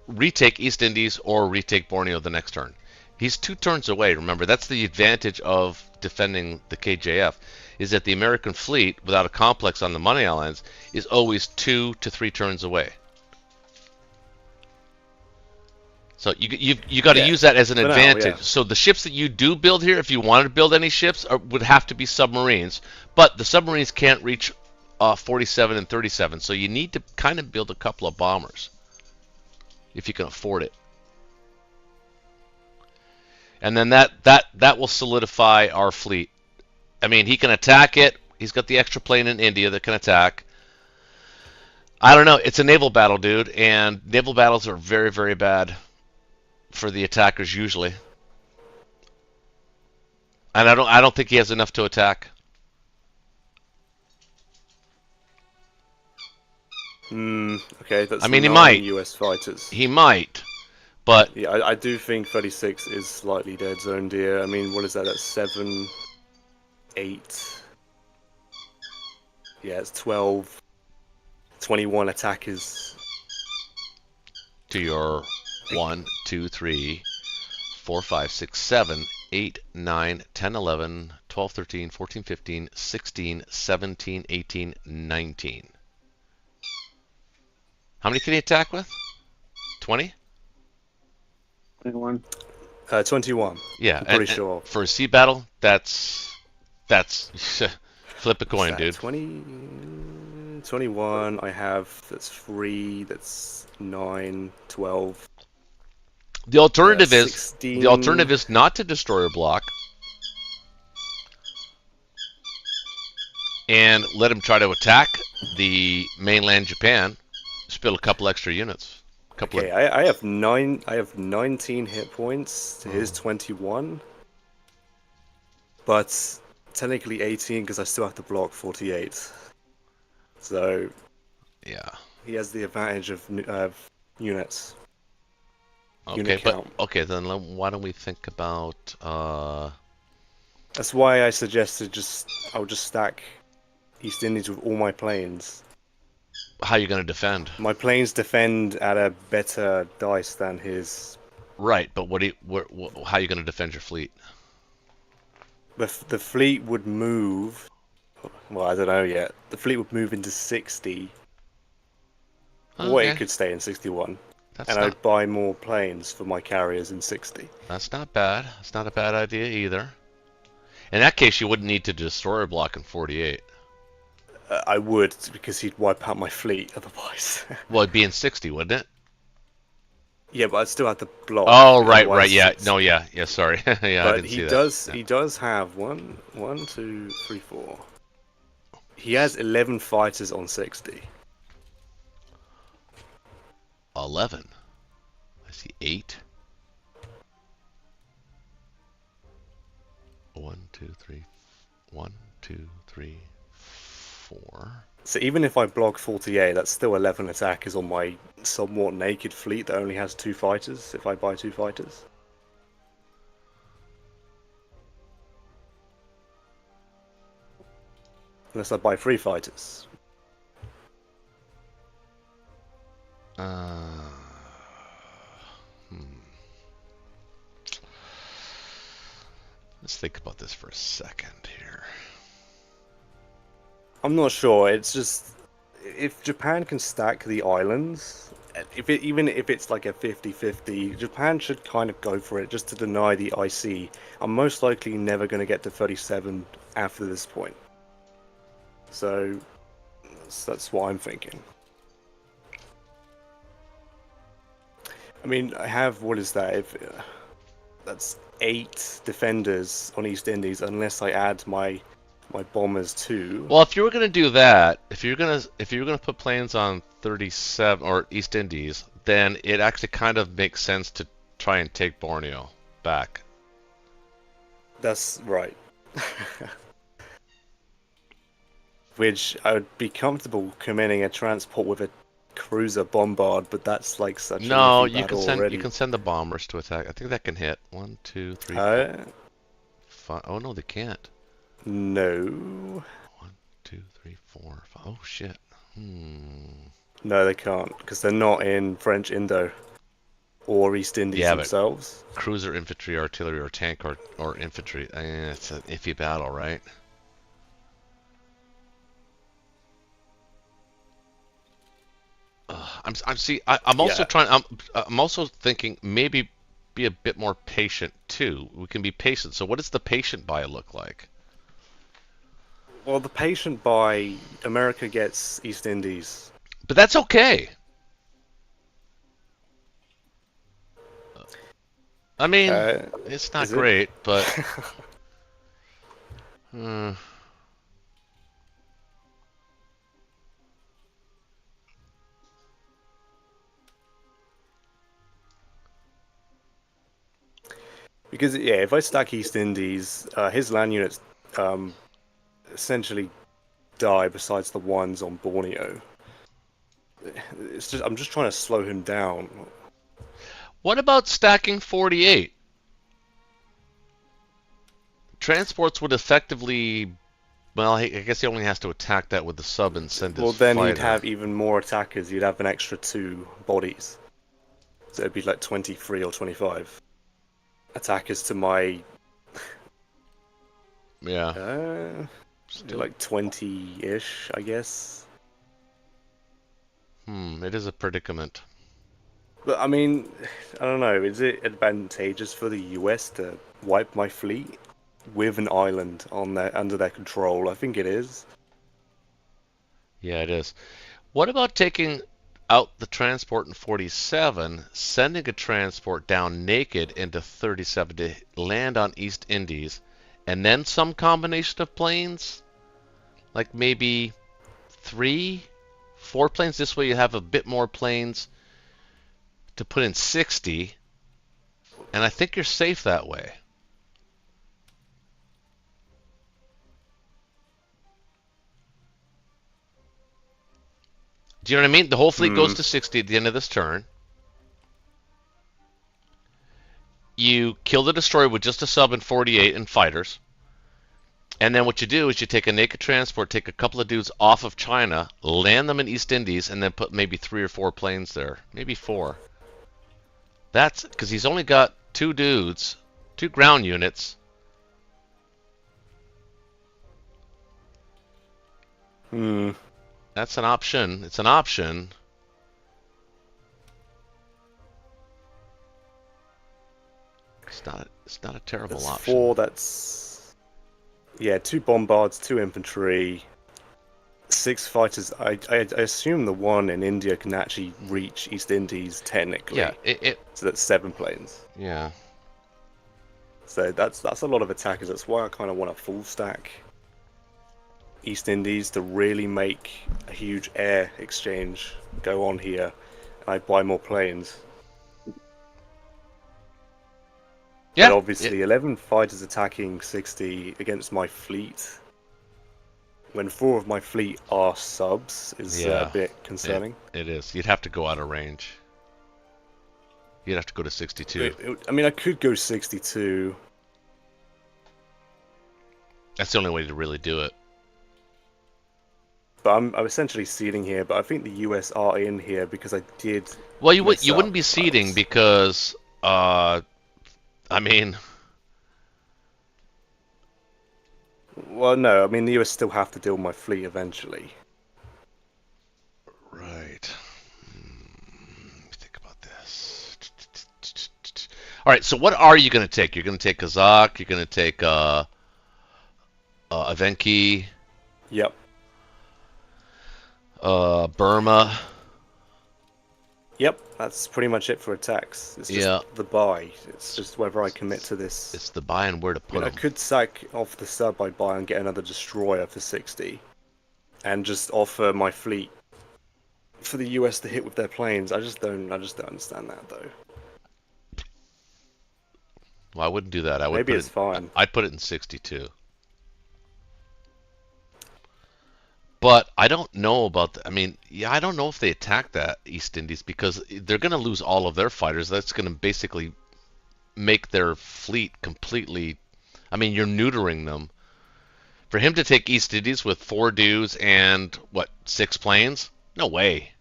retake East Indies or retake Borneo the next turn. He's 2 turns away. Remember, that's the advantage of defending the KJF, is that the American fleet, without a complex on the Money Islands, is always 2 to 3 turns away. So you got to Yeah, use that as an for now, advantage. yeah. So the ships that you do build here, if you wanted to build any ships, would have to be submarines. But the submarines can't reach 47 and 37, so you need to kind of build a couple of bombers if you can afford it. And then that will solidify our fleet. I mean, he can attack it. He's got the extra plane in India that can attack. I don't know. It's a naval battle, dude, and naval battles are very, very bad for the attackers usually. And I don't think he has enough to attack. Okay, that's I mean, he 9 might. US fighters. He might, but Yeah, I do think 36 is slightly dead zone, dear. I mean, what is that? That's 7, 8. Yeah, it's 12. 21 attackers. to your 1, 2, 3, 4, 5, 6, 7, 8, 9, 10, 11, 12, 13, 14, 15, 16, 17, 18, 19. How many can he attack with? 20? 21. 21. Yeah, I'm pretty and sure. for a sea battle, that's flip a coin, dude. 20, 21. I have that's 3. That's 9, 12. The alternative is 16. not to destroy a block and let him try to attack the mainland Japan. Spill a couple extra units. Okay, I have 9. I have 19 hit points to his 21, but technically 18 because I still have to block 48. So yeah, he has the advantage of units. okay, Unit but count. okay, then why don't we think about That's why I suggested I'll just stack East Indies with all my planes. how you're going to defend. My planes defend at a better dice than his. Right, but how are you going to defend your fleet? The fleet would move. Well, I don't know yet. The fleet would move into 60. Or Okay. it could stay in 61. That's And not, I'd buy more planes for my carriers in 60. that's not bad. That's not a bad idea either. In that case, you wouldn't need to destroy a block in 48. I would, because he'd wipe out my fleet otherwise. Well, it'd be in 60, wouldn't it? Yeah, but I'd still have to block. Oh, right, otherwise yeah. it's- No, yeah, sorry. Yeah, I But didn't he see that. does. Yeah. He does have 1, 2, 3, 4. He has 11 fighters on 60. 11. I see 8. 1, 2, 3. 1, 2, 3, 4. So even if I block 48, that's still 11 attackers on my somewhat naked fleet that only has 2 fighters. If I buy 2 fighters. Unless I buy 3 fighters. Let's think about this for a second here. I'm not sure. It's just if Japan can stack the islands, even if it's like a 50-50, Japan should kind of go for it just to deny the IC. I'm most likely never going to get to 37 after this point. So that's what I'm thinking. I mean, I have, what is that? That's 8 defenders on East Indies, unless I add my bombers too. Well, if you were gonna do that, if you're gonna put planes on 37 or East Indies, then it actually kind of makes sense to try and take Borneo back. That's right. Which I would be comfortable committing a transport with a cruiser bombard, but that's like such No, an easy battle already. you can send the bombers to attack. I think that can hit. 1, 2, 3, 4, 5. Oh no, they can't. No. 1, 2, 3, 4, 5. Oh shit. No, they can't, because they're not in French Indo or East Indies Yeah, but themselves. cruiser, infantry, artillery, or tank or infantry. It's an iffy battle, right? I'm also trying. I'm also thinking maybe be a bit more patient too. We can be patient. So what does the patient buy look like? Well, the patient by America gets East Indies. But that's okay. I mean, it's not great, but because yeah, if I stack East Indies, his land units essentially die. Besides the ones on Borneo, it's just I'm just trying to slow him down. what about stacking 48? Transports would effectively. Well, I guess he only has to attack that with the sub and send his Well, then fighter. he'd have even more attackers. You'd have an extra 2 bodies, so it'd be like 23 or 25 attackers to my. Yeah. Like 20-ish, I guess. It is a predicament. But I mean, I don't know. Is it advantageous for the US to wipe my fleet with an island on under their control? I think it is. Yeah, it is. What about taking out the transport in 47, sending a transport down naked into 37 to land on East Indies, and then some combination of planes? Like maybe 3, 4 planes? This way you have a bit more planes to put in 60, and I think you're safe that way. Do you know what I mean? The whole fleet goes to 60 at the end of this turn. You kill the destroyer with just a sub and 48 and fighters. And then what you do is you take a naked transport, take a couple of dudes off of China, land them in East Indies, and then put maybe 3 or 4 planes there. Maybe 4. That's because he's only got 2 dudes, 2 ground units. That's an option. It's an option. It's not a terrible That's option. 4. That's 2 bombards, 2 infantry, 6 fighters. I assume the one in India can actually reach East Indies technically. Yeah, so that's 7 planes. Yeah. So that's a lot of attackers. That's why I kind of want a full stack East Indies to really make a huge air exchange go on here, and I buy more planes. Yeah. But obviously, 11 fighters attacking 60 against my fleet, when 4 of my fleet are subs, is a bit concerning. It is. You'd have to go out of range. You'd have to go to 62. I mean, I could go 62. That's the only way to really do it. But I'm essentially seeding here, but I think the US are in here because I did. Well, you wouldn't be seeding because, I mean. Well, no, I mean the US still have to deal with my fleet eventually. Right. Let me think about this. All right. So what are you going to take? You're going to take Kazakh. You're going to take Evenki. Yep. Burma. Yep, that's pretty much it for attacks. It's just the buy. It's just whether I commit to this. It's the buy and where to put them. I could sack off the sub I buy and get another destroyer for 60, and just offer my fleet for the US to hit with their planes. I just don't understand that though. Well, I wouldn't do that. Maybe it's fine. I'd put it in 62. But I don't know about I mean, I don't know if they attack that East Indies because they're going to lose all of their fighters. That's going to basically make their fleet completely. I mean, you're neutering them. For him to take East Indies with 4 dudes and 6 planes? No way.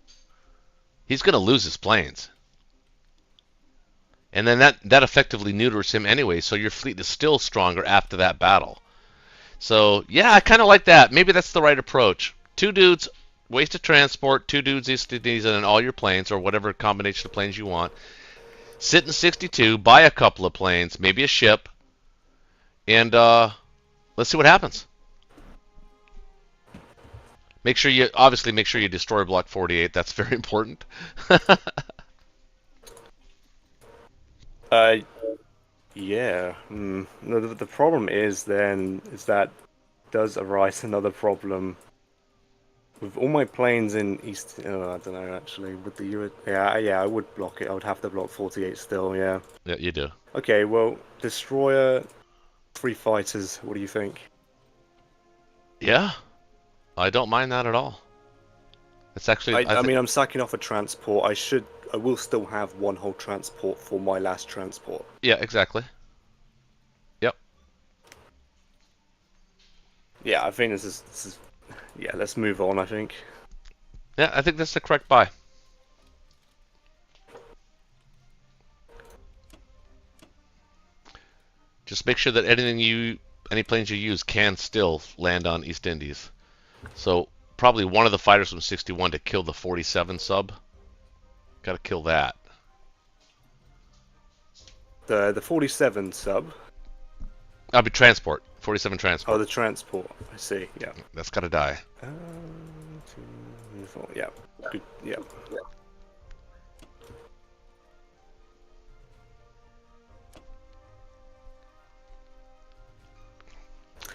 He's going to lose his planes. And then that effectively neuters him anyway, so your fleet is still stronger after that battle. So, yeah, I kind of like that. Maybe that's the right approach. 2 dudes, waste of transport, 2 dudes, East Indies, and then all your planes, or whatever combination of planes you want. Sit in 62, buy a couple of planes, maybe a ship, and let's see what happens. Obviously make sure you destroy Block 48. That's very important. Yeah. The problem is that does arise another problem with all my planes in East. I don't know actually with the US. Yeah, I would block it. I would have to block 48 still. Yeah. Yeah, you do. Okay. Well, destroyer, 3 fighters. What do you think? Yeah, I don't mind that at all. It's actually. I mean, I'm sacking off a transport. I will still have 1 whole transport for my last transport. Yeah, exactly. Yep. Yeah, I think this is. Yeah, let's move on. I think. Yeah, I think that's the correct buy. Just make sure that any planes you use can still land on East Indies. So probably one of the fighters from 61 to kill the 47 sub. Got to kill that. The 47 sub. I'll be transport. 47 transport. Oh, the transport. I see. Yeah. That's got to die. 2, 3, 4. Yeah. Good. Yeah.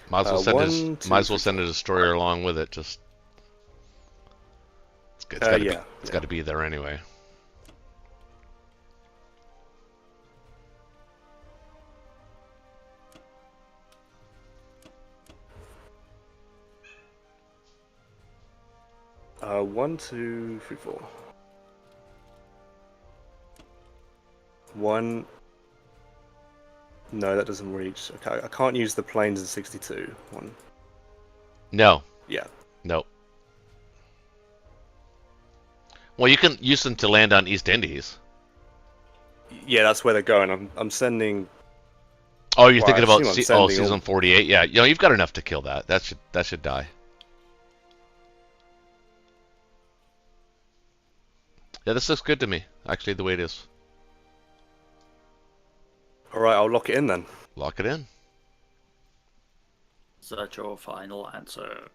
Might as well send a 1, 2, 3, 4. destroyer along with it. Just it's got to be there anyway. One, 2, 3, 4. 1. No, that doesn't reach. Okay, I can't use the planes in 62. 1. No. Yeah. No. Well, you can use them to land on East Indies. Yeah, that's where they're going. I'm sending. Oh, you're Well, thinking I about assume I'm sending season all- 48. Yeah, you know, you've got enough to kill that. That should die. Yeah, this looks good to me. Actually, the way it is. All right, I'll lock it in then. Lock it in. Is that your final answer?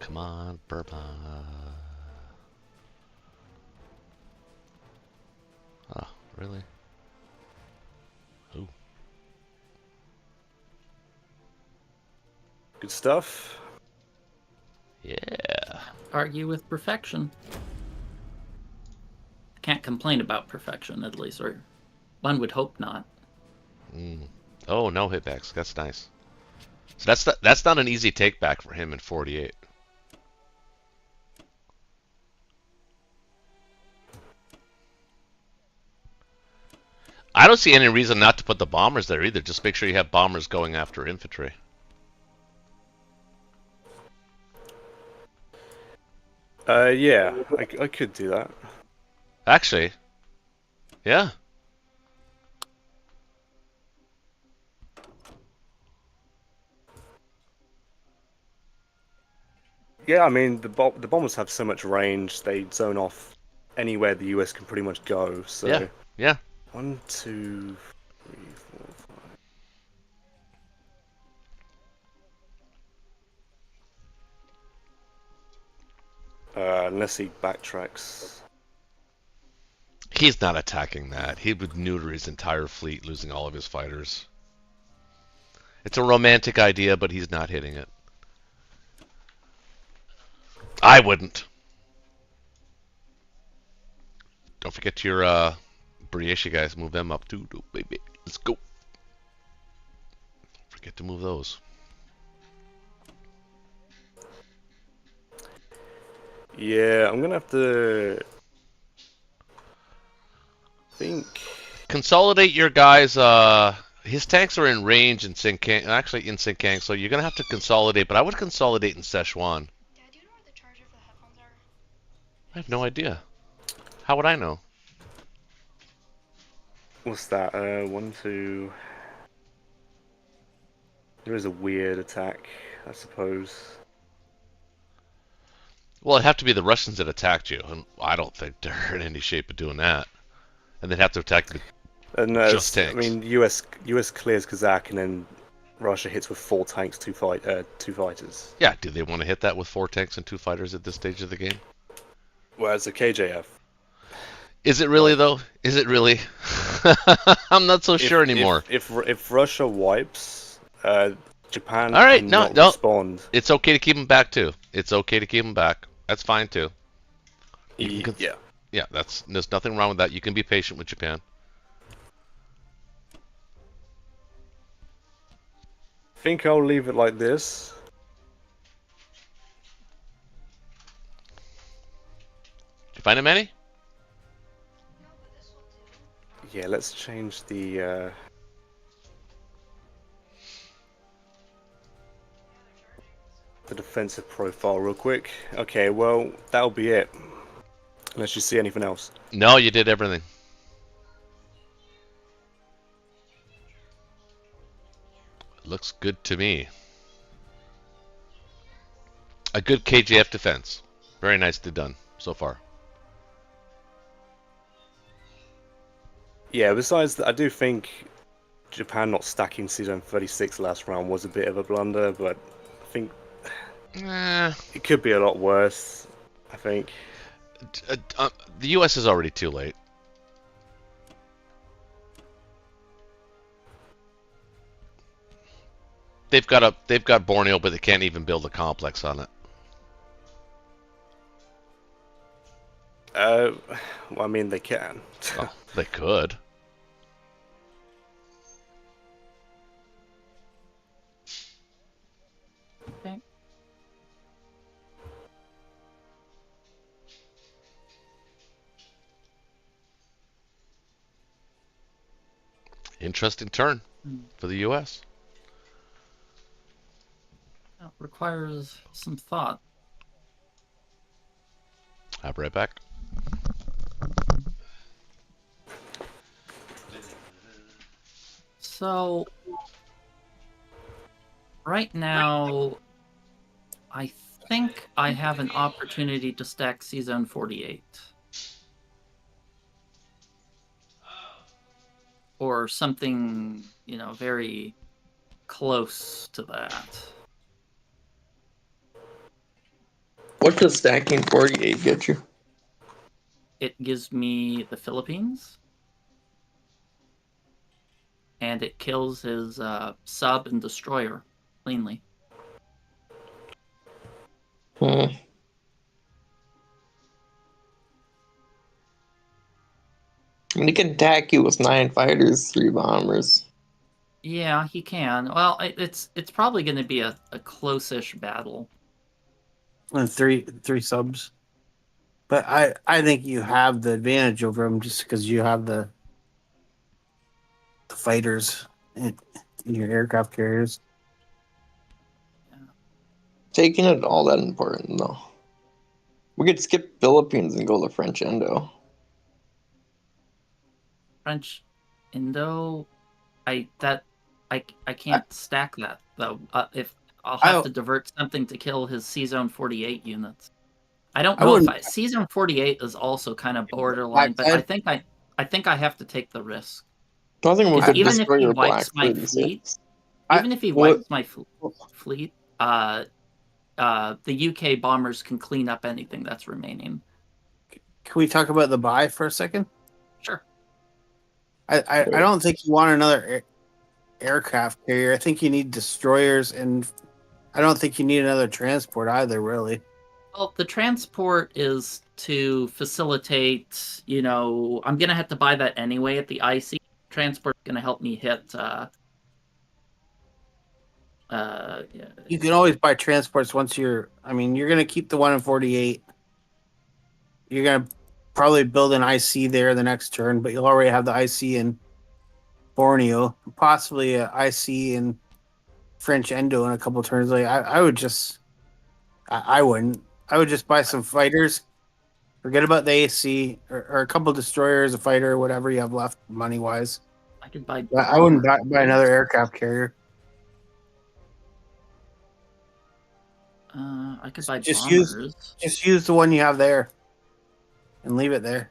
Come on, Burma. Oh, really? Ooh. Good stuff. Yeah. Argue with perfection. Can't complain about perfection, at least, or one would hope not. Oh, no hitbacks. That's nice. So that's not an easy take back for him in 48. I don't see any reason not to put the bombers there either. Just make sure you have bombers going after infantry. Yeah, I could do that. Actually, yeah. Yeah, I mean the bombers have so much range; they zone off anywhere the US can pretty much go. So Yeah, yeah. 1, 2, 3, 4, 5. Unless he backtracks. He's not attacking that. He would neuter his entire fleet, losing all of his fighters. It's a romantic idea, but he's not hitting it. I wouldn't. Don't forget your Briesha guys. Move them up too, baby. Let's go. Forget to move those. Yeah, I'm gonna have to think. Consolidate your guys. His tanks are in range in Sinkang. Actually, in Sinkang, so you're gonna have to consolidate. But I would consolidate in Szechuan. Dad, do you know where the charger for the headphones are? I have no idea. How would I know? What's that? 1, 2. There is a weird attack, I suppose. Well, it'd have to be the Russians that attacked you, and I don't think they're in any shape of doing that. And they'd have to attack the No, just tanks. I mean, US clears Kazakh, and then Russia hits with 4 tanks, 2 fighters. Yeah, do they want to hit that with 4 tanks and 2 fighters at this stage of the game? Whereas the KJF. Is it really though? Is it really? I'm not so sure anymore. If Russia wipes, Japan All right, cannot no. respond. It's okay to keep them back too. It's okay to keep them back. That's fine too. Yeah. Yeah, there's nothing wrong with that. You can be patient with Japan. I think I'll leave it like this. Did you find it, Manny? Yeah, let's change the defensive profile real quick. Okay, well, that'll be it. Unless you see anything else. No, you did everything. Looks good to me. A good KJF defense. Very nicely done so far. Yeah, besides that, I do think Japan not stacking Season 36 last round was a bit of a blunder, but I think it could be a lot worse, I think. The U.S. is already too late. They've got Borneo, but they can't even build a complex on it. Well, I mean, they can. Oh, they could. Okay. Interesting turn for the U.S. That requires some thought. I'll be right back. So, right now, I think I have an opportunity to stack C-Zone 48. Or something, very close to that. What does stacking 48 get you? It gives me the Philippines. And it kills his sub and destroyer cleanly. Hmm. I mean, he can attack you with 9 fighters, 3 bombers. Yeah, he can. Well, it's probably going to be a close-ish battle. And three subs. But I think you have the advantage over him just because you have the fighters in your aircraft carriers. Taking it all that important, though. We could skip Philippines and go to French Indo. French Indo, I can't stack that though. If I'll have to divert something to kill his C-Zone 48 units. I don't know if C-Zone 48 is also kind of borderline, but I think I have to take the risk. I think we could Even if destroy he your wipes Black my 36. fleet, even if he wipes my fleet, the UK bombers can clean up anything that's remaining. Can we talk about the buy for a second? Sure. I don't think you want another aircraft carrier. I think you need destroyers, and I don't think you need another transport either, really. Well, the transport is to facilitate, I'm going to have to buy that anyway at the IC. Transport is going to help me hit... You can always buy transports once you're going to keep the one in 48. You're going to probably build an IC there the next turn, but you'll already have the IC in Borneo, possibly an IC in French Endo in a couple turns. Like I would just, I wouldn't. I would just buy some fighters. Forget about the AC or a couple destroyers, a fighter, whatever you have left money wise. I could buy. I wouldn't buy another aircraft carrier. I could buy just bombers. Use the one you have there, and leave it there.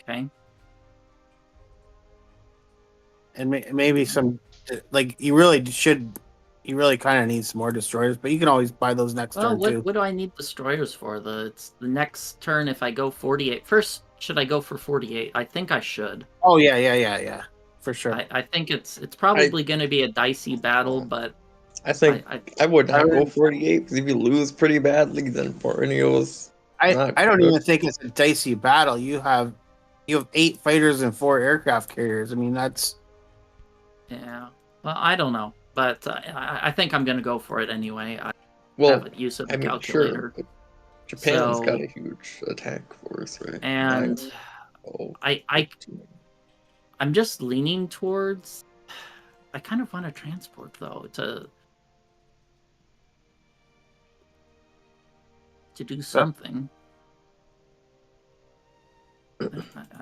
Okay. And maybe some, like you really kind of need some more destroyers, but you can always buy those next turn too. What do I need destroyers for? It's the next turn if I go 48. First, should I go for 48? I think I should. Oh yeah, for sure. I think it's probably going to be a dicey battle, but I think I would not go 48 because if you lose pretty badly, then Borneo's. I don't even think it's a dicey battle. You have 8 fighters and 4 aircraft carriers. I mean that's. Yeah. Well, I don't know, but I think I'm going to go for it anyway. I have a use of the calculator. Sure, Japan's got a huge attack force, right? And I'm just leaning towards. I kind of want to transport though to do something.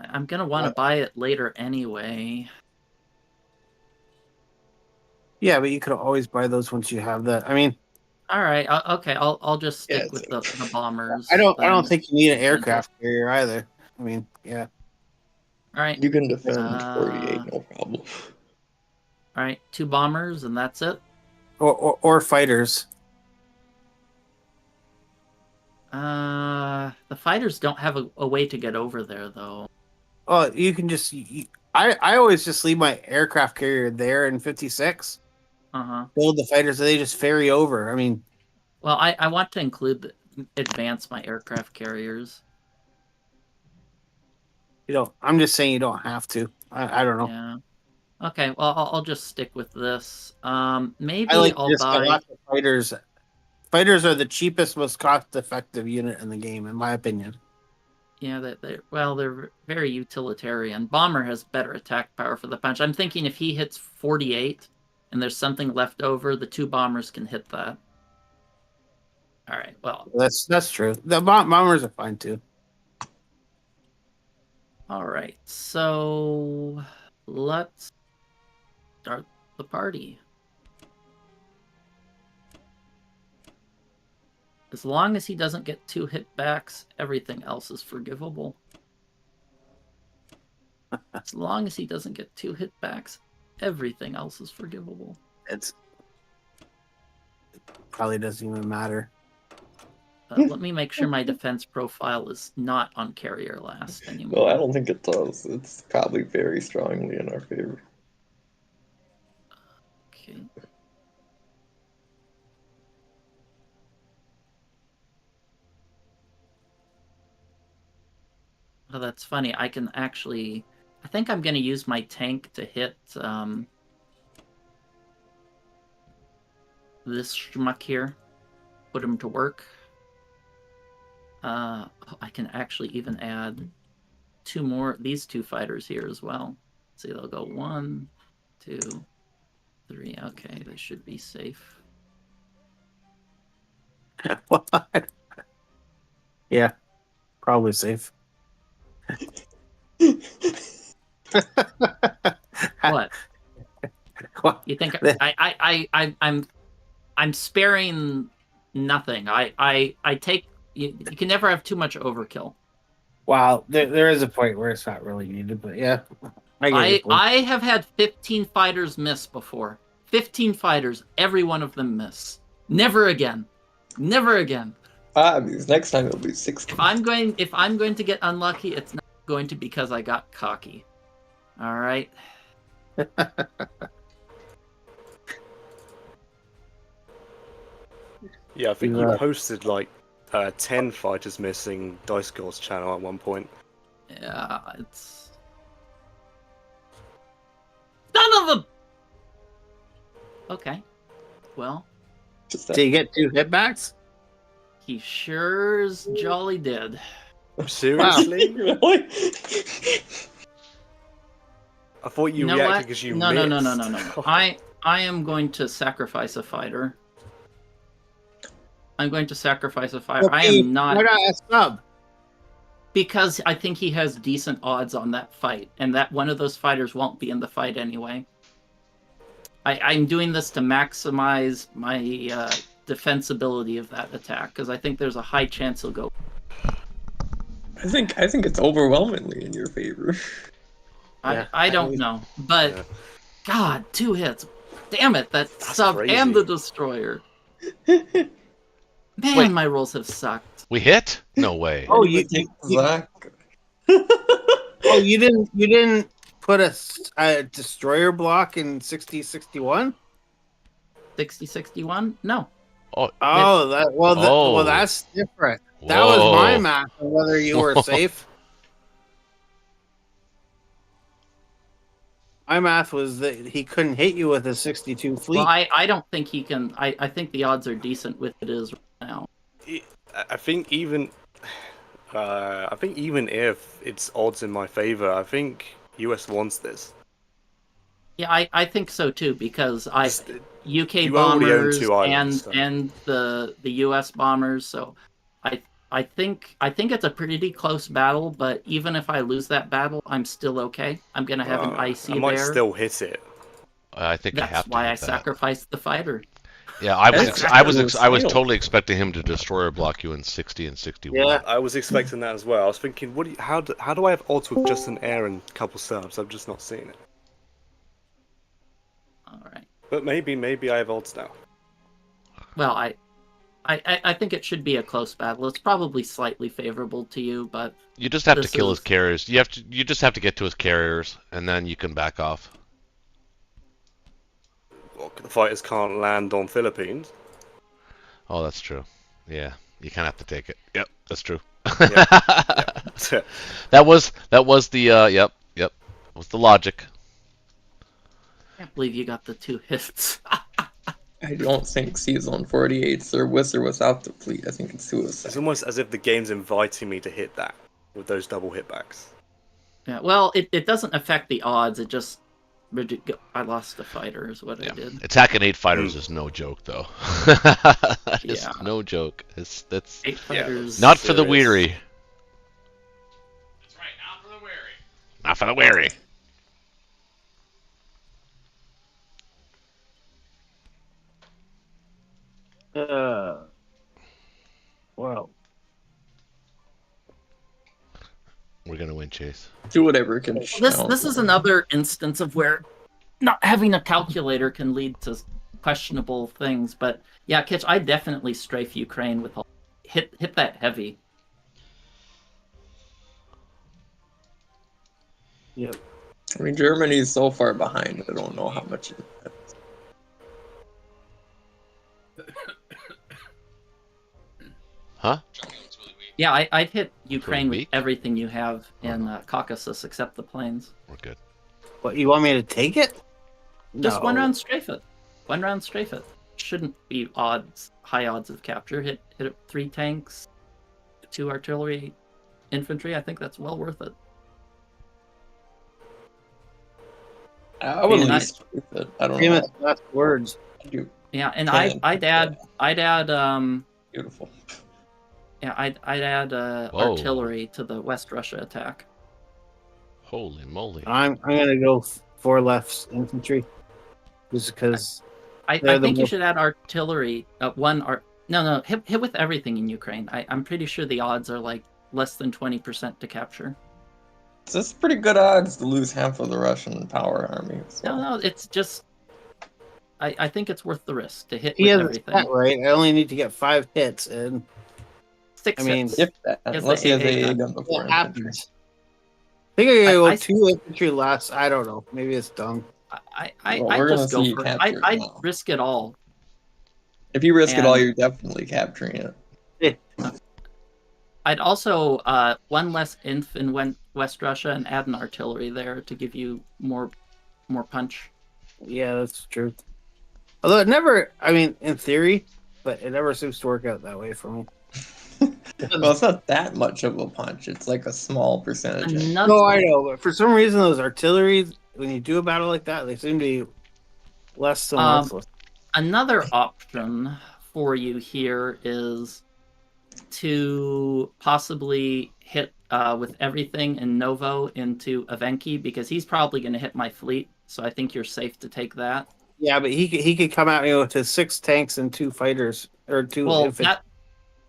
I'm gonna want to buy it later anyway. Yeah, but you could always buy those once you have that. I mean, All right. Okay. I'll just stick Yeah, with the bombers. I don't then. think you need an aircraft carrier either. I mean, yeah. All right. You can defend Uh, 48, no problem. All right. 2 bombers, and that's it. Or fighters. The fighters don't have a way to get over there, though. Oh, you can just. I always just leave my aircraft carrier there in 56. Build the fighters, so they just ferry over. I mean, well, I want to advance my aircraft carriers. I'm just saying you don't have to. I don't know. Yeah. Okay. Well, I'll just stick with this. Maybe I like I'll just buy. lots of fighters. Fighters are the cheapest, most cost-effective unit in the game, in my opinion. Yeah, they're very utilitarian. Bomber has better attack power for the punch. I'm thinking if he hits 48 and there's something left over, the 2 bombers can hit that. All right. Well, that's true. The bombers are fine too. all right. So let's start the party. As long as he doesn't get 2 hit backs, everything else is forgivable. As long as he doesn't get 2 hit backs, everything else is forgivable. It probably doesn't even matter. Let me make sure my defense profile is not on carrier last anymore. Well, I don't think it does. It's probably very strongly in our favor. Okay. Oh, that's funny. I can actually... I think I'm going to use my tank to hit this schmuck here. Put him to work. I can actually even add 2 more, these 2 fighters here as well. See, they'll go 1, 2, 3. Okay, they should be safe. What? Yeah, probably safe. What? You think I'm sparing nothing. I take you can never have too much overkill. Wow, there is a point where it's not really needed, but yeah. I have had 15 fighters miss before. 15 fighters, every one of them miss. Never again. Never again. Because next time it'll be 60. If I'm going to get unlucky, it's not going to be because I got cocky. All right. Yeah, I think you posted like 10 fighters missing Dice Goals channel at one point. Yeah, it's none of them. Okay. Well, did you get 2 hitbacks? He sure's jolly did. Seriously? Really? I thought you reacted because you missed. No. I am going to sacrifice a fighter. I'm going to sacrifice a fighter. I am not. Why not a sub? Because I think he has decent odds on that fight, and that one of those fighters won't be in the fight anyway. I'm doing this to maximize my defensibility of that attack, because I think there's a high chance he'll go. I think it's overwhelmingly in your favor. I don't know, but God, 2 hits. Damn it, that's sub crazy. And the destroyer. Man, Wait. my rolls have sucked. We hit? No way. Oh, Zach. you didn't put a destroyer block in 60-61? 60-61? No. Oh, that's different. That was my math on whether you were safe. My math was that he couldn't hit you with a 62 fleet. Well, I don't think he can. I think the odds are decent with it is right now. I think even if it's odds in my favor, I think US wants this. Yeah, I think so too, because UK you only own bombers 2 islands, and the US bombers, so I think it's a pretty close battle, but even if I lose that battle, I'm still okay. I'm gonna have an IC I might there. still hit it. I think I have That's to why hit I that. sacrificed the fighter. Yeah, I was That's I was fail. totally expecting him to destroyer block you in 60 and 61. Yeah. I was expecting that as well. I was thinking, how do I have odds with just an air and a couple subs? I've just not seen it. All right. But maybe I have odds now. Well, I think it should be a close battle. It's probably slightly favorable to you, but You just have to This kill his is- carriers. You just have to get to his carriers, and then you can back off. Well, the fighters can't land on Philippines. Oh, that's true. Yeah, you kind of have to take it. Yep, that's true. Yeah. That was the yep. That was the logic. I can't believe you got the 2 hits. I don't think Season 48s are with or without the fleet. I think it's suicide. It's almost as if the game's inviting me to hit that with those double hitbacks. Yeah, well, it doesn't affect the odds. It just I lost a fighter is what Yeah. I did. Attacking 8 fighters is no joke, though. It's Yeah. no joke. That's 8 fighters. not for the Serious. weary. That's right, not for the weary. Not for the weary. Wow. We're gonna win, Chase. Do whatever it can. This is another instance of where not having a calculator can lead to questionable things. But yeah, Kitch, I definitely strafe Ukraine with hit that heavy. Yep. I mean, Germany's so far behind. I don't know how much. Huh? Yeah, I'd hit Ukraine with weak? everything you have in Caucasus except the plains. We're good. What, you want me to take it? Just one No. round strafe it. One round strafe it. Shouldn't be high odds of capture. Hit it 3 tanks, 2 artillery, infantry. I think that's well worth it. I would at And least. I don't Famous know. last words. You Yeah, and Can. I'd add beautiful. yeah, I'd add Whoa. artillery to the West Russia attack. Holy moly. I'm gonna go 4 lefts infantry, just because. I They're the think you most- should add artillery. No, hit with everything in Ukraine. I'm pretty sure the odds are like less than 20% to capture. So it's pretty good odds to lose half of the Russian power army. So. No, it's just. I think it's worth the risk to hit He with has a everything. stat right. I only need to get 5 hits, and 6 I mean, hits. If that, Yes, unless the he has AA AA gun. gun before what infantry. happens? I think I gotta go I- 2 infantry less. I don't know. Maybe it's dumb. I Well, I'd we're gonna just go see you for it. capture it I'd now. risk it all. If you risk it all, And- you're definitely capturing it. I'd also 1 less inf in West Russia and add an artillery there to give you more punch. Yeah, that's true. Although it never, I mean, in theory, but it never seems to work out that way for me. Well, it's not that much of a punch. It's like a small percentage. Another, No, I know, but for some reason, those artilleries, when you do a battle like that, they seem to be less than worthless. another option for you here is to possibly hit with everything in Novo into Evenki because he's probably going to hit my fleet. So I think you're safe to take that. Yeah, but he could come out, with his 6 tanks and 2 fighters or 2 Well, infantry.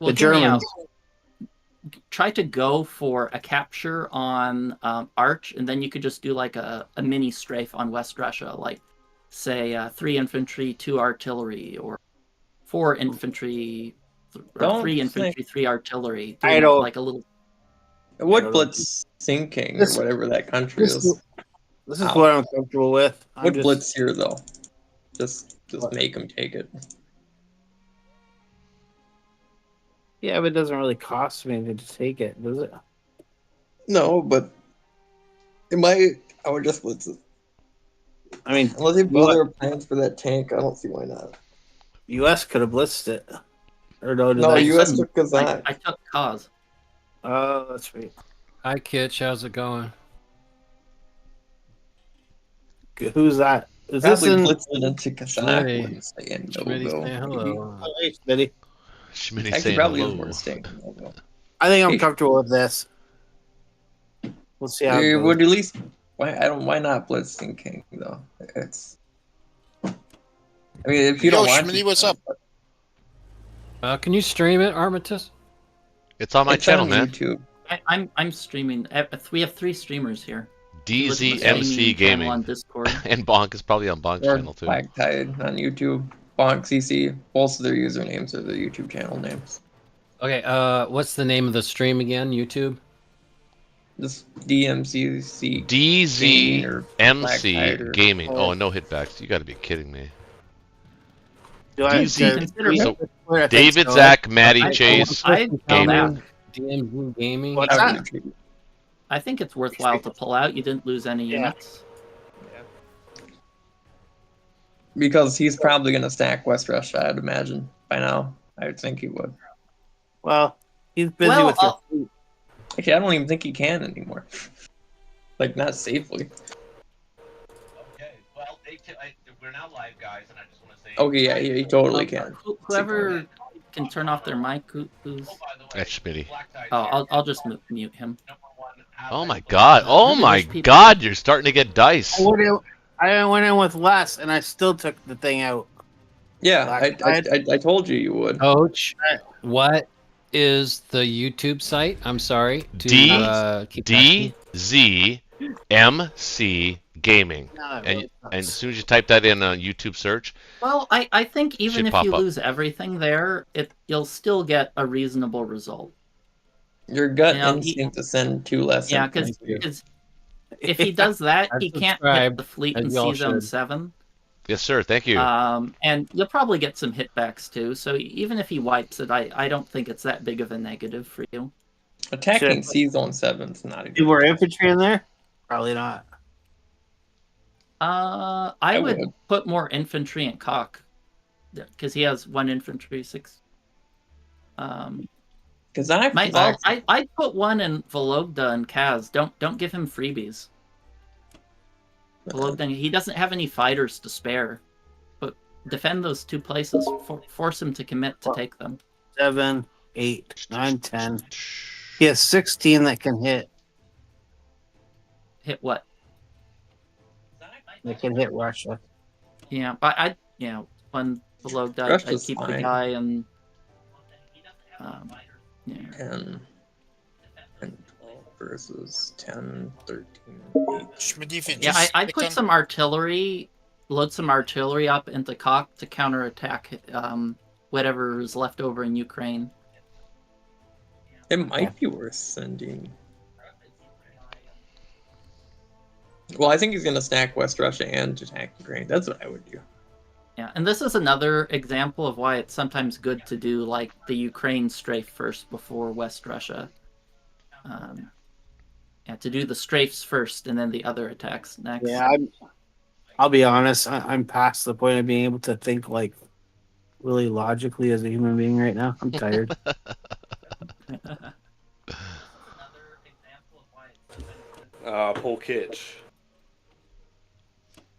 the The Germans. Try to go for a capture on Arch, and then you could just do like a mini strafe on West Russia, like say 3 infantry, 2 artillery, or 4 infantry, or Don't 3 think- infantry, 3 artillery. I doing don't- like a little. What Blitz sinking This- or whatever that country This, is? this is what I'm comfortable with. I'm What just- Blitz here though? Just What? make them take it. Yeah, but it doesn't really cost me to take it, does it? No, but I would just blitz it. I mean, Unless they What? build their plans for that tank, I don't see why not. U.S. could have blitzed it. Or no, did No, they? US took Kazan. I took cause. Oh, that's right. Hi, Kitch. How's it going? Who's that? Is this Probably in? blitzed it into Kazan. Schmitty. wouldn't say in Schmitty Novo. saying hello. Oh, hey, Smitty. Schmitty Actually, saying probably hello. is more staying in Novo. I think I'm Hey. comfortable with this. We'll see how it You goes. would at least why not blitz sinking though? It's I mean, if you Yo, don't watch Schmitty, it, what's up? Can you stream it, Armitage? It's on my it's channel, on man. YouTube. I'm streaming. We have 3 streamers here. You look at the DZMC streaming channel on Gaming. Discord. And Bonk is probably on Bonk's Or channel too. Black Tide on YouTube. Bonk CC. Both of their usernames are their YouTube channel names. Okay, what's the name of the stream again? YouTube? Just DMCC. Gaming or Black Tide DZMC or- Gaming. Oh, no hitbacks. You got to be kidding me. Do I DZ consider so I think David, so. Zach, Maddie, I- Chase. I fell Gaming. out. DMZ Gaming? What's that? I think it's worthwhile to pull out. You didn't lose any Yeah. units. Because he's probably going to stack West Russia, I'd imagine, by now. I would think he would. Well, he's busy Well, with your fleet. Actually, I don't even think he can anymore. Like, not safely. Okay, well, we're now live, guys, and I just want to say. Okay, yeah, he totally can. Whoever can turn off their mic, who's... That's Schmitty. Oh, I'll just mute him. Oh my God! Oh my God! You're starting to get dice. I went in with less, and I still took the thing out. Yeah, Black I told you you would. Coach, what is the YouTube site? I'm sorry. To, keep DZMC Gaming. And as soon as you type that in a YouTube search, Well, I think even Should if pop you up. lose everything there, you'll still get a reasonable result. Your gut You know, instinct to send 2 less. Yeah, than because 22. if he does that, I he can't hit subscribe, the fleet as in y'all C-Zone should. 7. yes, sir. Thank you. And you'll probably get some hitbacks too. So even if he wipes it, I don't think it's that big of a negative for you. Attacking C-Zone 7 is not a Is good. more infantry in there? Probably not. I would put more infantry in Cock because he has 1 infantry, 6. Because I'd I'd put 1 in Vologda and Kaz. Don't give him freebies. Vologda, he doesn't have any fighters to spare, but defend those 2 places. Force him to commit to take them. 7, 8, 9, 10. He has 16 that can hit. Hit what? That can hit Russia. Yeah, but when Vologda, I'd Russia's keep the fine. guy and yeah. 10 and 12 versus 10, 13, 8. Schmitty, if you Yeah, just I'd click put on- some artillery, load some artillery up into Cock to counterattack whatever is left over in Ukraine. It might be worth sending. Well, I think he's going to stack West Russia and attack Ukraine. That's what I would do. Yeah, and this is another example of why it's sometimes good to do like the Ukraine strafe first before West Russia. To do the strafes first and then the other attacks next. Yeah, I'll be honest. I'm past the point of being able to think like really logically as a human being right now. I'm tired. Paul Kitch.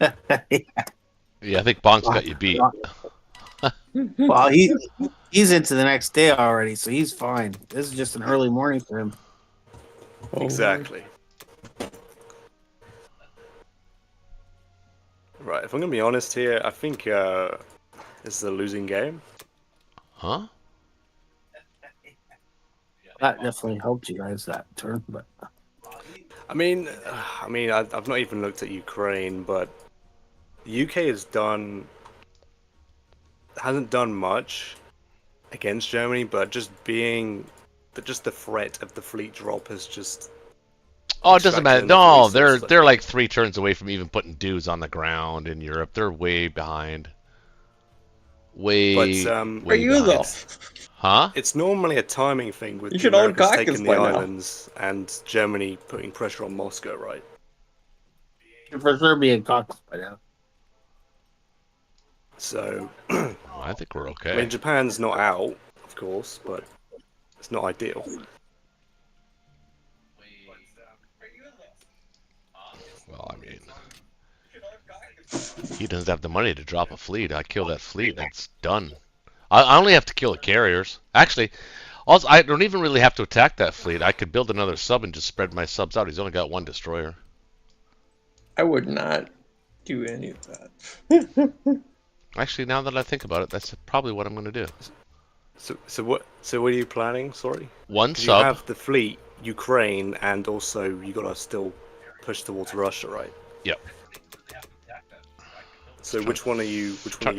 Yeah, I think Bonk's got you beat. Well, he's into the next day already, so he's fine. This is just an early morning for him. Exactly. Right, if I'm going to be honest here, I think this is a losing game. Huh? That definitely helped you guys that turn, but I mean, I've not even looked at Ukraine, but the UK hasn't done much against Germany, but just the threat of the fleet drop has just. Oh, it doesn't matter. extracted No, enough resources. they're like 3 turns away from even putting dudes on the ground in Europe. They're way behind. Way. But Are you behind. though? Huh? It's normally a timing thing with You the should own Americans Caucasus taking the by now. islands and Germany putting pressure on Moscow, right? should for sure be in Cox by now. So, I think we're I okay. mean, Japan's not out, of course, but it's not ideal. Well, I mean, he doesn't have the money to drop a fleet. I kill that fleet, that's done. I only have to kill the carriers. Actually, also, I don't even really have to attack that fleet. I could build another sub and just spread my subs out. He's only got 1 destroyer. I would not do any of that. Actually, now that I think about it, that's probably what I'm going to do. So what are you planning? Sorry. One 'Cause sub. You have the fleet, Ukraine, and also you gotta still push towards Russia, right? Yep. So which one are you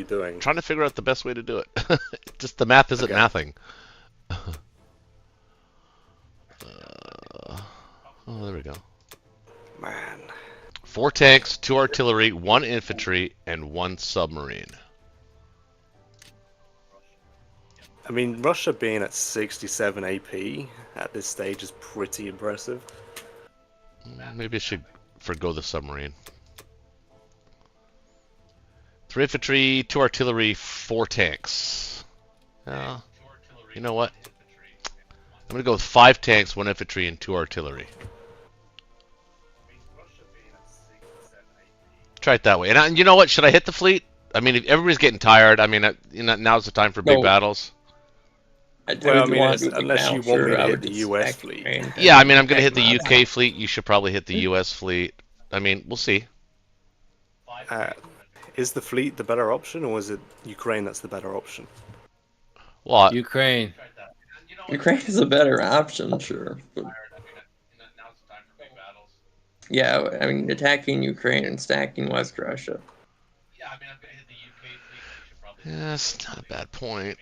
doing? Trying to figure out the best way to do it. Just the math isn't mathing. Oh, there we go. Man. 4 tanks, 2 artillery, 1 infantry, and 1 submarine. I mean, Russia being at 67 AP at this stage is pretty impressive. Maybe I should forgo the submarine. 3 infantry, 2 artillery, 4 tanks. You know what? I'm going to go with 5 tanks, 1 infantry, and 2 artillery. Try it that way. And you know what? Should I hit the fleet? I mean, if everybody's getting tired. I mean, now's the time for big battles. Well, I mean, unless you want me to hit the US fleet. Yeah, I mean, I'm going to hit the UK fleet. You should probably hit the US fleet. I mean, we'll see. Is the fleet the better option, or is it Ukraine that's the better option? What? Ukraine. Ukraine is a better option, sure. But... Yeah, I mean, attacking Ukraine and stacking West Russia. Yeah, it's not a bad point.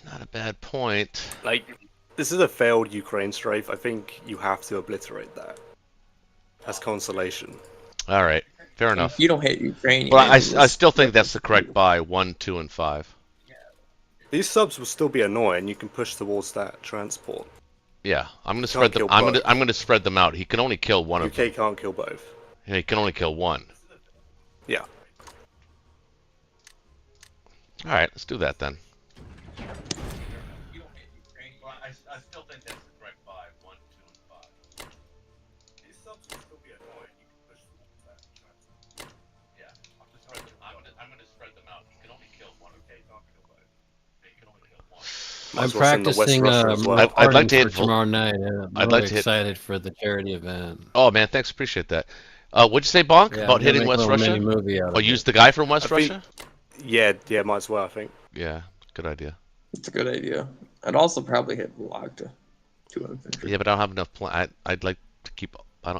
Not a bad point. Like, this is a failed Ukraine strafe. I think you have to obliterate that. As consolation. All right, fair enough. You don't hate Ukraine. Well, I still think that's the correct buy. 1, 2, and 5. These subs will still be annoying. You can push towards that transport. Yeah, I'm gonna spread them. I'm gonna spread them out. He can only kill one of them. UK can't kill both. Yeah, he can only kill one. Yeah. All right, let's do that then. I still think that's the correct buy. 1, 2, and 5. These subs will still be annoying. You can push towards that transport. Yeah, I'm gonna spread them out. He can only kill one. UK can't kill both. He can only kill one. I'm practicing I'd like to hit tomorrow night. I'm really excited for the charity event. Oh man, thanks, appreciate that. What'd you say, Bonk, about hitting West Russia? Oh, use the guy from West Russia? Yeah, might as well, I think. Yeah, good idea. It's a good idea. I'd also probably hit Vologda. 2 infantry. Yeah, but I don't have enough. I'd like to keep. 2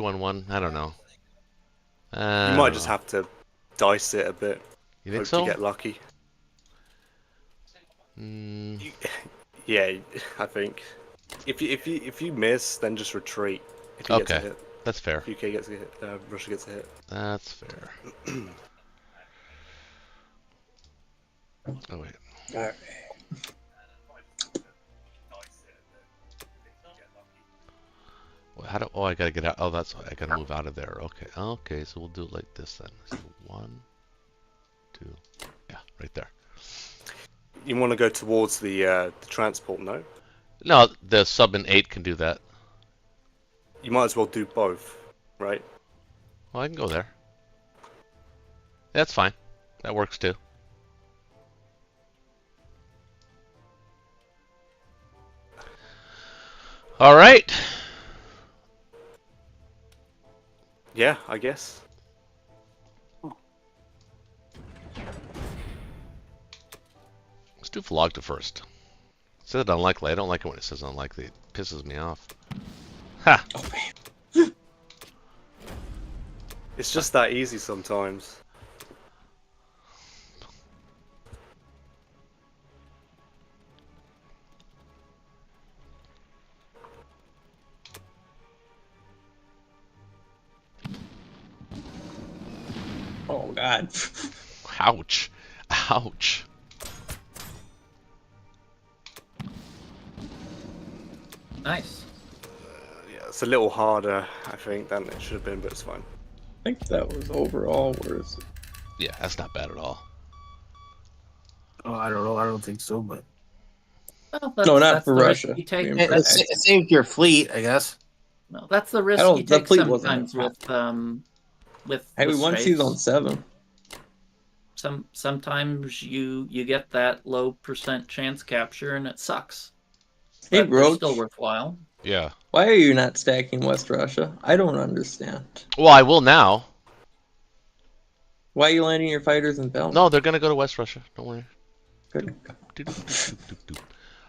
on 1. I don't know. You might just have to dice it a bit. You think Hope so? to get lucky. Yeah, I think. If you miss, then just retreat. If you get a hit. That's fair. UK gets a hit. Russia gets a hit. That's fair. Oh wait. All right. Well, how do? Oh, I gotta get out. Oh, that's I gotta move out of there. Okay. Okay, so we'll do it like this then. So 1, 2. Yeah, right there. You want to go towards the transport, no? No, the sub and 8 can do that. You might as well do both, right? Well, I can go there. That's fine. That works too. All right. Yeah, I guess. Let's do Vologda first. It says unlikely. I don't like it when it says unlikely. It pisses me off. Ha! Oh, It's just that easy sometimes. Oh God. Ouch. Ouch. Nice. Yeah, it's a little harder, I think, than it should have been, but it's fine. I think that was overall worse. Yeah, that's not bad at all. Oh, I don't know. I don't think so, but Well, No, not that's for the risk Russia. you take. Being it saves your fleet, I guess. No, that's the risk don't- you the take fleet wasn't sometimes with Hey, we won strafes. on 7. Sometimes you get that low percent chance capture and it sucks. Hey, But they're Roach. still worthwhile. Yeah. Why are you not stacking West Russia? I don't understand. Well, I will now. Why are you landing your fighters in Belgium? No, they're gonna go to West Russia. Don't worry. Good.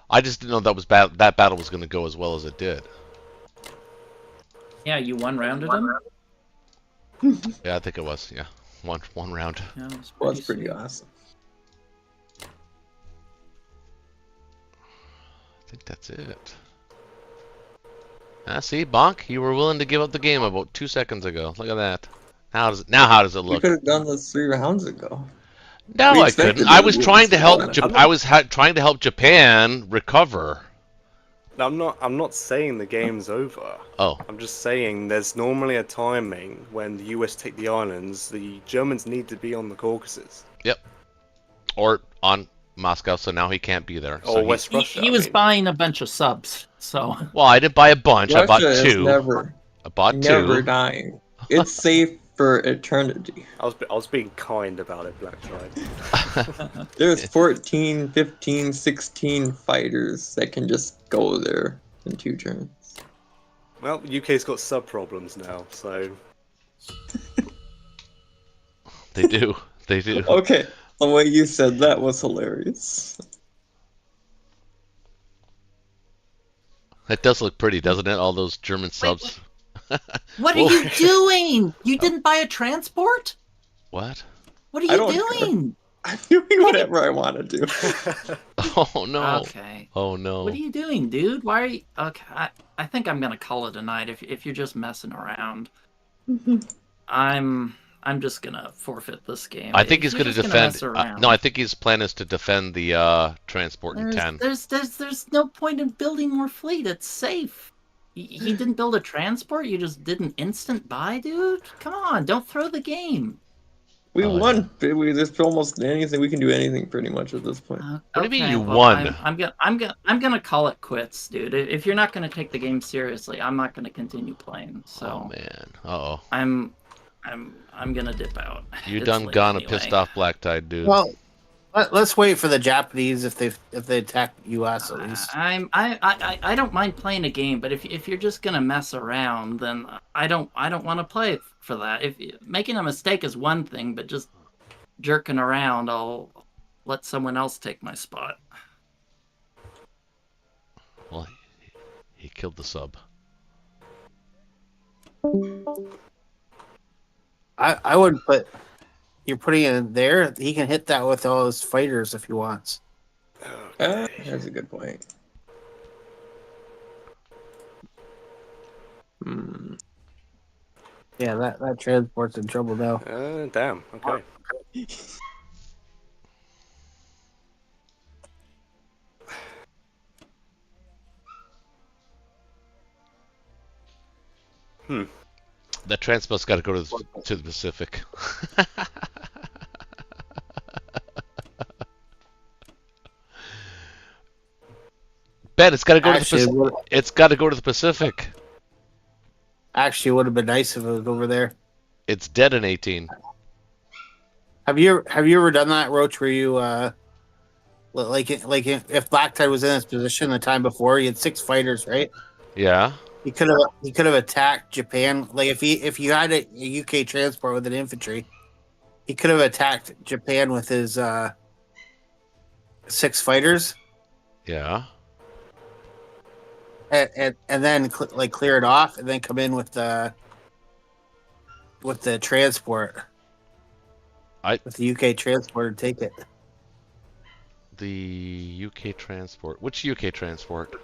I just didn't know that battle was gonna go as well as it did. Yeah, you one-rounded him? Yeah, I think it was. Yeah, one round. Yeah, Well, that's pretty awesome. I think that's it. Ah, see, Bonk, you were willing to give up the game about 2 seconds ago. Look at that. How does it We look? could have done this 3 rounds ago. No, We I expected couldn't. it I to was be trying to help. fun. I was trying to help Japan recover. I'm not saying the game's over. Oh, I'm just saying there's normally a timing when the US take the islands. The Germans need to be on the Caucasus. yep. Or on Moscow, so now he can't be there. So Or West Russia. He was buying a bunch of subs, so... Well, I didn't buy a bunch. I bought Russia is 2. I bought never 2. dying. It's safe for eternity. I was being kind about it, Black Tide. There's 14, 15, 16 fighters that can just go there in 2 turns. Well, UK's got sub problems now, so They do. They do. Okay, the way you said that was hilarious. It does look pretty, doesn't it? All those German subs. What are you doing? You didn't buy a transport? What? What are I you don't doing? I'm doing whatever I want to do. Oh no. Okay. Oh no. What are you doing, dude? Why are you... Okay, I think I'm gonna call it a night if you're just messing around. I'm just gonna forfeit this game. I think If he's you're going to just defend. mess around, No, I think his plan is to defend the transport in 10. There's no point in building more fleet. It's safe. He didn't build a transport. You just did an instant buy, dude. Come on, don't throw the game. We Oh, won. There's almost anything. We can do anything pretty much at this point. What do you mean you well, won? I'm gonna call it quits, dude. If you're not gonna take the game seriously, I'm not gonna continue playing. So Oh man. Uh-oh. I'm gonna dip out. You It's done late gone anyway. a pissed off Black Tide, dude. Well, let's wait for the Japanese if they attack U.S. at least. I don't mind playing a game, but if you're just gonna mess around, then I don't want to play for that. If making a mistake is one thing, but just jerking around, I'll let someone else take my spot. Well, he killed the sub. I would put. You're putting it there. He can hit that with all his fighters if he wants. That's a good point. Yeah, that transport's in trouble now. Damn. Okay. That transport's got to go to the Pacific. Ben, it's got to go to the Pacific. It's got to go to the Pacific. Actually, it would have been nice if it was over there. It's dead in 18. Have you ever done that, Roach, where you like if Black Tide was in this position the time before, he had 6 fighters, right? Yeah. He could have attacked Japan. Like if you had a UK transport with an infantry, he could have attacked Japan with his 6 fighters. Yeah. And then clear it off, and then come in with the transport. With the UK transport and take it. The UK transport. Which UK transport?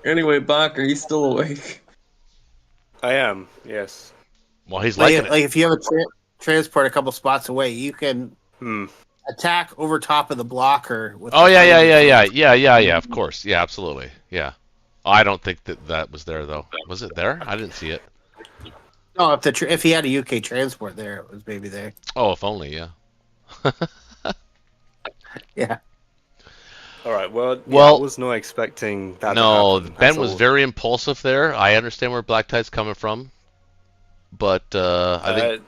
Anyway, Bach, are you still awake? I am. Yes. Well, he's like if you have a transport a couple spots away, you can attack over top of the blocker. With yeah. Of course, yeah, absolutely, yeah. I don't think that was there though. Was it there? I didn't see it. No, if he had a UK transport there, it was maybe there. Oh, if only, yeah. Yeah. All right. Well, I was not expecting that. No, to happen. Ben was very impulsive there. I understand where Black Tide's coming from, but I think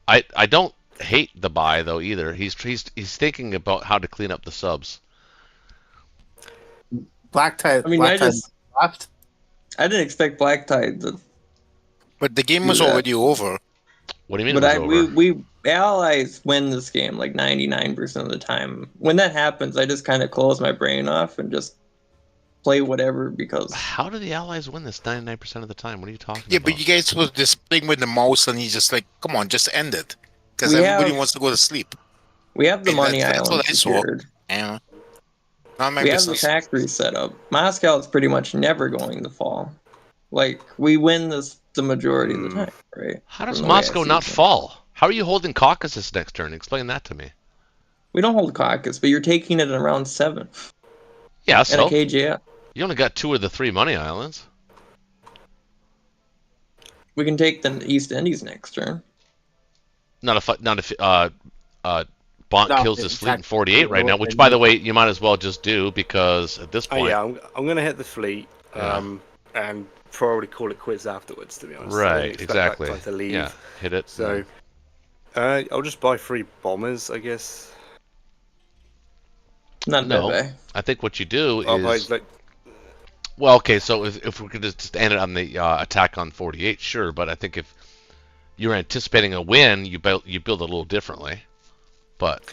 I don't hate the buy though either. He's thinking about how to clean up the subs. Black Tide. I mean, I didn't expect Black Tide to. But the game was already over. What do you mean But it was over? we allies win this game like 99% of the time. When that happens, I just kind of close my brain off and just play whatever because. How do the Allies win this 99% of the time? What are you talking Yeah, about? but you guys were just playing with the mouse, and he's just like, "Come on, just end it," because We everybody have- wants to go to sleep. We have the And money that's island what I saw. secured. Yeah. Not my We have the business. factory set up. Moscow is pretty much never going to fall. Like we win this the majority of the time, right? How does From the way I Moscow see not things. fall? How are you holding Caucasus next turn? Explain that to me. We don't hold Caucasus, but you're taking it in round 7 Yeah, and a so KJF. you only got 2 of the 3 money islands. We can take the East Indies next turn. Not if Bonk No, kills it's his fleet in attack- 48 right now, which, by the way, you might as well just do because at this Oh point, yeah, I'm gonna hit the fleet, Yeah. and probably call it quits afterwards. To be honest, I right, didn't expect that exactly. time to leave. Yeah, hit it. So, I'll just buy 3 bombers, I guess. Not No. bad. I think what you do I'll buy is like well, okay. So if we could just end it on the attack on 48, sure. But I think if you're anticipating a win, you build a little differently. But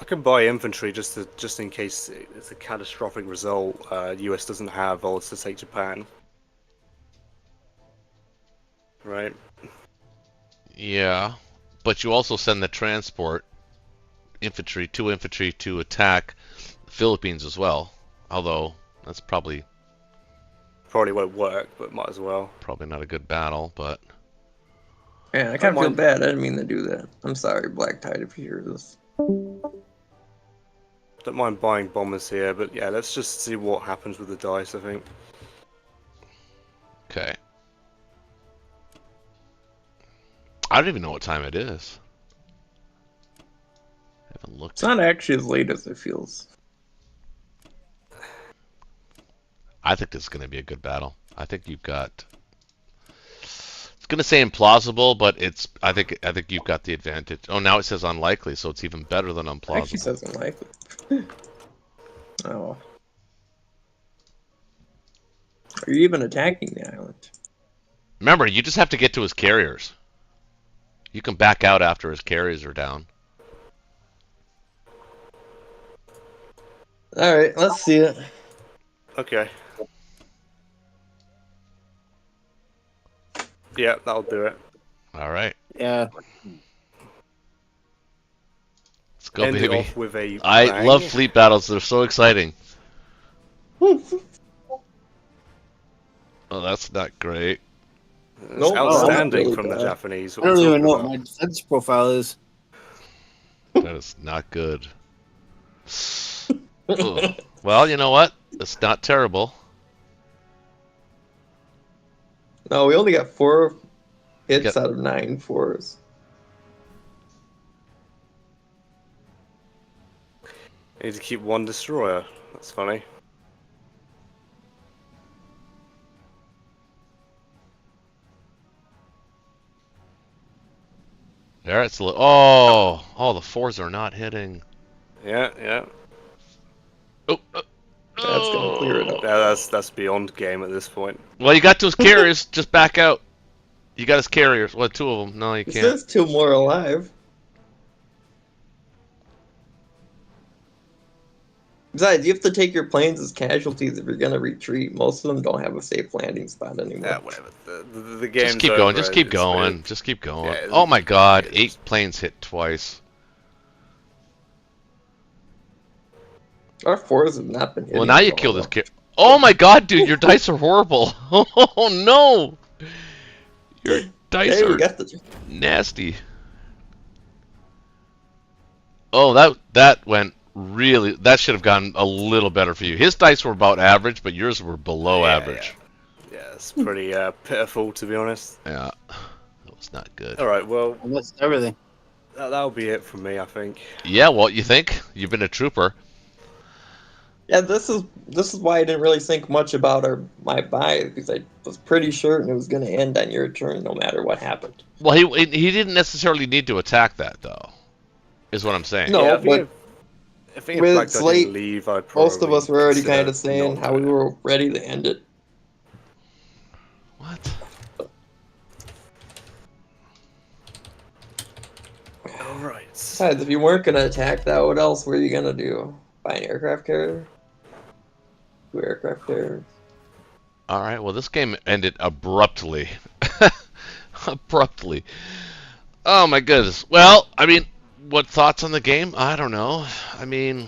I can buy infantry just in case it's a catastrophic result. US doesn't have odds to take Japan. Right. yeah, but you also send the transport infantry to attack the Philippines as well. Although that's probably Won't work, but might as well. not a good battle. But Yeah, I kind of feel bad. I didn't mean to do that. I'm sorry, Black Tide, if you hear this. Don't mind buying bombers here, but yeah, let's just see what happens with the dice, I think. okay. I don't even know what time it is. I haven't looked. It's not actually as late as it feels. I think this is going to be a good battle. I think you've got. It's going to say implausible, but I think you've got the advantage. Oh, now it says unlikely, so it's even better than It actually implausible. says unlikely. Oh. Are you even attacking the island? Remember, you just have to get to his carriers. You can back out after his carriers are down. Alright, let's see it. Okay. Yeah, that'll do it. All right, Yeah. let's go, End it baby. off with a I bang. love fleet battles. They're so exciting. Oh, that's not great. It's Nope. outstanding really from the bad. Japanese. I What are don't you even know talking what my defense profile is. That is not good. Ugh. Well, you know what? It's not terrible. No, we only got 4 hits Yep. out of 9 fours. I need to keep 1 destroyer. That's funny. There, it's oh, the 4s are not hitting. Yeah, yeah. Oh, That's gonna clear it up. Yeah, that's beyond game at this point. Well, you got those carriers. Just back out. You got his carriers. Well, 2 of them. No, you It can't. says 2 more alive. Besides, you have to take your planes as casualties if you're gonna retreat. Most of them don't have a safe landing spot anymore. Yeah, whatever. The game's Just keep going. over. Just keep It's going. weird. Just keep going. Yeah, Oh my God! it's- 8 planes hit twice. Our 4s have not been hitting. Well, now you at all, kill this though. kid. Oh my God, dude! Your dice are horrible. Oh no! Your dice Hey, we are got the. nasty. Oh, that went really. That should have gone a little better for you. His dice were about average, but yours were below average. Yeah, it's pretty pitiful, to be honest. Yeah, that was not good. All right, well, And that's everything. that'll be it from me, I think. Yeah, well, you think you've been a trooper. Yeah, this is why I didn't really think much about my buy because I was pretty certain it was going to end on your turn no matter what happened. Well, he didn't necessarily need to attack that though, is what I'm saying. No, Yeah, but I think with if Black it's Dog late, didn't leave, I'd probably most of us were already consider kind of saying not how we doing it. were ready to end it. What? Besides, if you weren't gonna attack that, what else were you gonna do? Buy an aircraft carrier? 2 aircraft carriers? All right. Well, this game ended abruptly. Abruptly. Oh my goodness. Well, I mean, what thoughts on the game? I don't know. I mean,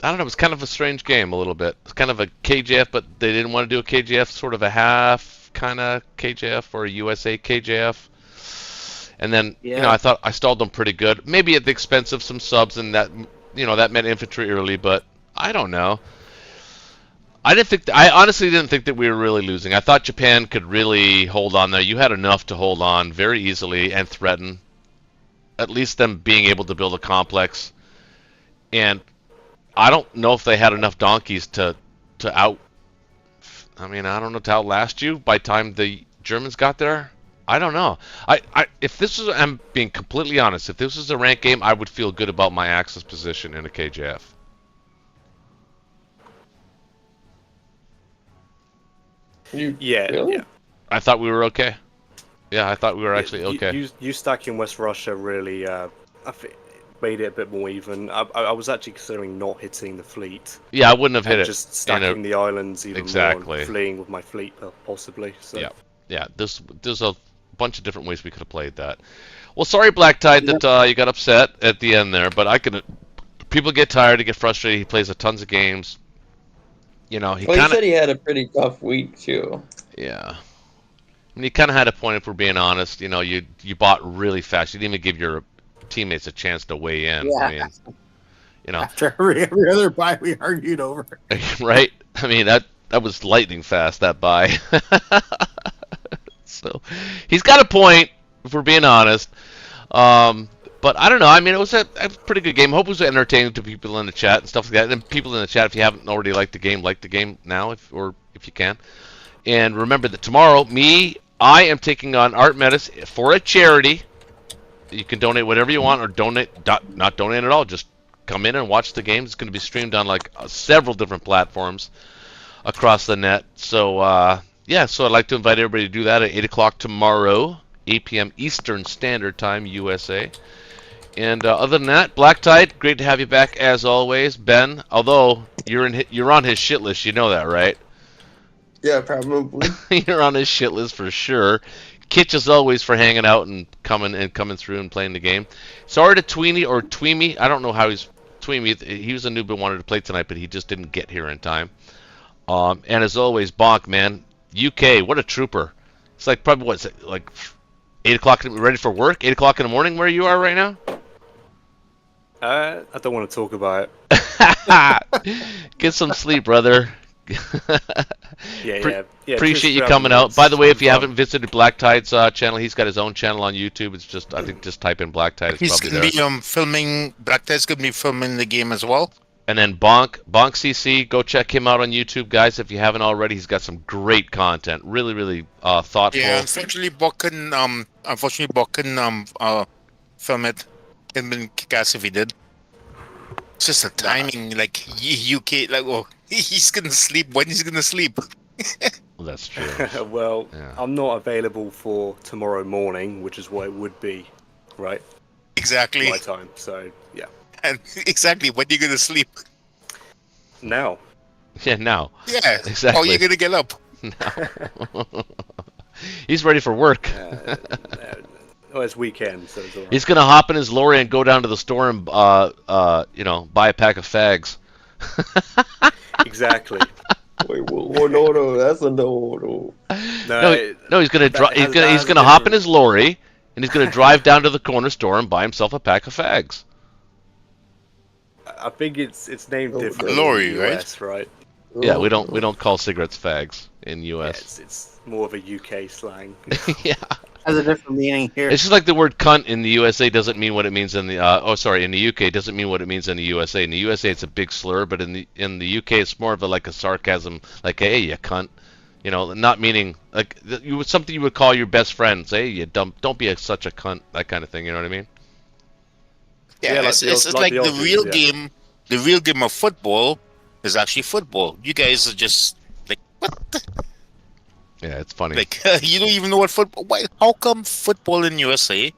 I don't know. It was kind of a strange game a little bit. It's kind of a KJF, but they didn't want to do a KJF, sort of a half kind of KJF or a USA KJF. And then, you know, I thought I stalled them pretty good. Maybe at the expense of some subs, and that, you know, that meant infantry early, but I don't know. I honestly didn't think that we were really losing. I thought Japan could really hold on there. You had enough to hold on very easily and threaten. At least them being able to build a complex. And I don't know if they had enough donkeys to outlast you by the time the Germans got there. I don't know. If this was, I'm being completely honest, if this was a ranked game, I would feel good about my Axis position in a KJF. Yeah. I thought we were okay. Yeah, I thought we were actually okay. You stacking West Russia really made it a bit more even. I was actually considering not hitting the fleet. Yeah, I wouldn't have hit it. Just stacking the islands even more and fleeing with my fleet possibly. So. Yeah. There's a bunch of different ways we could have played that. Well, sorry, Black Tide, that you got upset at the end there, but people get tired, they get frustrated. He plays tons of games. You know, he said he had a pretty tough week too. Yeah. I mean, he kind of had a point, if we're being honest. You know, you bought really fast. You didn't even give your teammates a chance to weigh in. Yeah. I mean, you know, after every other buy we argued over. Right? I mean, that was lightning fast, that buy. So he's got a point, if we're being honest. But I don't know. I mean, it was a pretty good game. I hope it was entertaining to people in the chat and stuff like that. And people in the chat, if you haven't already liked the game, like the game now, if you can. And remember that tomorrow, I am taking on Art Metis for a charity. You can donate whatever you want, or not donate at all. Just come in and watch the game. It's going to be streamed on several different platforms across the net. So yeah, so I'd like to invite everybody to do that at 8 o'clock tomorrow, 8 p.m. Eastern Standard Time, USA. And other than that, Black Tide, great to have you back as always. Ben, although you're on his shit list, you know that, right? Yeah, probably. You're on his shit list for sure. Kitch as always for hanging out and coming through and playing the game. Sorry to Tweemy. I don't know how he's Tweemy. He was a noob and wanted to play tonight, but he just didn't get here in time. And as always, Bonk, man. UK, what a trooper. It's like probably, what's it, like 8 o'clock, ready for work? 8 o'clock in the morning where you are right now? I don't want to talk about it. Get some sleep, brother. Yeah. Appreciate you coming out. By the way, if you haven't visited Black Tide's channel, he's got his own channel on YouTube. It's just, I think, just type in Black Tide. He's going to be filming, Black Tide's going to be filming the game as well. And then Bonk CC, go check him out on YouTube, guys, if you haven't already. He's got some great content, really, really thoughtful. Yeah, unfortunately, Bonk couldn't film it. It'd been kick-ass if he did. It's just the timing, like UK, like, well, he's gonna sleep when he's gonna sleep. Well, that's true. Well, yeah. I'm not available for tomorrow morning, which is what it would be, right? Exactly. My time, so yeah. And exactly, when are you gonna sleep? Now. Yeah, now. Yeah, exactly. Oh, you're gonna get up. Now. He's ready for work. Oh, it's weekend, so it's all right. He's gonna hop in his lorry and go down to the store and buy a pack of fags. Exactly. Wait, no, that's a no. No, he's gonna hop in his lorry and he's gonna drive down to the corner store and buy himself a pack of fags. I think it's named differently. Lorry, in the US, right? Yeah, we don't call cigarettes fags in US. Yeah, it's more of a UK slang. Yeah. Has a different meaning here. It's just like the word cunt in the USA doesn't mean what it means in the in the UK doesn't mean what it means in the USA. In the USA it's a big slur, but in the UK it's more of a sarcasm, like, hey, you cunt. You know, not meaning like something you would call your best friend. Say, hey, you dumb, don't be such a cunt, that kind of thing, you know what I mean? Yeah, it's like the real game. The real game of football is actually football. You guys are just like, what the? Yeah, it's funny. Like, you don't even know what football. Why? How come football in USA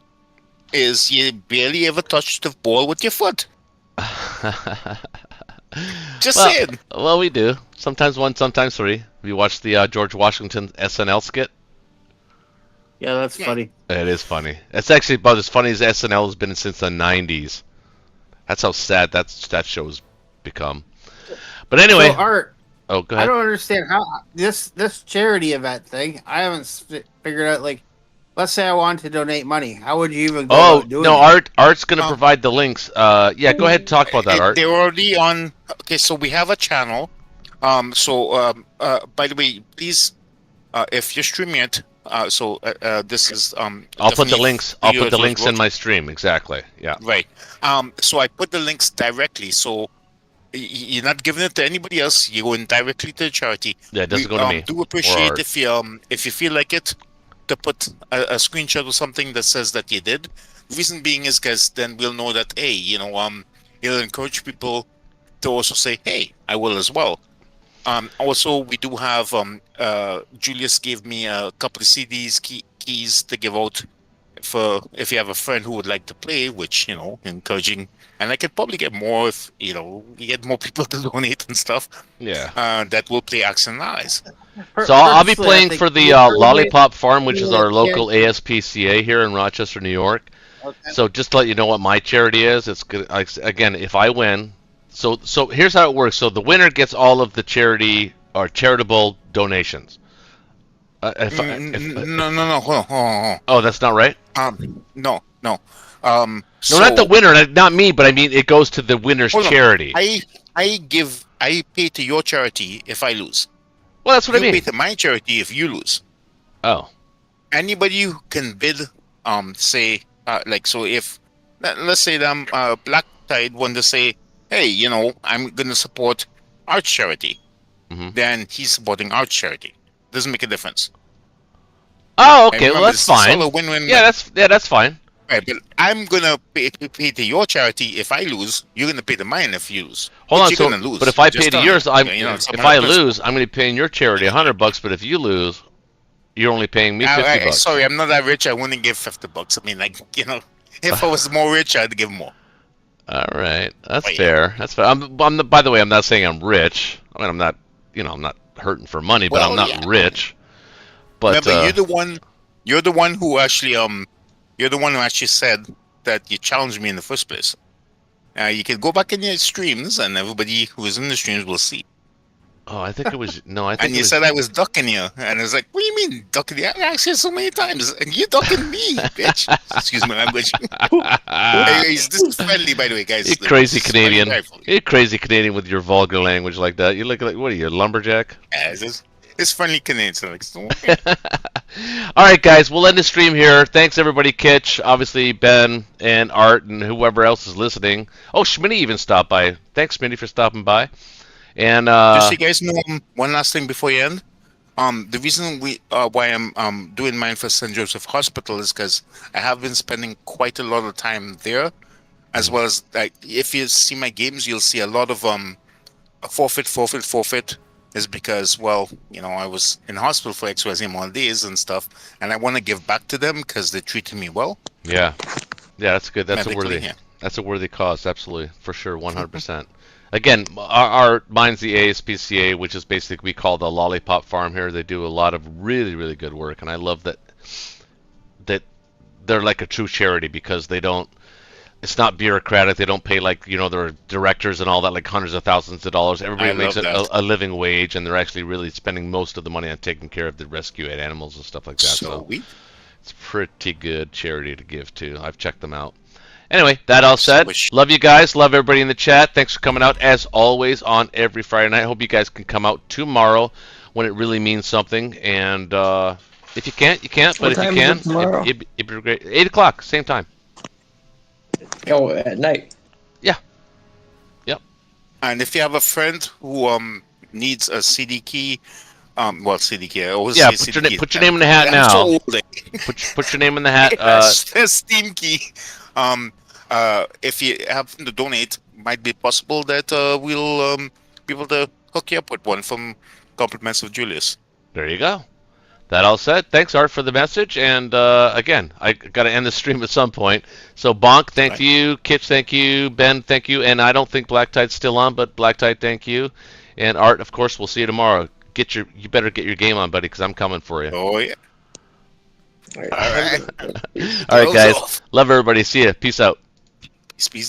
is you barely ever touch the ball with your foot. Just saying. Well, we do. Sometimes one, sometimes three. Have you watched the George Washington SNL skit? Yeah, that's funny. It is funny. It's actually about as funny as SNL has been since the 90s. That's how sad that show's become. But anyway. So, Art, oh, go ahead. I don't understand how this charity event thing. I haven't figured out. Like, let's say I want to donate money. How would you even go about doing it? Art's going to provide the links. Yeah, go ahead and talk about that, Art. They're already on. Okay, so we have a channel. By the way, please, if you're streaming it, this is I'll put the links. I'll put the links in my stream. Exactly. Yeah. Right. So I put the links directly. So you're not giving it to anybody else. You're going directly to the charity. Yeah, it doesn't go to me. Do appreciate if you feel like it, to put a screenshot or something that says that you did. The reason being is because then we'll know that, hey, it'll encourage people to also say, hey, I will as well. Also, we do have Julius gave me a couple of CDs keys to give out for if you have a friend who would like to play, which encouraging, and I could probably get more if you get more people to donate and stuff. Yeah. That will play Axe and Allies. So I'll be playing for the Lollipop Farm, which is our local ASPCA here in Rochester, New York. Okay. So just to let you know what my charity is, it's good. Again, if I win, so here's how it works. So the winner gets all of the charity or charitable donations. No, hold on. Oh, that's not right. No. No, not the winner, not me, but I mean it goes to the winner's charity. I pay to your charity if I lose. Well, that's what I mean. You pay to my charity if you lose. Oh. Anybody who can bid, say, so if, let's say that Black Tide wanted to say, hey, I'm going to support our charity, then he's supporting our charity. Doesn't make a difference. Oh, okay, well that's fine. Win-win. Yeah, that's fine. Right, but I'm gonna pay to your charity if I lose. You're gonna pay to mine if you lose. Hold on, so lose. But if I pay to yours, if I lose, I'm gonna be paying your charity $100. But if you lose, you're only paying me $50. Sorry, I'm not that rich. I wouldn't give $50. I mean, if I was more rich, I'd give more. All right, that's fair. That's fair. By the way, I'm not saying I'm rich. I mean, I'm not. I'm not hurting for money, but I'm not rich. But remember, you're the one who actually You're the one who actually said that you challenged me in the first place. You can go back in your streams, and everybody who is in the streams will see. Oh, I think it was I think. And you said I was ducking you, and I was like, "What do you mean ducking you? I asked you so many times, and you ducking me, bitch." Excuse my language. This is friendly, by the way, guys. You crazy Canadian. You crazy Canadian with your vulgar language like that. You look like what are you, a lumberjack? Yeah, it's friendly Canadian. So all right, guys, we'll end the stream here. Thanks, everybody. Kitch, obviously, Ben, and Art, and whoever else is listening. Oh, Schmitty even stopped by. Thanks, Schmitty, for stopping by. And just so you guys know, one last thing before you end. The reason why I'm doing mine for St. Joseph Hospital is because I have been spending quite a lot of time there, as well as if you see my games, you'll see a lot of forfeit. Is because, I was in hospital for XYZ amount of days and stuff, and I want to give back to them because they treated me well. Yeah, that's good. That's a worthy cause, absolutely, for sure, 100%. Again, mine's the ASPCA, which is basically we call the Lollipop Farm here. They do a lot of really, really good work, and I love that they're like a true charity because they don't. It's not bureaucratic. They don't pay their directors and all that like hundreds of thousands of dollars. Everybody makes a living wage, and they're actually really spending most of the money on taking care of the rescue animals and stuff like that. So it's pretty good charity to give to. I've checked them out. Anyway, that all said, love you guys. Love everybody in the chat. Thanks for coming out as always on every Friday night. I hope you guys can come out tomorrow when it really means something. And if you can't, you can't. But if you can, it'd be great. 8 o'clock, same time. Oh, at night. Yeah. Yep. And if you have a friend who needs a CD key, CD key. I always say CD key. Put your name in the hat now. So put your name in the hat. Steam key. If you happen to donate, might be possible that we'll be able to hook you up with one from Compliments of Julius. There you go. That all said, thanks Art for the message, and again, I got to end the stream at some point. So Bonk, thank you. Kitch, thank you. Ben, thank you. And I don't think Black Tide's still on, but Black Tide, thank you. And Art, of course, we'll see you tomorrow. You better get your game on, buddy, because I'm coming for you. Oh yeah. All right. All right, guys. Love everybody. See ya. Peace out. Peace.